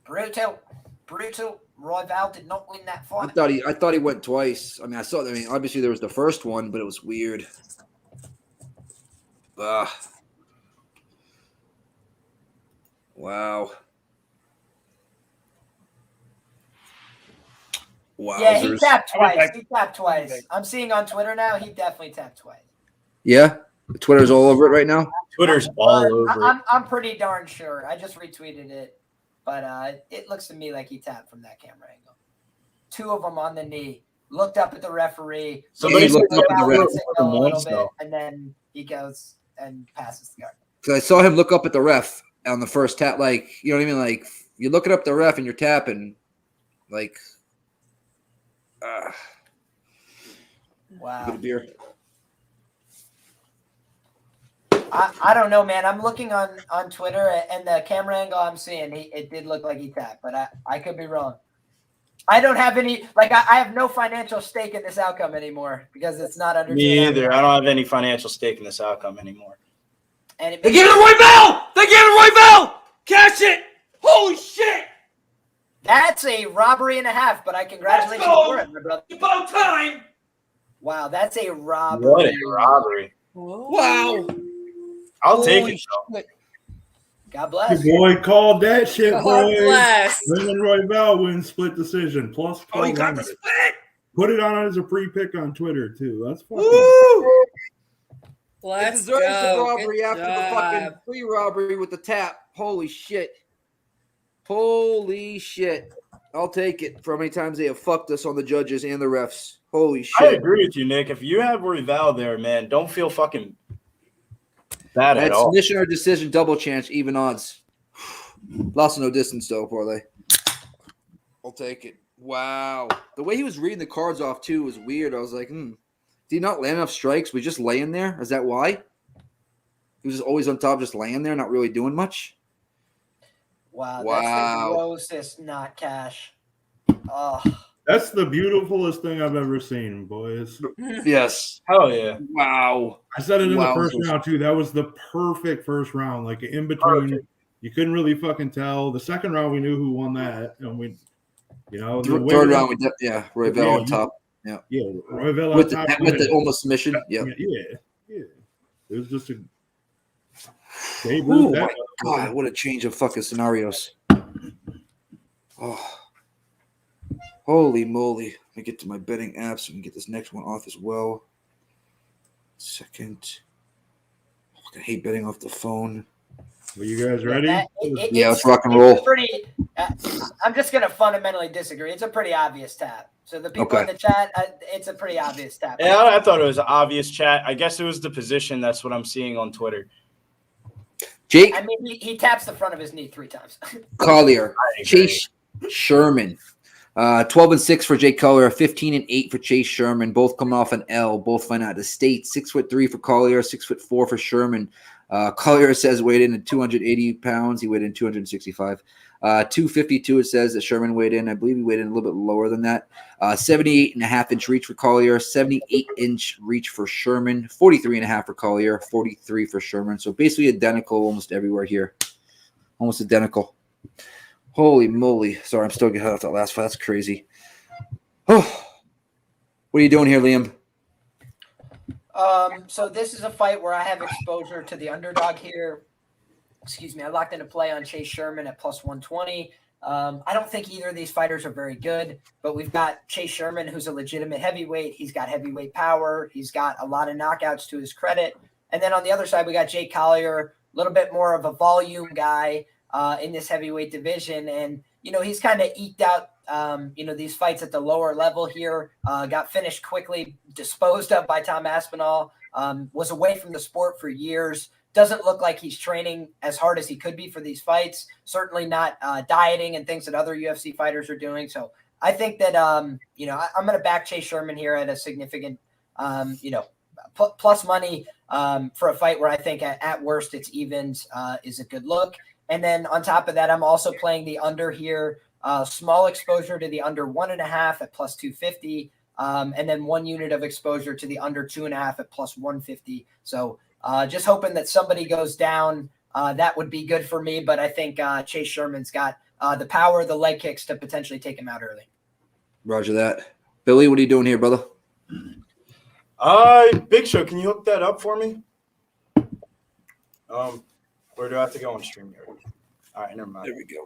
Brito Royval did not win that fight. I thought he went twice. I mean, obviously there was the first one, but it was weird. Wow. Yeah, he tapped twice. I'm seeing on Twitter now. He definitely tapped twice. Yeah, Twitter's all over it right now. Twitter's all over it. I'm pretty darn sure. I just retweeted it, but it looks to me like he tapped from that camera angle. 2 of them on the knee. Looked up at the referee. Somebody looked up at the referee, and then he goes and passes the guard. Because I saw him look up at the ref on the first tap. Like, you know what I mean? Like, you're looking up the ref and you're tapping. Like, wow. Get a beer. I don't know, man. I'm looking on Twitter, and the camera angle I'm seeing, it did look like he tapped, but I could be wrong. I don't have any, like, I have no financial stake in this outcome anymore because it's not under. Me either. I don't have any financial stake in this outcome anymore. And They gave it to Royval! They gave it to Royval! Cash it! Holy shit! That's a robbery and a half, but I congratulate you for it, my brother. About time! Wow, that's a robbery. What a robbery. Wow. I'll take it, though. God bless. Your boy called that shit, God boy. bless. Brandon Royval wins split decision plus 12. He got the split! Put it on as a pre-pick on Twitter too. That's fun. Let's It deserves go. the robbery Good after the fucking job. pre-robbery with the tap. Holy shit. Holy shit. I'll take it for how many times they have fucked us on the judges and the refs. Holy shit. I agree with you, Nick. If you have Royval there, man, don't feel fucking bad at That's all. submission or decision, double chance, even odds. Lost no distance though, parlay. I'll take it. Wow. The way he was reading the cards off too was weird. I was like, did he not land enough strikes? Was he just laying there? Is that why? He was just always on top, just laying there, not really doing much. Wow. Wow. That's the grossest not cash. Oh. That's the beautifulest thing I've ever seen, boys. Yes. Hell yeah. Wow. I said it in the first Wowzers. round too. That was the perfect first round. Like in between, you couldn't really fucking tell. The second round, we knew who won that, and we, the Third round, Royval on top. Yeah. Yeah, Royval With on the, top. with the almost submission. Yeah. Yeah. It was just a. Oh my god! What a change of fucking scenarios. Oh. Holy moly. Let me get to my betting app so we can get this next one off as well. Second. I fucking hate betting off the phone. Are you guys ready? Yeah, let's rock and roll. I'm just going to fundamentally disagree. It's a pretty obvious tap. So the people in the chat, it's a pretty obvious tap. Yeah, I thought it was an obvious chat. I guess it was the position. That's what I'm seeing on Twitter. Jake? I mean, he taps the front of his knee 3 times. Collier. Chase Sherman. 12-6 for Jake Collier, 15-8 for Chase Sherman. Both coming off an L. Both find out of state. 6'3" for Collier, 6'4" for Sherman. Collier says weighed in at 280 pounds. He weighed in 265. 252 it says that Sherman weighed in. I believe he weighed in a little bit lower than that. 78.5-inch reach for Collier, 78-inch reach for Sherman, 43.5 for Collier, 43 for Sherman. So basically identical almost everywhere here. Almost identical. Holy moly. Sorry, I'm still getting out that last fight. That's crazy. Oh. What are you doing here, Liam? So this is a fight where I have exposure to the underdog here. Excuse me. I locked into play on Chase Sherman at plus 120. I don't think either of these fighters are very good, but we've got Chase Sherman, who's a legitimate heavyweight. He's got heavyweight power. He's got a lot of knockouts to his credit. And then on the other side, we got Jake Collier, little bit more of a volume guy in this heavyweight division. And, he's kind of eked out, these fights at the lower level here, got finished quickly, disposed of by Tom Aspinall, was away from the sport for years. Doesn't look like he's training as hard as he could be for these fights. Certainly not dieting and things that other UFC fighters are doing. So I think that, I'm going to back Chase Sherman here at a significant, plus money for a fight where I think at worst it's evens is a good look. And then on top of that, I'm also playing the under here, small exposure to the under 1.5 at plus 250. And then 1 unit of exposure to the under 2.5 at plus 150. So just hoping that somebody goes down. That would be good for me. But I think Chase Sherman's got the power, the leg kicks to potentially take him out early. Roger that. Billy, what are you doing here, brother? Big Show, can you hook that up for me? Where do I have to go on StreamYard? All right, never mind. There we go.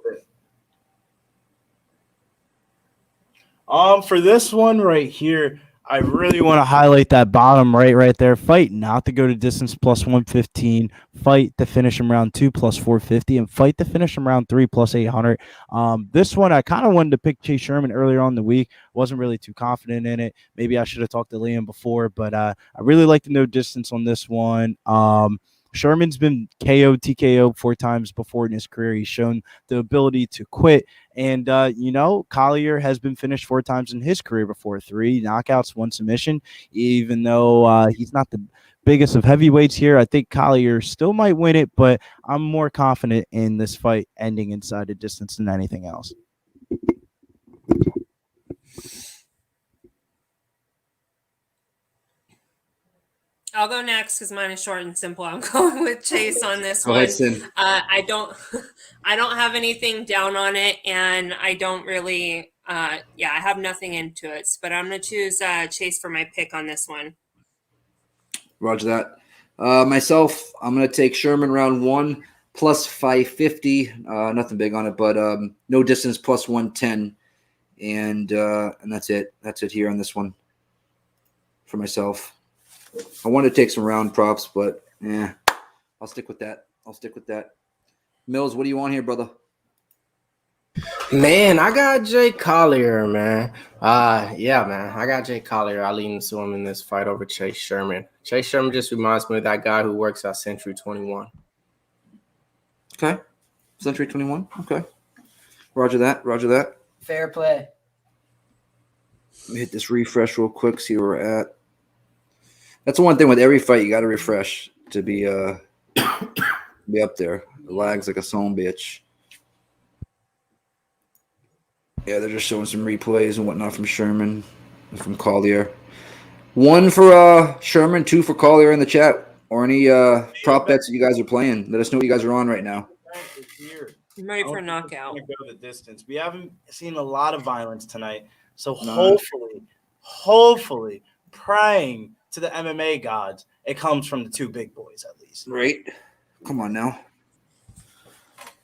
For this one right here, I really want to highlight that bottom right there. Fight not to go to distance plus 115. Fight to finish him round 2 plus 450, and fight to finish him round 3 plus 800. This one I kind of wanted to pick Chase Sherman earlier on in the week. Wasn't really too confident in it. Maybe I should have talked to Liam before, but I really like the no distance on this one. Sherman's been KO'd, TKO'd 4 times before in his career. He's shown the ability to quit. And, Collier has been finished 4 times in his career before. 3 knockouts, 1 submission. Even though he's not the biggest of heavyweights here, I think Collier still might win it, but I'm more confident in this fight ending inside a distance than anything else. I'll go next because mine is short and simple. I'm going with Chase on this Go one. ahead, Sin. I don't have anything down on it, and I don't really, I have nothing into it. But I'm going to choose Chase for my pick on this one. Roger that. Myself, I'm going to take Sherman round 1 plus 550. Nothing big on it, but no distance plus 110. And that's it. That's it here on this one for myself. I wanted to take some round props, but I'll stick with that. Mills, what do you want here, brother? Man, I got Jay Collier, man. I got Jay Collier. I lean into him in this fight over Chase Sherman. Chase Sherman just reminds me of that guy who works at Century 21. Okay. Century 21. Okay. Roger that. Fair play. Let me hit this refresh real quick, see where we're at. That's the one thing with every fight, you got to refresh to be up there. The lag's like a son bitch. Yeah, they're just showing some replays and whatnot from Sherman and from Collier. 1 for Sherman, 2 for Collier in the chat. Or any prop bets that you guys are playing. Let us know what you guys are on right now. I'm ready for a knockout. Go the distance. We haven't seen a lot of violence tonight, so No. hopefully, praying to the MMA gods, it comes from the 2 big boys at least. Right. Come on now.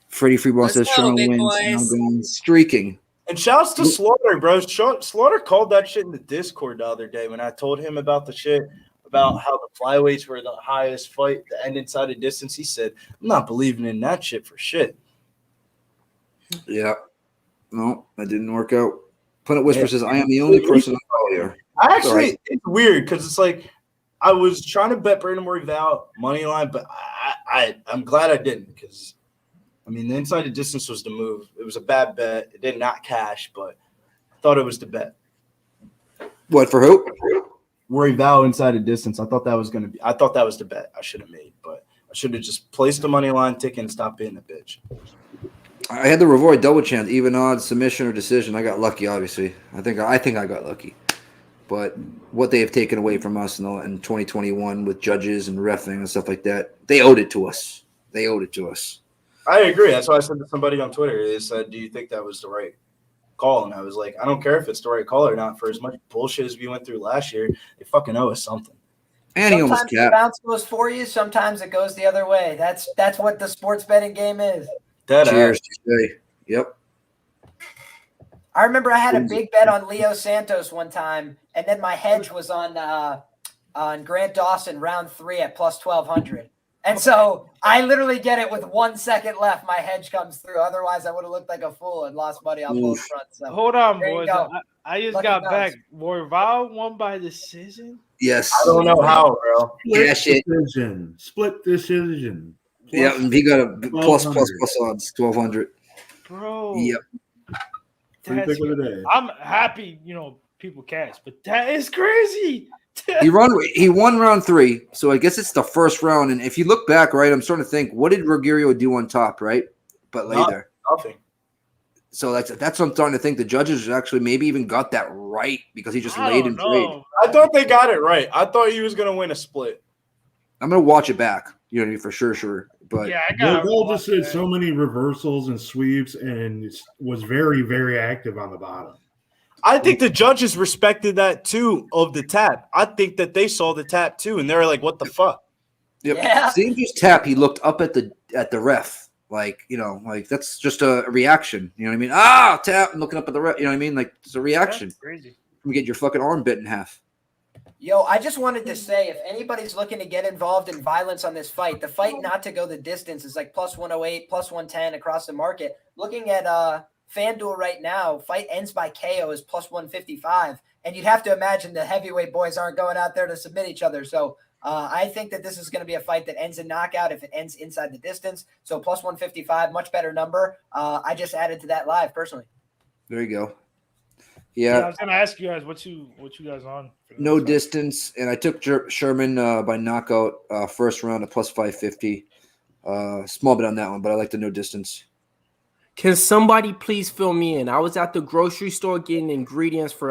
Freddie Freeball Let's says go, Sherman big wins. And I'm boys. going streaking. And shouts to Slaughter, bro. Slaughter called that shit in the Discord the other day when I told him about the shit about how the flyweights were the highest fight, the end inside a distance. He said, I'm not believing in that shit for shit. Yeah. No, that didn't work out. Planet Whisper says, I am the only person on Collier. It's weird because it's like I was trying to bet Brandon Royval money line, but I'm glad I didn't because, I mean, the inside the distance was the move. It was a bad bet. It did not cash, but I thought it was the bet. What, for who? Royval inside the distance. I thought that was the bet I should have made, but I should have just placed the money line ticket and stopped being a bitch. I had the Ravoy double chance, even odds, submission or decision. I got lucky, obviously. I think I got lucky. But what they have taken away from us in 2021 with judges and reffing and stuff like that, they owed it to us. I agree. That's why I said to somebody on Twitter, they said, do you think that was the right call? And I was like, I don't care if it's the right call or not. For as much bullshit as we went through last year, they fucking owe us something. And he almost Sometimes the bounce goes for you. Sometimes it goes the other way. That's what the sports betting game is. Cheers. Yep. I remember I had a big bet on Leo Santos one time, and then my hedge was on Grant Dawson round 3 at plus 1,200. And so I literally get it with 1 second left. My hedge comes through. Otherwise, I would have looked like a fool and lost money on both fronts. So Hold on, there you boys. go. I just Lucky got bounce. back. Royval won by decision. Yes. I don't know how, bro. Yeah, shit. Split decision. Yeah, and he got a plus 1200. odds, 1,200. Bro. Yep. Free pick of the day. I'm happy, people cash, but that is crazy. He won round 3, so I guess it's the first round. And if you look back, right, I'm starting to think, what did Rogério do on top, right? But later, Nothing. so that's what I'm starting to think. The judges actually maybe even got that right because he just laid and played. I thought they got it right. I thought he was gonna win a split. I'm gonna watch it back, for sure. But Royval just did so many reversals and sweeps and was very, very active on the bottom. I think the judges respected that too of the tap. I think that they saw the tap too, and they were like, "What the fuck?" Yep. Yeah. Seeing his tap, he looked up at the ref, like that's just a reaction. You know what I mean? Ah, tap, and looking up at the ref. You know what I mean? Like it's a reaction. That's crazy. You get your fucking arm bit in half. Yo, I just wanted to say, if anybody's looking to get involved in violence on this fight, the fight not to go the distance is like plus 108, plus 110 across the market. Looking at FanDuel right now, fight ends by KO is plus 155. And you'd have to imagine the heavyweight boys aren't going out there to submit each other. So I think that this is going to be a fight that ends in knockout if it ends inside the distance. So plus 155, much better number. I just added to that live personally. There you go. Yeah, I was gonna ask you guys what you guys on. No distance, and I took Sherman by knockout first round at plus 550. Small bit on that one, but I like the no distance. Can somebody please fill me in? I was at the grocery store getting ingredients for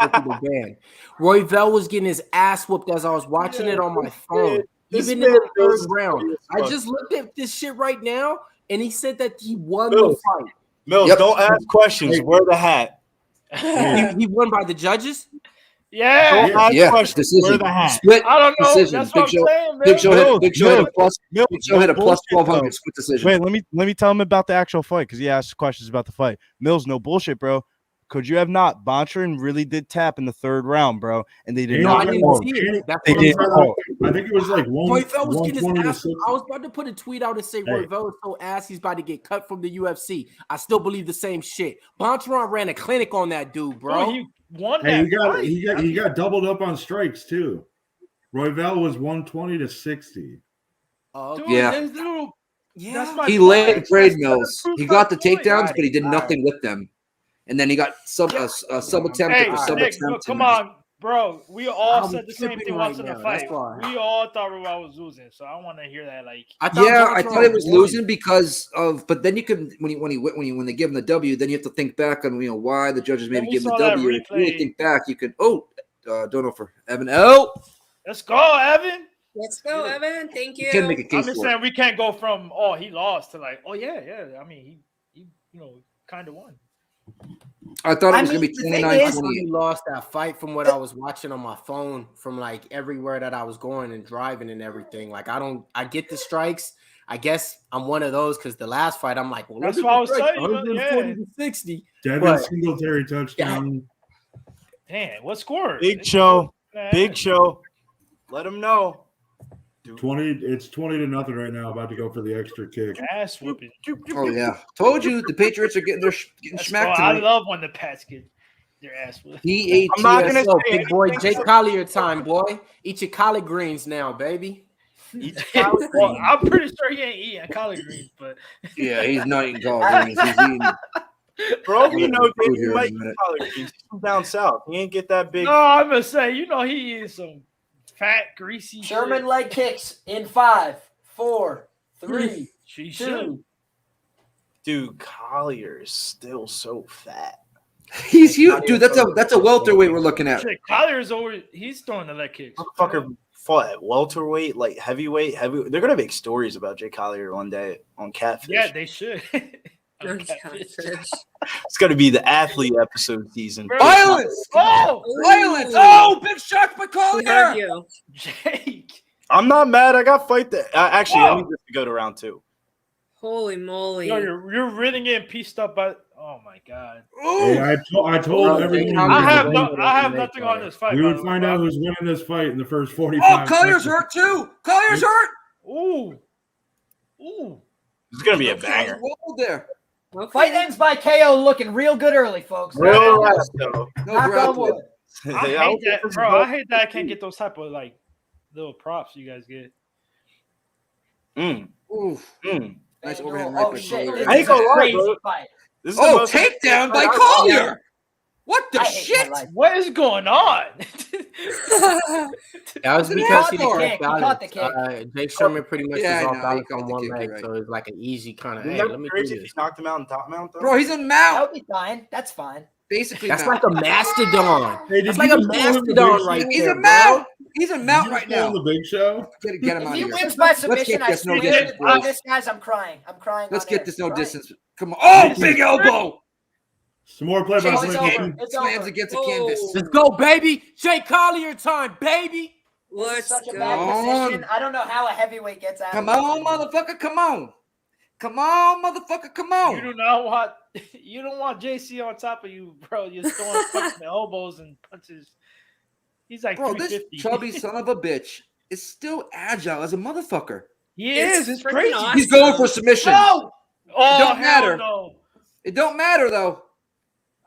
Turkey the Band. Royval was getting his ass whooped as I was watching it on my phone. Even in the third round. I just looked at this shit right now, and he said that he won the fight. Mills, don't ask questions. Wear the hat. He won by the judges? Yeah. Don't ask questions. Decision. Wear the hat. Split I don't know. decision. That's what I'm saying, Big Show man. hit a plus 1,200 split decision. Wait, let me tell him about the actual fight because he asked questions about the fight. Mills, no bullshit, bro. Could you have not? Bontorin really did tap in the third round, bro, and they did not. I didn't see it. They did. I think it was like Royval was getting 120 his to ass. 60. I was about to put a tweet out and say Royval is so ass he's about to get cut from the UFC. I still believe the same shit. Bontorin ran a clinic on that dude, bro. He won Hey, that. he got doubled up on strikes too. Royval was 120 to 60. Oh, Dude, Yeah. this dude, that's my He point. laid trade mills. That's He got the my point. takedowns, but he did nothing with them. And then he got sub attempt Hey, after sub Nick, attempt. come on, bro. We all I'm said the same tripping thing right once in the now, fight. that's why. We all thought Royval was losing, so I want to hear that. Like, I thought it was losing because of, but then you can when they give him the W, then you have to think back on why the judges maybe we give him the saw that W. If you really replay. think back, you can don't know for Evan. Oh, let's go, Evan. Let's go, Evan. Thank you. you can make a I'm case just for it. saying we can't go from he lost to like yeah. I mean he kind of won. I thought it was going to be the thing 29-28. is, he lost that fight from what I was watching on my phone from like everywhere that I was going and driving and everything. Like I get the strikes. I guess I'm one of those because the last fight I'm like, well, That's look what I at was the strikes, saying, 140 to 60. Devin But- Singletary touchdown. Damn, what score? Big Show. Big Show. Let him know. 20. It's 20 to nothing right now. About to go for the extra kick. Ass whooping. Oh yeah, told you the Patriots are getting getting Let's smacked go. I tonight. love when the Pats get their ass whooped. I'm not gonna say big boy. Jake Collier time, boy. Eat your collard greens now, baby. Well, I'm pretty sure he ain't eating collard greens, but Yeah, he's not eating collard greens. He's eating. Bro, we know Food David here in might a eat minute. collard greens. He's from down south. He ain't get that big. no, I'm gonna say, he eats some fat, greasy Sherman shit. leg kicks in 5, 4, 3, She 2. should. Dude, Collier is still so fat. He's huge, dude. That's a welterweight we're looking at. Shit, Collier's over. He's throwing the leg kicks. Motherfucker fought at welterweight, like heavyweight. They're gonna make stories about Jay Collier one day on Catfish. Yeah, they should. It's gonna be the athlete episode season. Violence! Oh, Violence! Oh, big shot by Collier! Jake. I'm not mad. I got fight that. Actually, I need this to go to round 2. Holy moly. Yo, you're really getting pieced up by. Oh my god. Hey, I told everyone. I have nothing on this fight. We by would the way, find bro. out who's winning this fight in the first 45. Oh, Collier's seconds. hurt too. Collier's hurt. Ooh. It's gonna be a banger. There. Fight ends by KO, looking real good early, folks. Real rest, though. Knock on wood. I hate that, bro. I hate that I can't get those type of like little props you guys get. Nice overhand Oh right shit! there. This I ain't is gonna a lie, crazy bro. fight. This is the most Takedown by Collier. What the I hate shit? my life. What is going on? That was He because caught he the was kick. off He caught balance. the kick. Jake Sherman pretty much Yeah, I was know. off He balance caught on the one kick, you're leg, right. so it's like an easy kind of, hey, Isn't let that me crazy do if this. he knocked him out in top mount, though? Bro, he's a mount. That'll be fine. That's fine. Basically, That's mount. like a mastodon. Hey, That's did like you a just call him the mastodon Big right Show? He's there, a bro. mount. He's a Did mount you right just call him now. the Big Show? Get him If out he of here. wins by Let's submission, get I this no swear distance, to boys. this, guys, I'm crying. I'm crying. Let's on get air. this no Crying. distance. Come on. Oh, big elbow. Some more play by Oh, play. it's over. It's Slams over. against the canvas. Let's go, baby. Jake Collier time, baby. This is Let's such a go. bad position. on. I don't know how a heavyweight gets out Come of on, this. motherfucker. Come on. Come on, motherfucker. Come You on. do not want JC on top of you, bro. You're throwing fucking elbows and punches. He's like Bro, this 350. chubby son of a bitch is still agile as a motherfucker. He It's is. It's freaking crazy. awesome. He's going for submission. No! Oh, don't hell matter. no. It don't matter though.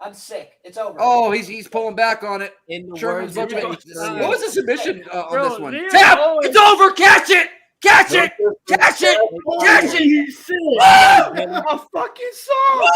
I'm sick. It's over. Oh, he's pulling back on it. In the Sherman's words of looking. Jake Sherman. What was the submission on Bro, this one? they're Tap! always- It's over! Catch it! Catch it! Catch it! Catch it! Woo! A fucking song.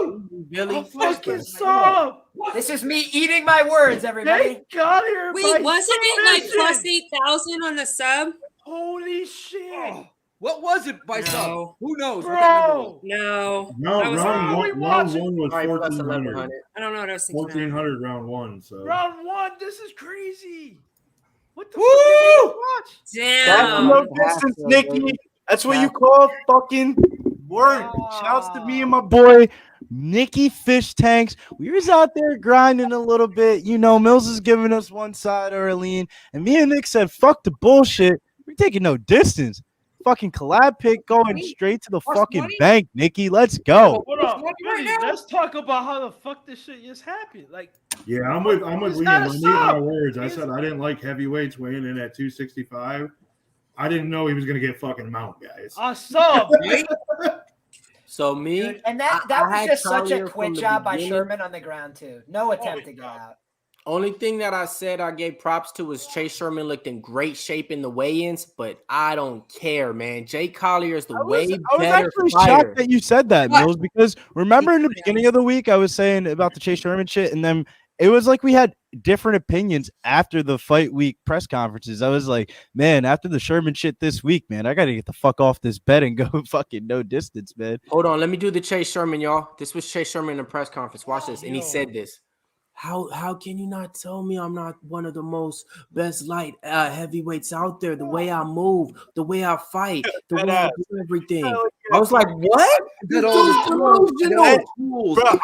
Woohoo! Billy, A fucking song. This is me eating my words, everybody. Thank God here. Wait, wasn't it like plus 8,000 on the sub? Holy shit. Oh, what was it by sub? No. Who knows? What that number was? Bro. No. No, I was round wrong. one, round one was All right, plus 1400. 1100. I don't know what I was thinking. 1400 round one. So Round one. This is crazy. What the Woo! fuck did you watch? That's Damn. no distance, Nikki. That's what you call fucking work. Shouts to me and my boy Nicky Fish Tanks. We was out there grinding a little bit. You know, Mills is giving us one side or a lean, and me and Nick said, "Fuck the bullshit. We're taking no distance." Fucking collab pick going straight to the fucking bank, Nikki. Let's go. Hold on. Billy, let's talk about how the fuck this shit just happened. Like, yeah, I'm with He's Liam. not a I need my sub. words. I He's- said I didn't like heavyweights weighing in at 265. I didn't know he was gonna get fucking mount, guys. a sub. So me, And that I was had just such Collier a from quick the job by beginning. Sherman on the ground too. No attempt to get out. only thing that I said I gave props to was Chase Sherman looked in great shape in the weigh-ins, but I don't care, man. Jay Collier is the I way was better actually fighter. shocked that you said that, Mills, because remember in the beginning of the week I was saying about the Chase Sherman shit, and then it was like we had different opinions after the fight week press conferences. I was like, man, after the Sherman shit this week, man, I got to get the fuck off this bed and go fucking no distance, man. Hold on, let me do the Chase Sherman, y'all. This was Chase Sherman in the press conference. Watch this, and he said this. How can you not tell me I'm not one of the most best light heavyweights out there? The way I move, the way I fight, the way I do everything. I was like, what? Good This old dude's delusional. Bro,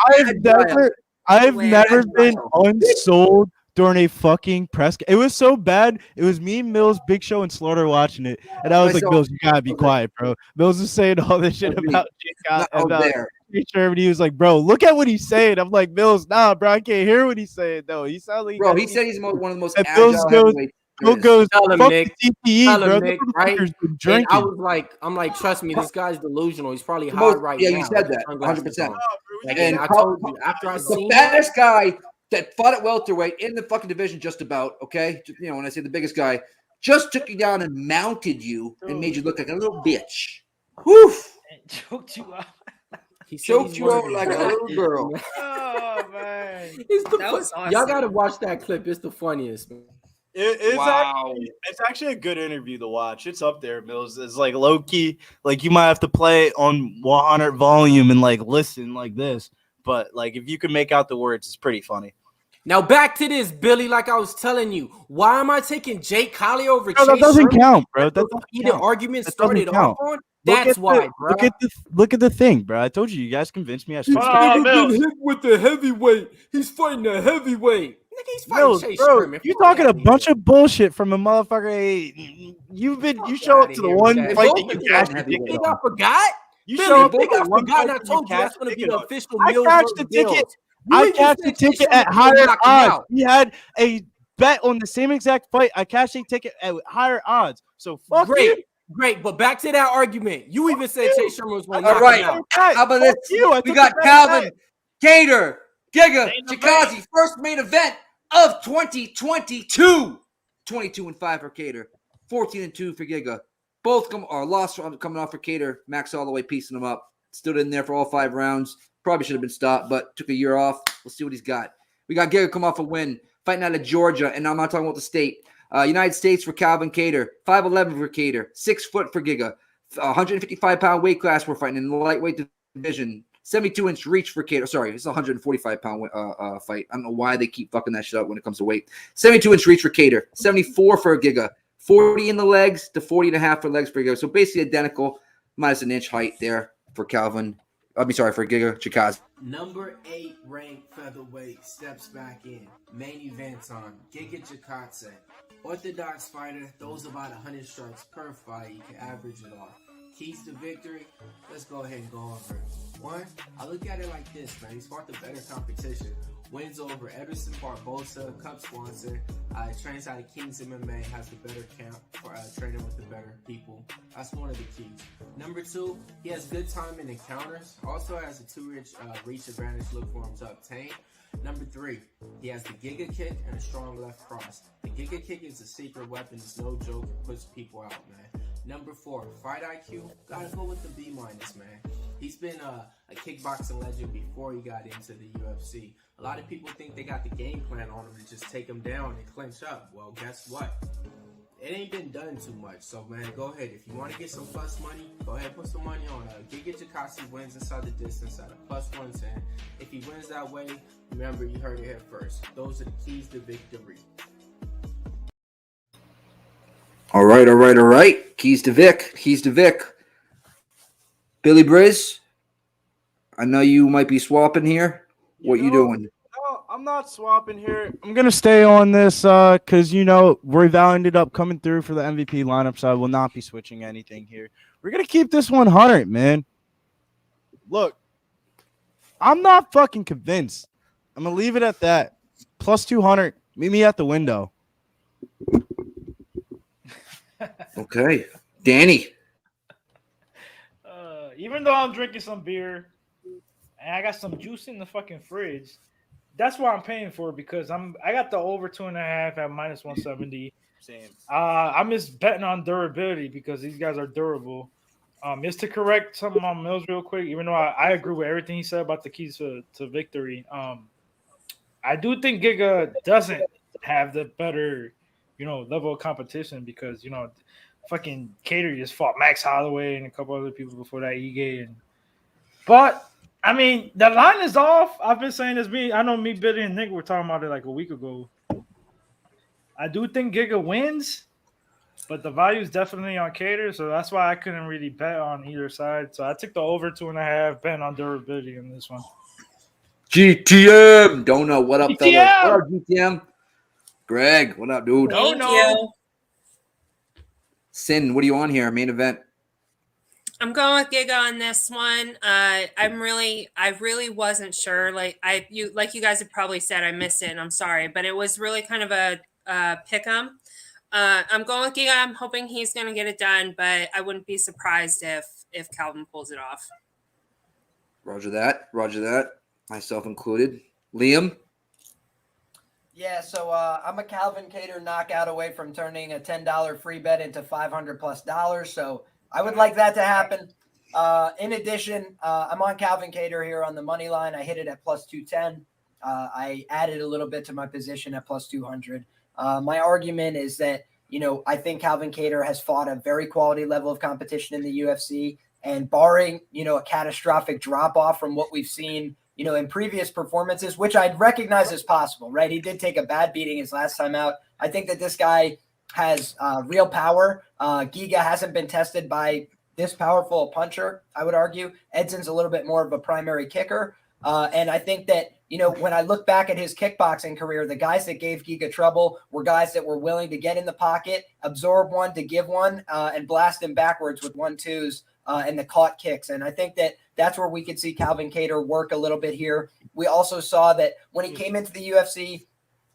I've never been unsold during a fucking press. It was so bad. It was me, Mills, Big Show, and Slaughter watching it, and I was like, Mills, you gotta be quiet, bro. Mills is saying all this shit about Chase Sherman. He was like, bro, look at what he's saying. I'm like, Mills, nah, bro, I can't hear what he's saying. No, he sounds like Bro, he said he's one of the most and agile Mills heavyweights. goes, Tell him, fuck Nick. the TPE, Tell bro. him, Nick, right? Been And drinking. I was like, I'm like, trust me, this guy's delusional. He's probably The high most- right yeah, now. you said with that, sunglasses 100%. on. Like, And and I told you, after I the seen that, baddest guy that fought at welterweight in the fucking division, just about, okay? You know, when I say the biggest guy, just took you down and mounted you and made you look like a little bitch. Woof! Choked you out. he said Choked he's you one out of the like a best. little girl. Oh man. It's the That was awesome. Y'all gotta watch that clip. It's the funniest. Man. It's actually a good interview to watch. It's up there, Mills. It's like low key. Like you might have to play on 100 volume and like listen like this. But like if you can make out the words, it's pretty funny. Now back to this, Billy. Like I was telling you, why am I taking Jake Collier over No, Chase that doesn't Sherman? count, bro. That The doesn't heated count. argument That doesn't started count. off on. Look That's at why, bro. Look at the thing, bro. I told you guys convinced me. I switched. Mills. with the heavyweight. He's fighting a heavyweight. Nigga, he's fighting Mills, Chase bro, Sherman. you talking a bunch of bullshit from a motherfucker. Hey, you show up to the one They fight both that you been cashed fighting the ticket heavyweight. on. I forgot. You Billy, show up big to I the one forgot, fight and I that told you that's cashed going to be ticket the on. official I Mills cashed the versus ticket. Bills. I You just cashed the said Chase ticket Sherman at was gonna higher knock him odds. out. We had a bet on the same exact fight. I cashed a ticket at higher odds. So fuck Great. you. Great, but back to that argument. You even said Chase Sherman was going to All knock right. him out. How about this? We got Calvin Kattar, Giga Chikadze, first main event of 2022. 22-5 for Kattar, 14-2 for Giga. Both coming off for Kattar. Max all the way piecing him up. Stood in there for all 5 rounds. Probably should have been stopped, but took a year off. We'll see what he's got. We got Giga come off a win, fighting out of Georgia, and I'm not talking about the state. United States for Calvin Kattar, 5'11" for Kattar, 6 foot for Giga, 155-pound weight class we're fighting in the lightweight division, 72-inch reach for Kattar. Sorry, it's a 145-pound fight. I don't know why they keep fucking that shit up when it comes to weight. 72-inch reach for Kattar, 74 for Giga, 40 in the legs to 40.5 for legs for Giga. So basically identical, minus an inch height there for Calvin. For Giga Chikadze. Number 8 ranked featherweight steps back in. Main event time. Giga Chikadze. Orthodox fighter, throws about 100 strikes per fight. You can average it off. Keys to victory, let's go ahead and go over it. 1, I look at it like this, man. He's fought the better competition. Wins over Ederson Barbosa, Cup sponsor. Trains out of Kings MMA, has the better camp for training with the better people. That's one of the keys. Number 2, he has good time in encounters. Also has a 2-inch reach advantage look for him to obtain. Number 3, he has the Giga kick and a strong left cross. The Giga kick is a secret weapon. It's no joke. It puts people out, man. Number 4, fight IQ. Gotta go with the B-, man. He's been a kickboxing legend before he got into the UFC. A lot of people think they got the game plan on him to just take him down and clinch up. Well, guess what? It ain't been done too much. So, man, go ahead. If you want to get some plus money, go ahead and put some money on Giga Chikadze wins inside the distance at a plus 110. If he wins that way, remember, you heard it here first. Those are the keys to victory. All right. Keys to Vic. Billy Briz, I know you might be swapping here. What you doing? No, I'm not swapping here. I'm going to stay on this because, Royval ended up coming through for the MVP lineup, so I will not be switching anything here. We're going to keep this 100, man. Look, I'm not fucking convinced. I'm going to leave it at that. Plus 200. Meet me at the window. Okay. Danny. Even though I'm drinking some beer and I got some juice in the fucking fridge, that's what I'm paying for because I got the over 2.5 at minus 170. Same. I'm just betting on durability because these guys are durable. Just to correct something on Mills real quick, even though I agree with everything he said about the keys to victory. I do think Giga doesn't have the better, level of competition because, fucking Kattar just fought Max Holloway and a couple other people before that, But, I mean, the line is off. I've been saying this. I know me, Billy, and Nick were talking about it like a week ago. I do think Giga wins, but the value is definitely on Kattar, so that's why I couldn't really bet on either side. So I took the over 2.5, betting on durability in this one. GTM. Donut, what up, GTM. fellas? What up, GTM? Greg, what up, dude? Thank you. Sin, what are you on here? Main event. I'm going with Giga on this one. I really wasn't sure. Like you guys have probably said, I missed it, and I'm sorry, but it was really kind of a pick'em. I'm going with Giga. I'm hoping he's going to get it done, but I wouldn't be surprised if Calvin pulls it off. Roger that. Myself included. Liam. Yeah, so I'm a Calvin Kattar knockout away from turning a $10 free bet into $500+. So I would like that to happen. In addition, I'm on Calvin Kattar here on the money line. I hit it at plus 210. I added a little bit to my position at plus 200. My argument is that, I think Calvin Kattar has fought a very quality level of competition in the UFC. And barring, a catastrophic drop off from what we've seen, in previous performances, which I'd recognize as possible, right? He did take a bad beating his last time out. I think that this guy has real power. Giga hasn't been tested by this powerful puncher, I would argue. Edson's a little bit more of a primary kicker. And I think that, when I look back at his kickboxing career, the guys that gave Giga trouble were guys that were willing to get in the pocket, absorb one to give one, and blast him backwards with 1-2s and the caught kicks. And I think that that's where we could see Calvin Kattar work a little bit here. We also saw that when he came into the UFC,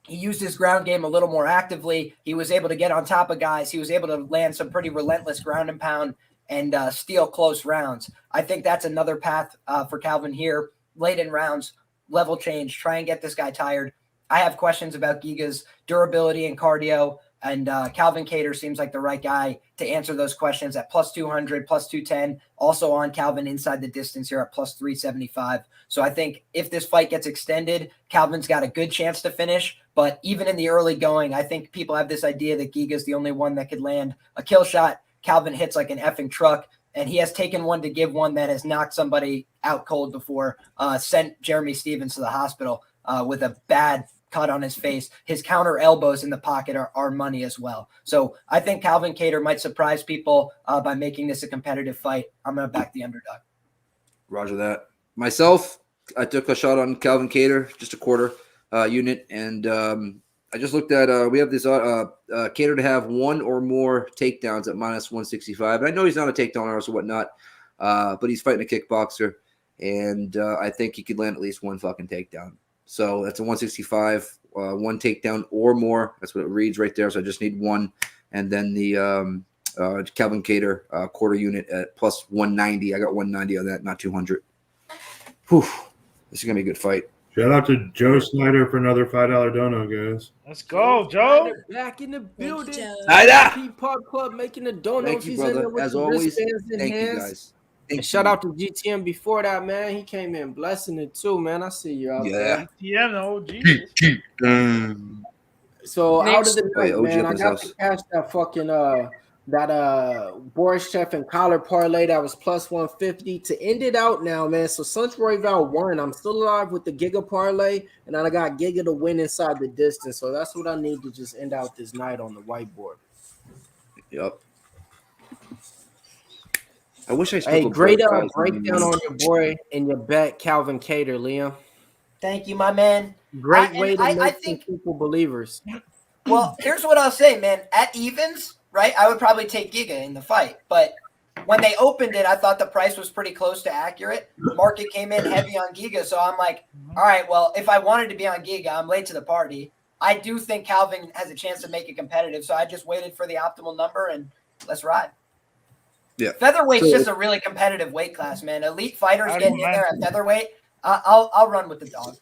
He used his ground game a little more actively. He was able to get on top of guys. He was able to land some pretty relentless ground and pound and steal close rounds. I think that's another path for Calvin here. Late in rounds, level change, try and get this guy tired. I have questions about Giga's durability and cardio, and Calvin Kattar seems like the right guy to answer those questions at plus 200, plus 210. Also on Calvin inside the distance here at plus 375. So I think if this fight gets extended, Calvin's got a good chance to finish. But even in the early going, I think people have this idea that Giga's the only one that could land a kill shot. Calvin hits like an effing truck, and he has taken one to give one that has knocked somebody out cold before, sent Jeremy Stevens to the hospital with a bad cut on his face. His counter elbows in the pocket are money as well. So I think Calvin Kattar might surprise people by making this a competitive fight. I'm going to back the underdog. Roger that. Myself, I took a shot on Calvin Kattar, just a quarter unit, and I just looked at we have this Kattar to have one or more takedowns at minus 165. And I know he's not a takedown artist or whatnot, but he's fighting a kickboxer, and I think he could land at least one fucking takedown. So that's a 165, one takedown or more. That's what it reads right there. So I just need one, and then the Calvin Kattar quarter unit at plus 190. I got 190 on that, not 200. Whew. This is gonna be a good fight. Shout out to Joe Snyder for another $5 dono, guys. Let's go, Joe. Back in the building. Snyder. Pop Club making the donuts. Thank you, He's in there brother. with As the always, wristbands in thank you, hands. guys. And shout out to GTM before that, man. He came in blessing it too, man. I see you out there. Yeah, no, Jesus. So out of the Wait, night, OG man, up I his got house. to cash that fucking Boris Chef and collar parlay that was plus 150 to end it out now, man. So since Royval won, I'm still alive with the Giga parlay, and then I got Giga to win inside the distance. So that's what I need to just end out this night on the whiteboard. Yep. I wish I Hey, sprinkled great bread, guys. breakdown on your boy and your bet, Calvin Kattar, Liam. Thank you, my man. Great way to I make think people believers. Well, here's what I'll say, man. At evens, right, I would probably take Giga in the fight. But when they opened it, I thought the price was pretty close to accurate. Market came in heavy on Giga. So I'm like, all right, well, if I wanted to be on Giga, I'm late to the party. I do think Calvin has a chance to make it competitive. So I just waited for the optimal number, and let's ride. Yeah. Featherweight's just a really competitive weight class, man. Elite fighters getting in there at featherweight. I'll run with the dog.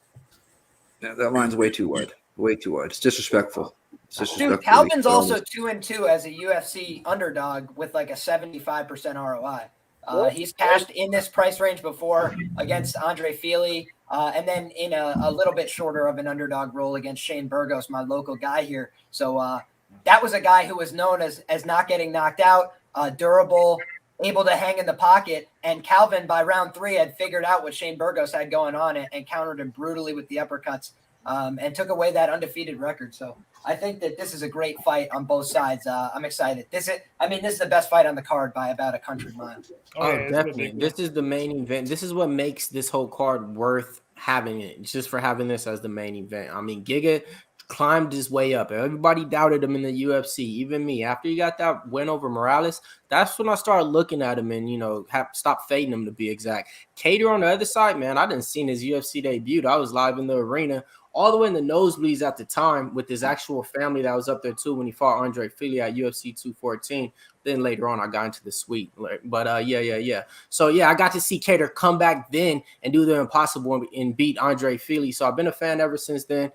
Yeah, that line's way too wide. Way too wide. It's disrespectful. It's disrespectful. Dude, Calvin's also 2-2 as a UFC underdog with like a 75% ROI. He's cashed in this price range before against Andre Fili, and then in a little bit shorter of an underdog role against Shane Burgos, my local guy here. So that was a guy who was known as not getting knocked out, durable, able to hang in the pocket. And Calvin, by round 3, had figured out what Shane Burgos had going on and countered him brutally with the uppercuts and took away that undefeated record. So I think that this is a great fight on both sides. I'm excited. This is the best fight on the card by about 100 miles. Oh, definitely. This is the main event. This is what makes this whole card worth having it, just for having this as the main event. I mean, Giga climbed his way up. Everybody doubted him in the UFC, even me. After he got that win over Morales, that's when I started looking at him and, stop fading him, to be exact. Kattar on the other side, man, I didn't see his UFC debut. I was live in the arena, all the way in the nosebleeds at the time with his actual family that was up there too when he fought Andre Fili at UFC 214. Then later on, I got into the suite. But yeah. So yeah, I got to see Kattar come back then and do the impossible and beat Andre Fili. So I've been a fan ever since then.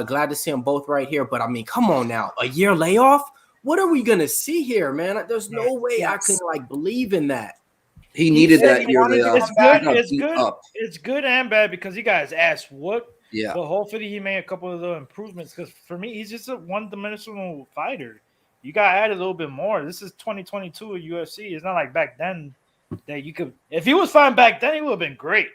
Glad to see them both right here. But I mean, come on now, a year layoff? What are we gonna see here, man? There's no way I can believe in that. He needed that year layoff. It's good and bad because you guys asked what. Yeah. But hopefully he made a couple of the improvements because for me, he's just a one-dimensional fighter. You got to add a little bit more. This is 2022 at UFC. It's not like back then that you could – if he was fighting back then, he would have been great.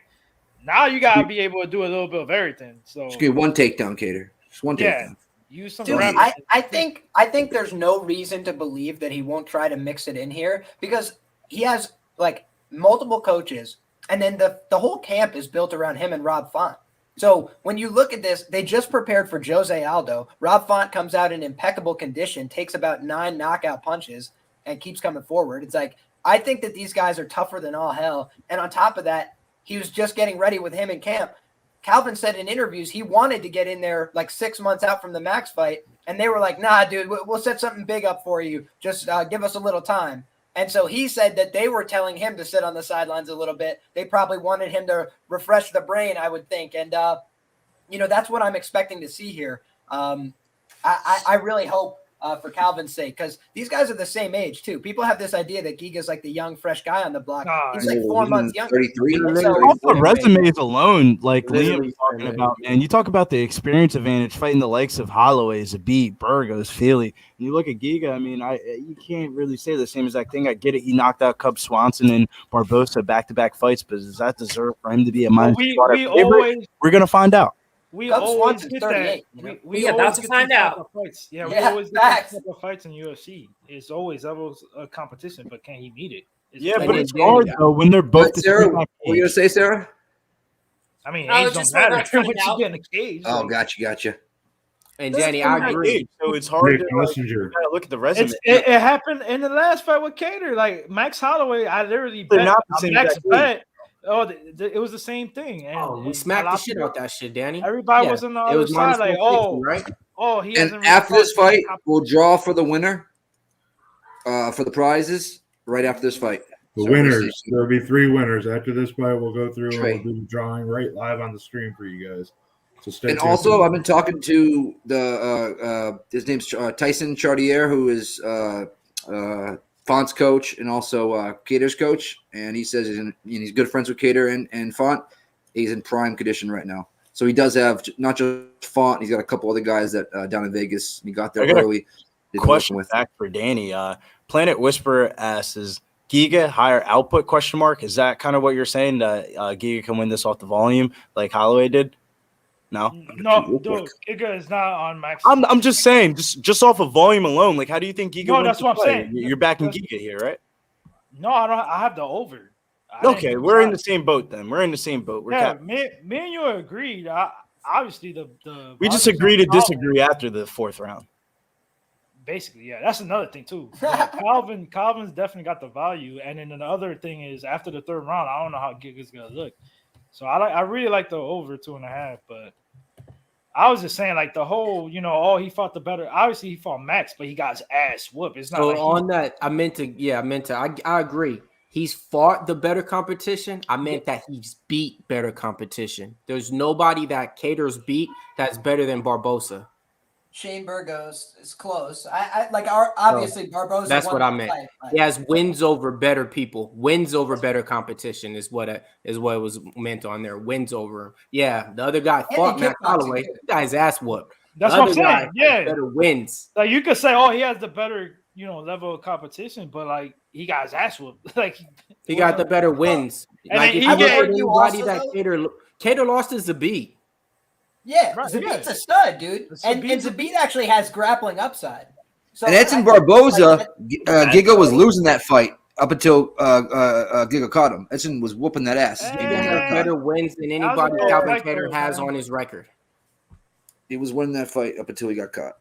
Now you got to be able to do a little bit of everything. So just get one takedown, Kattar. Just one takedown. Use some. Dude, I think there's no reason to believe that he won't try to mix it in here because he has like multiple coaches, and then the whole camp is built around him and Rob Font. So when you look at this, they just prepared for Jose Aldo. Rob Font comes out in impeccable condition, takes about 9 knockout punches, and keeps coming forward. It's like, I think that these guys are tougher than all hell. And on top of that, he was just getting ready with him in camp. Calvin said in interviews he wanted to get in there like 6 months out from the Max fight, and they were like, "Nah, dude, we'll set something big up for you. Just give us a little time." And so he said that they were telling him to sit on the sidelines a little bit. They probably wanted him to refresh the brain, I would think. And that's what I'm expecting to see here. I really hope for Calvin's sake, because these guys are the same age too. People have this idea that Giga's like the young, fresh guy on the block. He's like 4 months younger. 33. Off the resumes alone, like Liam was talking about, man, you talk about the experience advantage fighting the likes of Holloway, Zabit, Burgos, Feely. And you look at Giga, I mean, you can't really say the same exact thing. I get it. He knocked out Cub Swanson and Barbosa back-to-back fights, but does that deserve for him to be a minus? We're going to find out. We always get that. We about to find out. Fights. Yeah, we always get that type of fights in UFC. It's always levels of competition, but can he meet it? But it's hard though when they're both. Sarah, what were you gonna say, Sarah? I mean, age don't matter when you get in the cage. Oh, gotcha. And Danny, I agree. So it's hard to look at the resume. It happened in the last fight with Kattar. Like Max Holloway, I literally bet Max bet. Oh, it was the same thing. And, we smacked the shit out that shit, Danny. Everybody was on the other side, like, he hasn't. And after this fight, we'll draw for the winner, for the prizes right after this fight. The winners. There'll be 3 winners after this fight. We'll go through and we'll do the drawing right live on the stream for you guys. So stay tuned. Also, I've been talking to his name's Tyson Chartier, who is Font's coach and also Kattar's coach, and he says he's good friends with Kattar and Font. He's in prime condition right now, so he does have not just Font. He's got a couple other guys that down in Vegas. He got there early. Question back for Danny. Planet Whisperer asks, "Is Giga higher output? Question mark. Is that kind of what you're saying? That Giga can win this off the volume like Holloway did? No, dude, Giga is not on Max. I'm just saying, just off of volume alone. Like, how do you think Giga? No, that's what I'm saying. You're backing Giga here, right? No, I don't. I have the over. Okay, we're in the same boat then. We're in the same boat. Me and you agreed. Obviously, we just agree to disagree after the 4th round. Basically, yeah, that's another thing too. Calvin's definitely got the value, and then the other thing is after the 3rd round, I don't know how Giga's gonna look. So I really like the over 2.5, but I was just saying like the whole, he fought the better. Obviously, he fought Max, but he got his ass whooped. It's not so like on that. I meant to. I agree. He's fought the better competition. I meant that he's beat better competition. There's nobody that Kattar's beat that's better than Barbosa. Shane Burgos is close. Obviously Barbosa. That's what I meant. He has wins over better people. Wins over better competition is what it was meant on there. Wins over. Yeah, the other guy fought Max Holloway. The guy's ass whooped. That's what I'm saying. Yeah, better wins. Like you could say, he has the better level of competition, but like he got his ass whooped. Like he got the better wins. Like if you look at anybody that Kattar lost is Zabit. Yeah, Zabit's a stud, dude. And Zabit actually has grappling upside. So and Edson Barboza, Giga was losing that fight up until Giga caught him. Edson was whooping that ass. He has better wins than anybody Calvin Kattar has on his record. He was winning that fight up until he got caught.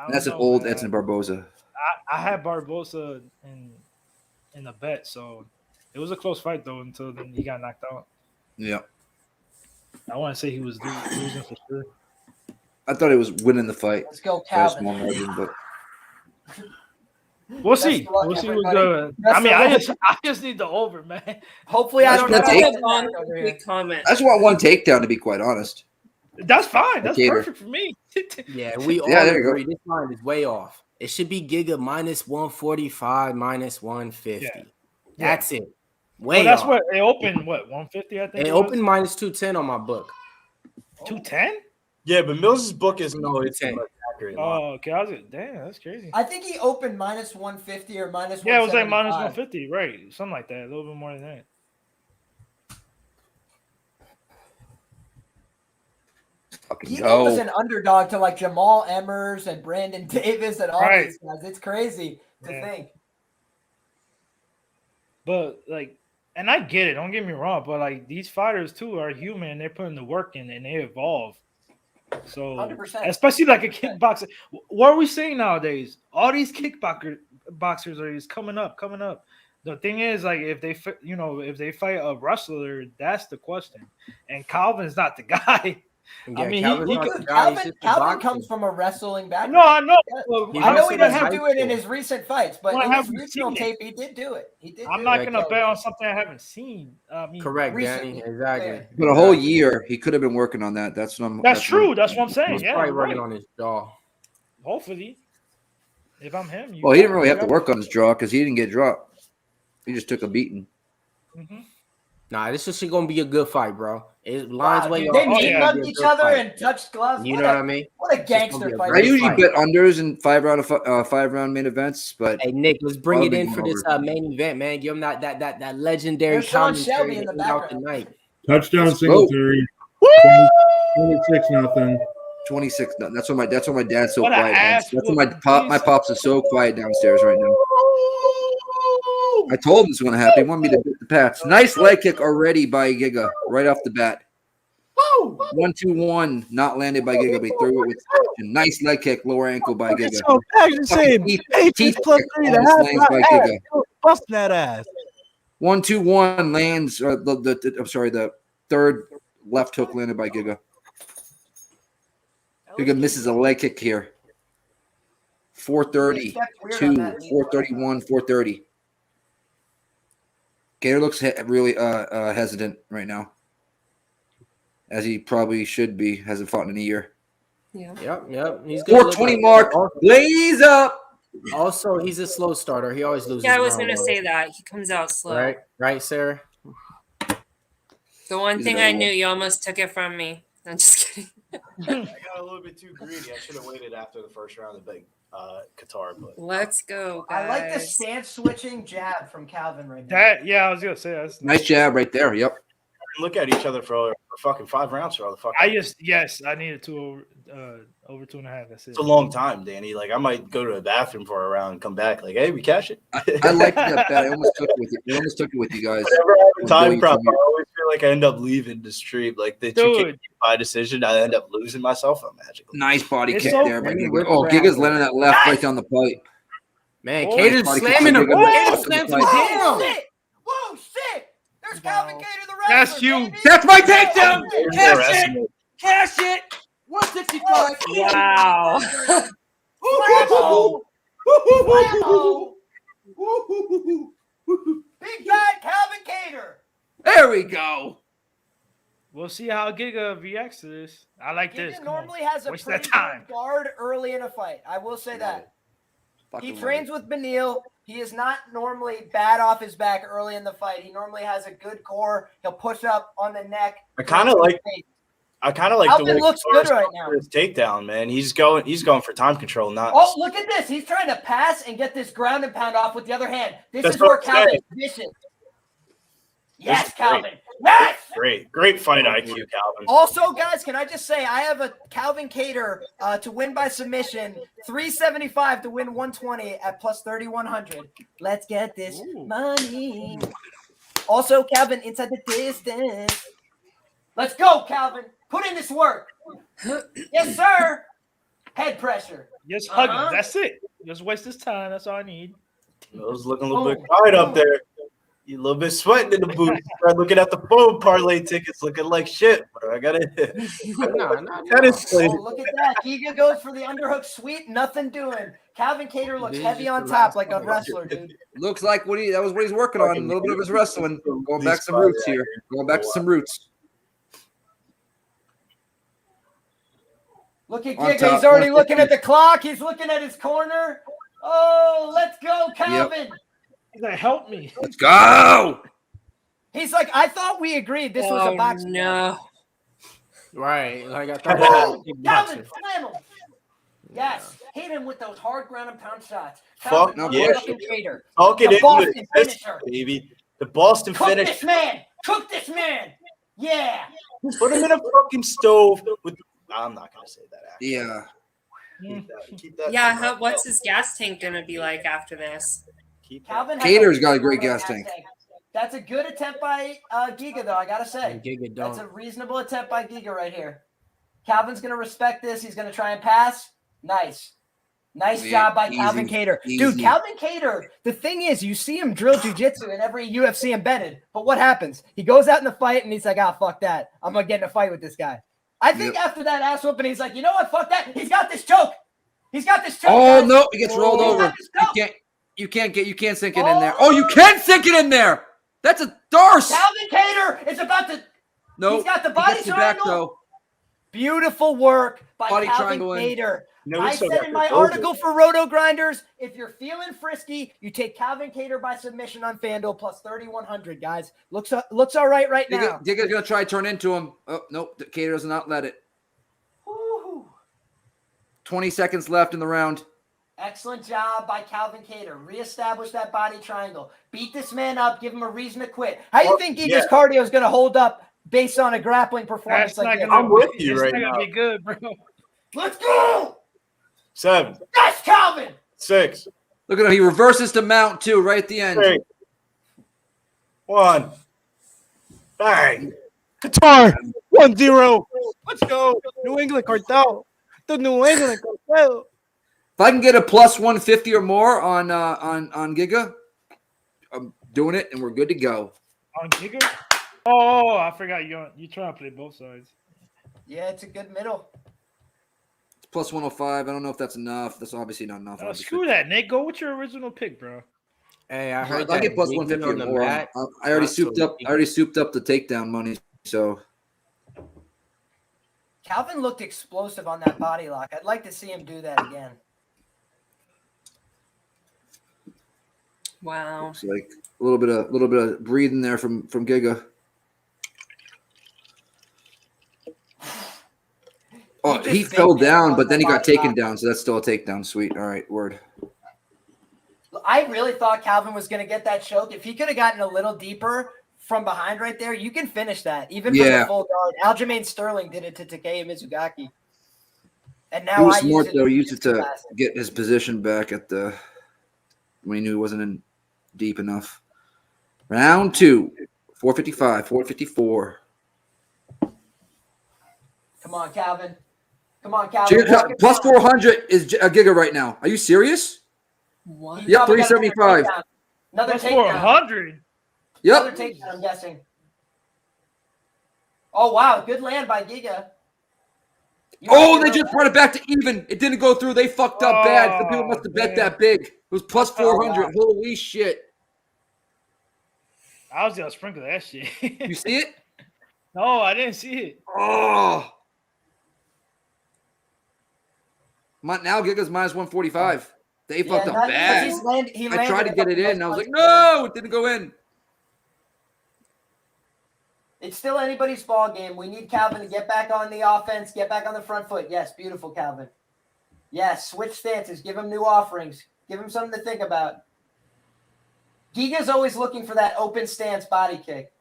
And that's an old Edson Barboza. I had Barboza in the bet, so it was a close fight though until then he got knocked out. Yeah. I want to say he was losing for sure. I thought he was winning the fight. Let's go, Calvin. We'll see. We'll see what's good. I mean, I just need the over, man. Hopefully, I don't have a comment. I just want one takedown, to be quite honest. That's fine. That's perfect for me. Yeah, we all agree. This line is way off. It should be Giga minus 145, minus 150. Yeah. That's it. That's what it opened. What 150? I think it opened minus 210 on my book. 210? Yeah, but Mills's book is it's accurate. Oh, okay. I was like, damn, that's crazy. I think he opened minus 150 or minus. Yeah, it was like minus 150, right? Something like that. A little bit more than that. He was an underdog to like Jamal Emmers and Brandon Davis and all these guys. It's crazy to think. But like, and I get it. Don't get me wrong. But like, these fighters too are human. They're putting the work in and they evolve. So, 100%. Especially like a kickboxer. What are we saying nowadays? All these boxers are coming up. The thing is, like, if they fight a wrestler, that's the question. And Calvin's not the guy. Yeah, I mean, Calvin comes from a wrestling background. No, I know. I know he doesn't do it in his recent fights, but in his regional tape, he did do it. I'm not going to bet on something I haven't seen. Correct, Danny. Exactly. But a whole year, he could have been working on that. That's what I'm. That's true. That's what I'm saying. He's Yeah, probably right. working on his jaw. Hopefully, if I'm him. Well, he didn't really have to work on his jaw because he didn't get dropped. He just took a beating. Nah, this is going to be a good fight, bro. Lines way They meat-mugged each other and touched gloves. You know what I mean? What a gangster fight. I usually bet unders in five round main events, but hey Nick, let's bring it in for this main event, man. Give him that legendary There's Sean commentary Shelby in the out background. tonight. Touchdown Singletary. 26-0. 26. That's why my dad's so What a quiet. ass That's why my pops is so quiet downstairs right now. I told him this was going to happen. He wanted me to beat the Pats. Nice leg kick already by Giga right off the bat. 1-2-1, not landed by Giga, but he threw it with nice leg kick, lower ankle by Giga. So actually saying Patriots plus 3.5. Busting that ass. 1-2-1 lands. The third left hook landed by Giga. Giga misses a leg kick here. 430, 2, 431, 430. Gator looks really hesitant right now, as he probably should be. Hasn't fought in a year. Yeah. Yep. He's 420 mark. Blaze up. Also, he's a slow starter. He always loses. Yeah, I was going to say that. He comes out slow. Right, Sarah? The one thing I knew, you almost took it from me. I'm just kidding. I got a little bit too greedy. I should have waited after the first round to bet Kattar. But let's go, guys. I like the stance switching jab from Calvin right now. I was gonna say that's nice jab right there. Yep. Look at each other for fucking 5 rounds for all the fucking. I needed over 2.5. That's it. It's a long time, Danny. Like I might go to the bathroom for a round and come back. Like, hey, we cash it. I like that bet. I almost took it with you. We almost took it with you guys. Whenever I have a time problem, I always feel like I end up leaving the stream. Like the Chookagian by decision, I end up losing myself magically. Nice body kick there by Giga. Oh, Giga's landing that left right down the pipe. Man, Cater's slamming him. Cater slams him down. Whoa, shit! There's Calvin Kattar, the wrestler. That's you. Baby. That's my takedown. Cash it. Cash it. 165. Wow. Big bad Calvin Kattar. There we go. We'll see how Giga reacts to this. I like this. Giga normally has a Waste pretty that time. good guard early in a fight. I will say that. He trains with Benil. He is not normally bad off his back early in the fight. He normally has a good core. He'll push up on the neck. I kind of like Calvin the way looks good right now. his takedown, man. He's going for time control, not. Oh, look at this. He's trying to pass and get this ground and pound off with the other hand. This That's is where what I'm Calvin's vicious. Yes, Calvin. Yes. Great fight IQ, Calvin. Also, guys, can I just say I have a Calvin Kattar to win by submission, 375 to win 120 at plus 3,100. Let's get this money. Also, Calvin, inside the distance. Let's go, Calvin. Put in this work. Yes, sir. Head pressure. Just hug him. That's it. Just waste this time. That's all I need. It was looking a little bit quiet up there. You a little bit sweating in the booth. Start looking at the phone parlay tickets, looking like shit. But I got it. Look at that. Giga goes for the underhook sweep. Nothing doing. Calvin Kattar looks heavy on top like a wrestler, dude. Looks like that was what he's working on. A little bit of his wrestling. Going back to some roots here. Going back to some roots. Look at Giga. He's already looking at the clock. He's looking at his corner. Oh, let's go, Calvin. He's like, help me. Let's go. He's like, I thought we agreed this was a box. No. Right. Like I thought. Calvin, slam him. Yes. Hit him with those hard ground and pound shots. Fuck Calvin, yeah. Talk it Boston into finisher. baby. The Boston Cook finish. this man. Cook this man. Yeah. Put him in a fucking stove with. I'm not gonna say that. Actually. Yeah. Keep that. Yeah, what's his gas tank going to be like after this? Calvin Kattar's got a great gas tank. That's a good attempt by Giga, though, I got to say. Giga That's a reasonable attempt by Giga right here. Calvin's going to respect this. He's going to try and pass. Nice. Nice job by Calvin Kattar. Dude, Calvin Kattar, the thing is, you see him drill jiu-jitsu in every UFC embedded, but what happens? He goes out in the fight and he's like, fuck that. I'm going to get in a fight with this guy. I think after that ass whooping, he's like, you know what? Fuck that. He's got this choke. He's got this choke. Oh, guys. no. He gets rolled over. You can't sink it in there. Oh, you can sink it in there. That's a Darce. Calvin Kattar is about to. No. He's got the body triangle. Beautiful work by Calvin Kattar. I said in my article for Roto Grinders, if you're feeling frisky, you take Calvin Kattar by submission on FanDuel plus 3,100, guys. Looks all right now. Giga's going to try to turn into him. Oh, nope. Kattar does not let it. Woo-hoo. 20 seconds left in the round. Excellent job by Calvin Kattar. Reestablish that body triangle. Beat this man up. Give him a reason to quit. How do you think Giga's cardio is going to hold up based on a grappling performance like this? I'm with you right now. Be good, bro. Let's go. 7. That's Calvin. 6. Look at him. He reverses to mount, too, right at the end. 3. 1. Bang. Qatar 1-0. Let's go. New England cartel. The New England cartel. If I can get a plus 150 or more on Giga, I'm doing it, and we're good to go. On Giga? Oh, I forgot you trying to play both sides. Yeah, it's a good middle. It's plus 105. I don't know if that's enough. That's obviously not enough. Screw that, Nick. Go with your original pick, bro. Hey, I heard I get plus 150 or more. I already souped up the takedown money. So Calvin looked explosive on that body lock. I'd like to see him do that again. Wow. Looks like a little bit of breathing there from Giga. Oh, he fell down, but then he got taken down, so that's still a takedown. Sweet. All right, word. I really thought Calvin was going to get that choke. If he could have gotten a little deeper from behind right there, you can finish that. Even from the full guard. Aljamain Sterling did it to Takeya Mizugaki. And now He was smart, though. He used it to get his position back at the when he knew he wasn't in deep enough. Round 2, 455, 454. Come on, Calvin. Come on, Calvin. Plus 400 is a Giga right now. Are you serious? What? Yep, 375. Another Plus takedown. 400. Yep. Another takedown, I'm guessing. Oh, wow. Good land by Giga. Oh, they just brought it back to even. It didn't go through. They fucked up bad. Some people must have bet that big. It was plus 400. wow. Holy shit. I was going to sprinkle that shit. You see it? No, I didn't see it. Oh. Now Giga's minus 145. They fucked up bad. I tried to get it in, and I was like, no, it didn't go in. It's still anybody's ball game. We need Calvin to get back on the offense, get back on the front foot. Yes, beautiful, Calvin. Yes, switch stances. Give him new offerings. Give him something to think about. Giga's always looking for that open stance body kick.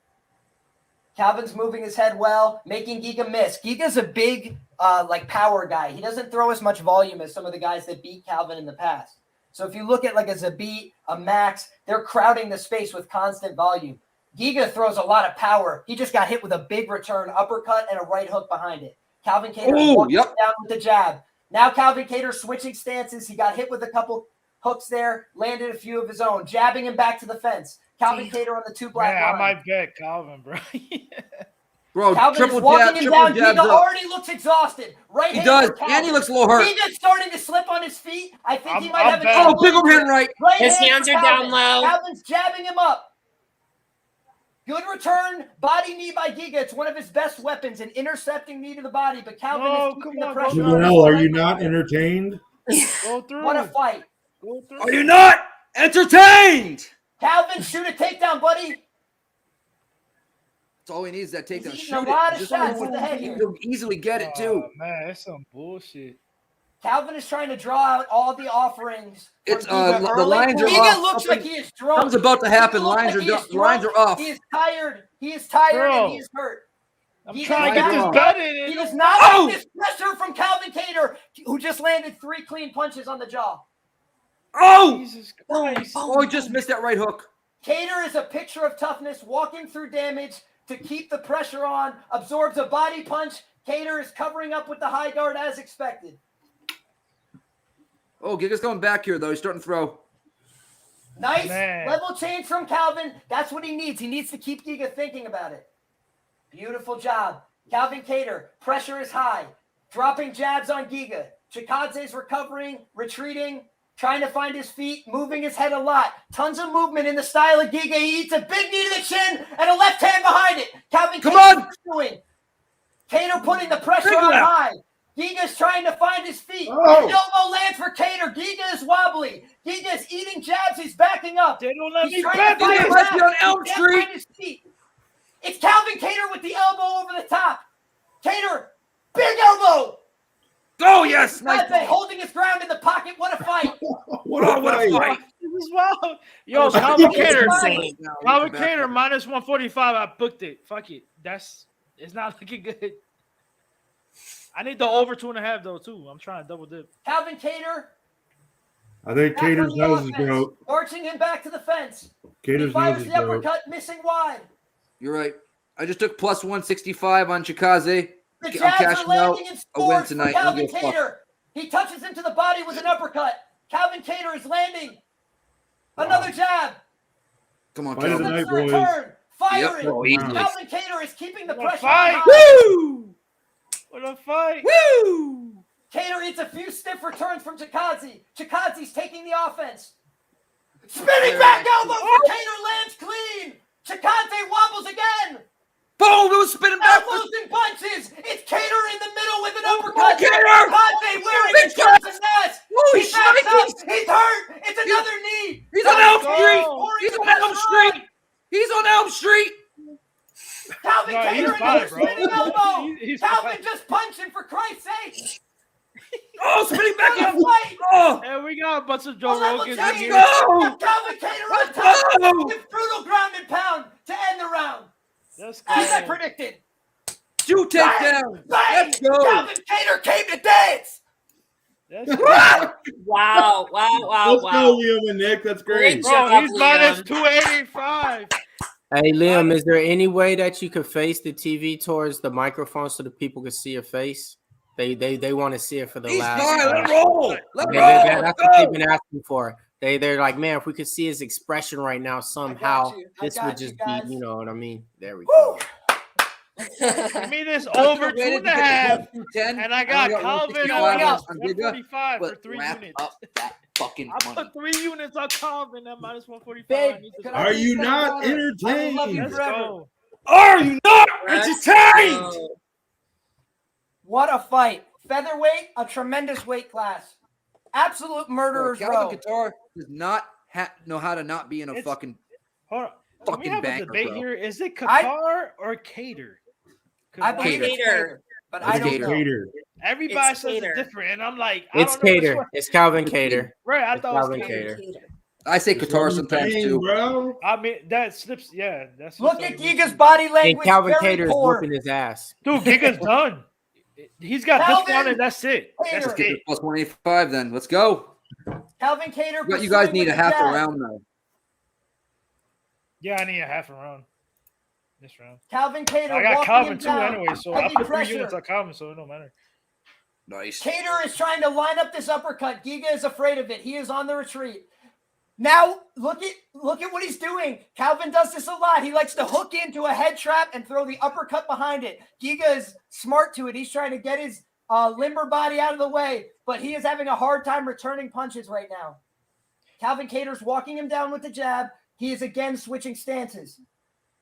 Calvin's moving his head well, making Giga miss. Giga's a big power guy. He doesn't throw as much volume as some of the guys that beat Calvin in the past. So if you look at like a Zabit, a Max, they're crowding the space with constant volume. Giga throws a lot of power. He just got hit with a big return uppercut and a right hook behind it. Calvin Kattar walking down with the jab. Now Calvin Kattar switching stances. He got hit with a couple hooks there, landed a few of his own, jabbing him back to the fence. Calvin Kattar on the two black line. I might bet Calvin, bro. Bro, Calvin is walking him down. Giga already looks exhausted. Right he does, and he looks a little hurt. Giga's starting to slip on his feet. I think he might have a big overhand right. His hands are down low. Calvin's jabbing him up. Good return, body knee by Giga. It's one of his best weapons, an intercepting knee to the body. But Calvin is keeping the pressure on. Well, are you not entertained? Go through. What a fight. Go through. Are you not entertained? Calvin, shoot a takedown, buddy. That's all he needs, that takedown. He's Shoot a lot of it. shots in the head here. He'll easily get it, too. Man, that's some bullshit. Calvin is trying to draw out all the offerings. It's the lines are Giga off. looks like he is drunk. Something's about to happen. Lines are off. He is tired. He is tired and he is hurt. I'm trying to get this bet in. He does not like this pressure from Calvin Kattar, who just landed 3 clean punches on the jaw. Oh! Jesus Christ. Oh, he just missed that right hook. Kattar is a picture of toughness, walking through damage to keep the pressure on, absorbs a body punch. Kattar is covering up with the high guard as expected. Oh, Giga's coming back here, though. He's starting to throw. Nice Man. level change from Calvin. That's what he needs. He needs to keep Giga thinking about it. Beautiful job. Calvin Kattar, pressure is high. Dropping jabs on Giga. Chikadze's recovering, retreating, trying to find his feet, moving his head a lot. Tons of movement in the style of Giga. He eats a big knee to the chin and a left hand behind it. Calvin Kattar pursuing. Kattar putting the pressure on high. Giga's trying to find his feet. Elbow lands for Kattar. Giga is wobbly. Giga is eating jabs. He's backing up. They don't let He's me trying to bet find this. on Elm He can't Street. find his feet. It's Calvin Kattar with the elbow over the top. Kattar, big elbow. Oh, yes. Nice. Nice. Holding his ground in the pocket. What a fight. What a fight. This is wild. Yo, Calvin Kattar. insane. Calvin Kattar minus 145. I booked it. Fuck it. It's not looking good. I need the over 2.5 though too. I'm trying to double dip. Calvin Kattar. I think back on Cater's the nose is offense, broke. Marching him back to the fence. Cater's He fires nose is the broke. uppercut, missing wide. You're right. I just took plus 165 on Chikadze. The I'm jabs are cashing out landing in a win sports for tonight. I don't Calvin give a fuck. Kattar. He touches him to the body with an uppercut. Calvin Kattar is landing. Another jab. Come on, Fight of the Calvin. night, Flips the boys. return. Firing. Yep. Oh, easily. Calvin Kattar is keeping the What a pressure fight. on high. Woo! What a fight. Woo! Kattar eats a few stiff returns from Chikadze. Chikadze's taking the offense. Spinning back elbow for Kattar, lands clean. Chikadze wobbles again. Boom! It was spinning back. Elbows and punches. It's Kattar in the middle with an uppercut. Kattar! Chikadze wearing Big his shorts and mask. Holy He backs up. shit! He's hurt. It's another knee. He's on Elm go. Street. Pouring He's the on Elm pressure Street. on. He's on Elm Street. Calvin No, he's Kattar fine, another bro. spinning elbow. He's Calvin fine. just punching for Christ's sake. Oh, spinning back What a in. fight. Oh, And we got a bunch of A Joe level Rogans in change. here. go. Calvin Kattar on Let's top go. with brutal ground and pound to end the round. Let's As I go. predicted. 2 takedowns. Bang! Let's go. Calvin Kattar came to dance. Let's go. Wow, Let's go, Liam and Nick. That's great. Great Bro, job, he's minus Liam. 285. Hey Liam, is there any way that you could face the TV towards the microphone so that people can see your face? They want to see it for the He's last. fine. Let roll. Let They- roll. that's Let's what they've go. been asking for. They're like, man, if we could see his expression right now somehow, you. this I would got you, just guys. be, you know what I mean? There we Woo! go. Give me this over 2.5. And I got Calvin Going on up. 145 for But 3 wrap units. up that fucking I money. put 3 units on Calvin at minus 145. Babe, I need to- can I Are be you friends not on it? I will love entertained? you Let's forever. go. Are you not Let's entertained? go. What a fight. Featherweight, a tremendous weight class. Absolute murderers row. Calvin Kattar does not know how to not be in a It's- fucking. Hold on. Can we Fucking have a banger, debate bro. here? Is it Qatar or Cater? I believe it's Kattar. Kattar, but I It's don't Kattar. know. Cater. Everybody It's says Cater. it's different, and I'm like, It's don't know which Cater. one. It's Calvin Cater. Right, I It's thought it Calvin was Cater. Cater. I say It's Qatar what sometimes I'm saying, too. bro. I mean, that slips. Yeah, that's. Look at Giga's body And language. Calvin Very Cater is poor. whooping his ass. Dude, Giga's done. He's got Calvin this one, and that's it. That's Kattar. it. Plus 185 then. Let's go. Calvin Kattar. But you guys pursuing need with a the half a jab. round though. Yeah, I need a half a round. This round. Calvin Kattar I got walking Calvin him too, down. anyway. So I Heavy put 3 pressure. units on Calvin, so it don't matter. Nice. Kattar is trying to line up this uppercut. Giga is afraid of it. He is on the retreat. Now look at what he's doing. Calvin does this a lot. He likes to hook into a head trap and throw the uppercut behind it. Giga is smart to it. He's trying to get his limber body out of the way, but he is having a hard time returning punches right now. Calvin Kattar's walking him down with the jab. He is again switching stances.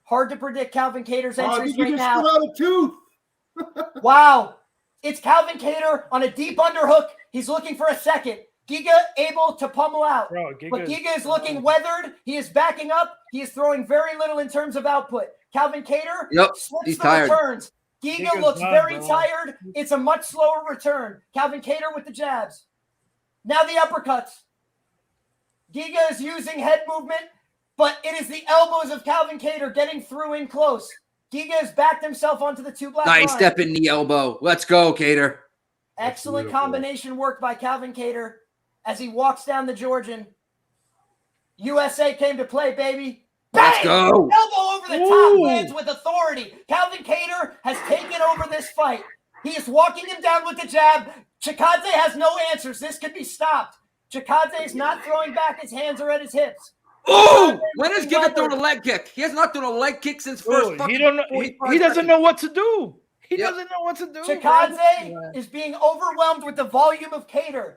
Hard to predict Calvin Kattar's Oh, I entries think you right just now. spit out a tooth. Wow. It's Calvin Kattar on a deep underhook. He's looking for a second. Giga able to pummel out. Bro, But Giga is looking weathered. He is backing up. He is throwing very little in terms of output. Calvin Kattar Yep, slips he's the tired. returns. Giga Giga's looks done, very bro. tired. It's a much slower return. Calvin Kattar with the jabs. Now the uppercuts. Giga is using head movement, but it is the elbows of Calvin Kattar getting through in close. Giga has backed himself onto the 2 black Nice line. step in the elbow. Let's go, Cater. Excellent beautiful. combination work by Calvin Kattar as he walks down the Georgian. USA came to play, baby. Let's Bang! go. Elbow over the top, lands with authority. Calvin Kattar has taken over this fight. He is walking him down with the jab. Chikadze has no answers. This could be stopped. Chikadze is not throwing back. His hands are at his hips. Oh, when is Giga throwing a leg kick? He has not thrown a leg kick since first. Dude, he don't know. He doesn't know what to do. He doesn't know what to do. Chikadze is being overwhelmed with the volume of Kattar.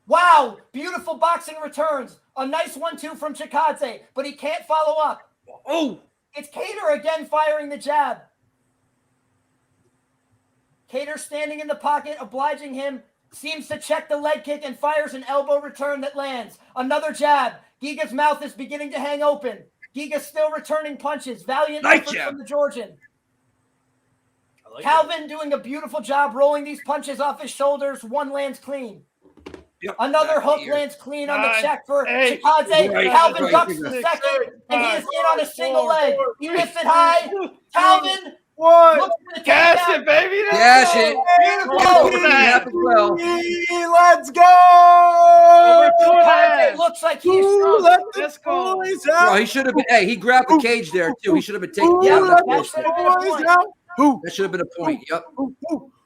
Wow, beautiful boxing returns. A nice 1-2 from Chikadze, but he can't follow up. Oh, it's Kattar again firing the jab. Kattar standing in the pocket, obliging him, seems to check the leg kick and fires an elbow return that lands. Another jab. Giga's mouth is beginning to hang open. Giga still returning punches. Valiant effort from the Georgian. Calvin doing a beautiful job rolling these punches off his shoulders. One lands clean. Yep, another hook lands clean on the check for Chikadze. Calvin ducks the second, and he is in on a single leg. He lifts it high. Calvin. One. Cash it, baby. Cash it. Beautiful. Let's go. It looks like he's Let's go. Bro, he should have been. Hey, he grabbed the cage there too. He should have been taking. That should have been a point. That should have been a point. Yep.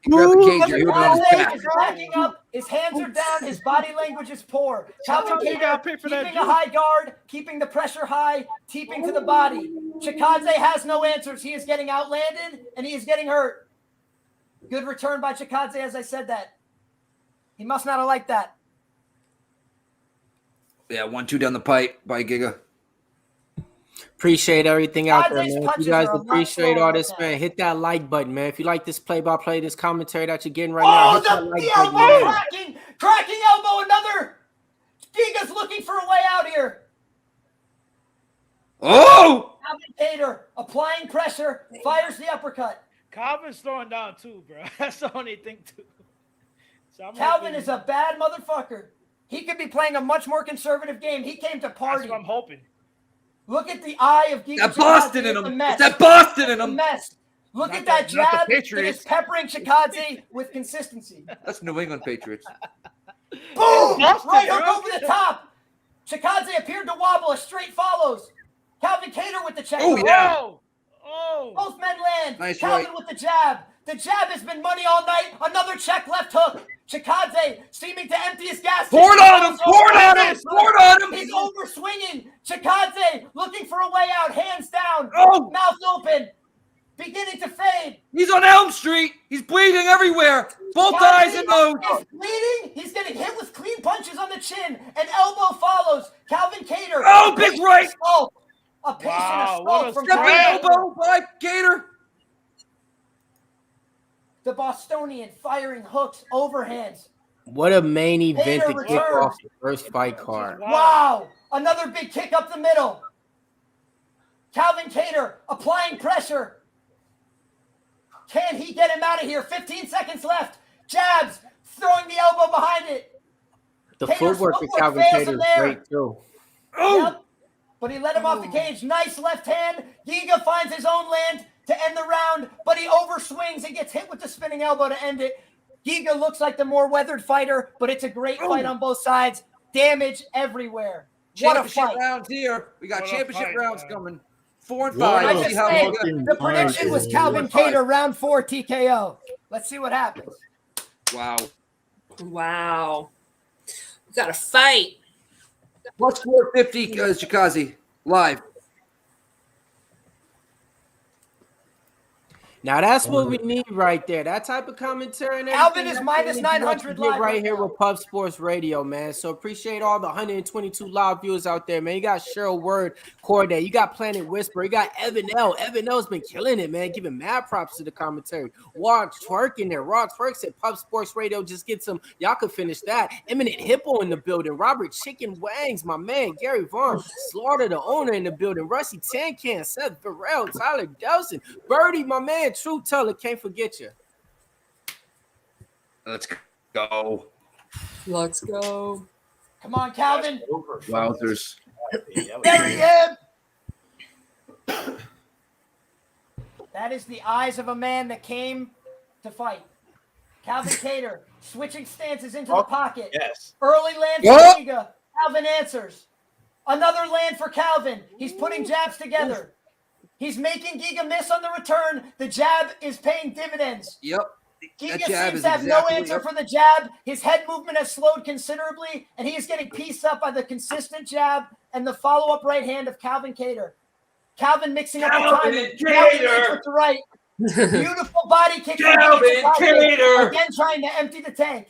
He grabbed the cage there. He would have been on his back. Is backing up. His hands are down. His body language is poor. Calvin Kattar keeping a high guard, keeping the pressure high, teeping to the body. Chikadze has no answers. He is getting outlanded, and he is getting hurt. Good return by Chikadze, as I said that. He must not have liked that. Yeah, 1-2 down the pipe by Giga. Appreciate everything out there, man. If you guys are a lot appreciate slower all this, than man, hit that like button, man. If you like this play-by-play, this commentary that you're getting right now, hit that like the button, elbow man. cracking elbow, another. Giga's looking for a way out here. Oh! Calvin Kattar applying pressure, fires the uppercut. Calvin's throwing down too, bro. That's the only thing too. So Calvin is a bad motherfucker. He could be playing a much more conservative game. He came to party. That's what I'm hoping. Look at the eye of Giga. That Boston in It's a him. mess. It's that Boston in It's a him. mess. Look Not at that the- not the jab. It Patriots. is peppering Chikadze with consistency. That's New England Patriots. Boom! Boston, Right hook bro. over the top. Chikadze appeared to wobble. A straight follows. Calvin Kattar with the check. Oh, yeah. Oh. Both men land. Nice Calvin right. with the jab. The jab has been money all night. Another check left hook. Chikadze seeming to empty his gas. Pour it on him. Pour it on him. Pour it on him. He's over swinging. Chikadze looking for a way out. Hands down. Oh. Mouth open. Beginning to fade. He's on Elm Street. He's bleeding everywhere. Both eyes and nose. Is bleeding. He's getting hit with clean punches on the chin. An elbow follows. Calvin Kattar. Oh, big right. Assault. A patient Wow, what assault a from Stepping Calvin. elbow by Kattar. The Bostonian firing hooks, overhands. What a main event to Kattar kick returns. off the first fight card. Wow. Another big kick up the middle. Calvin Kattar applying pressure. Can he get him out of here? 15 seconds left. Jabs, throwing the elbow behind it. The Kattar's footwork of footwork Calvin fails Kattar him is there. great, too. Yep. But he let him off the cage. Nice left hand. Giga finds his own land to end the round, but he overswings and gets hit with the spinning elbow to end it. Giga looks like the more weathered fighter, but it's a great fight on both sides. Damage everywhere. What a Championship fight. rounds here. We got What a championship fight, rounds man. coming. 4 and What 5. a Let's I see just how said, we go. the prediction was Calvin Kattar round 4 TKO. Let's see what happens. Wow. Wow. We got to fight. Plus 450, Chikadze, live. Now that's what we need right there. That type of commentary. And Calvin everything, is that's minus what we 900 get live right right here now. with Pub Sports Radio, man. So appreciate all the 122 live viewers out there, man. You got Cheryl Word, Corday. You got Planet Whisper. You got Evan L. Evan L's been killing it, man. Giving mad props to the commentary. Rod Twerk in there. Rod Twerk said Pub Sports Radio. Just get some. Y'all could finish that. Eminent Hippo in the building. Robert Chicken Wangs, my man. Gary Vaughn. Slaughter the owner in the building. Rusty Tancan. Seth Burrell. Tyler Delson. Birdie, my man. True Teller. Can't forget you. Let's go. Let's go. Come on, Calvin. Wowzers. There he is. That is the eyes of a man that came to fight. Calvin Kattar switching stances into the pocket. Yes. Early land for Oh. Giga. Calvin answers. Another land for Calvin. He's putting jabs together. He's making Giga miss on the return. The jab is paying dividends. Yep. Giga jab seems is to have exactly no answer for the jab. His head movement has slowed considerably, and he is getting pieced up by the consistent jab and the follow-up right hand of Calvin Kattar. Calvin mixing up the timing. Now he leads with the right. Beautiful body kick from Giga Chikadze. Again trying to empty the tank.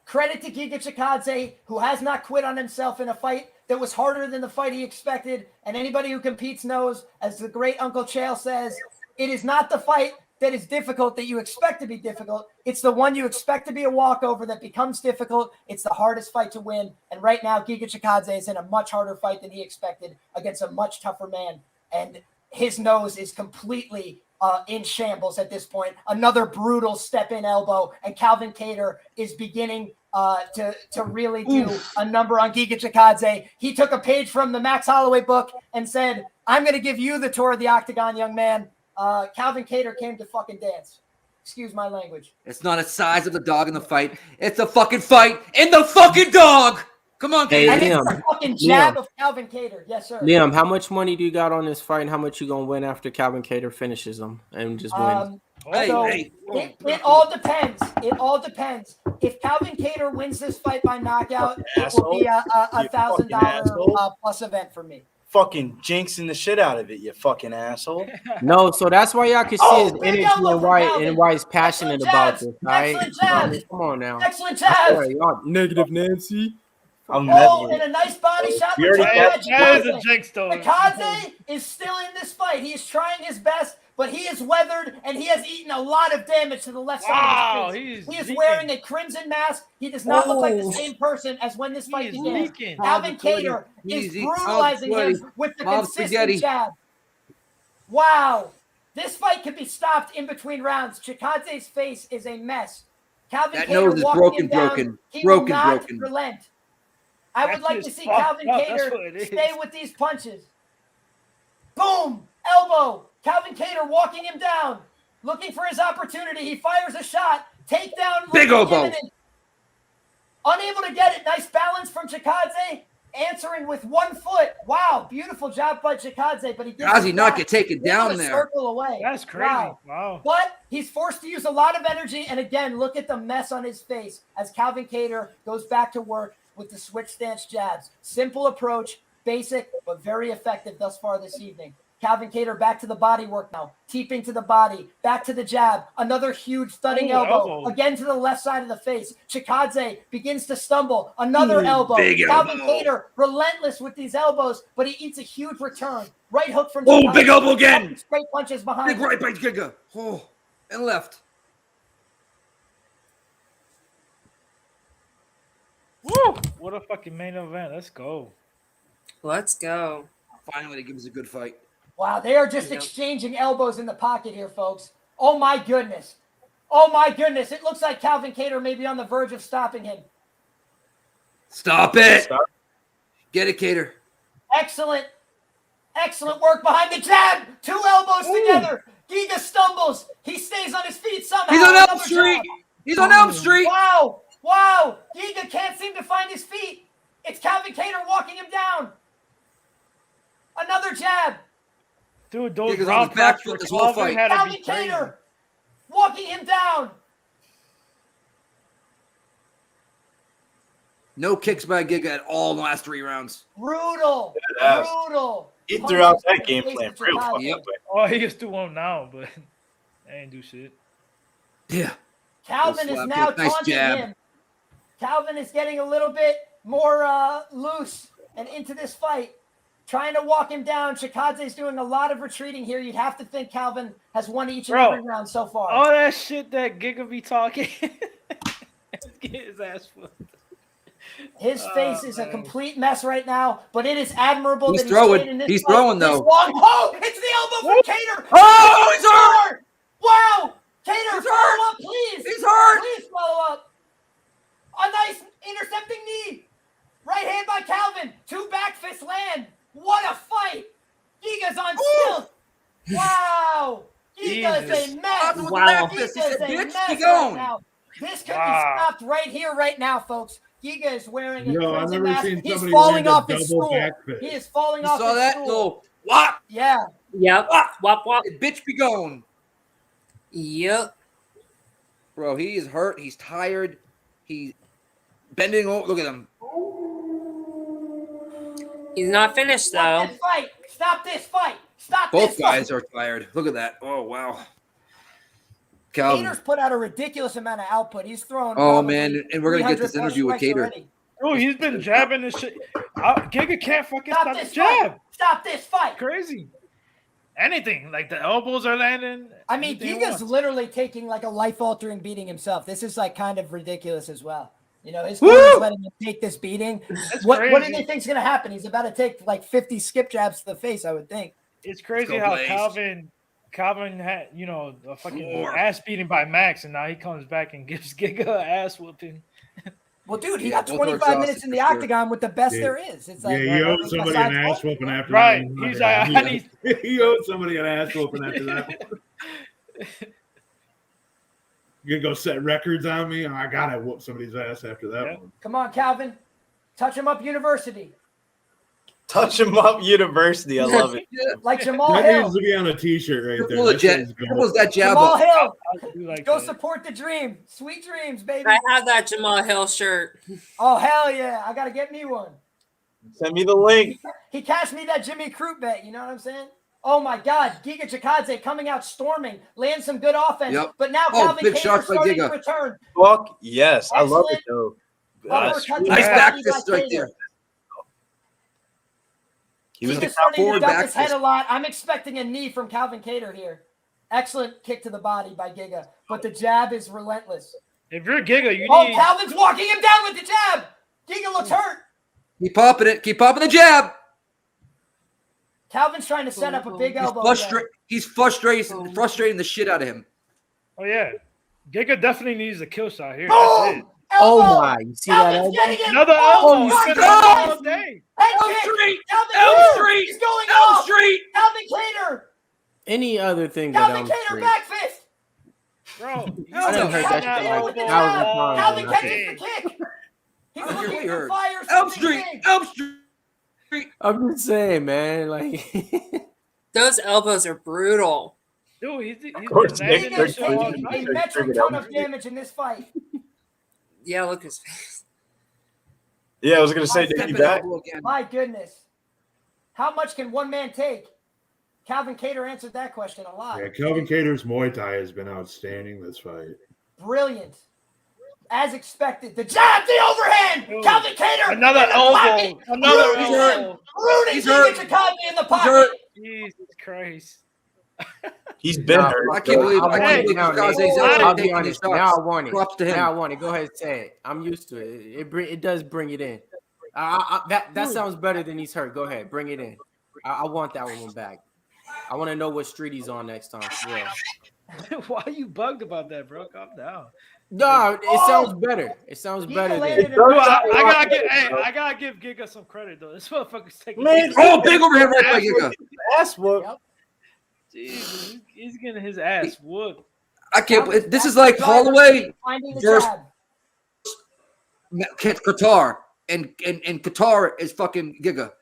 Credit to Giga Chikadze, who has not quit on himself in a fight that was harder than the fight he expected. And anybody who competes knows, as the great Uncle Chael says, it is not the fight that is difficult that you expect to be difficult. It's the one you expect to be a walkover that becomes difficult. It's the hardest fight to win. And right now, Giga Chikadze is in a much harder fight than he expected against a much tougher man. And his nose is completely in shambles at this point. Another brutal step-in elbow, and Calvin Kattar is beginning to really do a number on Giga Chikadze. He took a page from the Max Holloway book and said, I'm going to give you the tour of the octagon, young man. Calvin Kattar came to fucking dance. Excuse my language. It's not a size of the dog in the fight. It's a fucking fight in the fucking dog. Come on, Hey, And Liam. it's the fucking jab of Calvin Kattar. Yes, sir. Liam, how much money do you got on this fight, and how much you gonna win after Calvin Kattar finishes him and just wins? It all depends. It all depends. If Calvin Kattar wins this fight by knockout, it will be a $1,000 plus event for me. Fucking jinxing the shit out of it, you fucking asshole. No, so that's why y'all can see his big energy elbow and from why Calvin. he's passionate Excellent about jabs. this, right? Excellent jabs. Come on now. Excellent I jabs. swear, y'all negative Nancy. I'm Oh, and a nice body shot. We already got- That is a jinx, though. Chikadze is still in this fight. He is trying his best, but he is weathered, and he has eaten a lot of damage to the left side of his face. He is wearing a crimson mask. He does not look like the same person as when this fight began. Calvin Kattar is brutalizing him with the consistent jab. Wow. This fight could be stopped in between rounds. Chikadze's face is a mess. Calvin That Kattar nose is walking broken, him down. broken, He broken, will not broken. relent. I would That's like to just see fucked Calvin up. That's what Kattar it is. stay with these punches. Boom! Elbow. Calvin Kattar walking him down. Looking for his opportunity. He fires a shot. Takedown. Big looking elbow. imminent. Unable to get it. Nice balance from Chikadze. Answering with 1 foot. Wow. Beautiful job by Chikadze. But he did How's he not get taken down able to there? circle away. That's crazy. Wow. But he's forced to use a lot of energy. And again, look at the mess on his face as Calvin Kattar goes back to work with the switch stance jabs. Simple approach, basic, but very effective thus far this evening. Calvin Kattar back to the body work now. Teeping to the body. Back to the jab. Another huge thudding elbow. Again to the left side of the face. Chikadze begins to stumble. Another elbow. big Calvin elbow. Kattar relentless with these elbows, but he eats a huge return. Right hook from Oh, Chikadze. big elbow again. Straight punches behind. Big right by Giga. Oh, and left. Woo! What a fucking main event. Let's go. Let's go. Finally, they give us a good fight. Wow, they are just exchanging elbows in the pocket here, folks. Oh, my goodness. Oh, my goodness. It looks like Calvin Kattar may be on the verge of stopping him. Stop it. Get it, Kattar. Excellent. Excellent work behind the jab. 2 elbows together. Giga stumbles. He stays on his feet somehow. He's on Elm Another Street. jab. He's on Elm Street. Wow. Wow. Giga can't seem to find his feet. It's Calvin Kattar walking him down. Another jab. Dude, those Giga's on round his back props foot for this whole Calvin fight. had to Calvin be crazy. Kattar walking him down. No kicks by Giga at all in the last 3 rounds. Brutal. Yes. Brutal. He threw out that Punches game to the plan face real of Chikadze. fucking Yep. quick. Oh, he just do one now, but they ain't do shit. Yeah. Calvin is Slap now kick. Nice taunting jab. him. Calvin is getting a little bit more loose and into this fight, trying to walk him down. Chikadze is doing a lot of retreating here. You'd have to think Calvin has won each and Bro, every round so far. All that shit that Giga be talking. Get his ass flipped. His face is a complete mess right now, but it is admirable He's that throwing. stayed in this He's fight throwing, this though. long. Oh, it's the elbow from Kattar. Oh, he's hurt. Wow. Kattar, He's follow hurt. up, please. He's hurt. Please follow up. A nice intercepting knee. Right hand by Calvin. 2 back fists land. What a fight. Giga's on stilts. Wow. Giga's Jesus. a mess. Wow. Giga's He said, a "Bitch, mess keep right going." now. This could Wow. be stopped right here, right now, folks. Giga is wearing a Yo, I've crimson never mask. seen He's somebody falling land a off his double stool. back fist. He is falling You off saw his that? stool. No. What? Yeah. Yep. Wop wop. Bitch be gone. Yep. Bro, he is hurt. He's tired. He's bending over. Look at him. He's not finished though. Stop this fight. Both guys are tired. Look at that. Oh, wow. Calvin. Kattar's put out a ridiculous amount of output. He's throwing. Oh, man. And we're going to get this 300+ interview with strikes Kattar. already. Oh, he's been jabbing this shit. Giga can't fucking stop the jab. Fight. Stop this fight. Crazy. Anything. Like the elbows are landing. I mean, Giga's literally taking like a life-altering beating himself. This is like kind of ridiculous as well. You know, his corner's letting him take this beating. What do they think's going to happen? He's about to take like 50 skip jabs to the face, I would think. It's crazy how Calvin had, you know, a fucking ass beating by Max, and now he comes back and gives Giga an ass whooping. Well, dude, he got 25 minutes in the octagon with the best there is. It's like, he owed somebody an ass whooping after that. Right. He owed somebody an ass whooping after that. You gonna go set records on me? I gotta whoop somebody's ass after that one. Come on, Calvin. Touch him up university. Touch him up university. I love it. Like Jamal that Hill. needs to be on a t-shirt right there. What that jab Jamal up? Hill. Go support the dream. Sweet dreams, baby. I have that Jamal Hill shirt. Oh, hell yeah. I got to get me one. Send me the link. He cashed me that Jimmy Crute bet. You know what I'm saying? Oh, my God. Giga Chikadze coming out storming. Land some good offense. Yep. But now Calvin big Kattar shots by starting Giga. to return. Fuck yes. I love it, though. Nice back fist right there. He was Giga's starting to duck his head a lot. I'm expecting a knee from Calvin Kattar here. Excellent kick to the body by Giga, but the jab is relentless. If you're Giga, you Oh, need. Calvin's walking him down with the jab. Giga looks hurt. Keep popping it. Keep popping the jab. Calvin's trying to set up a big elbow. He's frustrating the shit out of him. Oh yeah, Giga definitely needs a kill shot here. Boom! That's it. Oh my! You see that? Calvin's getting it. Another Oh, elbow. my He's been God. all day. Elm Street. Elm Street. He's going Elm off. Street. Calvin Kattar. Any other thing but Calvin Elm Kattar Street. back fist. Bro, I done heard that shit like 1,000 times. Calvin and I catches the kick. He's I looking really for heard. fire. Elm something Street. big. Elm Street. I'm just saying, man. Like, Those elbows are brutal. Dude, he's course, been Nick, landing Giga's that shit all taking night. a metric ton of damage in this fight. Yeah, look at his face. Yeah, I was gonna say, did he back? My goodness. How much can one man take? Calvin Kattar answered that question a lot. Yeah, Calvin Kattar's Muay Thai has been outstanding this fight. Brilliant. As expected. The jab, the overhand. Ooh. Calvin Kattar. Another in the elbow. pocket. Another Ruining elbow. him. Ruining He's Giga hurt. Chikadze in the hurt. pocket. Jesus Christ. He's been Nah, hurt. I can't believe Hey, Chikadze's I'll out be taking honest. his shots. Now I want it. Props to him. Now I want it. Go ahead and say it. I'm used to it. It does bring it in. That sounds better than he's hurt. Go ahead, bring it in. I want that one back. I want to know what street he's on next time. For real. Why are you bugged about that, bro? Calm down. No, it sounds better. It sounds better landed than. it. Dude, I gotta give Giga some credit though. This motherfucker's taking. Man, Oh, big overhand right by Giga. Ass whoop. Jesus, he's getting his ass whooped. I can't believe this is like Holloway Finding the versus jab. Qatar, and Qatar is fucking Giga.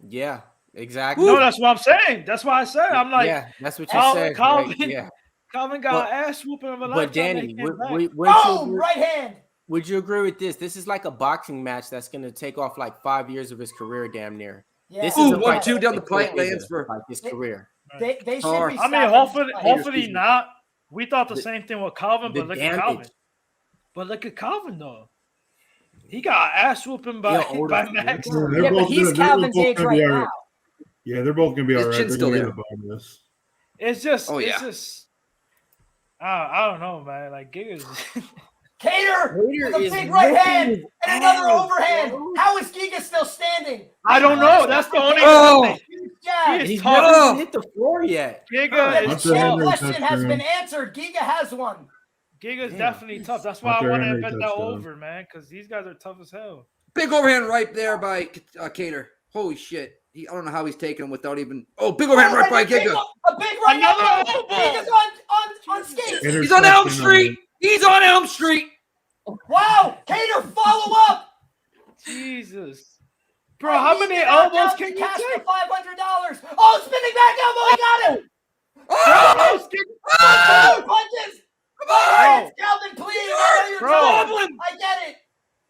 Yeah, exactly. No, that's what I'm saying. That's why I said I'm like, yeah, that's what you said. Calvin, right? Yeah, Calvin got ass whooping of a but lifetime. Danny, Boom! Right hand. would you agree with this? This is like a boxing match that's going to take off like 5 years of his career, damn near. Yeah. This Ooh, is a 1-2 fight down the that pipe could lands take for like his career. They should be. I mean, stopping hopefully not. We thought the same thing with Calvin, The but look damage. at Calvin. But look at Calvin though. He got ass whooping by Max. Yeah, but he's Calvin's age right now. Yeah, they're both gonna be all His right. chin's They're still gonna there. get a bonus. It's just, Oh, yeah. I don't know, man. Like Giga's. Kattar with a is big right ripping hand his and another ass, overhand. bro. How is Giga still standing? I don't know. That's the only Oh. thing. Jab. He's He's tough. never even hit the floor yet. Giga The is Hunter same Henry question has touchdown. been answered. Giga has one. Giga's Damn. definitely tough. That's why Hunter I want to Henry bet that touchdown. over, man, because these guys are tough as hell. Big overhand right there by Kattar. Holy shit. I don't know how he's taking him without even. Oh, big overhand right by A big Giga. right Another hand. elbow. Giga's on skates. He's on Elm Street. He's on Elm Street. Wow. Kattar, follow up. Jesus. Bro, how many elbows can you cash take? for $500? Oh, spinning back elbow! He got it! Oh, Punches! Come on! Calvin, please! I know you're Bro. trying. I get it.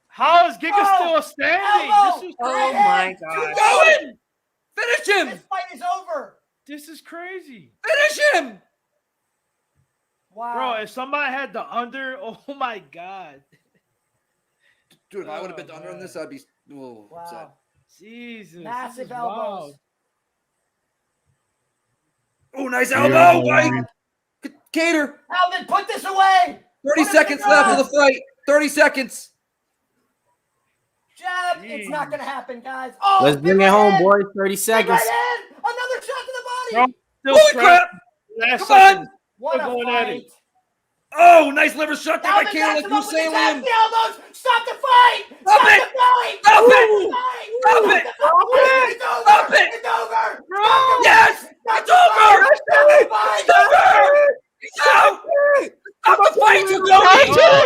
How is Giga still standing? Elbow! This is Oh my god. Going! Finish him! This fight is over. This is crazy. Finish him! Wow. Bro, if somebody had the under, oh my god. Dude, if I would have been under on this, I'd be upset. Jesus. Massive this is elbows. wild. Oh, nice elbow! Kattar! Calvin, put this away. 30 seconds left of the fight. 30 seconds. Jab. It's not going to happen, guys. Oh, Let's bring it home, boys. 30 seconds. Right in. Another shot to the body. Holy crap! Last Come second. on! What a going at fight. it. Oh, nice liver shot there by Calvin Katlyn, backs like him you were up with saying, the tap, Liam. the elbows. Stop the fight. Stop Stop it. the fight. Stop it. The fight. Stop it. It's over. Stop it. It's over. Yes! It's over! It's over! It's out! Stop the fight, you go!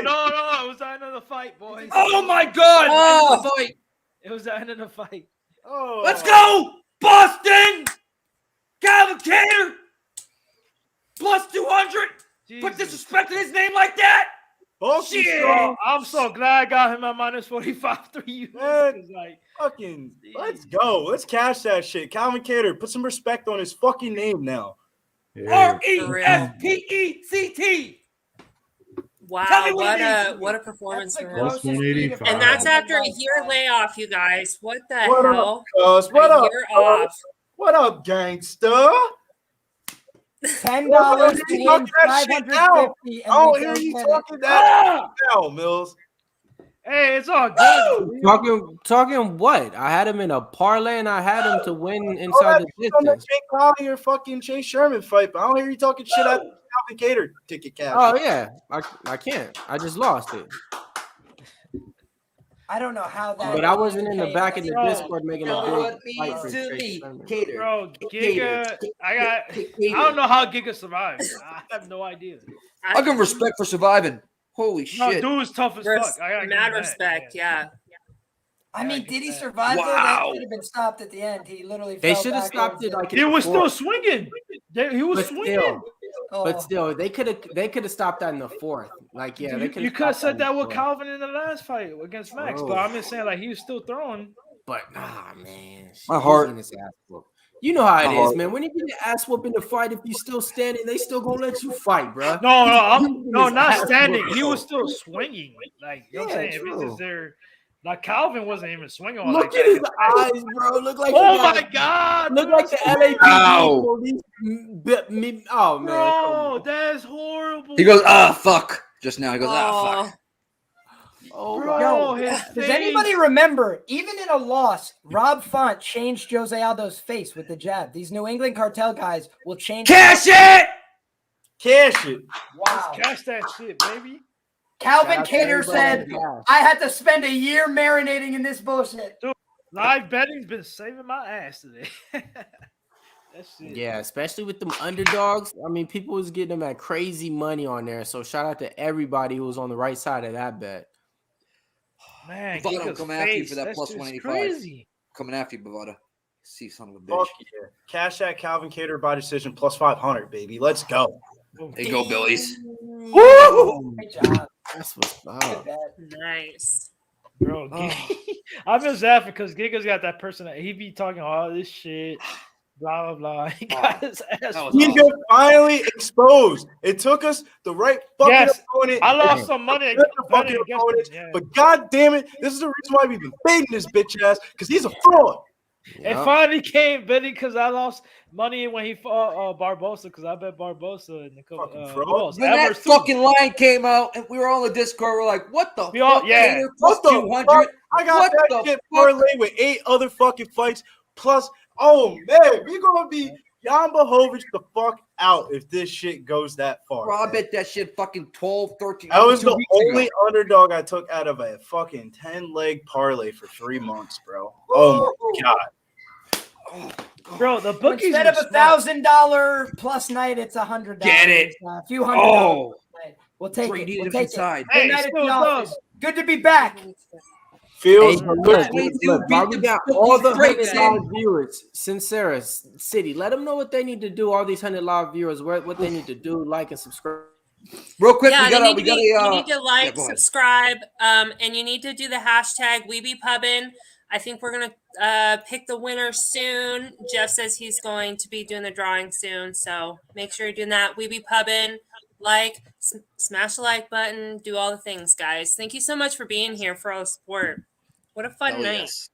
No, it was the end of the fight, boys. Oh my god! End of the fight. It was the end of the fight. Oh. Let's go! Boston! Calvin Kattar! Plus 200! Put disrespect in his name like that! Shit! Bro, I'm so glad I got him at minus 45 3 Man, like, fucking, let's go. Let's cash that shit. Calvin Kattar, put some respect on his fucking name now. RESPECT! Wow, what a performance for him. Plus 185. And that's after a year layoff, you guys. What the What hell? up, cuz? What A up, year cuz? off. What up, gangsta? $10 What to you win talking that shit now? 550. I don't hear you talking that now, Mills. hey, it's all good. Talking what? I had him in a parlay and I had him to win Oh, inside the on the distance. Jake Collier fucking Chase Sherman fight, but I don't hear you talking shit at the Calvin Kattar ticket cash. Oh yeah, I can't. I just lost it. I don't know how that. But I wasn't in the back of the Discord making a big fight for to Chase me, Sherman. Kattar. Bro, Giga, I don't know how Giga survived. I have no idea. I'll give him respect for surviving. Holy No, shit. dude was tough as fuck. I gotta give him Mad that. respect, yeah. I mean, did he survive? Wow. Though? That should have been stopped at the end. He literally. They fell should have backwards stopped it like He in was the still fourth. swinging. He was But swinging. still, Oh. but still, they could have stopped that in the fourth. Like, yeah, they could. You could have said that with Calvin in the last fight against Max, Bro. but I'm just saying, like, he was still throwing. But man, My he's heart. getting his ass whooped. You know how My it is, heart. man. When you get your ass whooped in the fight, if you still standing, they still gonna let you fight, bro. No, not standing. He was still swinging. Like, you know what I'm Yeah, saying? If it's true. just there, like Calvin wasn't even swinging on. Look like at that. his eyes, bro. Look like Oh he got- my god! Look like the LAPD Ow. police. Oh man, Bro, that's horrible. He goes, fuck. Just now, he goes, fuck. Oh Bro, Yo, his does face. anybody remember? Even in a loss, Rob Font changed Jose Aldo's face with the jab. These New England cartel guys will change. Cash it! Cash it. Wow. Cash that shit, baby. Calvin Shout out to Kattar everybody said, in the cast. "I had to spend a year marinating in this bullshit." Live betting's been saving my ass today. That's it. Yeah, especially with them underdogs. I mean, people was getting them at crazy money on there. So shout out to everybody who was on the right side of that bet. Man, Bavado Giga's coming after you face, for that that's plus just 185. crazy. Coming after you, Bavado. See, son of a bitch. Fuck yeah. Cash that Calvin Kattar by decision plus 500, baby. Let's go. There you go, Billies. Woo! Great job. That's what's up. Nice. Bro, I've been zapping because Giga's got that person that he be talking all this shit, blah, blah, blah. He got his ass. Giga finally exposed. It took us the right fucking Yes, opponent. I lost some money Good betting fucking against opponents, him, yeah. but god damn it, this is the reason why we've been fading this bitch ass, because he's a fraud. It finally came, Benny, because I lost money when he fought Barbosa, because I bet Barbosa in the When that fucking line came out and we were all in the Discord, we're like, what the fuck? Yeah. Kattar plus What the 200? fuck? I got What that the shit fuck? parlay with 8 other fucking fights. Plus, oh man, we gonna be Jan Blachowicz the fuck out if this shit goes that far. Bro, I bet that shit fucking 12, 13. I was 2 the weeks only ago. underdog I took out of a fucking 10-leg parlay for 3 months, bro. Oh my god. Bro, the bookies Instead of $1,000 plus night, it's $100. Get it. A few $100. Oh. Night. We'll take Trade it. needed We'll from take side. it. Good Hey, night at still the office. does. Good to be back. Feels but good. look, while we got all the 100 live viewers, Sincera City, let them know what they need to do. All these 100 live viewers, what they need to do, like and subscribe. Real quick, Yeah, you need to like, yeah, go ahead. subscribe, and you need to do the hashtag WeBePubbin. I think we're gonna pick the winner soon. Jeff says he's going to be doing the drawing soon, so make sure you're doing that. WeBePubbin, like, smash the like button, do all the things, guys. Thank you so much for being here for all the support. What a fun night. Yes.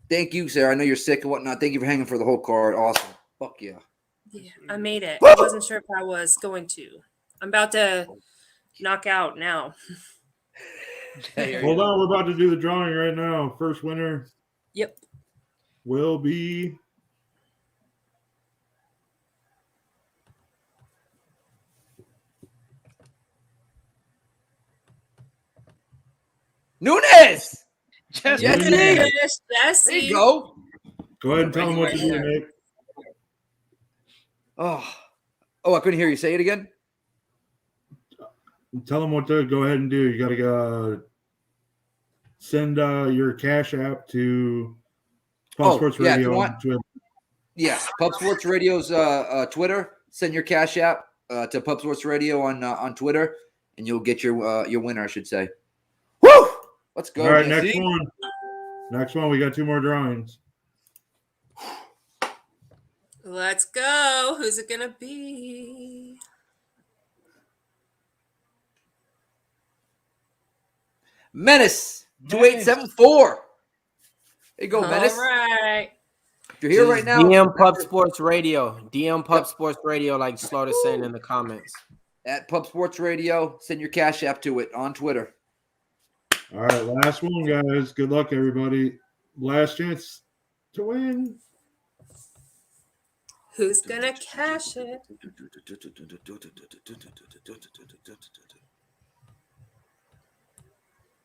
Thank you, Sarah. I know you're sick and whatnot. Thank you for hanging for the whole card. Awesome. Fuck yeah. Yeah, I made it. I wasn't sure if I was going to. I'm about to knock out now. Hold on, we're about to do the drawing right now. First winner. Yep. Will be Nunez. Jesse. Jesse. There you go. Go ahead and tell them what to do, Nick. Oh, I couldn't hear you. Say it again. Tell them what to go ahead and do. You got to send your Cash App to Pub Sports Radio on Twitter. Yeah, Pub Sports Radio's Twitter. Send your Cash App to Pub Sports Radio on Twitter, and you'll get your winner, I should say. Woo! Let's go. All right, next one. Next one. We got 2 more drawings. Let's go. Who's it gonna be? Menace 2874. There you go, Menace. All right. If you're here right now, DM Pub Sports Radio. DM Pub Sports Radio, like Slaughter saying in the comments. At Pub Sports Radio, send your Cash App to it on Twitter. All right, last one, guys. Good luck, everybody. Last chance to win. Who's gonna cash it?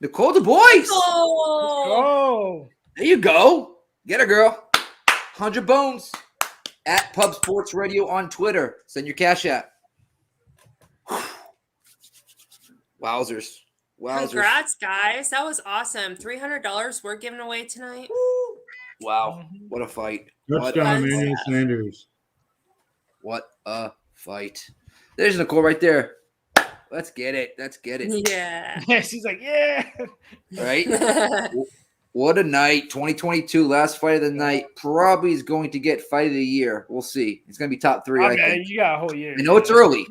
Nicole Du Bois. Oh, there you go. Get her, girl. 100 bones. At Pub Sports Radio on Twitter. Send your Cash App. Wowzers. Congrats, guys. That was awesome. $300 we're giving away tonight. Wow. What a fight. Touchdown, Emmanuel Sanders. What a fight. There's Nicole right there. Let's get it. Let's get it. Yeah. Yeah, she's like, yeah. Right? What a night. 2022, last fight of the night. Probably is going to get fight of the year. We'll see. It's going to be top 3, I think. You got a whole year. I know it's early.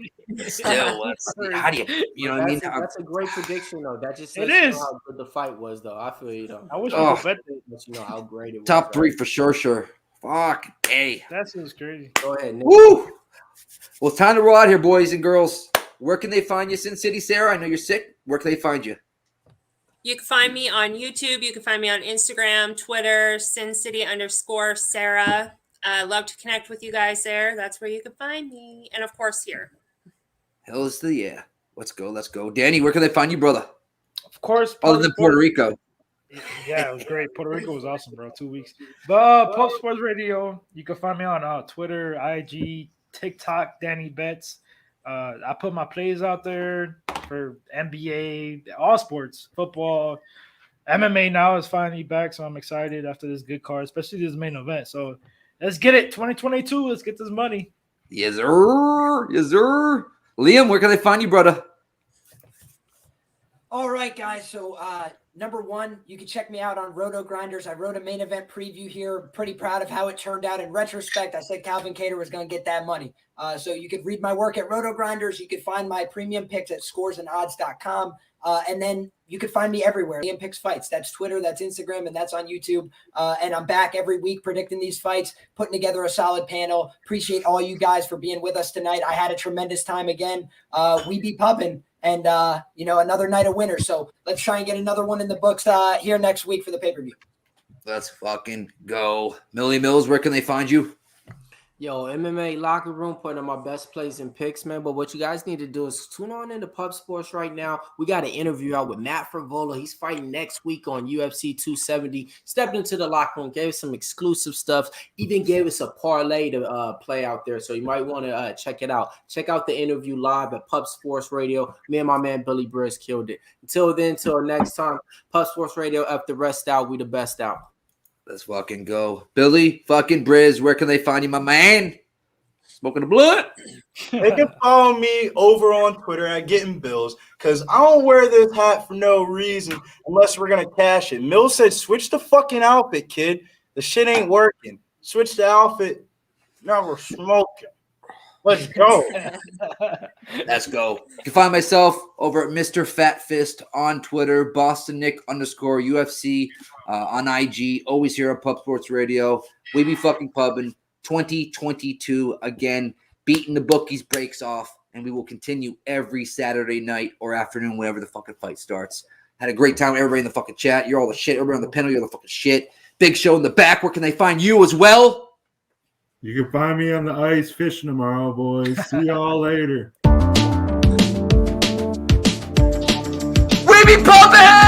Still, how do you know what I mean? That's a great prediction, though. That just says how good the fight was, though. I feel you, though. I wish I could bet but you know how great it was. Top 3 for sure. Fuck. Hey. That seems crazy. Go ahead, Nick. Woo! Well, it's time to roll out here, boys and girls. Where can they find you, Sin City Sarah? I know you're sick. Where can they find you? You can find me on YouTube. You can find me on Instagram, Twitter, SinCity_Sarah. Love to connect with you guys there. That's where you can find me. And, of course, here. Hell is the yeah. Let's go. Danny, where can they find you, brother? Of course. Other than Puerto Rico. Yeah, it was great. Puerto Rico was awesome, bro. 2 weeks. But Pub Sports Radio, you can find me on Twitter, IG, TikTok, Danny Betts. I put my plays out there for NBA, all sports, football, MMA now is finally back, so I'm excited after this good card, especially this main event. So let's get it. 2022, let's get this money. Yes, sir. Yes, sir. Liam, where can they find you, brother? All right, guys. So, number one, you can check me out on Roto Grinders. I wrote a main event preview here. Pretty proud of how it turned out. In retrospect, I said Calvin Kattar was going to get that money. So you could read my work at Roto Grinders. You could find my premium picks at scoresandodds.com. And then you can find me everywhere. Liam Picks Fights. That's Twitter, that's Instagram, and that's on YouTube. And I'm back every week predicting these fights, putting together a solid panel. Appreciate all you guys for being with us tonight. I had a tremendous time again. We be pubbing. And, another night of winners. So let's try and get another one in the books here next week for the pay-per-view. Let's fucking go. Millie Mills, where can they find you? Yo, MMA locker room, putting on my best plays and picks, man. But what you guys need to do is tune on into Pub Sports right now. We got an interview out with Matt Frivola. He's fighting next week on UFC 270. Stepped into the locker room, gave us some exclusive stuff, even gave us a parlay to play out there. So you might want to check it out. Check out the interview live at Pub Sports Radio. Me and my man Billy Briz killed it. Until then, till next time, Pub Sports Radio, F the rest out. We the best out. Let's fucking go. Billy fucking Briz, where can they find you, my man? Smoking the blood? They can follow me over on Twitter at Getting Bills because I don't wear this hat for no reason unless we're going to cash it. Mills said, switch the fucking outfit, kid. The shit ain't working. Switch the outfit. Now we're smoking. Let's go. Let's go. You can find myself over at Mr. Fat Fist on Twitter, Boston Nick _ UFC on IG. Always here on Pub Sports Radio. We be fucking pubbing. 2022 again, beating the bookies breaks off, and we will continue every Saturday night or afternoon, whenever the fucking fight starts. Had a great time with everybody in the fucking chat. You're all the shit. Everybody on the panel, you're the fucking shit. Big show in the back. Where can they find you as well? You can find me on the ice fishing tomorrow, boys. See y'all later. We be pumping!